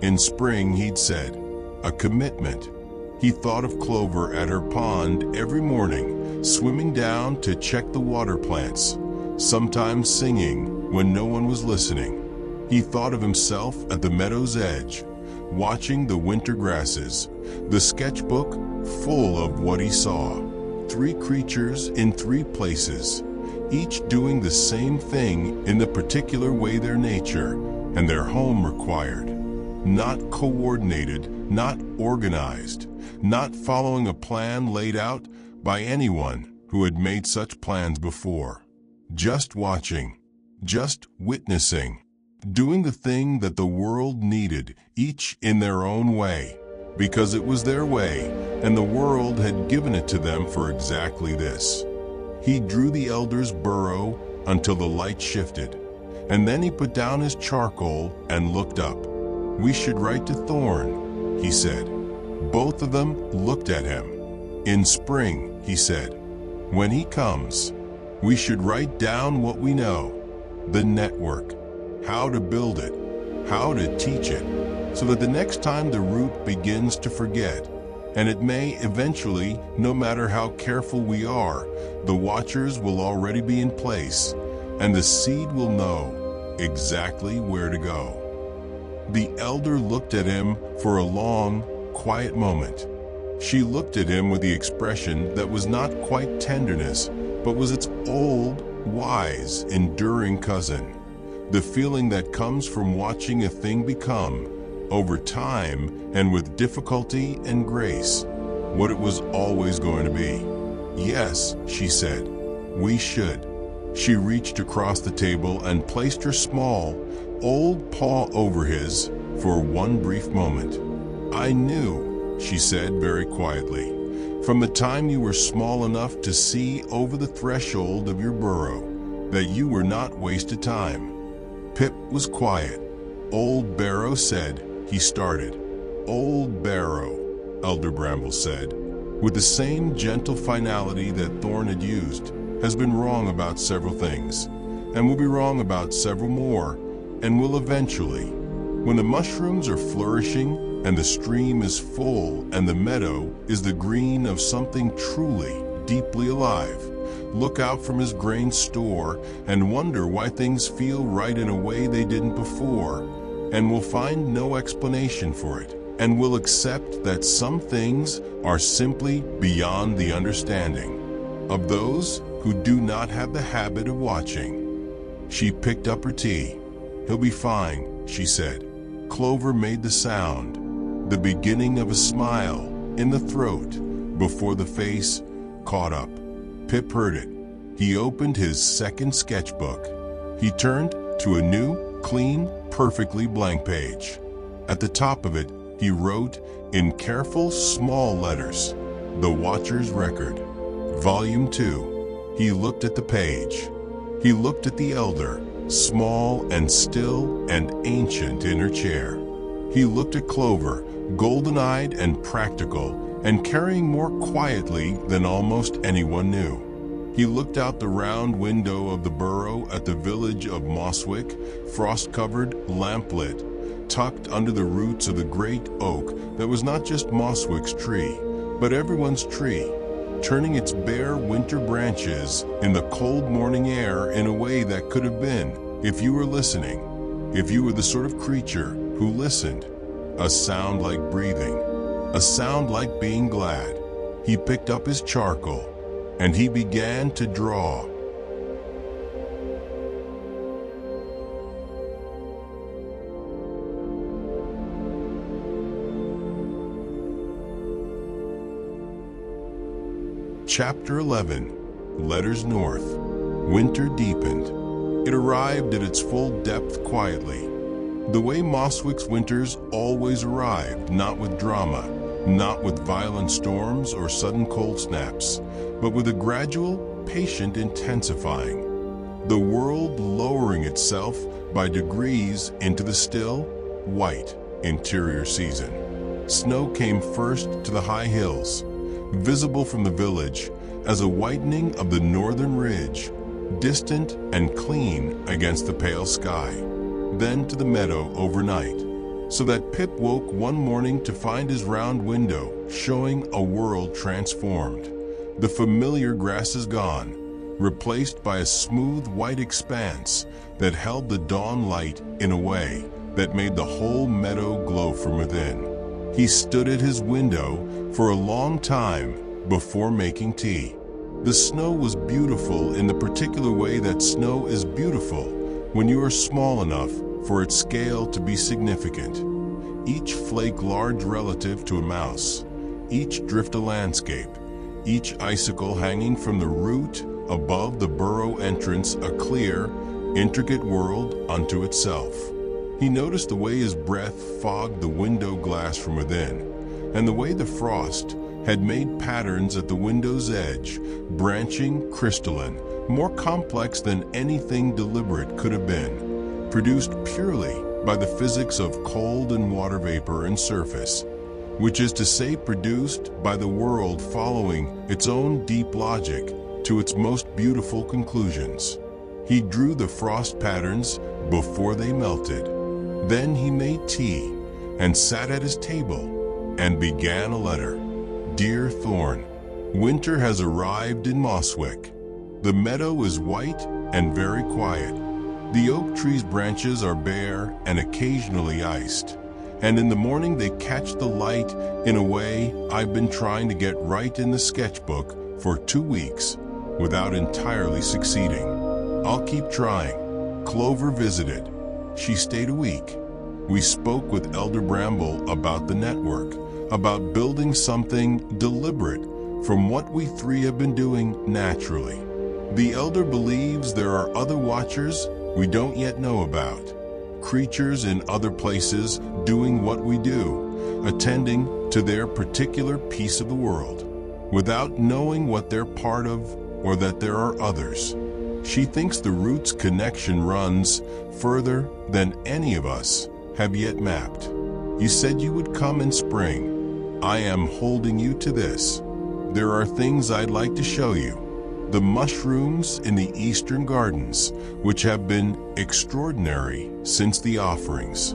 In spring, he'd said, a commitment. He thought of Clover at her pond every morning, swimming down to check the water plants, sometimes singing when no one was listening. He thought of himself at the meadow's edge, watching the winter grasses, the sketchbook full of what he saw. 3 creatures in 3 places, each doing the same thing in the particular way their nature and their home required. Not coordinated, not organized, not following a plan laid out by anyone who had made such plans before. Just watching, just witnessing, doing the thing that the world needed, each in their own way, because it was their way, and the world had given it to them for exactly this. He drew the elder's burrow until the light shifted, and then he put down his charcoal and looked up. We should write to Thorn, he said. Both of them looked at him. In spring, he said, when he comes, we should write down what we know, the network, how to build it, how to teach it, so that the next time the root begins to forget, and it may eventually, no matter how careful we are, the watchers will already be in place, and the seed will know exactly where to go. The elder looked at him for a long, quiet moment. She looked at him with the expression that was not quite tenderness, but was its old, wise, enduring cousin. The feeling that comes from watching a thing become, over time and with difficulty and grace, what it was always going to be. Yes, she said, we should. She reached across the table and placed her small, old paw over his for one brief moment. I knew, she said very quietly, from the time you were small enough to see over the threshold of your burrow, that you were not wasted time. Pip was quiet. Old Barrow said, he started. Old Barrow, Elder Bramble said, with the same gentle finality that Thorn had used, has been wrong about several things, and will be wrong about several more, and will eventually. When the mushrooms are flourishing, and the stream is full, and the meadow is the green of something truly, deeply alive, look out from his grain store and wonder why things feel right in a way they didn't before, and will find no explanation for it, and will accept that some things are simply beyond the understanding of those who do not have the habit of watching. She picked up her tea. He'll be fine, she said. Clover made the sound, the beginning of a smile in the throat before the face caught up. Pip heard it. He opened his second sketchbook. He turned to a new, clean, perfectly blank page. At the top of it, he wrote in careful, small letters, The Watcher's Record, Volume 2. He looked at the page. He looked at the elder, small and still and ancient in her chair. He looked at Clover, golden-eyed and practical, and carrying more quietly than almost anyone knew. He looked out the round window of the burrow at the village of Mosswick, frost-covered, lamplit, tucked under the roots of the great oak that was not just Mosswick's tree, but everyone's tree, turning its bare winter branches in the cold morning air in a way that could have been, if you were listening, if you were the sort of creature who listened, a sound like breathing, a sound like being glad. He picked up his charcoal, and he began to draw. Chapter 11. Letters North. Winter deepened. It arrived at its full depth quietly. The way Moswick's winters always arrived, not with drama, not with violent storms or sudden cold snaps, but with a gradual, patient intensifying. The world lowering itself by degrees into the still, white interior season. Snow came first to the high hills, visible from the village as a whitening of the northern ridge, distant and clean against the pale sky, then to the meadow overnight, so that Pip woke one morning to find his round window showing a world transformed. The familiar grasses gone, replaced by a smooth white expanse that held the dawn light in a way that made the whole meadow glow from within. He stood at his window for a long time before making tea. The snow was beautiful in the particular way that snow is beautiful when you are small enough for its scale to be significant. Each flake large relative to a mouse, each drift a landscape, each icicle hanging from the root above the burrow entrance a clear, intricate world unto itself. He noticed the way his breath fogged the window glass from within, and the way the frost had made patterns at the window's edge, branching, crystalline, more complex than anything deliberate could have been, produced purely by the physics of cold and water vapor and surface, which is to say produced by the world following its own deep logic to its most beautiful conclusions. He drew the frost patterns before they melted. Then he made tea and sat at his table and began a letter. Dear Thorn, winter has arrived in Moswick. The meadow is white and very quiet. The oak tree's branches are bare and occasionally iced, and in the morning they catch the light in a way I've been trying to get right in the sketchbook for 2 weeks without entirely succeeding. I'll keep trying. Clover visited. She stayed a week. We spoke with Elder Bramble about the network, about building something deliberate from what we three have been doing naturally. The Elder believes there are other watchers we don't yet know about, creatures in other places doing what we do, attending to their particular piece of the world, without knowing what they're part of or that there are others. She thinks the root's connection runs further than any of us have yet mapped. You said you would come in spring. I am holding you to this. There are things I'd like to show you. The mushrooms in the eastern gardens, which have been extraordinary since the offerings.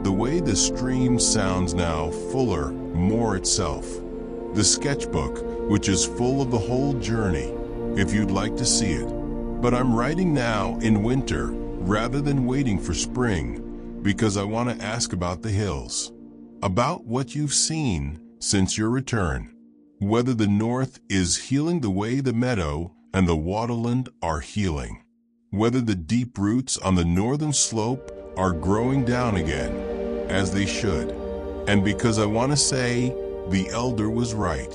The way the stream sounds now fuller, more itself. The sketchbook, which is full of the whole journey, if you'd like to see it. But I'm writing now in winter rather than waiting for spring, because I want to ask about the hills, about what you've seen since your return, whether the north is healing the way the meadow and the waterland are healing, whether the deep roots on the northern slope are growing down again, as they should, and because I want to say the Elder was right.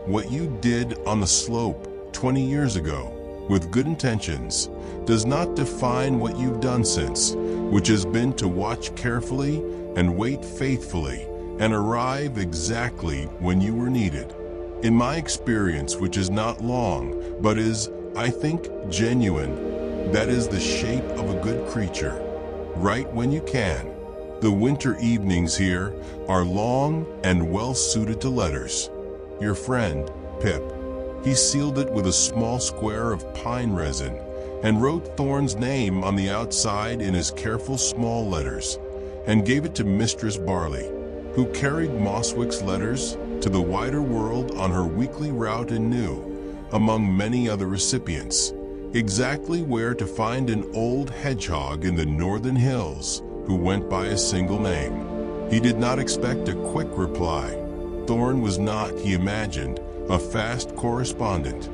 What you did on the slope 20 years ago, with good intentions, does not define what you've done since, which has been to watch carefully and wait faithfully and arrive exactly when you were needed. In my experience, which is not long, but is, I think, genuine, that is the shape of a good creature. Right when you can. The winter evenings here are long and well suited to letters. Your friend, Pip. He sealed it with a small square of pine resin and wrote Thorn's name on the outside in his careful small letters and gave it to Mistress Barley, who carried Moswick's letters to the wider world on her weekly route and knew, among many other recipients, exactly where to find an old hedgehog in the northern hills who went by a single name. He did not expect a quick reply. Thorn was not, he imagined, a fast correspondent,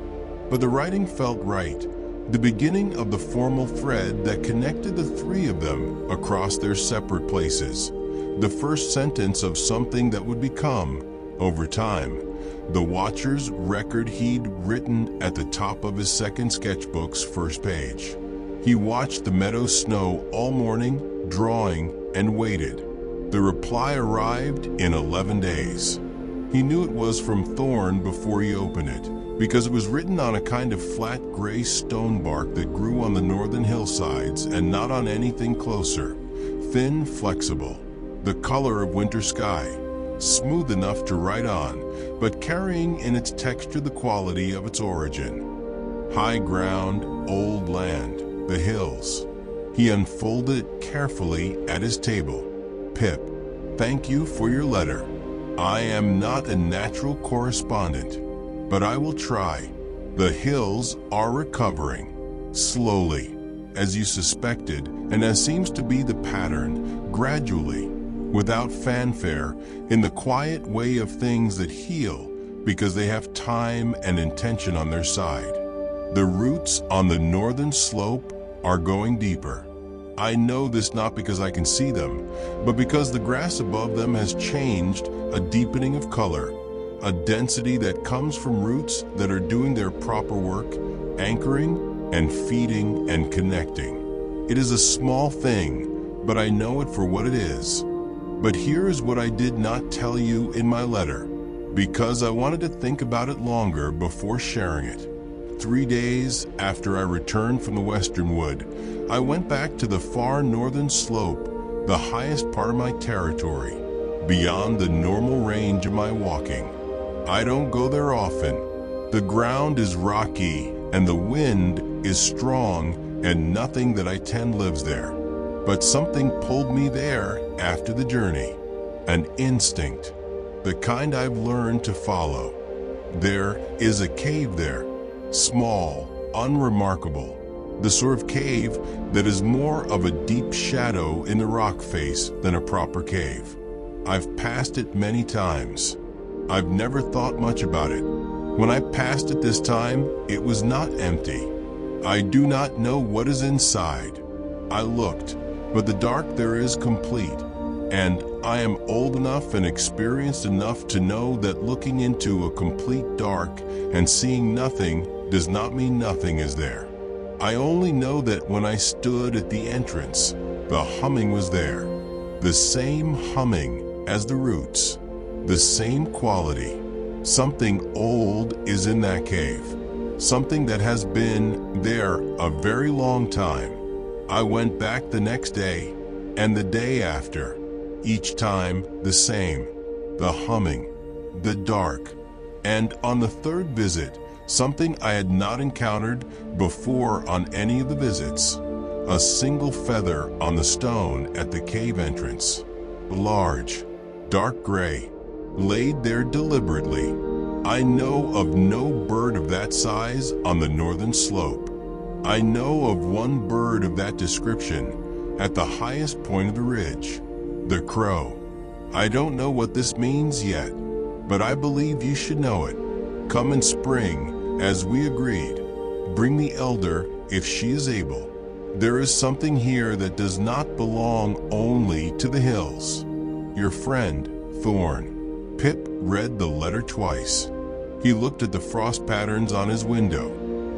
but the writing felt right, the beginning of the formal thread that connected the three of them across their separate places, the first sentence of something that would become, over time, the watcher's record he'd written at the top of his second sketchbook's first page. He watched the meadow snow all morning, drawing, and waited. The reply arrived in 11 days. He knew it was from Thorn before he opened it, because it was written on a kind of flat gray stone bark that grew on the northern hillsides and not on anything closer. Thin, flexible, the color of winter sky, smooth enough to write on, but carrying in its texture the quality of its origin. High ground, old land, the hills. He unfolded it carefully at his table. Pip, thank you for your letter. I am not a natural correspondent, but I will try. The hills are recovering, slowly, as you suspected, and as seems to be the pattern, gradually, without fanfare, in the quiet way of things that heal because they have time and intention on their side. The roots on the northern slope are going deeper. I know this not because I can see them, but because the grass above them has changed, a deepening of color, a density that comes from roots that are doing their proper work, anchoring and feeding and connecting. It is a small thing, but I know it for what it is. But here is what I did not tell you in my letter, because I wanted to think about it longer before sharing it. 3 days after I returned from the western wood, I went back to the far northern slope, the highest part of my territory, beyond the normal range of my walking. I don't go there often. The ground is rocky and the wind is strong, and nothing that I tend lives there. But something pulled me there after the journey, an instinct, the kind I've learned to follow. There is a cave there, small, unremarkable, the sort of cave that is more of a deep shadow in the rock face than a proper cave. I've passed it many times. I've never thought much about it. When I passed it this time, it was not empty. I do not know what is inside. I looked, but the dark there is complete, and I am old enough and experienced enough to know that looking into a complete dark and seeing nothing does not mean nothing is there. I only know that when I stood at the entrance, the humming was there, the same humming as the roots, the same quality. Something old is in that cave, something that has been there a very long time. I went back the next day and the day after, each time the same, the humming, the dark, and on the third visit, something I had not encountered before on any of the visits, a single feather on the stone at the cave entrance, large, dark gray, laid there deliberately. I know of no bird of that size on the northern slope. I know of one bird of that description at the highest point of the ridge, the crow. I don't know what this means yet, but I believe you should know it. Come in spring, as we agreed. Bring the elder if she is able. There is something here that does not belong only to the hills. Your friend, Thorn. Pip read the letter twice. He looked at the frost patterns on his window,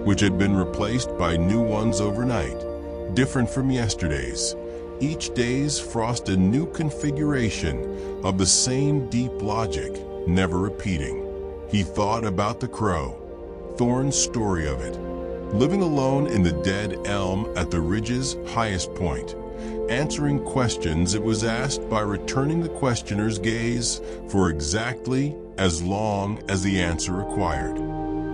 which had been replaced by new ones overnight, different from yesterday's. Each day's frost a new configuration of the same deep logic, never repeating. He thought about the crow, Thorn's story of it, living alone in the dead elm at the ridge's highest point, answering questions it was asked by returning the questioner's gaze for exactly as long as the answer required.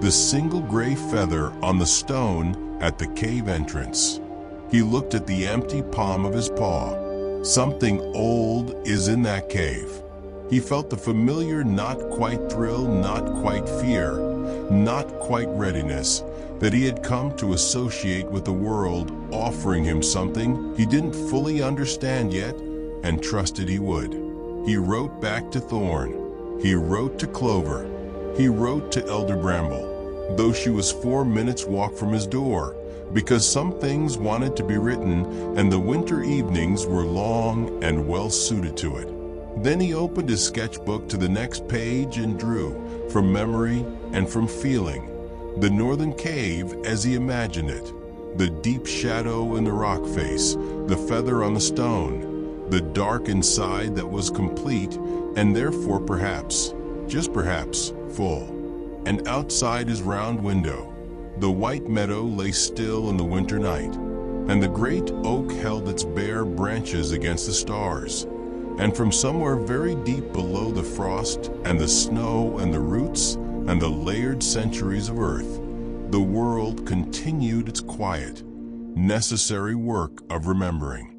The single gray feather on the stone at the cave entrance. He looked at the empty palm of his paw. Something old is in that cave. He felt the familiar not quite thrill, not quite fear, not quite readiness that he had come to associate with the world offering him something he didn't fully understand yet and trusted he would. He wrote back to Thorn. He wrote to Clover. He wrote to Elder Bramble, though she was 4 minutes' walk from his door, because some things wanted to be written and the winter evenings were long and well suited to it. Then he opened his sketchbook to the next page and drew, from memory and from feeling, the northern cave as he imagined it, the deep shadow in the rock face, the feather on the stone, the dark inside that was complete and therefore perhaps, just perhaps, full. And outside his round window, the white meadow lay still in the winter night, and the great oak held its bare branches against the stars. And from somewhere very deep below the frost and the snow and the roots and the layered centuries of earth, the world continued its quiet, necessary work of remembering.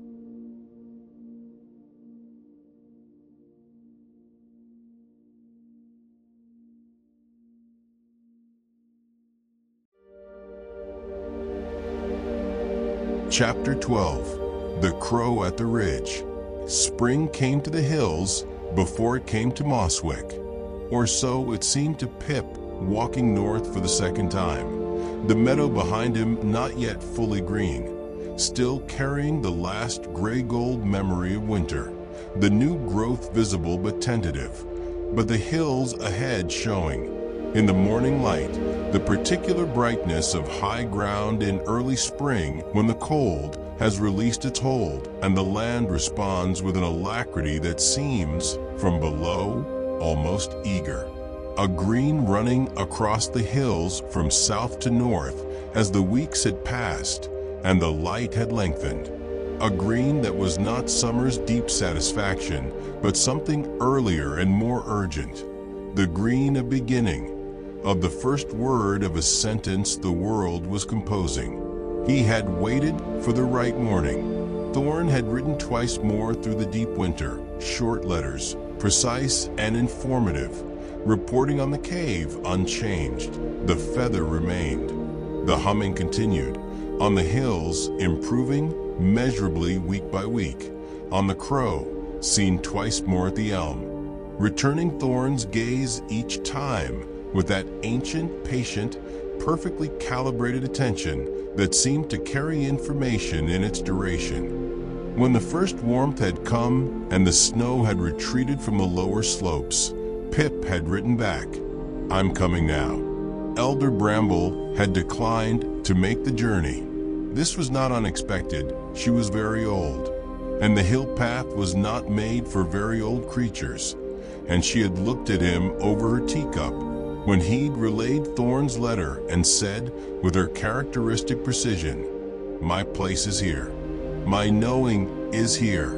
Chapter 12. The Crow at the Ridge. Spring came to the hills before it came to Mosswick, or so it seemed to Pip walking north for the second time, the meadow behind him not yet fully green, still carrying the last gray-gold memory of winter, the new growth visible but tentative, but the hills ahead showing, in the morning light, the particular brightness of high ground in early spring when the cold has released its hold and the land responds with an alacrity that seems, from below, almost eager. A green running across the hills from south to north as the weeks had passed and the light had lengthened. A green that was not summer's deep satisfaction, but something earlier and more urgent. The green of beginning, of the first word of a sentence the world was composing. He had waited for the right morning. Thorn had written twice more through the deep winter, short letters, precise and informative, reporting on the cave unchanged. The feather remained. The humming continued. On the hills, improving measurably week by week. On the crow, seen twice more at the elm. Returning Thorn's gaze each time with that ancient, patient, perfectly calibrated attention that seemed to carry information in its duration. When the first warmth had come and the snow had retreated from the lower slopes, Pip had written back, "I'm coming now." Elder Bramble had declined to make the journey. This was not unexpected. She was very old, and the hill path was not made for very old creatures, and she had looked at him over her teacup when he'd relayed Thorn's letter and said, with her characteristic precision, "My place is here. My knowing is here.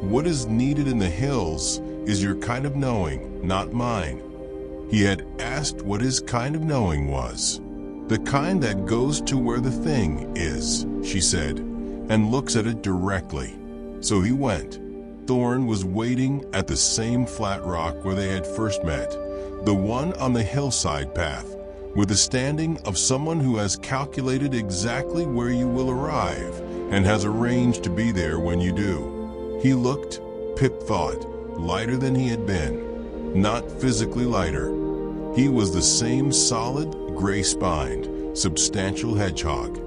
What is needed in the hills is your kind of knowing, not mine." He had asked what his kind of knowing was. "The kind that goes to where the thing is," she said, "and looks at it directly." So he went. Thorn was waiting at the same flat rock where they had first met, the one on the hillside path, with the standing of someone who has calculated exactly where you will arrive and has arranged to be there when you do. He looked, Pip thought, lighter than he had been. Not physically lighter. He was the same solid, gray-spined, substantial hedgehog,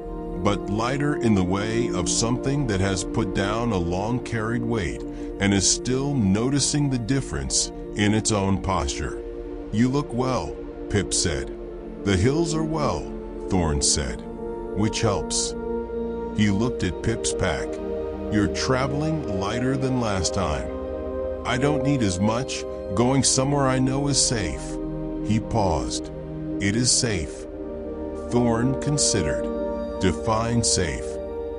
but lighter in the way of something that has put down a long-carried weight and is still noticing the difference in its own posture. "You look well," Pip said. "The hills are well," Thorn said, "which helps." He looked at Pip's pack. "You're traveling lighter than last time." "I don't need as much. Going somewhere I know is safe." He paused. "It is safe." Thorn considered. "Define safe."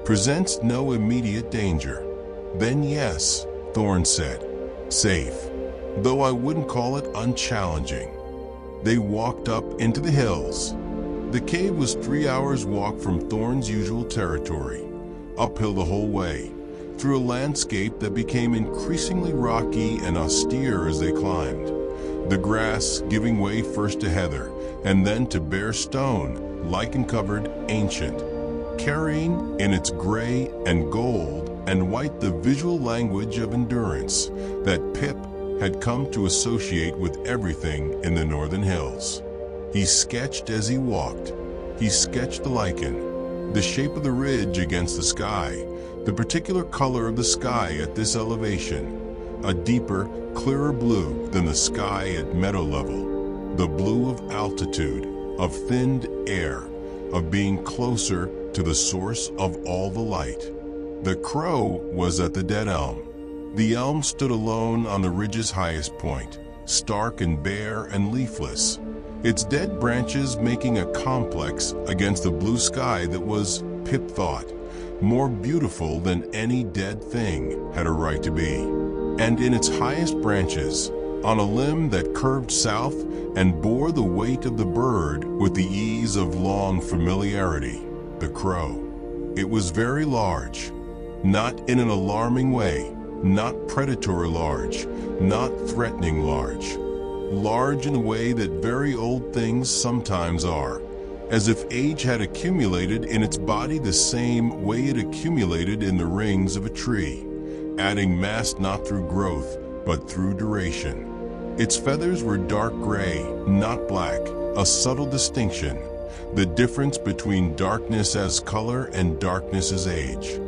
"Presents no immediate danger." "Then yes," Thorn said. "Safe. Though I wouldn't call it unchallenging." They walked up into the hills. The cave was 3 hours' walk from Thorn's usual territory, uphill the whole way, through a landscape that became increasingly rocky and austere as they climbed, the grass giving way first to heather and then to bare stone, lichen-covered, ancient, carrying in its gray and gold and white the visual language of endurance that Pip had come to associate with everything in the northern hills. He sketched as he walked. He sketched the lichen, the shape of the ridge against the sky, the particular color of the sky at this elevation, a deeper, clearer blue than the sky at meadow level, the blue of altitude, of thinned air, of being closer to the source of all the light. The crow was at the dead elm. The elm stood alone on the ridge's highest point, stark and bare and leafless, its dead branches making a complex against the blue sky that was, Pip thought, more beautiful than any dead thing had a right to be. And in its highest branches, on a limb that curved south and bore the weight of the bird with the ease of long familiarity, the crow. It was very large, not in an alarming way, not predatory large, not threatening large. Large in a way that very old things sometimes are, as if age had accumulated in its body the same way it accumulated in the rings of a tree, adding mass not through growth, but through duration. Its feathers were dark gray, not black, a subtle distinction, the difference between darkness as color and darkness as age.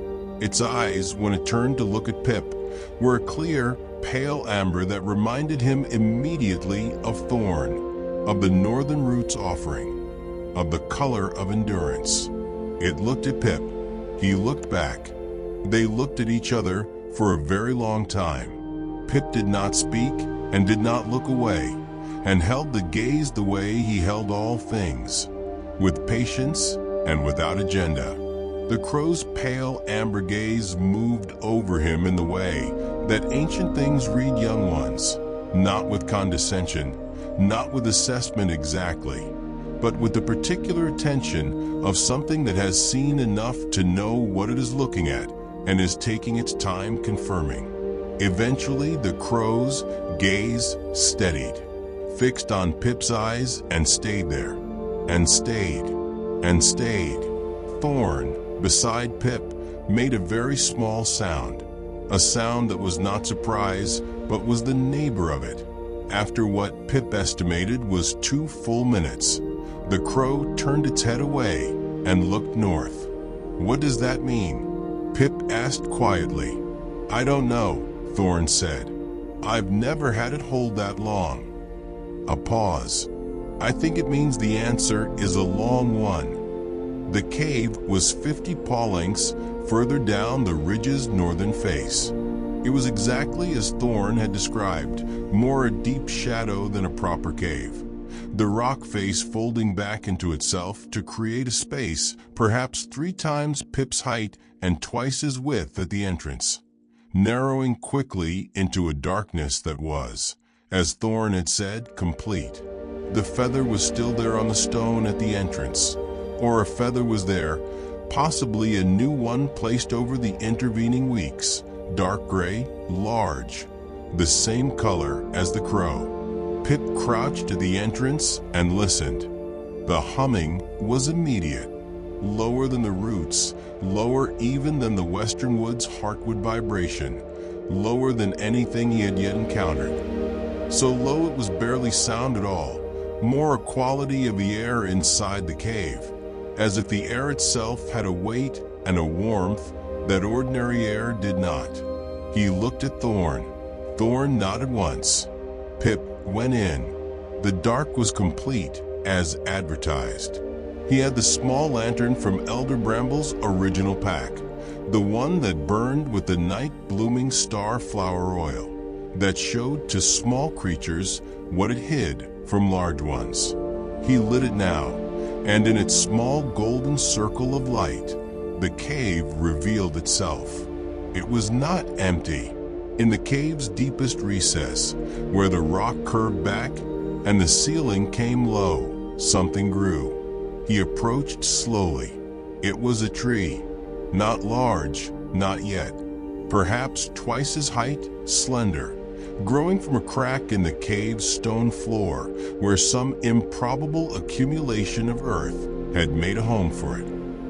Its eyes, when it turned to look at Pip, were a clear, pale amber that reminded him immediately of Thorn, of the northern roots offering, of the color of endurance. It looked at Pip. He looked back. They looked at each other for a very long time. Pip did not speak and did not look away, and held the gaze the way he held all things, with patience and without agenda. The crow's pale amber gaze moved over him in the way that ancient things read young ones, not with condescension, not with assessment exactly, but with the particular attention of something that has seen enough to know what it is looking at and is taking its time confirming. Eventually, the crow's gaze steadied, fixed on Pip's eyes, and stayed there, and stayed, and stayed. Thorn, beside Pip, made a very small sound, a sound that was not surprise, but was the neighbor of it. After what Pip estimated was 2 full minutes, the crow turned its head away and looked north. "What does that mean?" Pip asked quietly. "I don't know," Thorn said. "I've never had it hold that long." A pause. "I think it means the answer is a long one." The cave was 50 paw lengths further down the ridge's northern face. It was exactly as Thorn had described, more a deep shadow than a proper cave. The rock face folding back into itself to create a space perhaps 3 times Pip's height and twice his width at the entrance, narrowing quickly into a darkness that was, as Thorn had said, complete. The feather was still there on the stone at the entrance, or a feather was there, possibly a new one placed over the intervening weeks, dark gray, large, the same color as the crow. Pip crouched at the entrance and listened. The humming was immediate, lower than the roots, lower even than the western wood's heartwood vibration, lower than anything he had yet encountered. So low it was barely sound at all, more a quality of the air inside the cave, as if the air itself had a weight and a warmth that ordinary air did not. He looked at Thorn. Thorn nodded once. Pip went in. The dark was complete, as advertised. He had the small lantern from Elder Bramble's original pack, the one that burned with the night-blooming star flower oil, that showed to small creatures what it hid from large ones. He lit it now, and in its small golden circle of light, the cave revealed itself. It was not empty. In the cave's deepest recess, where the rock curved back and the ceiling came low, something grew. He approached slowly. It was a tree, not large, not yet, perhaps twice his height, slender, growing from a crack in the cave's stone floor where some improbable accumulation of earth had made a home for it.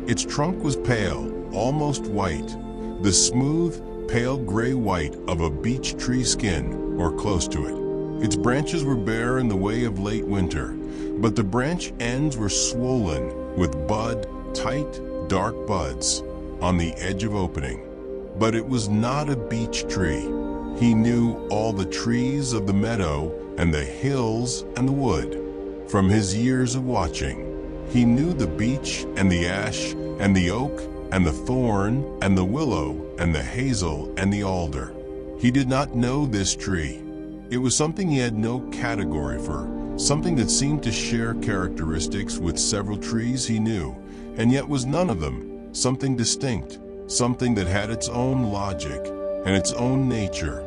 Its trunk was pale, almost white, the smooth, pale gray white of a beech tree skin, or close to it. Its branches were bare in the way of late winter, but the branch ends were swollen with tight, dark buds on the edge of opening. But it was not a beech tree. He knew all the trees of the meadow and the hills and the wood. From his years of watching, he knew the beech and the ash and the oak and the thorn and the willow and the hazel and the alder. He did not know this tree. It was something he had no category for, something that seemed to share characteristics with several trees he knew, and yet was none of them, something distinct, something that had its own logic and its own nature,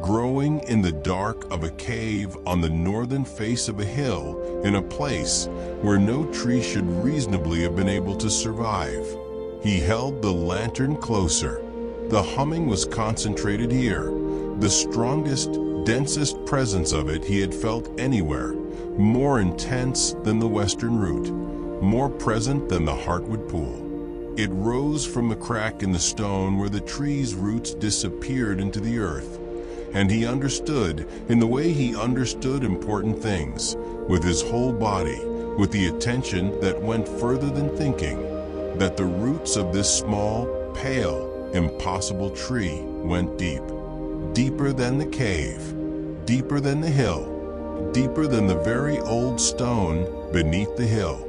growing in the dark of a cave on the northern face of a hill in a place where no tree should reasonably have been able to survive. He held the lantern closer. The humming was concentrated here, the strongest, densest presence of it he had felt anywhere, more intense than the western root, more present than the heartwood pool. It rose from the crack in the stone where the tree's roots disappeared into the earth, and he understood in the way he understood important things, with his whole body, with the attention that went further than thinking, that the roots of this small, pale, impossible tree went deep, deeper than the cave, deeper than the hill, deeper than the very old stone beneath the hill.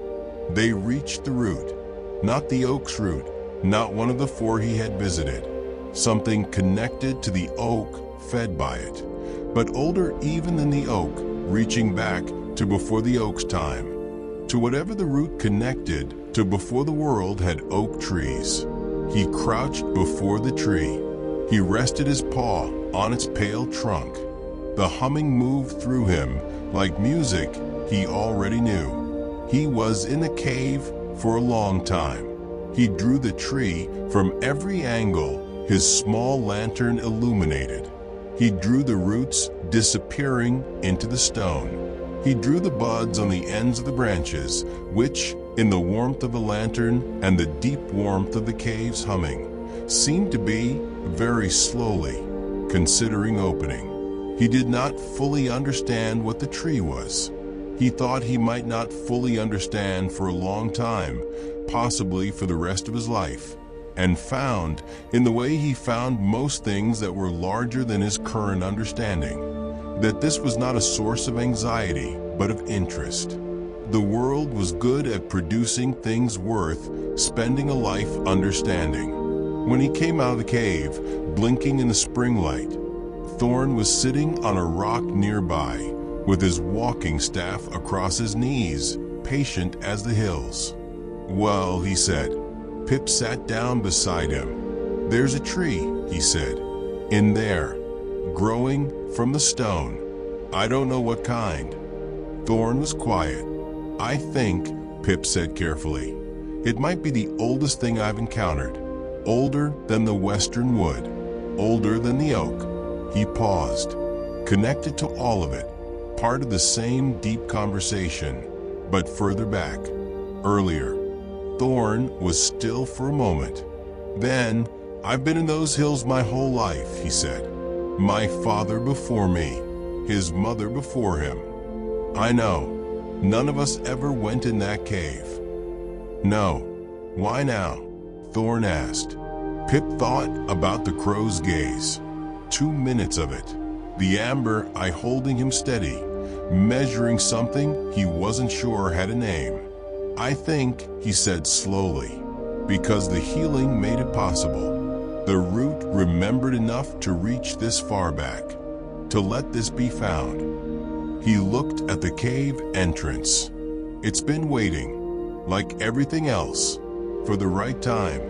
They reached the root, not the oak's root, not one of the four he had visited. Something connected to the oak fed by it, but older even than the oak, reaching back to before the oak's time, to whatever the root connected to before the world had oak trees. He crouched before the tree. He rested his paw on its pale trunk. The humming moved through him like music he already knew. He was in the cave for a long time. He drew the tree from every angle his small lantern illuminated. He drew the roots disappearing into the stone. He drew the buds on the ends of the branches, which, in the warmth of a lantern and the deep warmth of the cave's humming, seemed to be, very slowly, considering opening. He did not fully understand what the tree was. He thought he might not fully understand for a long time, possibly for the rest of his life, and found, in the way he found most things that were larger than his current understanding, that this was not a source of anxiety, but of interest. The world was good at producing things worth spending a life understanding. When he came out of the cave, blinking in the spring light, Thorn was sitting on a rock nearby, with his walking staff across his knees, patient as the hills. "Well," he said. Pip sat down beside him. "There's a tree," he said, "in there, growing from the stone. I don't know what kind." Thorn was quiet. "I think," Pip said carefully, "it might be the oldest thing I've encountered. Older than the western wood, older than the oak." He paused, connected to all of it, part of the same deep conversation, but further back, earlier. Thorn was still for a moment. Then, "I've been in those hills my whole life," he said. "My father before me, his mother before him. I know. None of us ever went in that cave." "No. Why now?" Thorn asked. Pip thought about the crow's gaze. 2 minutes of it. The amber eye holding him steady, measuring something he wasn't sure had a name. "I think," he said slowly, "because the healing made it possible. The root remembered enough to reach this far back, to let this be found." He looked at the cave entrance. It's been waiting, like everything else, for the right time.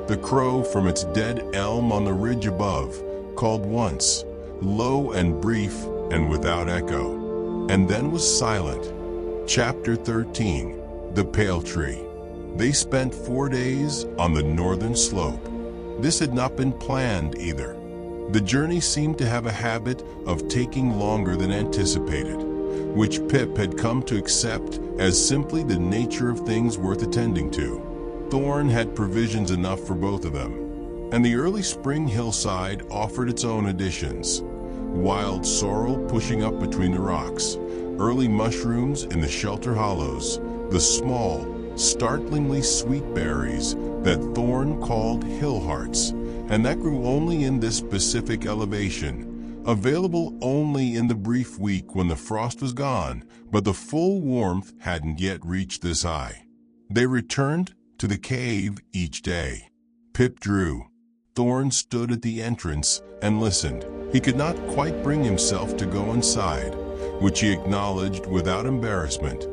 The crow from its dead elm on the ridge above called once, low and brief and without echo, and then was silent. Chapter 13. The Pale Tree. They spent 4 days on the northern slope. This had not been planned either. The journey seemed to have a habit of taking longer than anticipated, which Pip had come to accept as simply the nature of things worth attending to. Thorn had provisions enough for both of them, and the early spring hillside offered its own additions. Wild sorrel pushing up between the rocks, early mushrooms in the shelter hollows, the small, startlingly sweet berries that Thorn called hill hearts, and that grew only in this specific elevation, available only in the brief week when the frost was gone, but the full warmth hadn't yet reached this high. They returned to the cave each day. Pip drew. Thorn stood at the entrance and listened. He could not quite bring himself to go inside, which he acknowledged without embarrassment,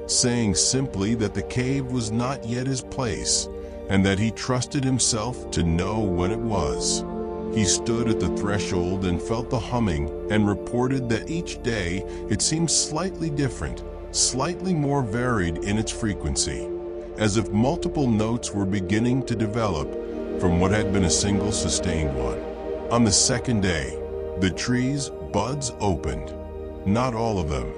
saying simply that the cave was not yet his place, and that he trusted himself to know when it was. He stood at the threshold and felt the humming and reported that each day it seemed slightly different, slightly more varied in its frequency, as if multiple notes were beginning to develop from what had been a single sustained one. On the second day, the tree's buds opened. Not all of them.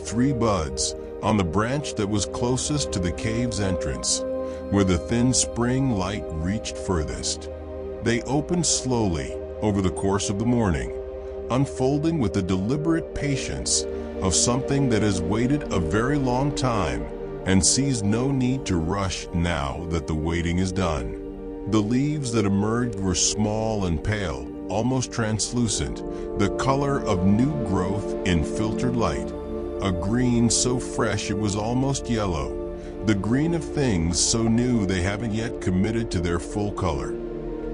3 buds on the branch that was closest to the cave's entrance, where the thin spring light reached furthest. They opened slowly over the course of the morning, unfolding with the deliberate patience of something that has waited a very long time and sees no need to rush now that the waiting is done. The leaves that emerged were small and pale, almost translucent, the color of new growth in filtered light, a green so fresh it was almost yellow, the green of things so new they haven't yet committed to their full color.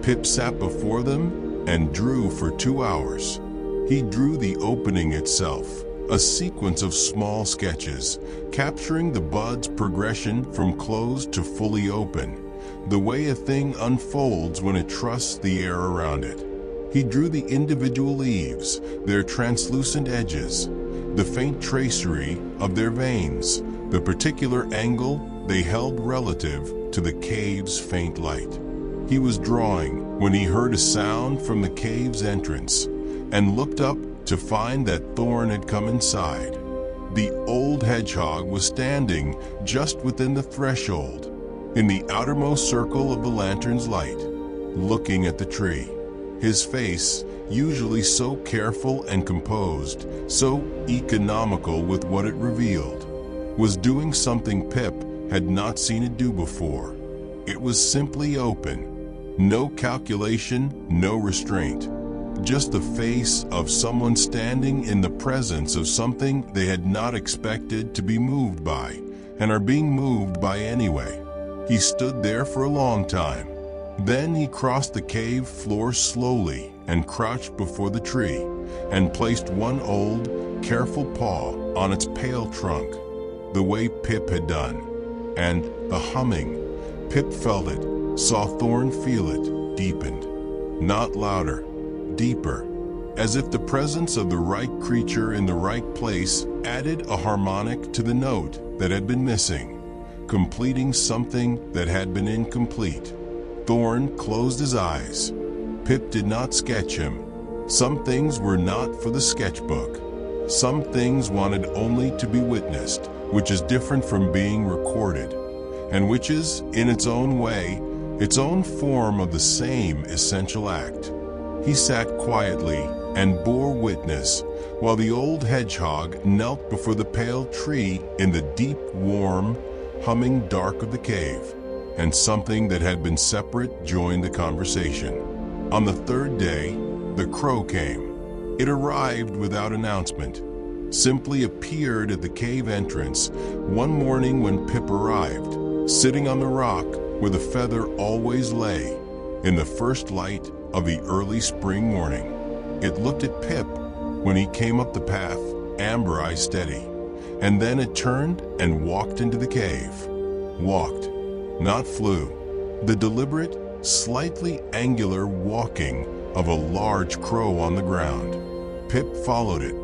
Pip sat before them and drew for 2 hours. He drew the opening itself, a sequence of small sketches, capturing the bud's progression from closed to fully open, the way a thing unfolds when it trusts the air around it. He drew the individual leaves, their translucent edges, the faint tracery of their veins, the particular angle they held relative to the cave's faint light. He was drawing when he heard a sound from the cave's entrance and looked up to find that Thorn had come inside. The old hedgehog was standing just within the threshold, in the outermost circle of the lantern's light, looking at the tree. His face, usually so careful and composed, so economical with what it revealed, was doing something Pip had not seen it do before. It was simply open. No calculation, no restraint. Just the face of someone standing in the presence of something they had not expected to be moved by, and are being moved by anyway. He stood there for a long time. Then he crossed the cave floor slowly and crouched before the tree, and placed one old, careful paw on its pale trunk, the way Pip had done. And the humming, Pip felt it, saw Thorn feel it, deepened. Not louder, deeper, as if the presence of the right creature in the right place added a harmonic to the note that had been missing, completing something that had been incomplete. Thorn closed his eyes. Pip did not sketch him. Some things were not for the sketchbook. Some things wanted only to be witnessed, which is different from being recorded, and which is, in its own way, its own form of the same essential act. He sat quietly and bore witness while the old hedgehog knelt before the pale tree in the deep, warm, humming dark of the cave, and something that had been separate joined the conversation. On the 3rd day, the crow came. It arrived without announcement, simply appeared at the cave entrance one morning when Pip arrived, sitting on the rock where the feather always lay, in the first light of the early spring morning. It looked at Pip when he came up the path, amber eye steady, and then it turned and walked into the cave. Walked, not flew. The deliberate, slightly angular walking of a large crow on the ground. Pip followed it.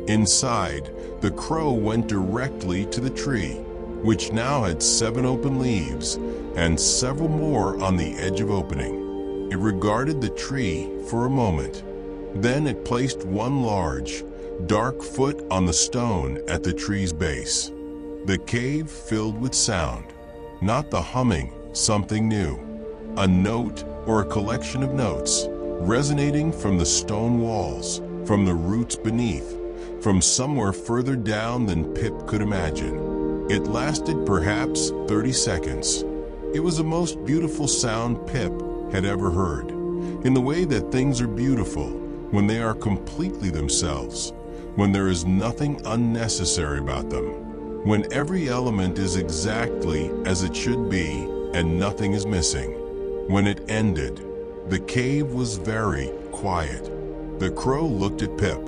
Inside, the crow went directly to the tree, which now had 7 open leaves and several more on the edge of opening. It regarded the tree for a moment. Then it placed one large, dark foot on the stone at the tree's base. The cave filled with sound, not the humming, something new. A note or a collection of notes, resonating from the stone walls, from the roots beneath, from somewhere further down than Pip could imagine. It lasted perhaps 30 seconds. It was the most beautiful sound Pip had ever heard, in the way that things are beautiful when they are completely themselves, when there is nothing unnecessary about them, when every element is exactly as it should be and nothing is missing. When it ended, the cave was very quiet. The crow looked at Pip.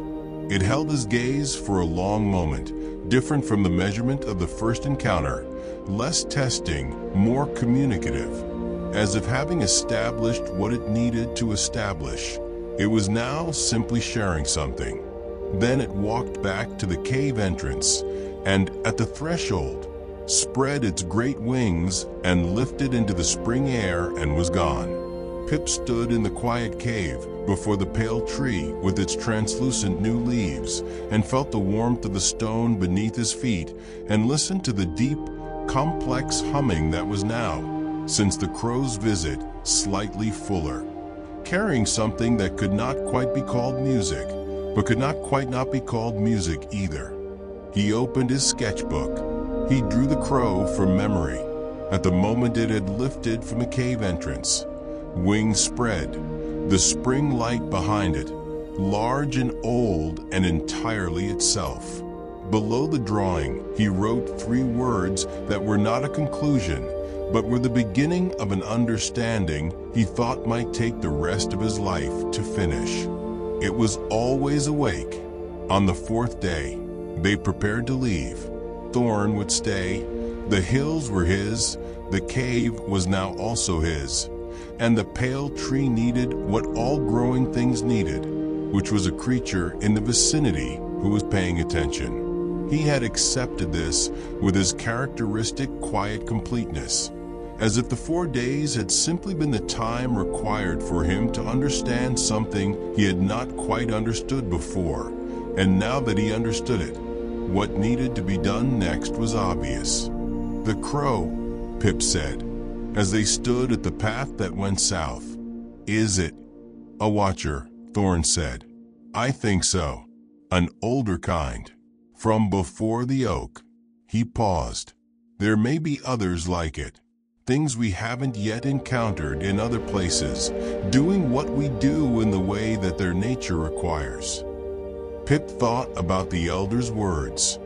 It held his gaze for a long moment, different from the measurement of the first encounter, less testing, more communicative. As if having established what it needed to establish, it was now simply sharing something. Then it walked back to the cave entrance and, at the threshold, spread its great wings and lifted into the spring air and was gone. Pip stood in the quiet cave before the pale tree with its translucent new leaves and felt the warmth of the stone beneath his feet and listened to the deep, complex humming that was now, since the crow's visit, slightly fuller, carrying something that could not quite be called music, but could not quite not be called music either. He opened his sketchbook. He drew the crow from memory at the moment it had lifted from the cave entrance. Wings spread, the spring light behind it, large and old and entirely itself. Below the drawing, he wrote 3 words that were not a conclusion, but were the beginning of an understanding he thought might take the rest of his life to finish. It was always awake. On the 4th day, they prepared to leave. Thorn would stay. The hills were his. The cave was now also his. And the pale tree needed what all growing things needed, which was a creature in the vicinity who was paying attention. He had accepted this with his characteristic quiet completeness, as if the 4 days had simply been the time required for him to understand something he had not quite understood before. And now that he understood it, what needed to be done next was obvious. "The crow," Pip said, as they stood at the path that went south. "Is it a watcher?" Thorn said. "I think so. An older kind. From before the oak." He paused. "There may be others like it. Things we haven't yet encountered in other places, doing what we do in the way that their nature requires." Pip thought about the elder's words.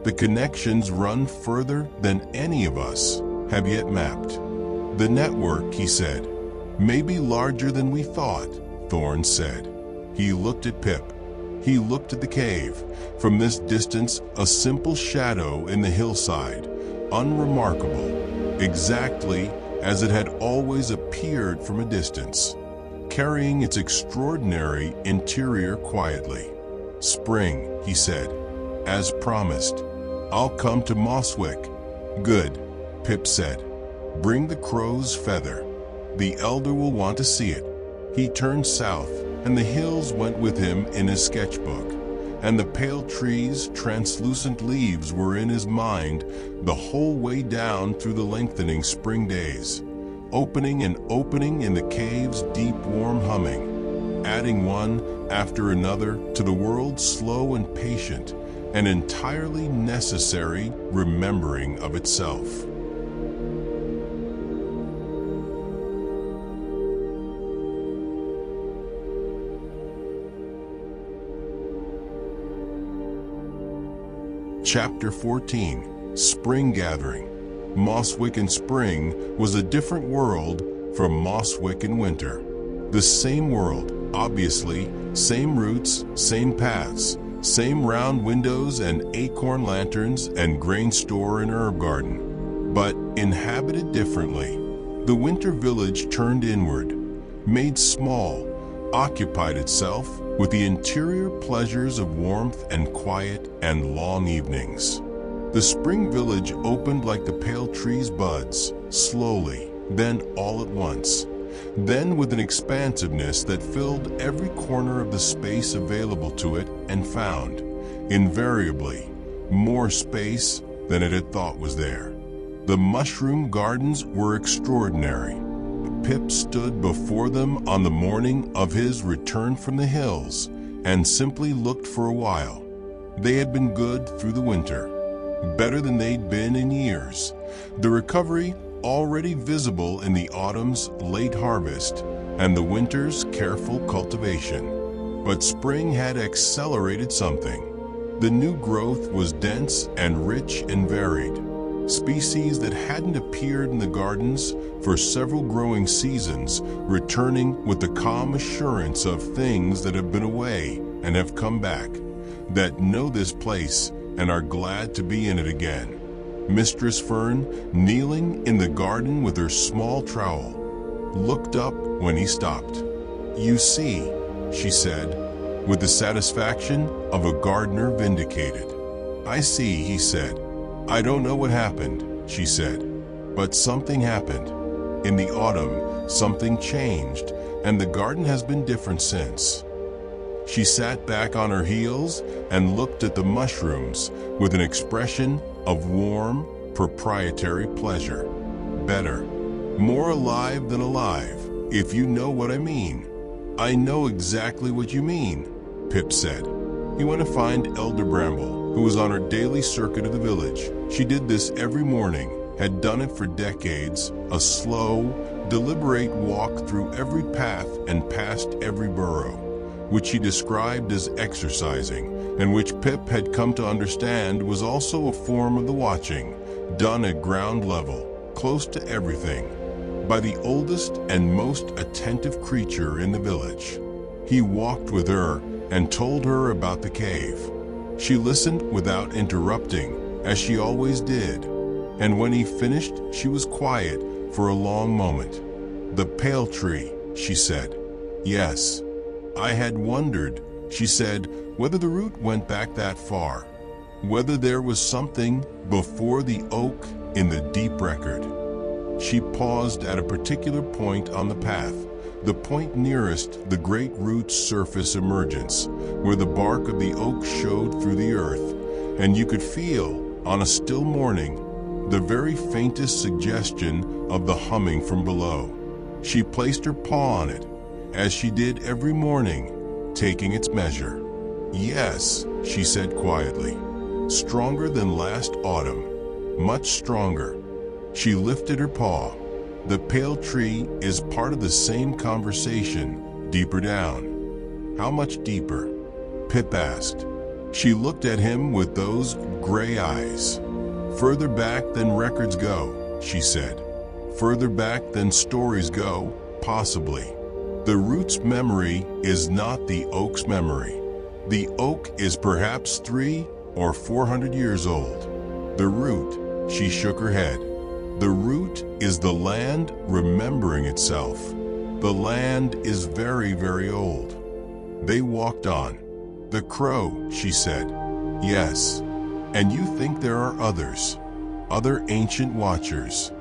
The connections run further than any of us have yet mapped. "The network," he said, "may be larger than we thought," Thorn said. He looked at Pip. He looked at the cave. From this distance, a simple shadow in the hillside, unremarkable, exactly as it had always appeared from a distance, carrying its extraordinary interior quietly. "Spring," he said, "as promised. I'll come to Mosswick." "Good," Pip said. "Bring the crow's feather. The elder will want to see it." He turned south, and the hills went with him in his sketchbook, and the pale tree's translucent leaves were in his mind the whole way down through the lengthening spring days, opening and opening in the cave's deep warm humming, adding one after another to the world's slow and patient and entirely necessary remembering of itself. Chapter 14, Spring Gathering. Mosswick in spring was a different world from Mosswick in winter. The same world, obviously, same routes, same paths, same round windows and acorn lanterns and grain store and herb garden, but inhabited differently. The winter village turned inward, made small, occupied itself with the interior pleasures of warmth and quiet and long evenings. The spring village opened like the pale tree's buds, slowly, then all at once, then with an expansiveness that filled every corner of the space available to it and found, invariably, more space than it had thought was there. The mushroom gardens were extraordinary. Pip stood before them on the morning of his return from the hills and simply looked for a while. They had been good through the winter, better than they'd been in years. The recovery, already visible in the autumn's late harvest, and the winter's careful cultivation. But spring had accelerated something. The new growth was dense and rich and varied. Species that hadn't appeared in the gardens for several growing seasons, returning with the calm assurance of things that have been away and have come back, that know this place and are glad to be in it again. Mistress Fern, kneeling in the garden with her small trowel, looked up when he stopped. "You see," she said, with the satisfaction of a gardener vindicated. "I see," he said. "I don't know what happened," she said, "but something happened. In the autumn, something changed, and the garden has been different since." She sat back on her heels and looked at the mushrooms with an expression of warm, proprietary pleasure. "Better, more alive than alive, if you know what I mean." "I know exactly what you mean," Pip said. He went to find Elder Bramble, who was on her daily circuit of the village. She did this every morning, had done it for decades, a slow, deliberate walk through every path and past every burrow, which she described as exercising, and which Pip had come to understand was also a form of the watching, done at ground level, close to everything, by the oldest and most attentive creature in the village. He walked with her and told her about the cave. She listened without interrupting, as she always did, and when he finished, she was quiet for a long moment. "The pale tree," she said. "Yes. I had wondered," she said, "whether the root went back that far, whether there was something before the oak in the deep record." She paused at a particular point on the path, the point nearest the great root's surface emergence, where the bark of the oak showed through the earth, and you could feel, on a still morning, the very faintest suggestion of the humming from below. She placed her paw on it, as she did every morning, taking its measure. "Yes," she said quietly, "stronger than last autumn, much stronger." She lifted her paw. "The pale tree is part of the same conversation, deeper down." "How much deeper?" Pip asked. She looked at him with those gray eyes. "Further back than records go," she said. "Further back than stories go, possibly. The root's memory is not the oak's memory. The oak is perhaps 300 or 400 years old. The root," she shook her head, "the root is the land remembering itself. The land is very, very old." They walked on. "The crow," she said. "Yes. And you think there are others, other ancient watchers?"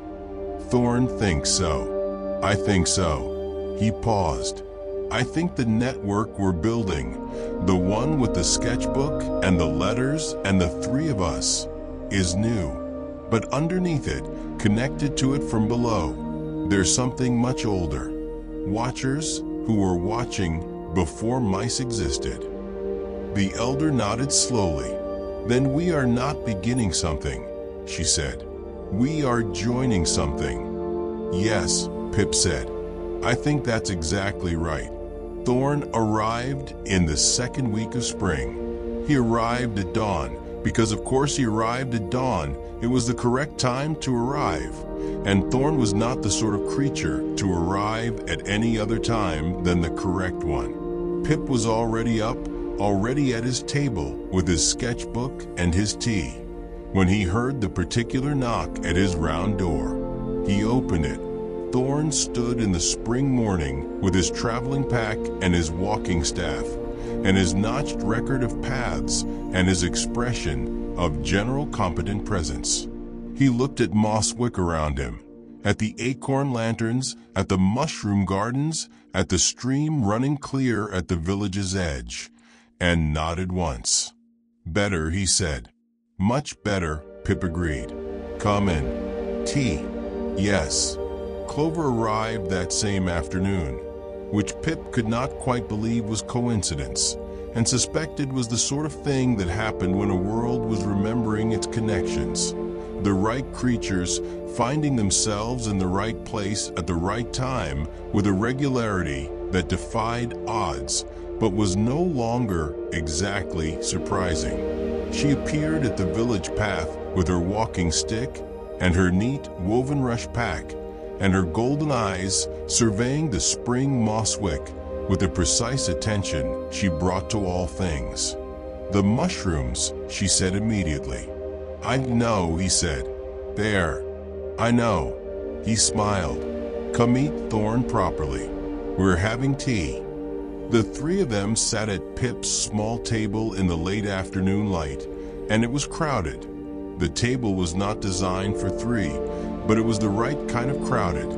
"Thorn thinks so." "I think so." He paused. "I think the network we're building, the one with the sketchbook and the letters and the 3 of us, is new. But underneath it, connected to it from below, there's something much older. Watchers who were watching before mice existed." The elder nodded slowly. "Then we are not beginning something," she said. "We are joining something." "Yes," Pip said. "I think that's exactly right." Thorn arrived in the 2nd week of spring. He arrived at dawn, because of course he arrived at dawn. It was the correct time to arrive, and Thorn was not the sort of creature to arrive at any other time than the correct one. Pip was already up, already at his table with his sketchbook and his tea, when he heard the particular knock at his round door. He opened it. Thorn stood in the spring morning with his traveling pack and his walking staff, and his notched record of paths and his expression of general competent presence. He looked at moss wick around him, at the acorn lanterns, at the mushroom gardens, at the stream running clear at the village's edge, and nodded once. "Better," he said. "Much better," Pip agreed. "Come in." "Tea?" "Yes." Clover arrived that same afternoon, which Pip could not quite believe was coincidence, and suspected was the sort of thing that happened when a world was remembering its connections, the right creatures finding themselves in the right place at the right time with a regularity that defied odds, but was no longer exactly surprising. She appeared at the village path with her walking stick and her neat woven rush pack, and her golden eyes surveying the spring mosswick with the precise attention she brought to all things. "The mushrooms," she said immediately. "I know," he said. "There. I know." He smiled. "Come eat thorn properly. We're having tea." The three of them sat at Pip's small table in the late afternoon light, and it was crowded. The table was not designed for three, but it was the right kind of crowded,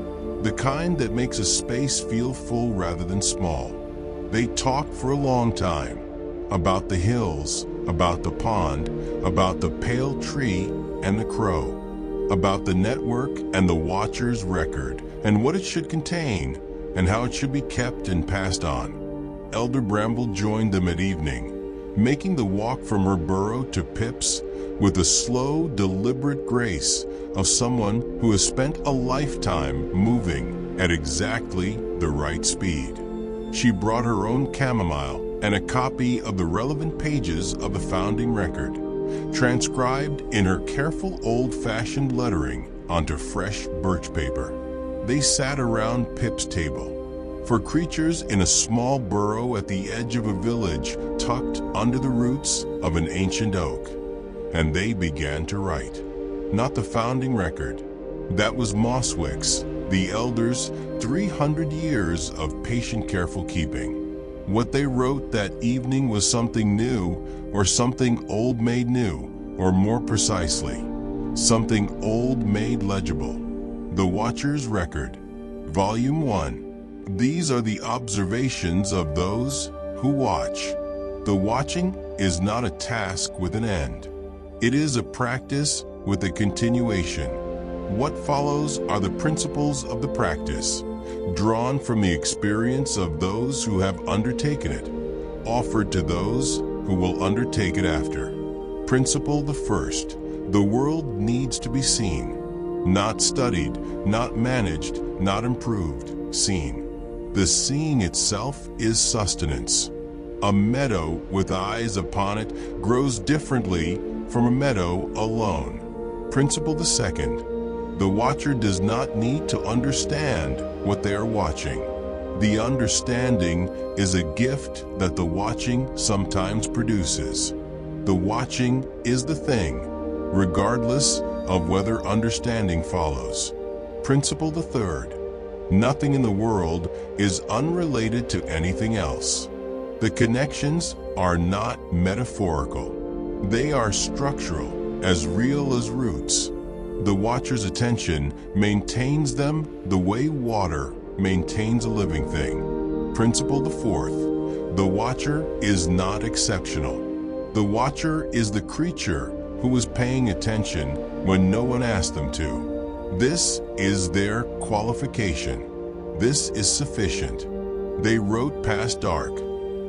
the kind that makes a space feel full rather than small. They talked for a long time, about the hills, about the pond, about the pale tree and the crow, about the network and the watcher's record, and what it should contain, and how it should be kept and passed on. Elder Bramble joined them at evening, making the walk from her burrow to Pip's with the slow, deliberate grace of someone who has spent a lifetime moving at exactly the right speed. She brought her own chamomile and a copy of the relevant pages of the founding record, transcribed in her careful old-fashioned lettering onto fresh birch paper. They sat around Pip's table. For creatures in a small burrow at the edge of a village tucked under the roots of an ancient oak. And they began to write. Not the founding record. That was Mosswick's, the elders' 300 years of patient, careful keeping. What they wrote that evening was something new, or something old made new, or more precisely, something old made legible. The Watcher's Record, Volume 1. These are the observations of those who watch. The watching is not a task with an end. It is a practice with a continuation. What follows are the principles of the practice, drawn from the experience of those who have undertaken it, offered to those who will undertake it after. Principle the first: the world needs to be seen. Not studied, not managed, not improved, seen. The seeing itself is sustenance. A meadow with eyes upon it grows differently from a meadow alone. Principle the second: the watcher does not need to understand what they are watching. The understanding is a gift that the watching sometimes produces. The watching is the thing, regardless of whether understanding follows. Principle the third: nothing in the world is unrelated to anything else. The connections are not metaphorical. They are structural, as real as roots. The watcher's attention maintains them the way water maintains a living thing. Principle the fourth: the watcher is not exceptional. The watcher is the creature who is paying attention when no one asked them to. This is their qualification. This is sufficient. They wrote past dark.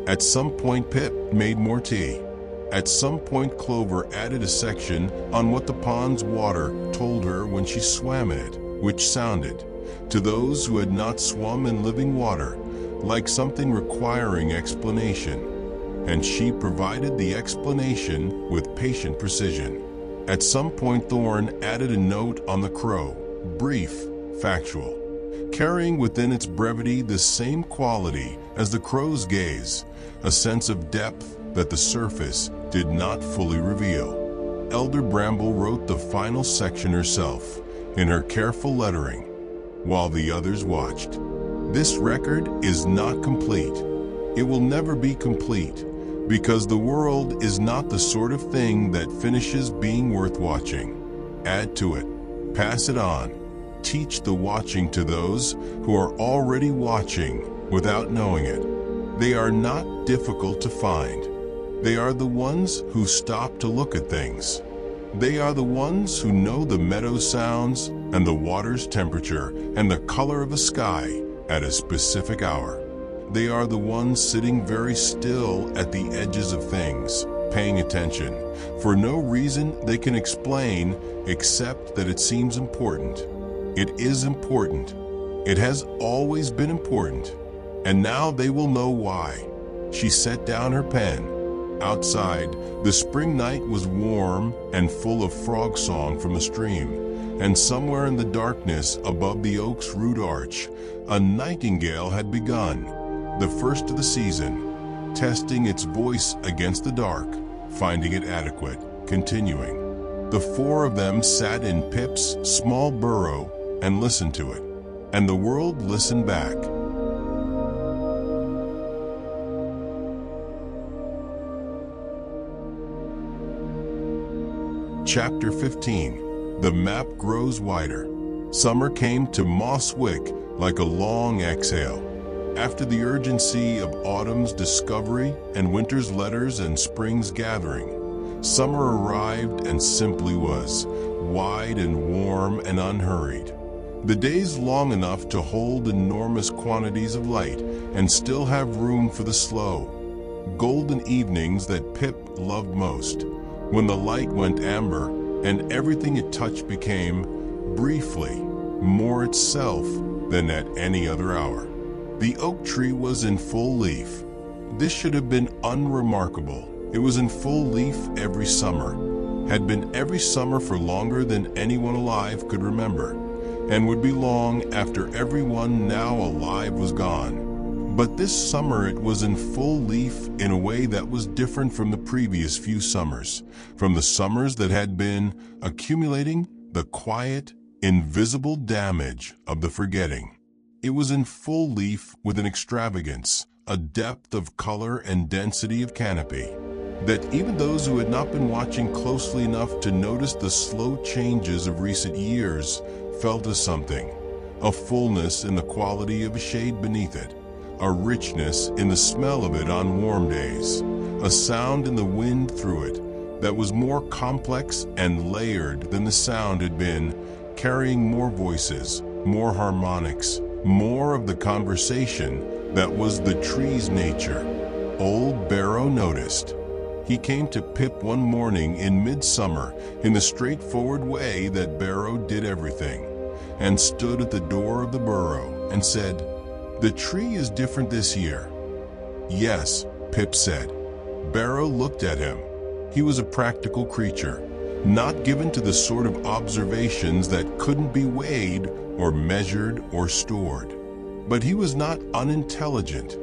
At some point Pip made more tea. At some point Clover added a section on what the pond's water told her when she swam in it, which sounded, to those who had not swum in living water, like something requiring explanation. And she provided the explanation with patient precision. At some point Thorn added a note on the crow, brief, factual, carrying within its brevity the same quality as the crow's gaze, a sense of depth that the surface did not fully reveal. Elder Bramble wrote the final section herself, in her careful lettering, while the others watched. This record is not complete. It will never be complete, because the world is not the sort of thing that finishes being worth watching. Add to it, pass it on, teach the watching to those who are already watching without knowing it. They are not difficult to find. They are the ones who stop to look at things. They are the ones who know the meadow sounds and the water's temperature and the color of a sky at a specific hour. They are the ones sitting very still at the edges of things, paying attention, for no reason they can explain except that it seems important. It is important. It has always been important. And now they will know why. She set down her pen. Outside, the spring night was warm and full of frog song from the stream, and somewhere in the darkness above the oak's root arch, a nightingale had begun, the first of the season, testing its voice against the dark, finding it adequate, continuing. The four of them sat in Pip's small burrow and listened to it, and the world listened back. Chapter 15. The map grows wider. Summer came to Mosswick like a long exhale. After the urgency of autumn's discovery and winter's letters and spring's gathering, summer arrived and simply was, wide and warm and unhurried. The days long enough to hold enormous quantities of light and still have room for the slow, golden evenings that Pip loved most, when the light went amber and everything it touched became, briefly, more itself than at any other hour. The oak tree was in full leaf. This should have been unremarkable. It was in full leaf every summer, had been every summer for longer than anyone alive could remember, and would be long after everyone now alive was gone. But this summer it was in full leaf in a way that was different from the previous few summers, from the summers that had been accumulating the quiet, invisible damage of the forgetting. It was in full leaf with an extravagance, a depth of color and density of canopy, that even those who had not been watching closely enough to notice the slow changes of recent years felt a something, a fullness in the quality of a shade beneath it, a richness in the smell of it on warm days, a sound in the wind through it that was more complex and layered than the sound had been, carrying more voices, more harmonics, more of the conversation that was the tree's nature. Old Barrow noticed. He came to Pip one morning in midsummer in the straightforward way that Barrow did everything, and stood at the door of the burrow and said, "The tree is different this year." "Yes," Pip said. Barrow looked at him. He was a practical creature, not given to the sort of observations that couldn't be weighed or measured or stored. But he was not unintelligent,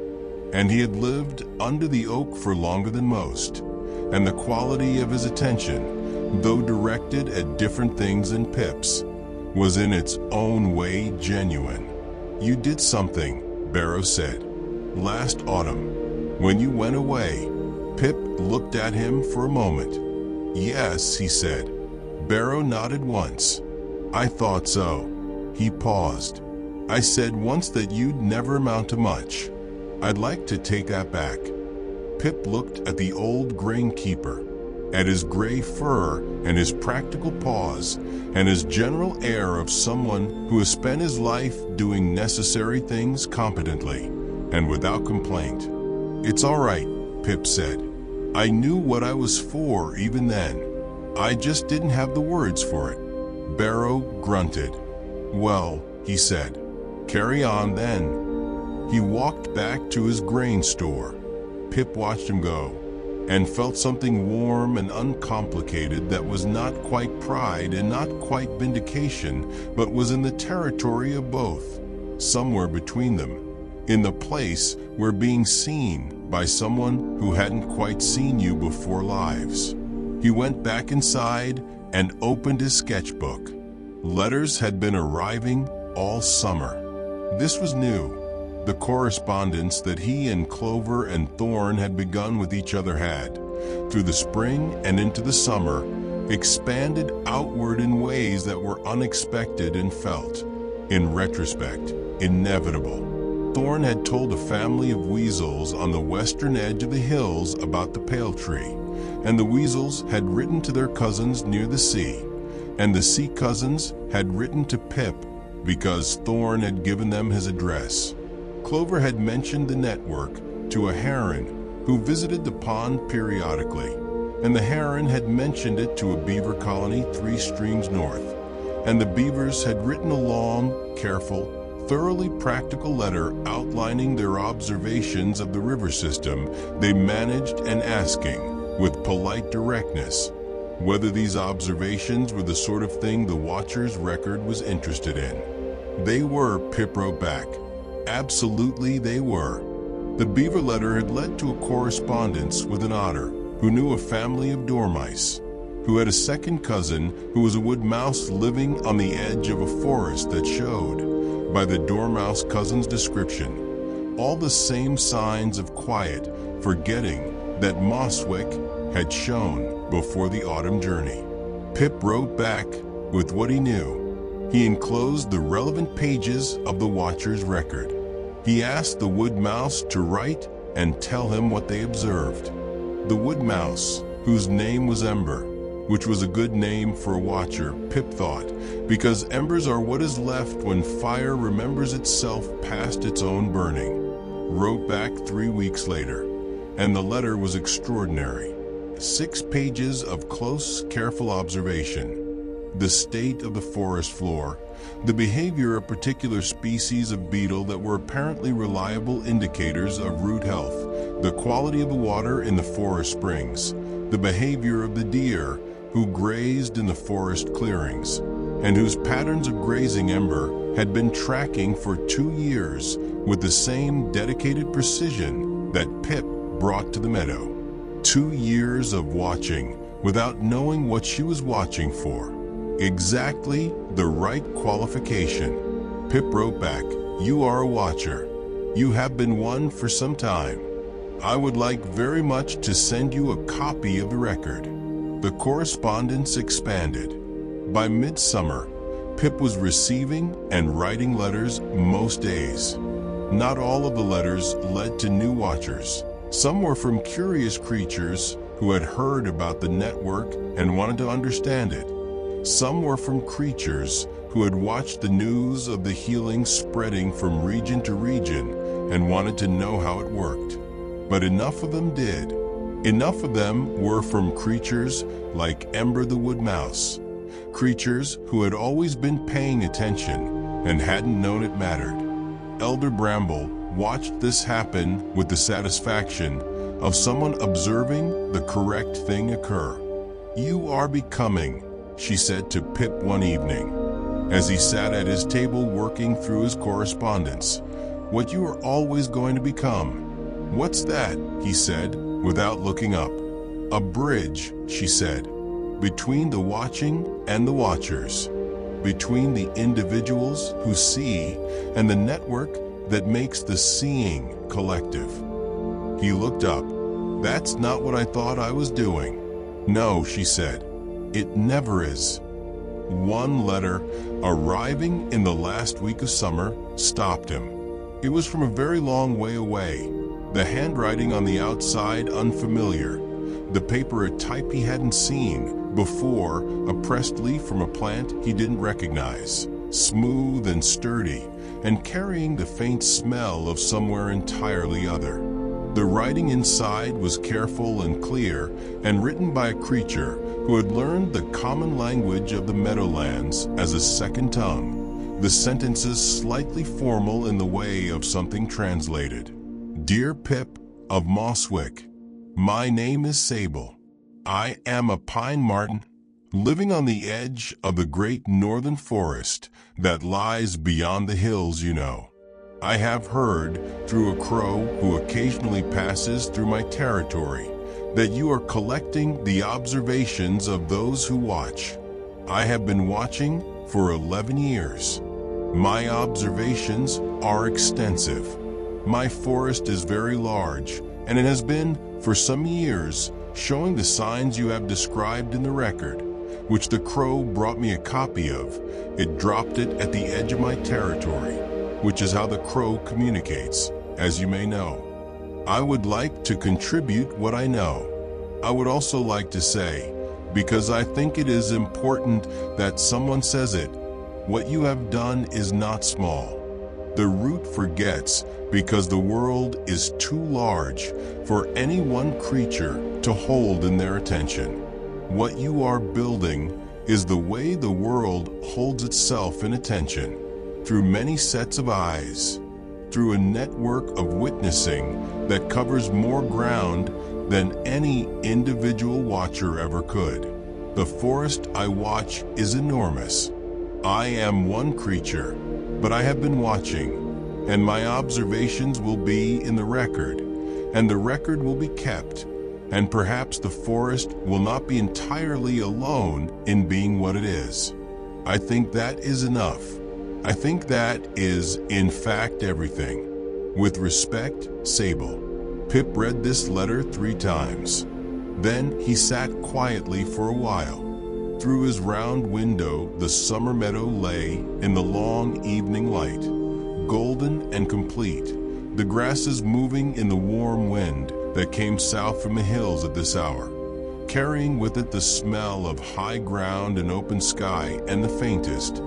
and he had lived under the oak for longer than most, and the quality of his attention, though directed at different things than Pip's, was in its own way genuine. "You did something," Barrow said, "last autumn, when you went away." Pip looked at him for a moment. "Yes," he said. Barrow nodded once. "I thought so." He paused. "I said once that you'd never amount to much. I'd like to take that back." Pip looked at the old grain-keeper, at his gray fur and his practical pause and his general air of someone who has spent his life doing necessary things competently and without complaint. "It's all right," Pip said. "I knew what I was for even then. I just didn't have the words for it." Barrow grunted. "Well," he said, "carry on then." He walked back to his grain store. Pip watched him go, and felt something warm and uncomplicated that was not quite pride and not quite vindication, but was in the territory of both, somewhere between them, in the place where being seen by someone who hadn't quite seen you before lives. He went back inside and opened his sketchbook. Letters had been arriving all summer. This was new. The correspondence that he and Clover and Thorn had begun with each other had, through the spring and into the summer, expanded outward in ways that were unexpected and felt, in retrospect, inevitable. Thorn had told a family of weasels on the western edge of the hills about the pale tree, and the weasels had written to their cousins near the sea, and the sea cousins had written to Pip because Thorn had given them his address. Clover had mentioned the network to a heron who visited the pond periodically, and the heron had mentioned it to a beaver colony 3 streams north, and the beavers had written a long, careful, thoroughly practical letter outlining their observations of the river system they managed and asking, with polite directness, whether these observations were the sort of thing the Watcher's record was interested in. They were, Pip wrote back. Absolutely they were. The beaver letter had led to a correspondence with an otter who knew a family of dormice, who had a second cousin who was a wood mouse living on the edge of a forest that showed, by the dormouse cousin's description, all the same signs of quiet forgetting that Moswick had shown before the autumn journey. Pip wrote back with what he knew. He enclosed the relevant pages of the Watcher's record. He asked the wood mouse to write and tell him what they observed. The wood mouse, whose name was Ember, which was a good name for a watcher, Pip thought, because embers are what is left when fire remembers itself past its own burning, wrote back 3 weeks later, and the letter was extraordinary. 6 pages of close, careful observation. The state of the forest floor, the behavior of particular species of beetle that were apparently reliable indicators of root health, the quality of the water in the forest springs, the behavior of the deer who grazed in the forest clearings, and whose patterns of grazing Ember had been tracking for 2 years with the same dedicated precision that Pip brought to the meadow. 2 years of watching without knowing what she was watching for. Exactly the right qualification. Pip wrote back, "You are a watcher. You have been one for some time. I would like very much to send you a copy of the record." The correspondence expanded. By midsummer, Pip was receiving and writing letters most days. Not all of the letters led to new watchers. Some were from curious creatures who had heard about the network and wanted to understand it. Some were from creatures who had watched the news of the healing spreading from region to region and wanted to know how it worked. But enough of them did. Enough of them were from creatures like Ember the wood mouse, creatures who had always been paying attention and hadn't known it mattered. Elder Bramble watched this happen with the satisfaction of someone observing the correct thing occur. "You are becoming," she said to Pip one evening, as he sat at his table working through his correspondence, "what you are always going to become." "What's that?" he said, without looking up. "A bridge," she said, "between the watching and the watchers, between the individuals who see and the network that makes the seeing collective." He looked up. "That's not what I thought I was doing." "No," she said, "it never is." One letter, arriving in the last week of summer, stopped him. It was from a very long way away, the handwriting on the outside unfamiliar, the paper a type he hadn't seen before, a pressed leaf from a plant he didn't recognize, smooth and sturdy, and carrying the faint smell of somewhere entirely other. The writing inside was careful and clear and written by a creature who had learned the common language of the meadowlands as a second tongue, the sentences slightly formal in the way of something translated. "Dear Pip of Moswick, my name is Sable. I am a pine marten, living on the edge of the great northern forest that lies beyond the hills, you know. I have heard, through a crow who occasionally passes through my territory, that you are collecting the observations of those who watch. I have been watching for 11 years. My observations are extensive. My forest is very large, and it has been, for some years, showing the signs you have described in the record, which the crow brought me a copy of. It dropped it at the edge of my territory, which is how the crow communicates, as you may know. I would like to contribute what I know. I would also like to say, because I think it is important that someone says it, what you have done is not small. The root forgets because the world is too large for any one creature to hold in their attention. What you are building is the way the world holds itself in attention, through many sets of eyes, through a network of witnessing that covers more ground than any individual watcher ever could. The forest I watch is enormous. I am one creature, but I have been watching, and my observations will be in the record, and the record will be kept, and perhaps the forest will not be entirely alone in being what it is. I think that is enough. I think that is, in fact, everything. With respect, Sable. Pip read this letter 3 times. Then he sat quietly for a while. Through his round window, the summer meadow lay in the long evening light, golden and complete, the grasses moving in the warm wind that came south from the hills at this hour, carrying with it the smell of high ground and open sky and the faintest,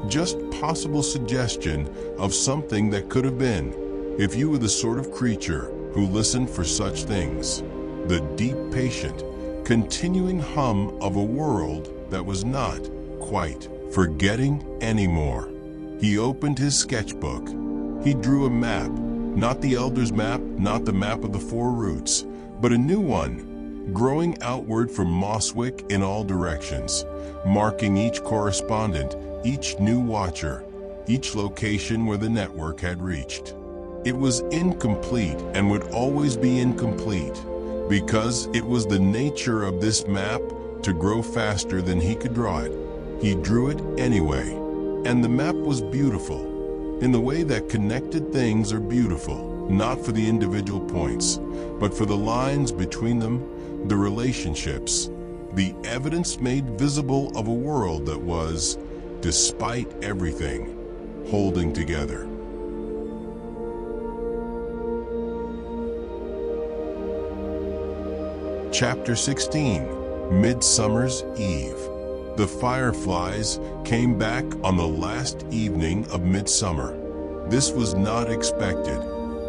just possible suggestion of something that could have been, if you were the sort of creature who listened for such things. The deep, patient, continuing hum of a world that was not quite forgetting anymore. He opened his sketchbook. He drew a map, not the elder's map, not the map of the 4 roots, but a new one, growing outward from Mosswick in all directions, marking each correspondent, each new watcher, each location where the network had reached. It was incomplete and would always be incomplete, because it was the nature of this map to grow faster than he could draw it. He drew it anyway, and the map was beautiful, in the way that connected things are beautiful, not for the individual points, but for the lines between them, the relationships, the evidence made visible of a world that was, despite everything, holding together. Chapter 16, Midsummer's Eve. The fireflies came back on the last evening of midsummer. This was not expected.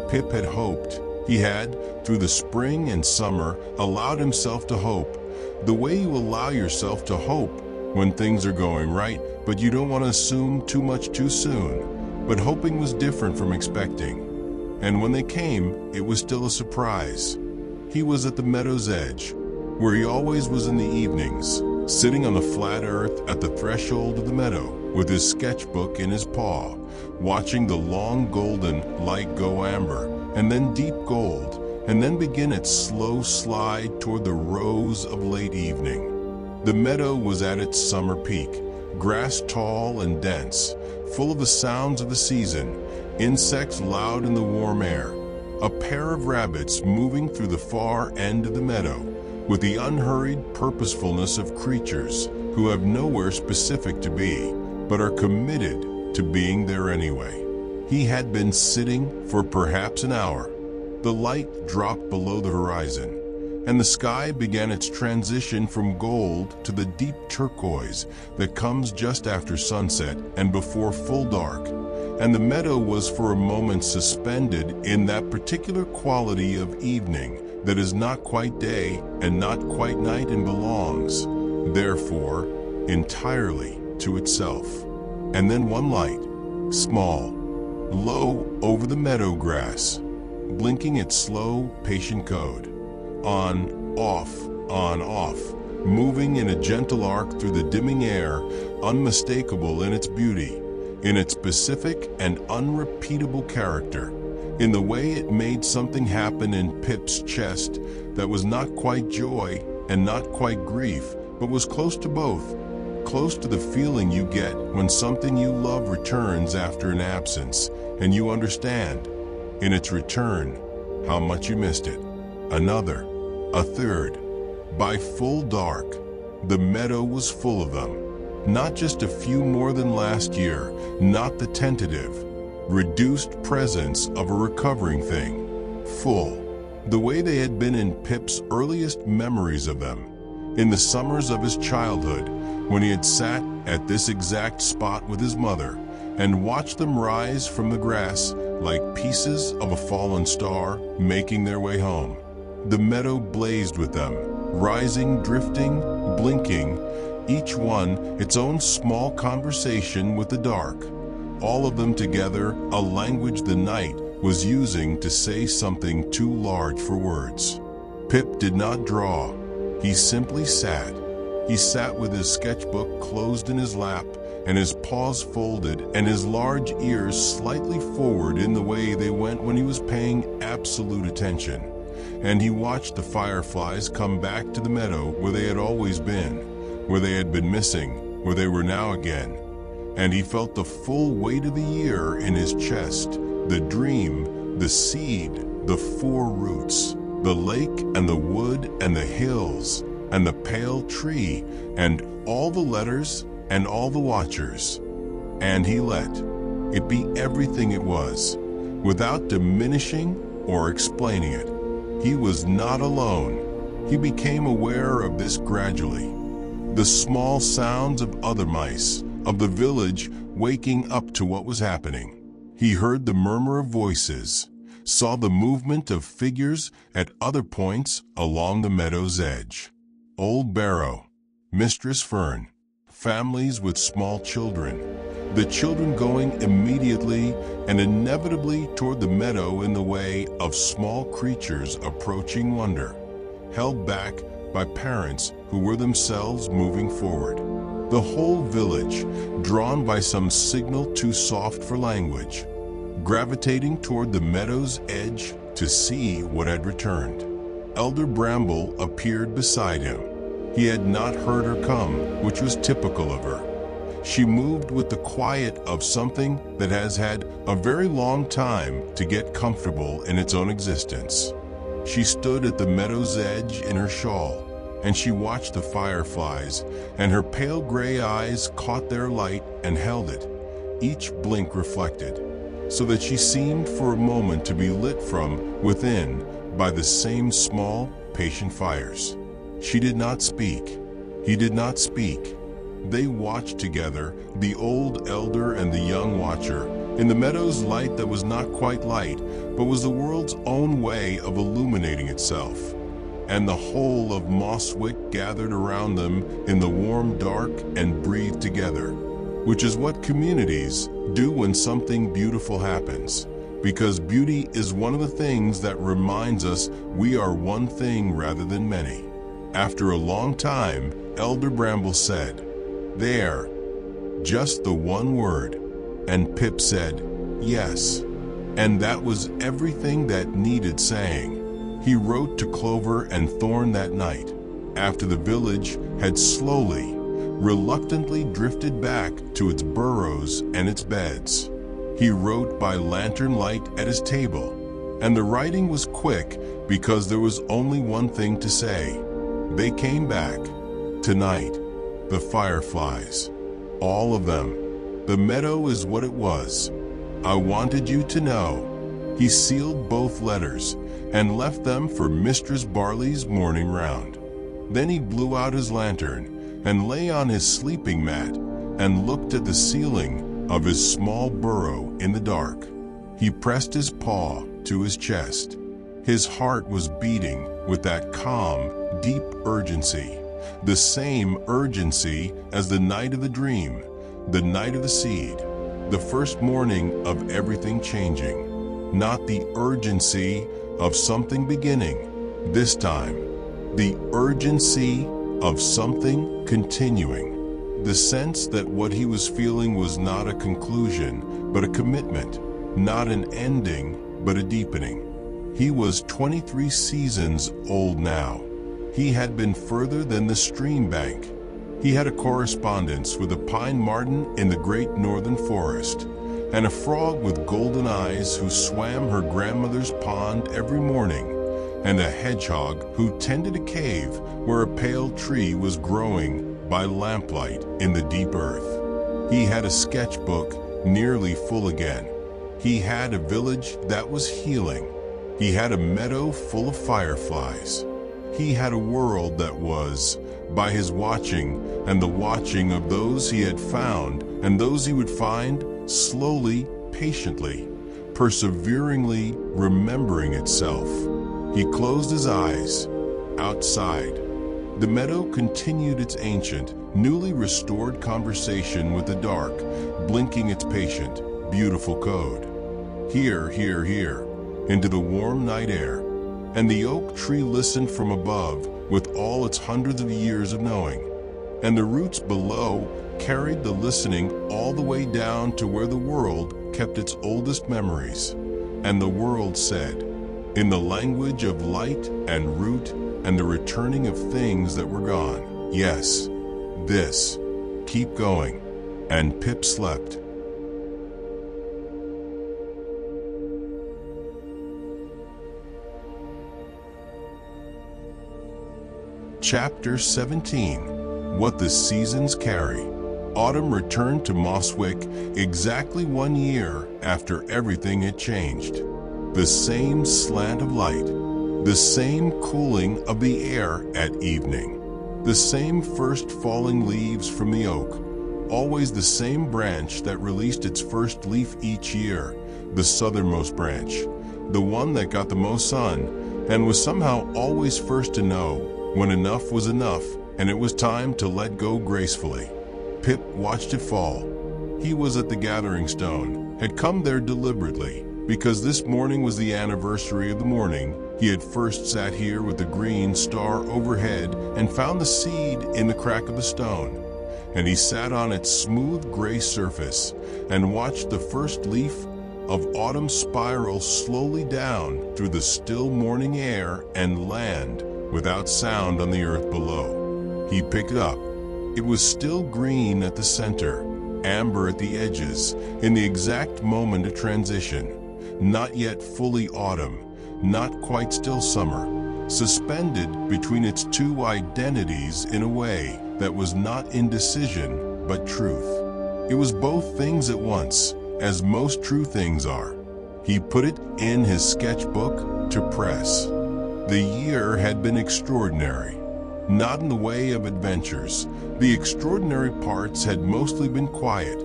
Pip had hoped. He had, through the spring and summer, allowed himself to hope. The way you allow yourself to hope when things are going right, but you don't want to assume too much too soon. But hoping was different from expecting. And when they came, it was still a surprise. He was at the meadow's edge, where he always was in the evenings, sitting on the flat earth at the threshold of the meadow, with his sketchbook in his paw, watching the long golden light go amber, and then deep gold, and then begin its slow slide toward the rose of late evening. The meadow was at its summer peak, grass tall and dense, full of the sounds of the season, insects loud in the warm air, a pair of rabbits moving through the far end of the meadow, with the unhurried purposefulness of creatures who have nowhere specific to be, but are committed to being there anyway. He had been sitting for perhaps an hour. The light dropped below the horizon, and the sky began its transition from gold to the deep turquoise that comes just after sunset and before full dark, and the meadow was for a moment suspended in that particular quality of evening that is not quite day and not quite night and belongs, therefore, entirely to itself. And then one light, small, low over the meadow grass, blinking its slow, patient code. On, off, moving in a gentle arc through the dimming air, unmistakable in its beauty, in its specific and unrepeatable character, in the way it made something happen in Pip's chest that was not quite joy and not quite grief, but was close to both, close to the feeling you get when something you love returns after an absence, and you understand, in its return, how much you missed it. Another, a third. By full dark, the meadow was full of them. Not just a few more than last year, not the tentative, reduced presence of a recovering thing. Full, the way they had been in Pip's earliest memories of them, in the summers of his childhood, when he had sat at this exact spot with his mother, and watched them rise from the grass like pieces of a fallen star making their way home. The meadow blazed with them, rising, drifting, blinking, each one its own small conversation with the dark. All of them together, a language the night was using to say something too large for words. Pip did not draw. He simply sat. He sat with his sketchbook closed in his lap and his paws folded and his large ears slightly forward in the way they went when he was paying absolute attention. And he watched the fireflies come back to the meadow where they had always been, where they had been missing, where they were now again. And he felt the full weight of the year in his chest, the dream, the seed, the 4 roots, the lake and the wood and the hills and the pale tree and all the letters and all the watchers. And he let it be everything it was, without diminishing or explaining it. He was not alone. He became aware of this gradually. The small sounds of other mice, of the village waking up to what was happening. He heard the murmur of voices, saw the movement of figures at other points along the meadow's edge. Old Barrow, Mistress Fern, families with small children, the children going immediately and inevitably toward the meadow in the way of small creatures approaching wonder, held back by parents who were themselves moving forward. The whole village, drawn by some signal too soft for language, gravitating toward the meadow's edge to see what had returned. Elder Bramble appeared beside him. He had not heard her come, which was typical of her. She moved with the quiet of something that has had a very long time to get comfortable in its own existence. She stood at the meadow's edge in her shawl, and she watched the fireflies, and her pale gray eyes caught their light and held it, each blink reflected, so that she seemed for a moment to be lit from within by the same small, patient fires. She did not speak. He did not speak. They watched together, the old elder and the young watcher, in the meadow's light that was not quite light, but was the world's own way of illuminating itself. And the whole of Mosswick gathered around them in the warm dark and breathed together, which is what communities do when something beautiful happens, because beauty is one of the things that reminds us we are one thing rather than many. After a long time, Elder Bramble said, "There, just the one word." And Pip said, "Yes." And that was everything that needed saying. He wrote to Clover and Thorn that night, after the village had slowly, reluctantly drifted back to its burrows and its beds. He wrote by lantern light at his table, and the writing was quick because there was only one thing to say. They came back. Tonight, the fireflies. All of them. The meadow is what it was. I wanted you to know. He sealed both letters and left them for Mistress Barley's morning round. Then he blew out his lantern and lay on his sleeping mat and looked at the ceiling of his small burrow in the dark. He pressed his paw to his chest. His heart was beating with that calm, deep urgency, the same urgency as the night of the dream, the night of the seed, the first morning of everything changing, not the urgency of something beginning, this time, the urgency of something continuing, the sense that what he was feeling was not a conclusion, but a commitment, not an ending, but a deepening. He was 23 seasons old now. He had been further than the stream bank. He had a correspondence with a pine marten in the great northern forest, and a frog with golden eyes who swam her grandmother's pond every morning, and a hedgehog who tended a cave where a pale tree was growing by lamplight in the deep earth. He had a sketchbook nearly full again. He had a village that was healing. He had a meadow full of fireflies. He had a world that was, by his watching and the watching of those he had found and those he would find, slowly, patiently, perseveringly remembering itself. He closed his eyes. Outside, the meadow continued its ancient, newly restored conversation with the dark, blinking its patient, beautiful code. Here, into the warm night air, and the oak tree listened from above with all its hundreds of years of knowing, and the roots below carried the listening all the way down to where the world kept its oldest memories. And the world said, in the language of light and root and the returning of things that were gone, yes, this, keep going. And Pip slept. Chapter 17. What the Seasons Carry. Autumn returned to Mosswick exactly 1 year after everything had changed. The same slant of light, the same cooling of the air at evening, the same first falling leaves from the oak, always the same branch that released its first leaf each year, the southernmost branch, the one that got the most sun and was somehow always first to know when enough was enough and it was time to let go gracefully. Pip watched it fall. He was at the gathering stone, had come there deliberately, because this morning was the anniversary of the morning he had first sat here with the green star overhead and found the seed in the crack of the stone. And he sat on its smooth gray surface and watched the first leaf of autumn spiral slowly down through the still morning air and land without sound on the earth below. He picked it up. It was still green at the center, amber at the edges, in the exact moment of transition. Not yet fully autumn, not quite still summer, suspended between its two identities in a way that was not indecision, but truth. It was both things at once, as most true things are. He put it in his sketchbook to press. The year had been extraordinary. Not in the way of adventures. The extraordinary parts had mostly been quiet,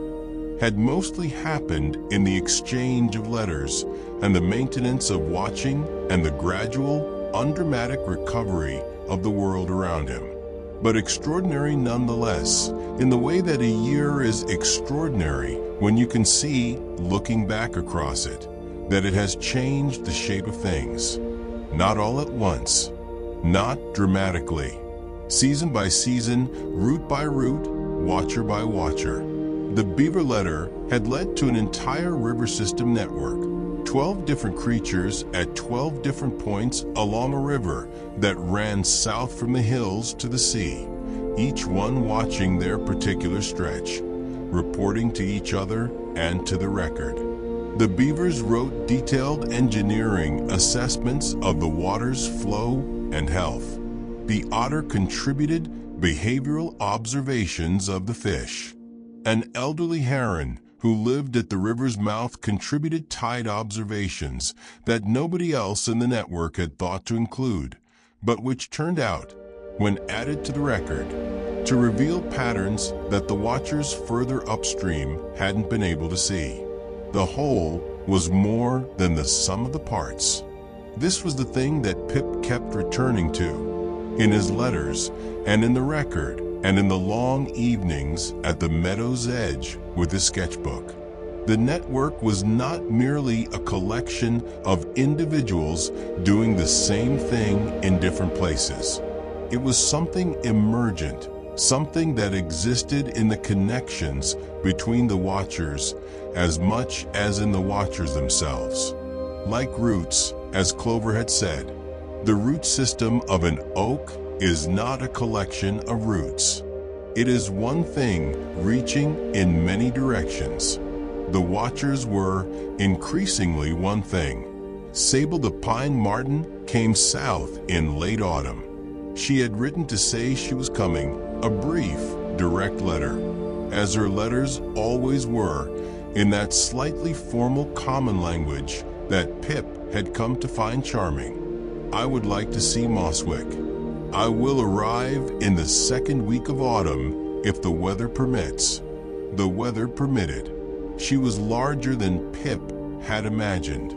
had mostly happened in the exchange of letters and the maintenance of watching and the gradual, undramatic recovery of the world around him. But extraordinary nonetheless, in the way that a year is extraordinary when you can see, looking back across it, that it has changed the shape of things. Not all at once, not dramatically. Season by season, root by root, watcher by watcher. The beaver letter had led to an entire river system network, 12 different creatures at 12 different points along a river that ran south from the hills to the sea, each one watching their particular stretch, reporting to each other and to the record. The beavers wrote detailed engineering assessments of the water's flow and health. The otter contributed behavioral observations of the fish. An elderly heron who lived at the river's mouth contributed tide observations that nobody else in the network had thought to include, but which turned out, when added to the record, to reveal patterns that the watchers further upstream hadn't been able to see. The whole was more than the sum of the parts. This was the thing that Pip kept returning to, in his letters and in the record and in the long evenings at the meadow's edge with his sketchbook. The network was not merely a collection of individuals doing the same thing in different places. It was something emergent, something that existed in the connections between the watchers as much as in the watchers themselves. Like roots, as Clover had said, the root system of an oak is not a collection of roots. It is one thing reaching in many directions. The watchers were increasingly one thing. Sable the pine marten came south in late autumn. She had written to say she was coming, a brief, direct letter, as her letters always were, in that slightly formal common language that Pip had come to find charming. I would like to see Mosswick. I will arrive in the second week of autumn if the weather permits. The weather permitted. She was larger than Pip had imagined.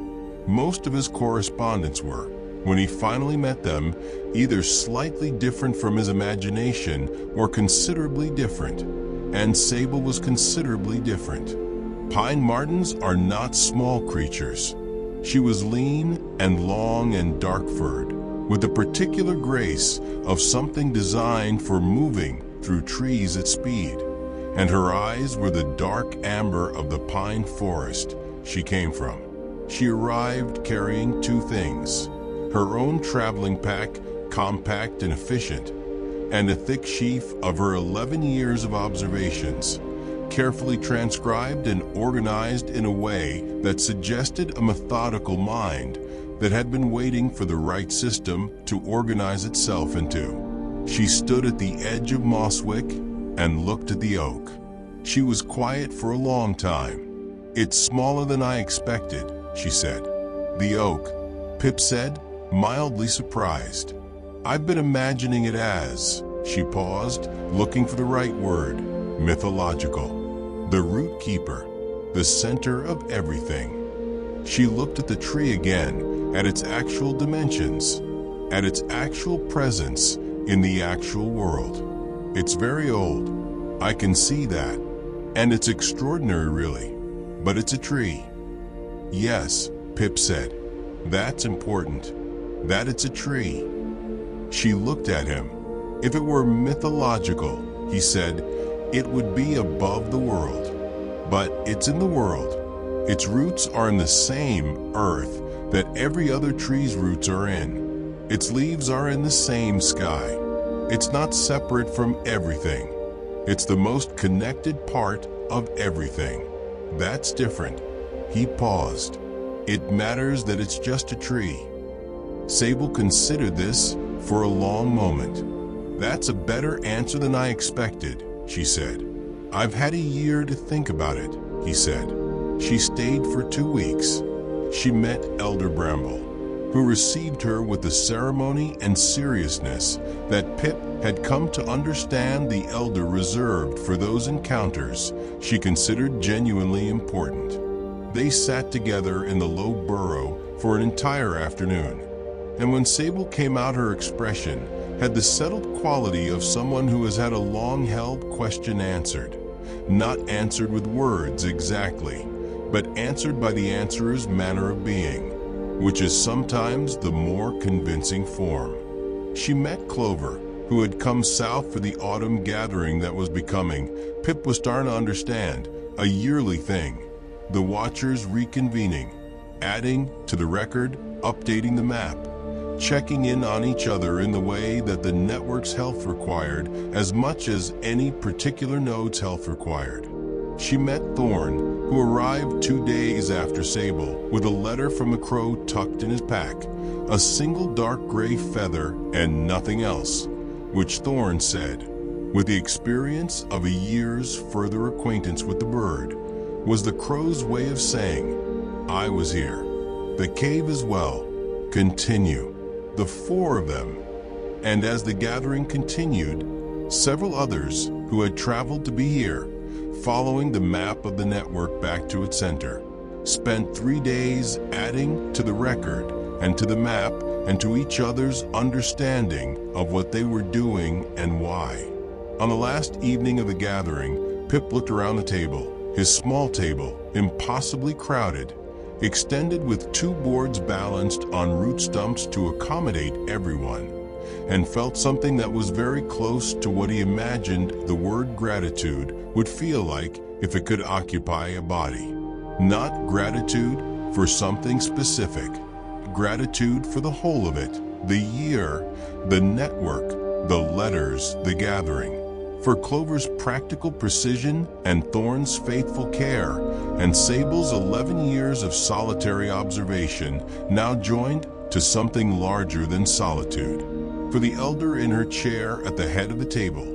Most of his correspondents were, when he finally met them, either slightly different from his imagination or considerably different. And Sable was considerably different. Pine martens are not small creatures. She was lean and long and dark-furred, with the particular grace of something designed for moving through trees at speed. And her eyes were the dark amber of the pine forest she came from. She arrived carrying two things: her own traveling pack, compact and efficient, and a thick sheaf of her 11 years of observations, carefully transcribed and organized in a way that suggested a methodical mind that had been waiting for the right system to organize itself into. She stood at the edge of Mosswick and looked at the oak. She was quiet for a long time. "It's smaller than I expected," she said. "The oak," Pip said, mildly surprised. "I've been imagining it as," she paused, looking for the right word, "mythological. The root keeper, the center of everything." She looked at the tree again, at its actual dimensions, at its actual presence in the actual world. "It's very old. I can see that. And it's extraordinary, really. But it's a tree." "Yes," Pip said. "That's important. That it's a tree." She looked at him. "If it were mythological," he said, "it would be above the world. But it's in the world. Its roots are in the same earth that every other tree's roots are in. Its leaves are in the same sky. It's not separate from everything. It's the most connected part of everything. That's different." He paused. "It matters that it's just a tree." Sable considered this for a long moment. "That's a better answer than I expected," she said. "I've had a year to think about it," he said. She stayed for 2 weeks. She met Elder Bramble, who received her with the ceremony and seriousness that Pip had come to understand the elder reserved for those encounters she considered genuinely important. They sat together in the low burrow for an entire afternoon, and when Sable came out, her expression had the settled quality of someone who has had a long-held question answered, not answered with words exactly, but answered by the answerer's manner of being, which is sometimes the more convincing form. She met Clover, who had come south for the autumn gathering that was becoming, Pip was starting to understand, a yearly thing. The Watchers reconvening, adding to the record, updating the map, checking in on each other in the way that the network's health required as much as any particular node's health required. She met Thorn, who arrived 2 days after Sable, with a letter from a crow tucked in his pack, a single dark gray feather and nothing else, which Thorn said, with the experience of a year's further acquaintance with the bird, was the crow's way of saying, "I was here. The cave as well. Continue." The 4 of them. And as the gathering continued, several others who had traveled to be here, following the map of the network back to its center, spent 3 days adding to the record and to the map and to each other's understanding of what they were doing and why. On the last evening of the gathering, Pip looked around the table, his small table, impossibly crowded, extended with 2 boards balanced on root stumps to accommodate everyone, and felt something that was very close to what he imagined the word gratitude would feel like if it could occupy a body. Not gratitude for something specific, gratitude for the whole of it, the year, the network, the letters, the gathering. For Clover's practical precision and Thorn's faithful care, and Sable's 11 years of solitary observation, now joined to something larger than solitude. For the elder in her chair at the head of the table,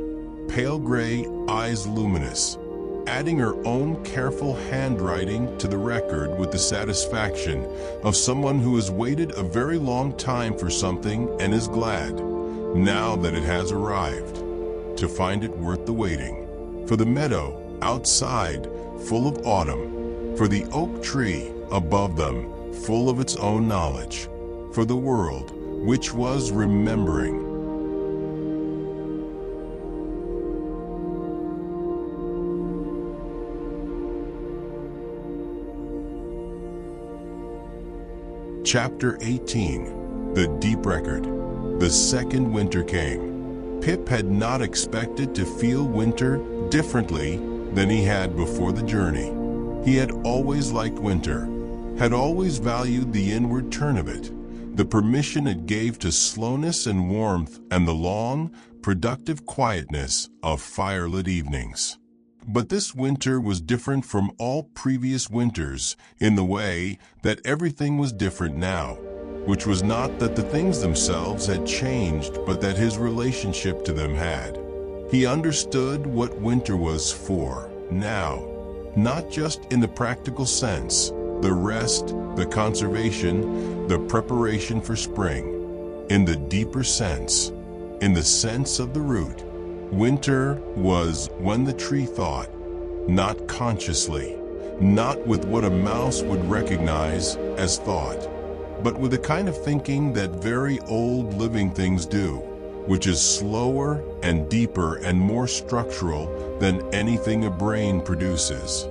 pale gray, eyes luminous, adding her own careful handwriting to the record with the satisfaction of someone who has waited a very long time for something and is glad, now that it has arrived, to find it worth the waiting. For the meadow, outside, full of autumn, for the oak tree above them, full of its own knowledge, for the world, which was remembering. Chapter 18. The Deep Record. The second winter came. Pip had not expected to feel winter differently than he had before the journey. He had always liked winter, had always valued the inward turn of it, the permission it gave to slowness and warmth, and the long, productive quietness of firelit evenings. But this winter was different from all previous winters in the way that everything was different now, which was not that the things themselves had changed, but that his relationship to them had. He understood what winter was for now, not just in the practical sense, the rest, the conservation, the preparation for spring, in the deeper sense, in the sense of the root. Winter was when the tree thought, not consciously, not with what a mouse would recognize as thought, but with the kind of thinking that very old living things do, which is slower and deeper and more structural than anything a brain produces.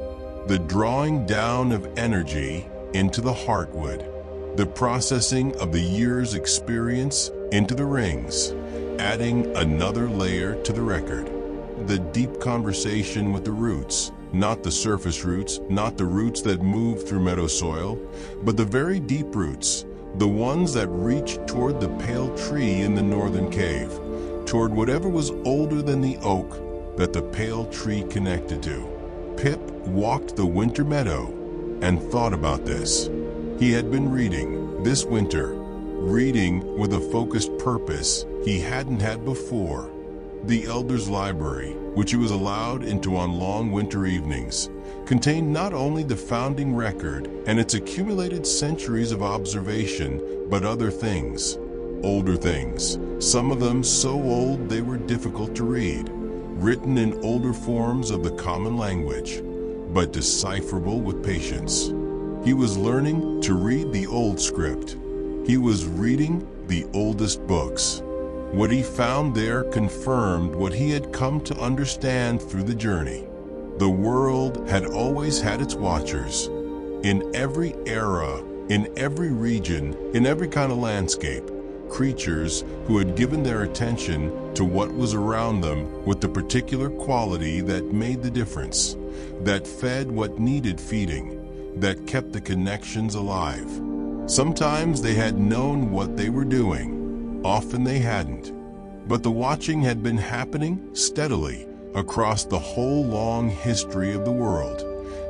The drawing down of energy into the heartwood, the processing of the year's experience into the rings, adding another layer to the record. The deep conversation with the roots, not the surface roots, not the roots that move through meadow soil, but the very deep roots, the ones that reach toward the pale tree in the northern cave, toward whatever was older than the oak that the pale tree connected to. Pip walked the winter meadow and thought about this. He had been reading this winter, reading with a focused purpose he hadn't had before. The Elder's Library, which he was allowed into on long winter evenings, contained not only the founding record and its accumulated centuries of observation, but other things, older things, some of them so old they were difficult to read, written in older forms of the common language, but decipherable with patience. He was learning to read the old script. He was reading the oldest books. What he found there confirmed what he had come to understand through the journey. The world had always had its watchers. In every era, in every region, in every kind of landscape, creatures who had given their attention to what was around them with the particular quality that made the difference, that fed what needed feeding, that kept the connections alive. Sometimes they had known what they were doing. Often they hadn't, but the watching had been happening steadily across the whole long history of the world,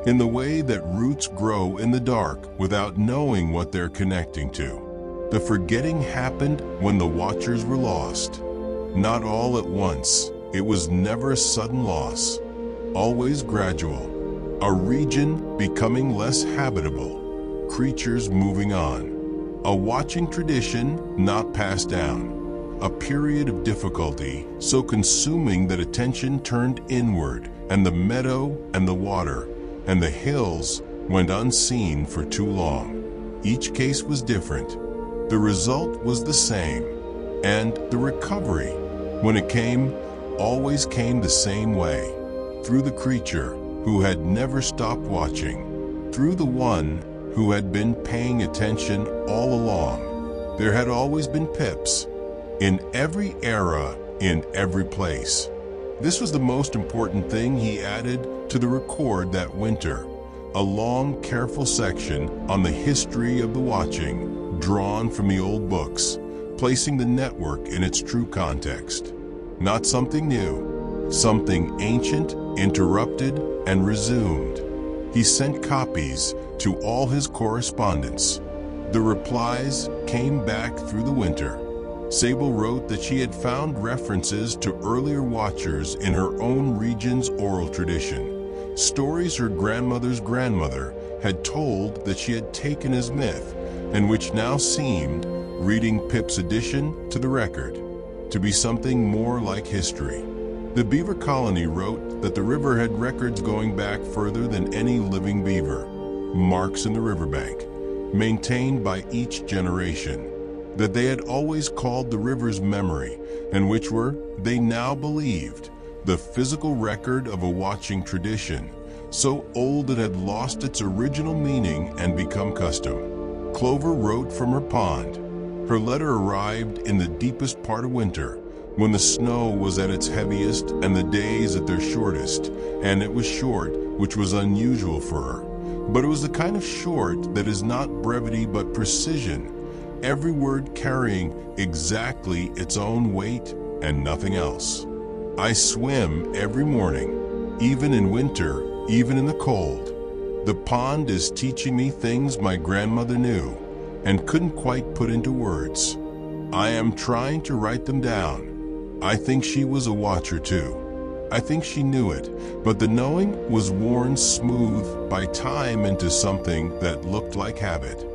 in the way that roots grow in the dark without knowing what they're connecting to. The forgetting happened when the watchers were lost. Not all at once. It was never a sudden loss, always gradual. A region becoming less habitable, creatures moving on. A watching tradition not passed down, a period of difficulty so consuming that attention turned inward, and the meadow and the water and the hills went unseen for too long. Each case was different. The result was the same, and the recovery, when it came, always came the same way, through the creature who had never stopped watching, through the one who had been paying attention all along. There had always been Pips, in every era, in every place. This was the most important thing he added to the record that winter, a long, careful section on the history of the watching, drawn from the old books, placing the network in its true context. Not something new, something ancient, interrupted, and resumed. He sent copies to all his correspondents. The replies came back through the winter. Sable wrote that she had found references to earlier watchers in her own region's oral tradition, stories her grandmother's grandmother had told that she had taken as myth, and which now seemed, reading Pip's addition to the record, to be something more like history. The beaver colony wrote that the river had records going back further than any living beaver. marks in the riverbank, maintained by each generation, that they had always called the river's memory, and which were, they now believed, the physical record of a watching tradition, so old it had lost its original meaning and become custom. Clover wrote from her pond. Her letter arrived in the deepest part of winter, when the snow was at its heaviest and the days at their shortest, and it was short, which was unusual for her. But it was the kind of short that is not brevity but precision, every word carrying exactly its own weight and nothing else. I swim every morning, even in winter, even in the cold. The pond is teaching me things my grandmother knew and couldn't quite put into words. I am trying to write them down. I think she was a watcher too. I think she knew it, but the knowing was worn smooth by time into something that looked like habit.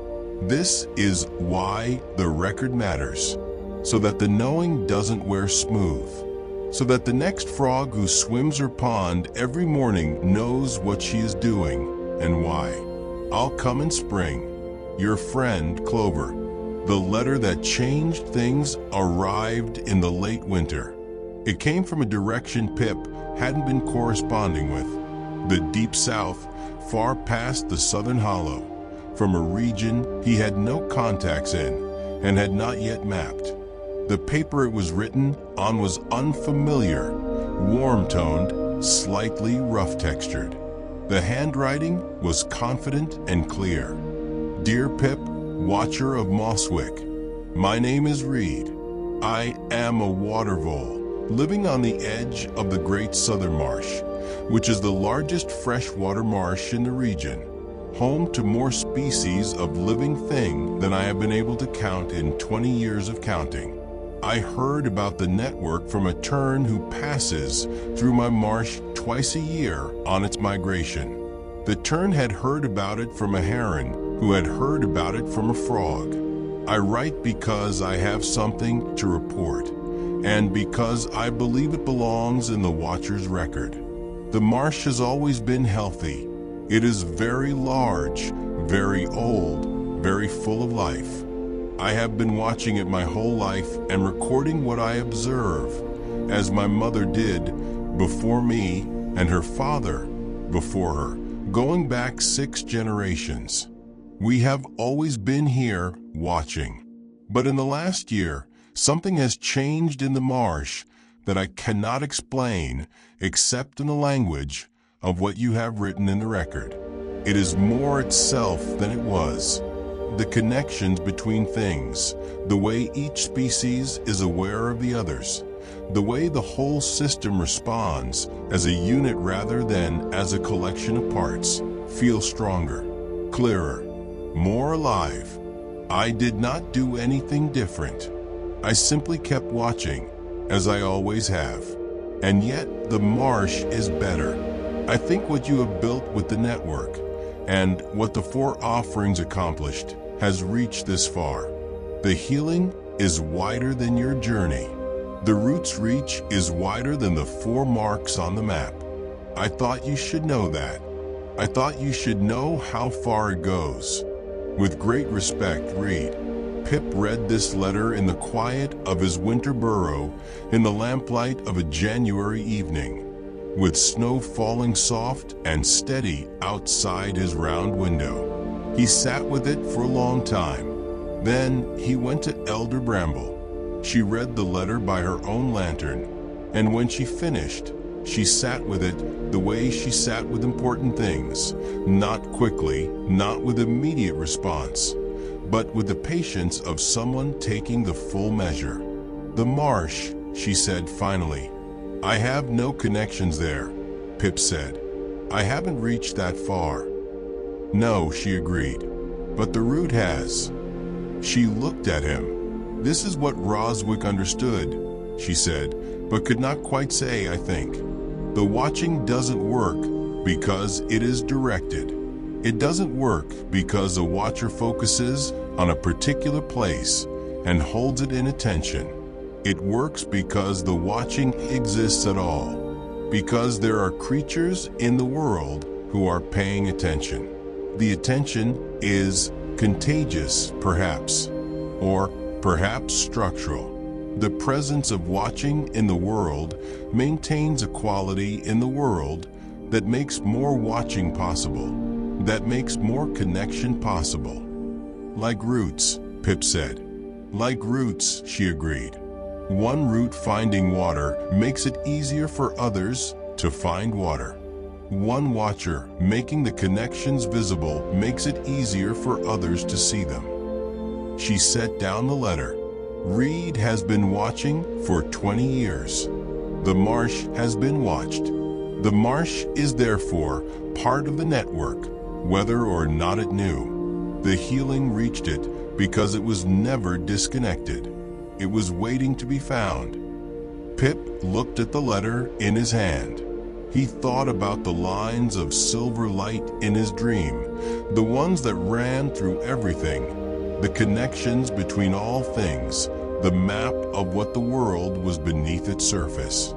This is why the record matters, so that the knowing doesn't wear smooth, so that the next frog who swims her pond every morning knows what she is doing and why. I'll come in spring. Your friend, Clover. The letter that changed things arrived in the late winter. It came from a direction Pip hadn't been corresponding with, the deep south, far past the southern hollow, from a region he had no contacts in and had not yet mapped. The paper it was written on was unfamiliar, warm-toned, slightly rough-textured. The handwriting was confident and clear. Dear Pip, Watcher of Mosswick, my name is Reed. I am a water vole, living on the edge of the Great Southern Marsh, which is the largest freshwater marsh in the region, home to more species of living thing than I have been able to count in 20 years of counting. I heard about the network from a tern who passes through my marsh twice a year on its migration. The tern had heard about it from a heron who had heard about it from a frog. I write because I have something to report, and because I believe it belongs in the Watcher's record. The marsh has always been healthy. It is very large, very old, very full of life. I have been watching it my whole life and recording what I observe, as my mother did before me and her father before her, going back 6 generations. We have always been here watching. But in the last year, something has changed in the marsh that I cannot explain except in the language of what you have written in the record. It is more itself than it was. The connections between things, the way each species is aware of the others, the way the whole system responds as a unit rather than as a collection of parts, feel stronger, clearer, more alive. I did not do anything different. I simply kept watching, as I always have. And yet the marsh is better. I think what you have built with the network and what the 4 offerings accomplished has reached this far. The healing is wider than your journey. The root's reach is wider than the 4 marks on the map. I thought you should know that. I thought you should know how far it goes. With great respect, Reed. Pip read this letter in the quiet of his winter burrow in the lamplight of a January evening, with snow falling soft and steady outside his round window. He sat with it for a long time. Then he went to Elder Bramble. She read the letter by her own lantern, and when she finished, she sat with it the way she sat with important things, not quickly, not with immediate response, but with the patience of someone taking the full measure. The marsh, she said finally. I have no connections there, Pip said. I haven't reached that far. No, she agreed, but the root has. She looked at him. This is what Roswick understood, she said, but could not quite say, I think. The watching doesn't work because it is directed. It doesn't work because a watcher focuses on a particular place and holds it in attention. It works because the watching exists at all, because there are creatures in the world who are paying attention. The attention is contagious, perhaps, or perhaps structural. The presence of watching in the world maintains a quality in the world that makes more watching possible, that makes more connection possible. Like roots, Pip said. Like roots, she agreed. One root finding water makes it easier for others to find water. One watcher making the connections visible makes it easier for others to see them. She set down the letter. Reed has been watching for 20 years. The marsh has been watched. The marsh is therefore part of the network, whether or not it knew. The healing reached it because it was never disconnected. It was waiting to be found. Pip looked at the letter in his hand. He thought about the lines of silver light in his dream, the ones that ran through everything, the connections between all things, the map of what the world was beneath its surface.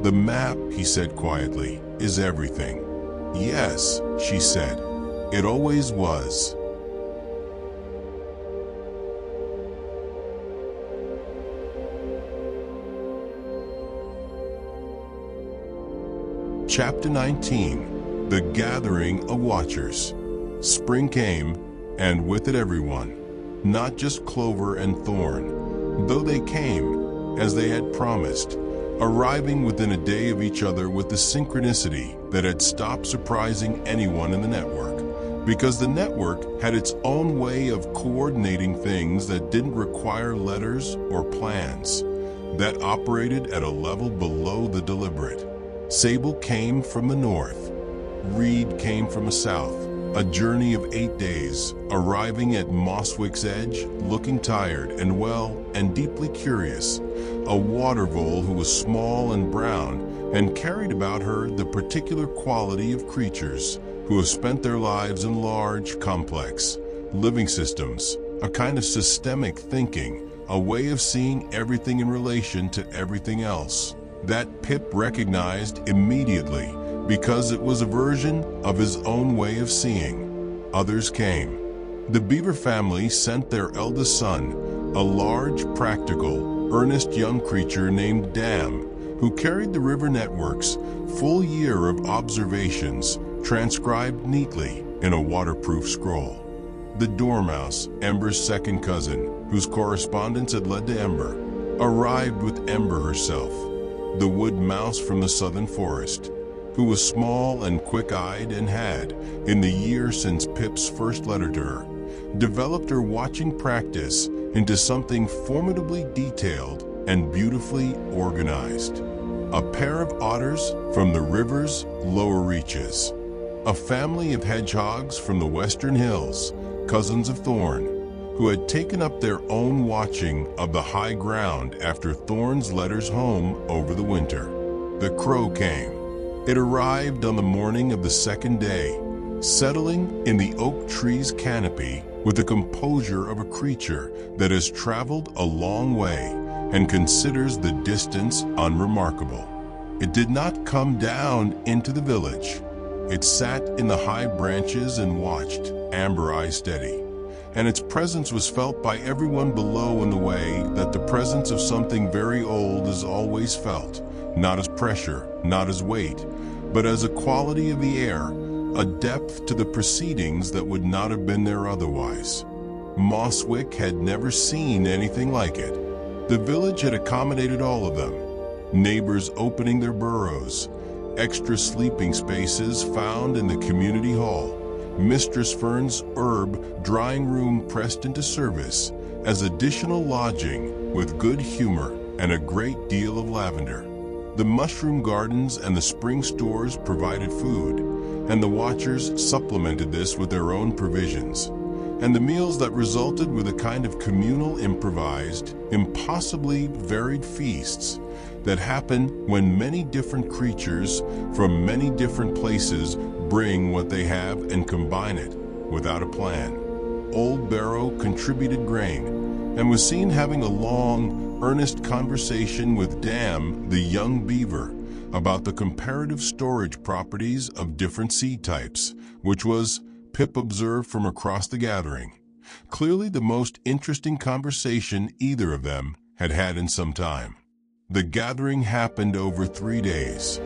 The map, he said quietly, is everything. Yes, she said, it always was. Chapter 19, The Gathering of Watchers. Spring came, and with it everyone, not just Clover and Thorn, though they came, as they had promised, arriving within a day of each other with the synchronicity that had stopped surprising anyone in the network, because the network had its own way of coordinating things that didn't require letters or plans, that operated at a level below the deliberate. Sable came from the north. Reed came from the south. A journey of 8 days, arriving at Mosswick's edge, looking tired and well and deeply curious. A water vole who was small and brown and carried about her the particular quality of creatures who have spent their lives in large, complex, living systems, a kind of systemic thinking, a way of seeing everything in relation to everything else. That Pip recognized immediately because it was a version of his own way of seeing. Others came. The beaver family sent their eldest son, a large, practical, earnest young creature named Dam, who carried the river network's full year of observations transcribed neatly in a waterproof scroll. The dormouse, Ember's second cousin, whose correspondence had led to Ember, arrived with Ember herself. The wood mouse from the southern forest, who was small and quick-eyed and had, in the year since Pip's first letter to her, developed her watching practice into something formidably detailed and beautifully organized. A pair of otters from the river's lower reaches. A family of hedgehogs from the western hills, cousins of Thorn, who had taken up their own watching of the high ground after Thorn's letters home over the winter. The crow came. It arrived on the morning of the second day, settling in the oak tree's canopy with the composure of a creature that has traveled a long way and considers the distance unremarkable. It did not come down into the village. It sat in the high branches and watched, amber eye steady. And its presence was felt by everyone below in the way that the presence of something very old is always felt, not as pressure, not as weight, but as a quality of the air, a depth to the proceedings that would not have been there otherwise. Mosswick had never seen anything like it. The village had accommodated all of them, neighbors opening their burrows, extra sleeping spaces found in the community hall, Mistress Fern's herb drying room pressed into service as additional lodging with good humor and a great deal of lavender. The mushroom gardens and the spring stores provided food, and the watchers supplemented this with their own provisions. And the meals that resulted with a kind of communal, improvised, impossibly varied feasts that happen when many different creatures from many different places bring what they have and combine it without a plan. Old Barrow contributed grain and was seen having a long, earnest conversation with Dam, the young beaver, about the comparative storage properties of different seed types, which was Pip observed from across the gathering. Clearly the most interesting conversation either of them had had in some time. The gathering happened over 3 days.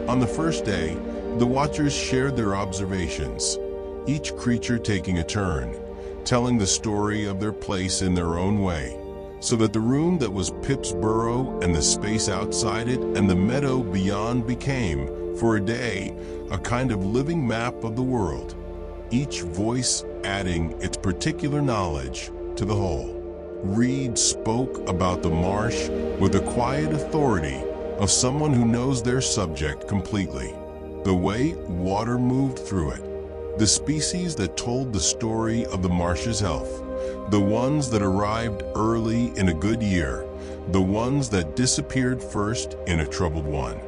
On the first day, the watchers shared their observations, each creature taking a turn, telling the story of their place in their own way, so that the room that was Pip's burrow and the space outside it and the meadow beyond became, for a day, a kind of living map of the world, each voice adding its particular knowledge to the whole. Reed spoke about the marsh with the quiet authority of someone who knows their subject completely. The way water moved through it, the species that told the story of the marsh's health, the ones that arrived early in a good year, the ones that disappeared first in a troubled one.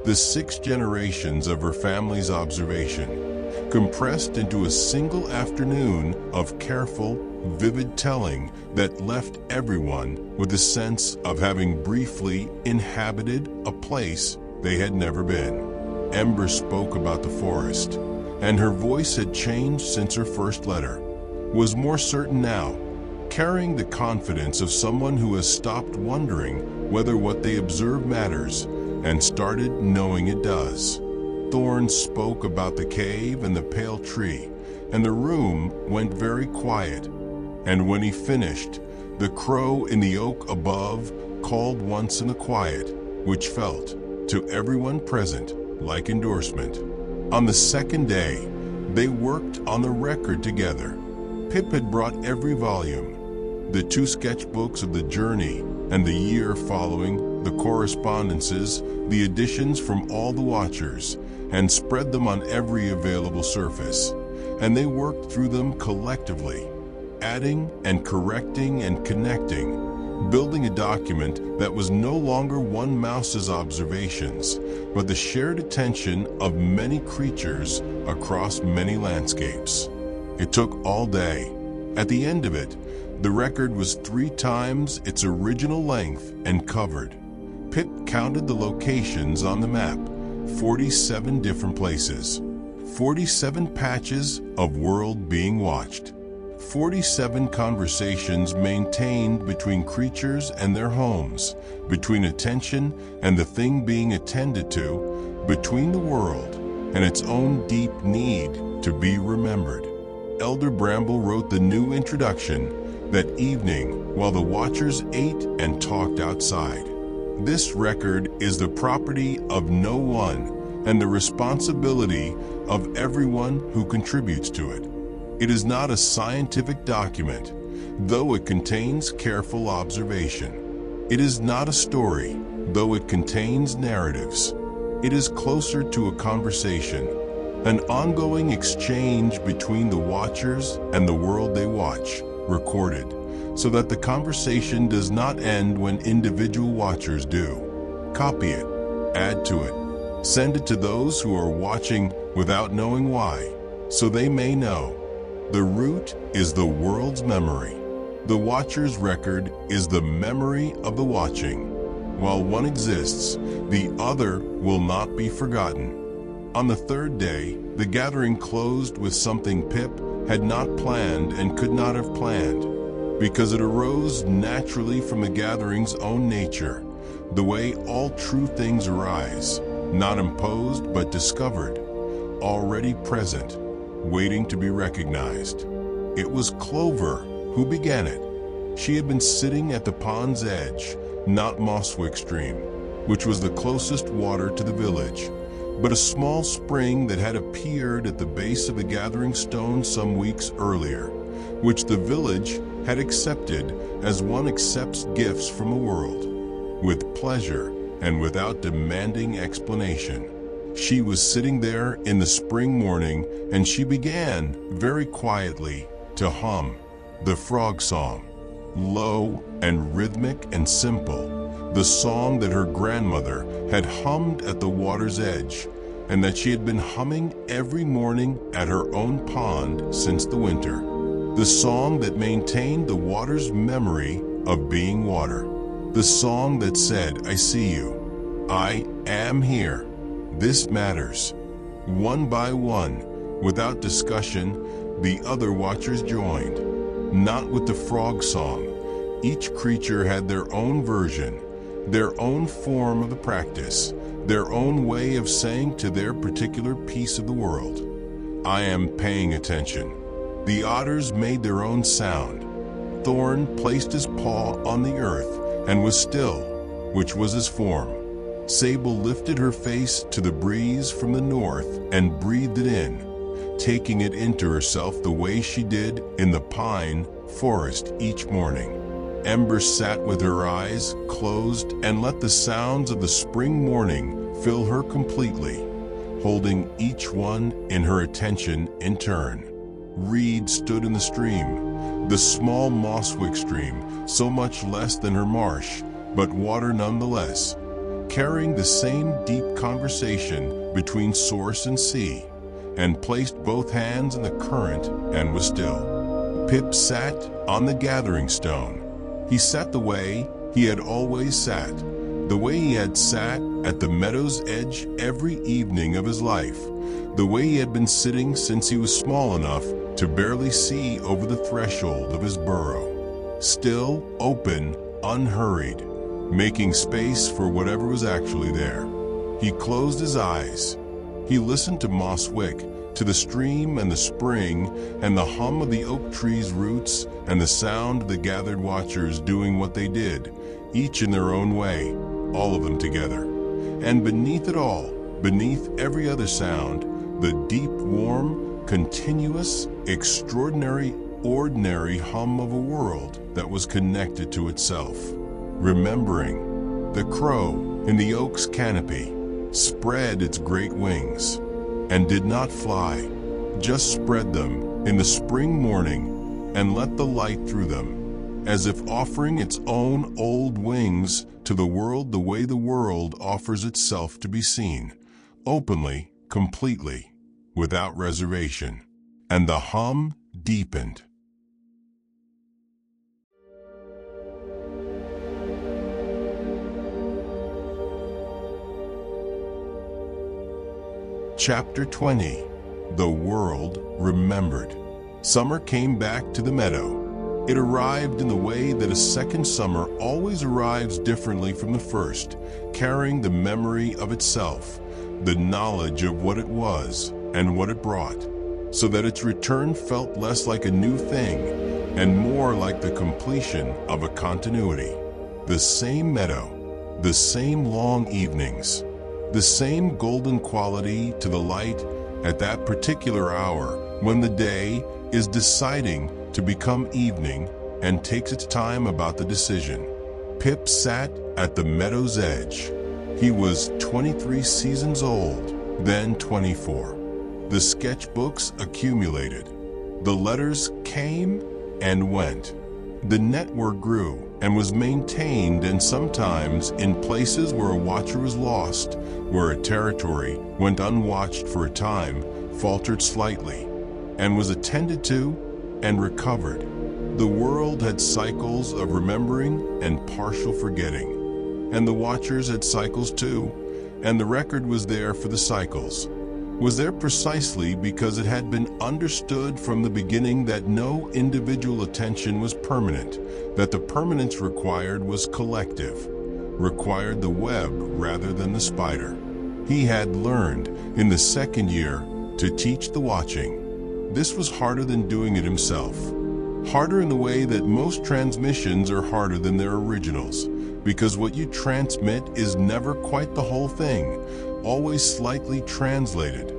The 6 generations of her family's observation, compressed into a single afternoon of careful, vivid telling that left everyone with a sense of having briefly inhabited a place they had never been. Ember spoke about the forest, and her voice had changed since her first letter, was more certain now, carrying the confidence of someone who has stopped wondering whether what they observe matters and started knowing it does. Thorn spoke about the cave and the pale tree, and the room went very quiet. And when he finished, the crow in the oak above called once in the quiet, which felt, to everyone present, like endorsement. On the second day, they worked on the record together. Pip had brought every volume, the 2 sketchbooks of the journey and the year following, the correspondences, the additions from all the watchers, and spread them on every available surface. And they worked through them collectively, adding and correcting and connecting, building a document that was no longer one mouse's observations, but the shared attention of many creatures across many landscapes. It took all day. At the end of it, the record was 3 times its original length and covered. Pip counted the locations on the map, 47 different places, 47 patches of world being watched. 47 conversations maintained between creatures and their homes, between attention and the thing being attended to, between the world and its own deep need to be remembered. Elder Bramble wrote the new introduction that evening while the watchers ate and talked outside. This record is the property of no one and the responsibility of everyone who contributes to it. It is not a scientific document, though it contains careful observation. It is not a story, though it contains narratives. It is closer to a conversation, an ongoing exchange between the watchers and the world they watch, recorded, so that the conversation does not end when individual watchers do. Copy it, add to it, send it to those who are watching without knowing why, so they may know. The root is the world's memory. The watcher's record is the memory of the watching. While one exists, the other will not be forgotten. On the 3rd day, the gathering closed with something Pip had not planned and could not have planned, because it arose naturally from the gathering's own nature, the way all true things arise, not imposed but discovered, already present, waiting to be recognized. It was Clover who began it. She had been sitting at the pond's edge, not Mosswick Stream, which was the closest water to the village, but a small spring that had appeared at the base of the gathering stone some weeks earlier, which the village had accepted as one accepts gifts from the world, with pleasure and without demanding explanation. She was sitting there in the spring morning, and she began, very quietly, to hum the frog song, low and rhythmic and simple, the song that her grandmother had hummed at the water's edge, and that she had been humming every morning at her own pond since the winter, the song that maintained the water's memory of being water, the song that said, "I see you, I am here. This matters." One by one, without discussion, the other watchers joined. Not with the frog song. Each creature had their own version, their own form of the practice, their own way of saying to their particular piece of the world, "I am paying attention." The otters made their own sound. Thorn placed his paw on the earth and was still, which was his form. Sable lifted her face to the breeze from the north and breathed it in, taking it into herself the way she did in the pine forest each morning. Ember sat with her eyes closed and let the sounds of the spring morning fill her completely, holding each one in her attention in turn. Reed stood in the stream, the small Mosswick stream, so much less than her marsh, but water nonetheless, carrying the same deep conversation between source and sea, and placed both hands in the current and was still. Pip sat on the gathering stone. He sat the way he had always sat, the way he had sat at the meadow's edge every evening of his life, the way he had been sitting since he was small enough to barely see over the threshold of his burrow. Still, open, unhurried, making space for whatever was actually there. He closed his eyes. He listened to Mosswick, to the stream and the spring and the hum of the oak tree's roots and the sound of the gathered watchers doing what they did, each in their own way, all of them together. And beneath it all, beneath every other sound, the deep, warm, continuous, extraordinary, ordinary hum of a world that was connected to itself. Remembering, the crow in the oak's canopy spread its great wings and did not fly, just spread them in the spring morning and let the light through them, as if offering its own old wings to the world the way the world offers itself to be seen, openly, completely, without reservation. And the hum deepened. Chapter 20. The World Remembered. Summer came back to the meadow. It arrived in the way that a second summer always arrives differently from the first, carrying the memory of itself, the knowledge of what it was and what it brought, so that its return felt less like a new thing and more like the completion of a continuity. The same meadow, the same long evenings, the same golden quality to the light at that particular hour when the day is deciding to become evening and takes its time about the decision. Pip sat at the meadow's edge. He was 23 seasons old, then 24. The sketchbooks accumulated. The letters came and went. The network grew and was maintained, and sometimes in places where a watcher was lost, where a territory went unwatched for a time, faltered slightly, and was attended to and recovered. The world had cycles of remembering and partial forgetting, and the watchers had cycles too, and the record was there for the cycles. Was there precisely because it had been understood from the beginning that no individual attention was permanent, that the permanence required was collective, required the web rather than the spider. He had learned in the second year to teach the watching. This was harder than doing it himself. Harder in the way that most transmissions are harder than their originals, because what you transmit is never quite the whole thing, always slightly translated,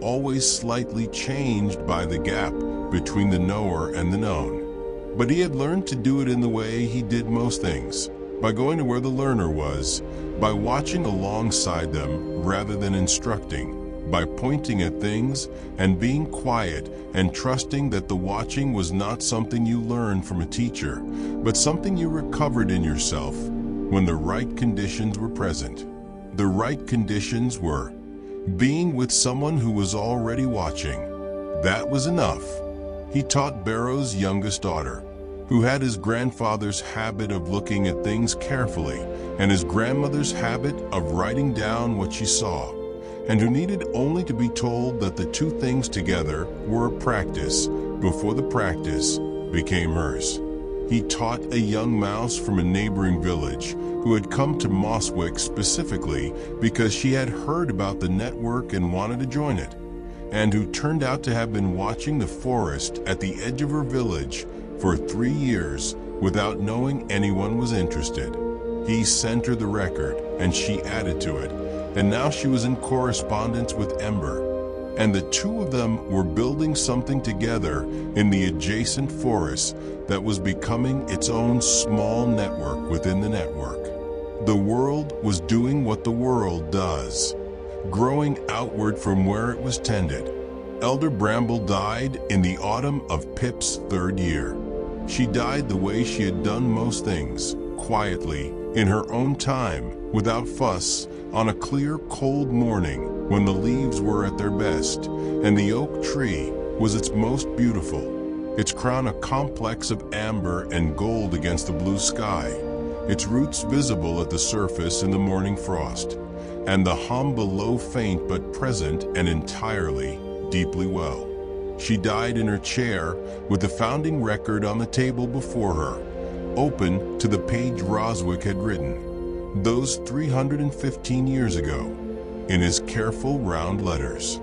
always slightly changed by the gap between the knower and the known. But he had learned to do it in the way he did most things, by going to where the learner was, by watching alongside them rather than instructing, by pointing at things and being quiet and trusting that the watching was not something you learned from a teacher, but something you recovered in yourself when the right conditions were present. The right conditions were being with someone who was already watching. That was enough. He taught Barrow's youngest daughter, who had his grandfather's habit of looking at things carefully and his grandmother's habit of writing down what she saw, and who needed only to be told that the two things together were a practice, before the practice became hers. He taught a young mouse from a neighboring village who had come to Mosswick specifically because she had heard about the network and wanted to join it, and who turned out to have been watching the forest at the edge of her village for 3 years without knowing anyone was interested. He sent her the record, and she added to it, and now she was in correspondence with Ember, and the two of them were building something together in the adjacent forest that was becoming its own small network within the network. The world was doing what the world does, growing outward from where it was tended. Elder Bramble died in the autumn of Pip's 3rd year. She died the way she had done most things, quietly, in her own time, without fuss, on a clear, cold morning when the leaves were at their best, and the oak tree was its most beautiful, its crown a complex of amber and gold against the blue sky, its roots visible at the surface in the morning frost, and the hum below faint but present and entirely, deeply well. She died in her chair with the founding record on the table before her, open to the page Roswick had written, those 315 years ago, in his careful round letters.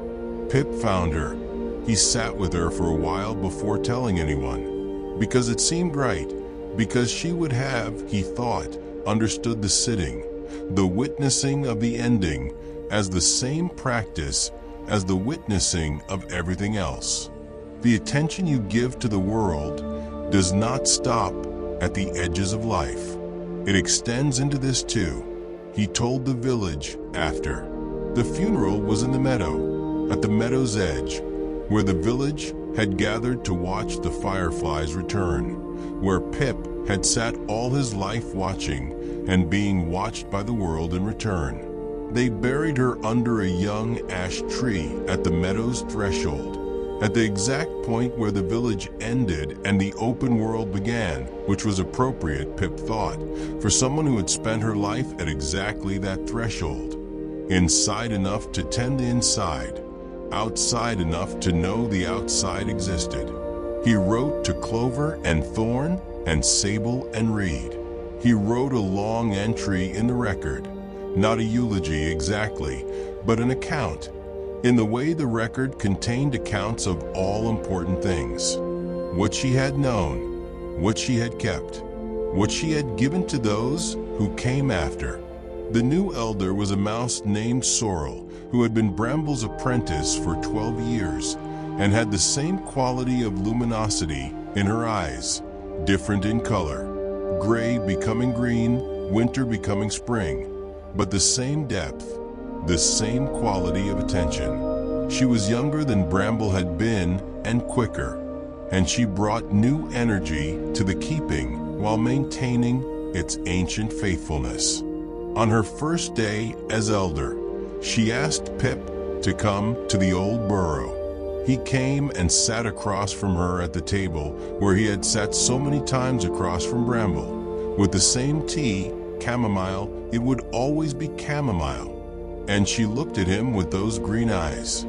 Pip found her. He sat with her for a while before telling anyone, because it seemed right, because she would have, he thought, understood the sitting, the witnessing of the ending, as the same practice as the witnessing of everything else. The attention you give to the world does not stop at the edges of life. It extends into this too, he told the village after. The funeral was in the meadow, at the meadow's edge, where the village had gathered to watch the fireflies return, where Pip had sat all his life watching and being watched by the world in return. They buried her under a young ash tree at the meadow's threshold, at the exact point where the village ended and the open world began, which was appropriate, Pip thought, for someone who had spent her life at exactly that threshold. Inside enough to tend the inside, outside enough to know the outside existed. He wrote to Clover and Thorn and Sable and Reed. He wrote a long entry in the record, not a eulogy exactly, but an account, in the way the record contained accounts of all important things. What she had known, what she had kept, what she had given to those who came after. The new elder was a mouse named Sorrel, who had been Bramble's apprentice for 12 years, and had the same quality of luminosity in her eyes, different in color, gray becoming green, winter becoming spring, but the same depth, the same quality of attention. She was younger than Bramble had been and quicker, and she brought new energy to the keeping while maintaining its ancient faithfulness. On her first day as elder, she asked Pip to come to the old burrow. He came and sat across from her at the table where he had sat so many times across from Bramble. With the same tea, chamomile, it would always be chamomile. And she looked at him with those green eyes.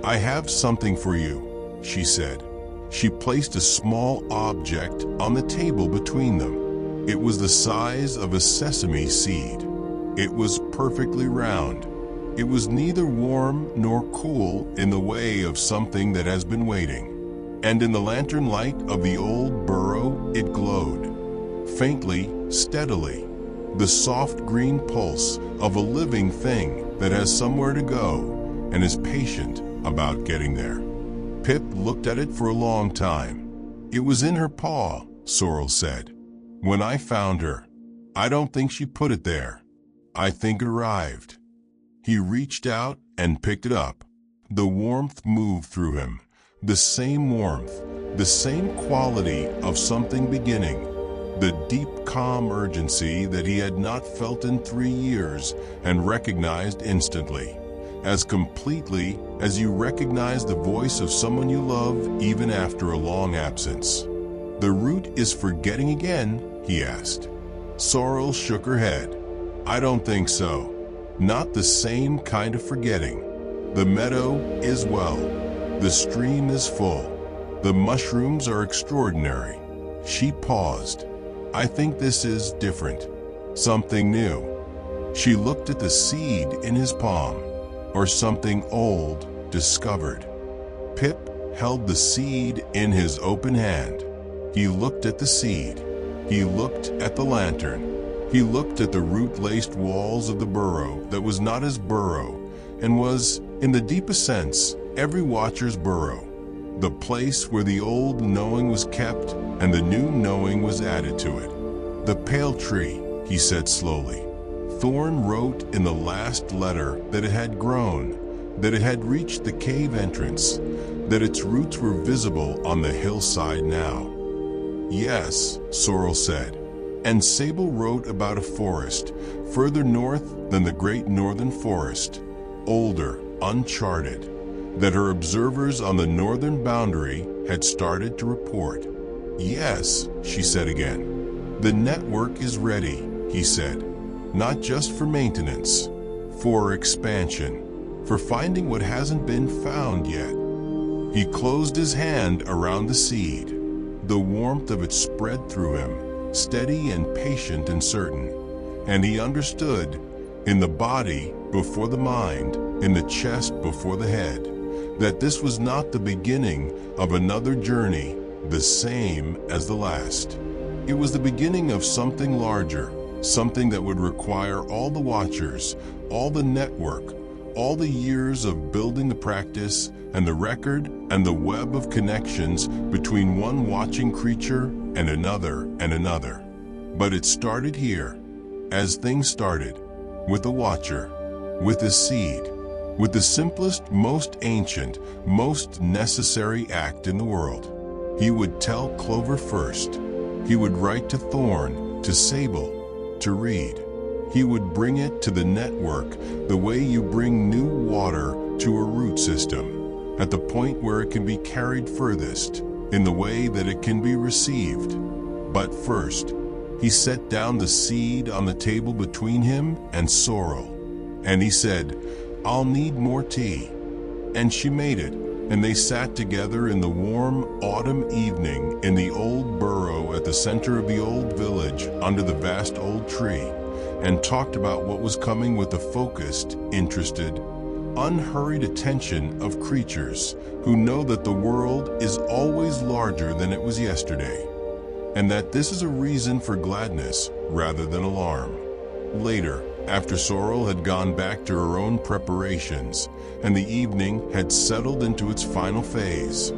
"I have something for you," she said. She placed a small object on the table between them. It was the size of a sesame seed. It was perfectly round. It was neither warm nor cool in the way of something that has been waiting. And in the lantern light of the old burrow, it glowed, faintly, steadily, the soft green pulse of a living thing that has somewhere to go and is patient about getting there. Pip looked at it for a long time. "It was in her paw," Sorrel said, "when I found her. I don't think she put it there. I think it arrived." He reached out and picked it up. The warmth moved through him, the same warmth, the same quality of something beginning, the deep calm urgency that he had not felt in 3 years and recognized instantly, as completely as you recognize the voice of someone you love even after a long absence. "The root is forgetting again?" he asked. Sorrel shook her head. "I don't think so. Not the same kind of forgetting. The meadow is well. The stream is full. The mushrooms are extraordinary." She paused. "I think this is different. Something new." She looked at the seed in his palm. "Or something old, discovered." Pip held the seed in his open hand. He looked at the seed. He looked at the lantern. He looked at the root-laced walls of the burrow that was not his burrow and was, in the deepest sense, every watcher's burrow. The place where the old knowing was kept and the new knowing was added to it. "The pale tree," he said slowly. Thorn wrote in the last letter that it had grown, that it had reached the cave entrance, that its roots were visible on the hillside now. "Yes," Sorrel said. And Sable wrote about a forest, further north than the great northern forest, older, uncharted, that her observers on the northern boundary had started to report. "Yes," she said again. "The network is ready," he said, "not just for maintenance, for expansion, for finding what hasn't been found yet." He closed his hand around the seed. The warmth of it spread through him, steady and patient and certain, and he understood, in the body before the mind, in the chest before the head, that this was not the beginning of another journey the same as the last. It was the beginning of something larger, something that would require all the watchers, all the network, all the years of building the practice and the record and the web of connections between one watching creature and another and another. But it started here, as things started, with a watcher, with a seed, with the simplest, most ancient, most necessary act in the world. He would tell Clover first. He would write to Thorn, to Sable, to Reed. He would bring it to the network the way you bring new water to a root system, at the point where it can be carried furthest, in the way that it can be received. But first, he set down the seed on the table between him and Sorrel, and he said, "I'll need more tea." And she made it, and they sat together in the warm autumn evening in the old burrow at the center of the old village under the vast old tree, and talked about what was coming with the focused, interested, unhurried attention of creatures who know that the world is always larger than it was yesterday, and that this is a reason for gladness rather than alarm. Later, after Sorrel had gone back to her own preparations, and the evening had settled into its final phase,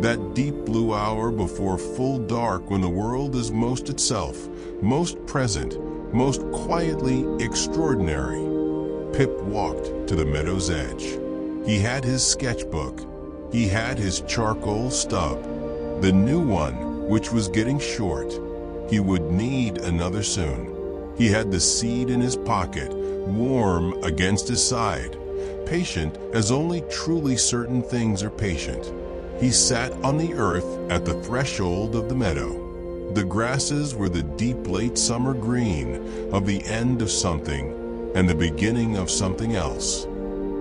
that deep blue hour before full dark when the world is most itself, most present, most quietly extraordinary, Pip walked to the meadow's edge. He had his sketchbook. He had his charcoal stub, the new one, which was getting short. He would need another soon. He had the seed in his pocket, warm against his side, patient as only truly certain things are patient. He sat on the earth at the threshold of the meadow. The grasses were the deep late summer green of the end of something and the beginning of something else.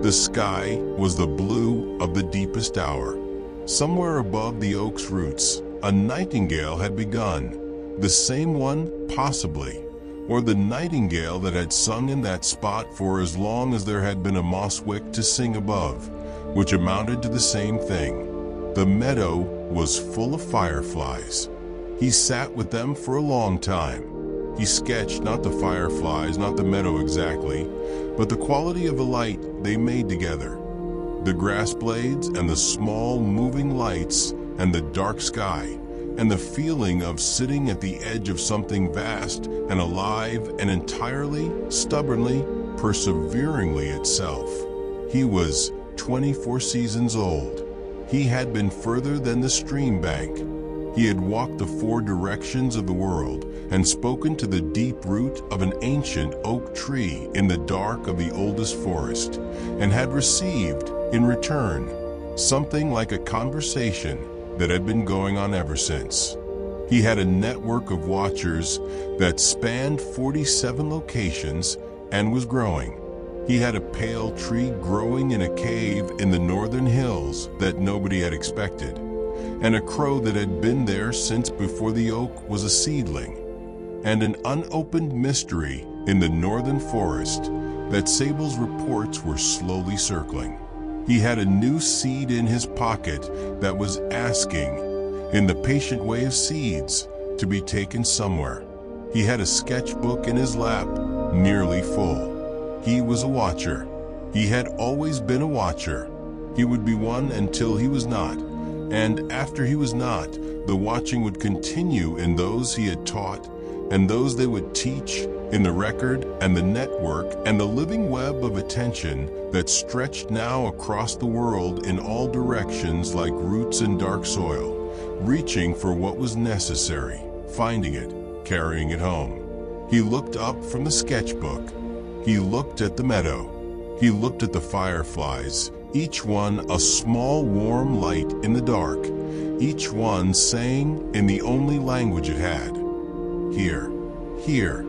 The sky was the blue of the deepest hour. Somewhere above the oak's roots, a nightingale had begun, the same one, possibly, or the nightingale that had sung in that spot for as long as there had been a mosswick to sing above, which amounted to the same thing. The meadow was full of fireflies. He sat with them for a long time. He sketched not the fireflies, not the meadow exactly, but the quality of the light they made together. The grass blades and the small moving lights and the dark sky, and the feeling of sitting at the edge of something vast and alive and entirely, stubbornly, perseveringly itself. He was 24 seasons old. He had been further than the stream bank. He had walked the four directions of the world and spoken to the deep root of an ancient oak tree in the dark of the oldest forest, and had received, in return, something like a conversation that had been going on ever since. He had a network of watchers that spanned 47 locations and was growing. He had a pale tree growing in a cave in the northern hills that nobody had expected. and a crow that had been there since before the oak was a seedling, and an unopened mystery in the northern forest that Sable's reports were slowly circling. He had a new seed in his pocket that was asking, in the patient way of seeds, to be taken somewhere. He had a sketchbook in his lap, nearly full. He was a watcher. He had always been a watcher. He would be one until he was not, and after he was not, the watching would continue in those he had taught, and those they would teach, in the record and the network and the living web of attention that stretched now across the world in all directions like roots in dark soil, reaching for what was necessary, finding it, carrying it home. He looked up from the sketchbook. He looked at the meadow. He looked at the fireflies, each one a small warm light in the dark, each one saying in the only language it had, "Here, here,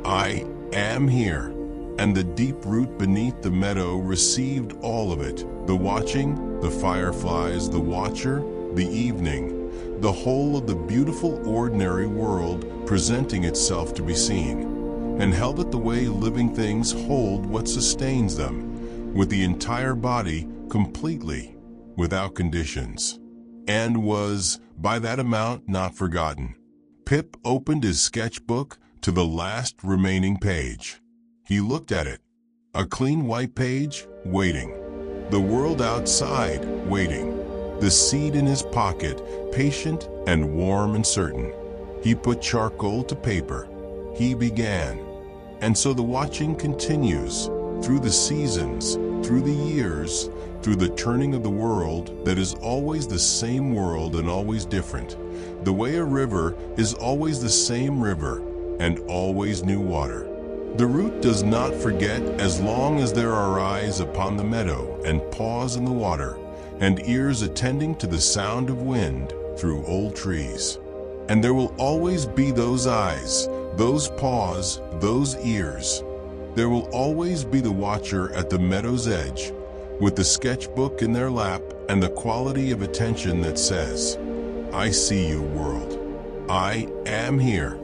I am here." And the deep root beneath the meadow received all of it, the watching, the fireflies, the watcher, the evening, the whole of the beautiful ordinary world presenting itself to be seen, and held it the way living things hold what sustains them, with the entire body completely, without conditions, and was, by that amount, not forgotten. Pip opened his sketchbook to the last remaining page. He looked at it. A clean white page, waiting. The world outside, waiting. The seed in his pocket, patient and warm and certain. He put charcoal to paper. He began. And so the watching continues, through the seasons, through the years, through the turning of the world that is always the same world and always different. The way a river is always the same river and always new water. The root does not forget as long as there are eyes upon the meadow and paws in the water, and ears attending to the sound of wind through old trees. And there will always be those eyes, those paws, those ears. There will always be the watcher at the meadow's edge, with the sketchbook in their lap and the quality of attention that says, "I see you, world. I am here.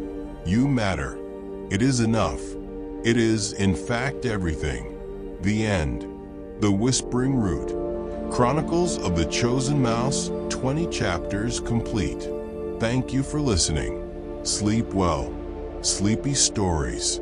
You matter. It is enough. It is, in fact, everything." The end. The Whispering Root. Chronicles of the Chosen Mouse, 20 chapters complete. Thank you for listening. Sleep well. Sleepy Stories.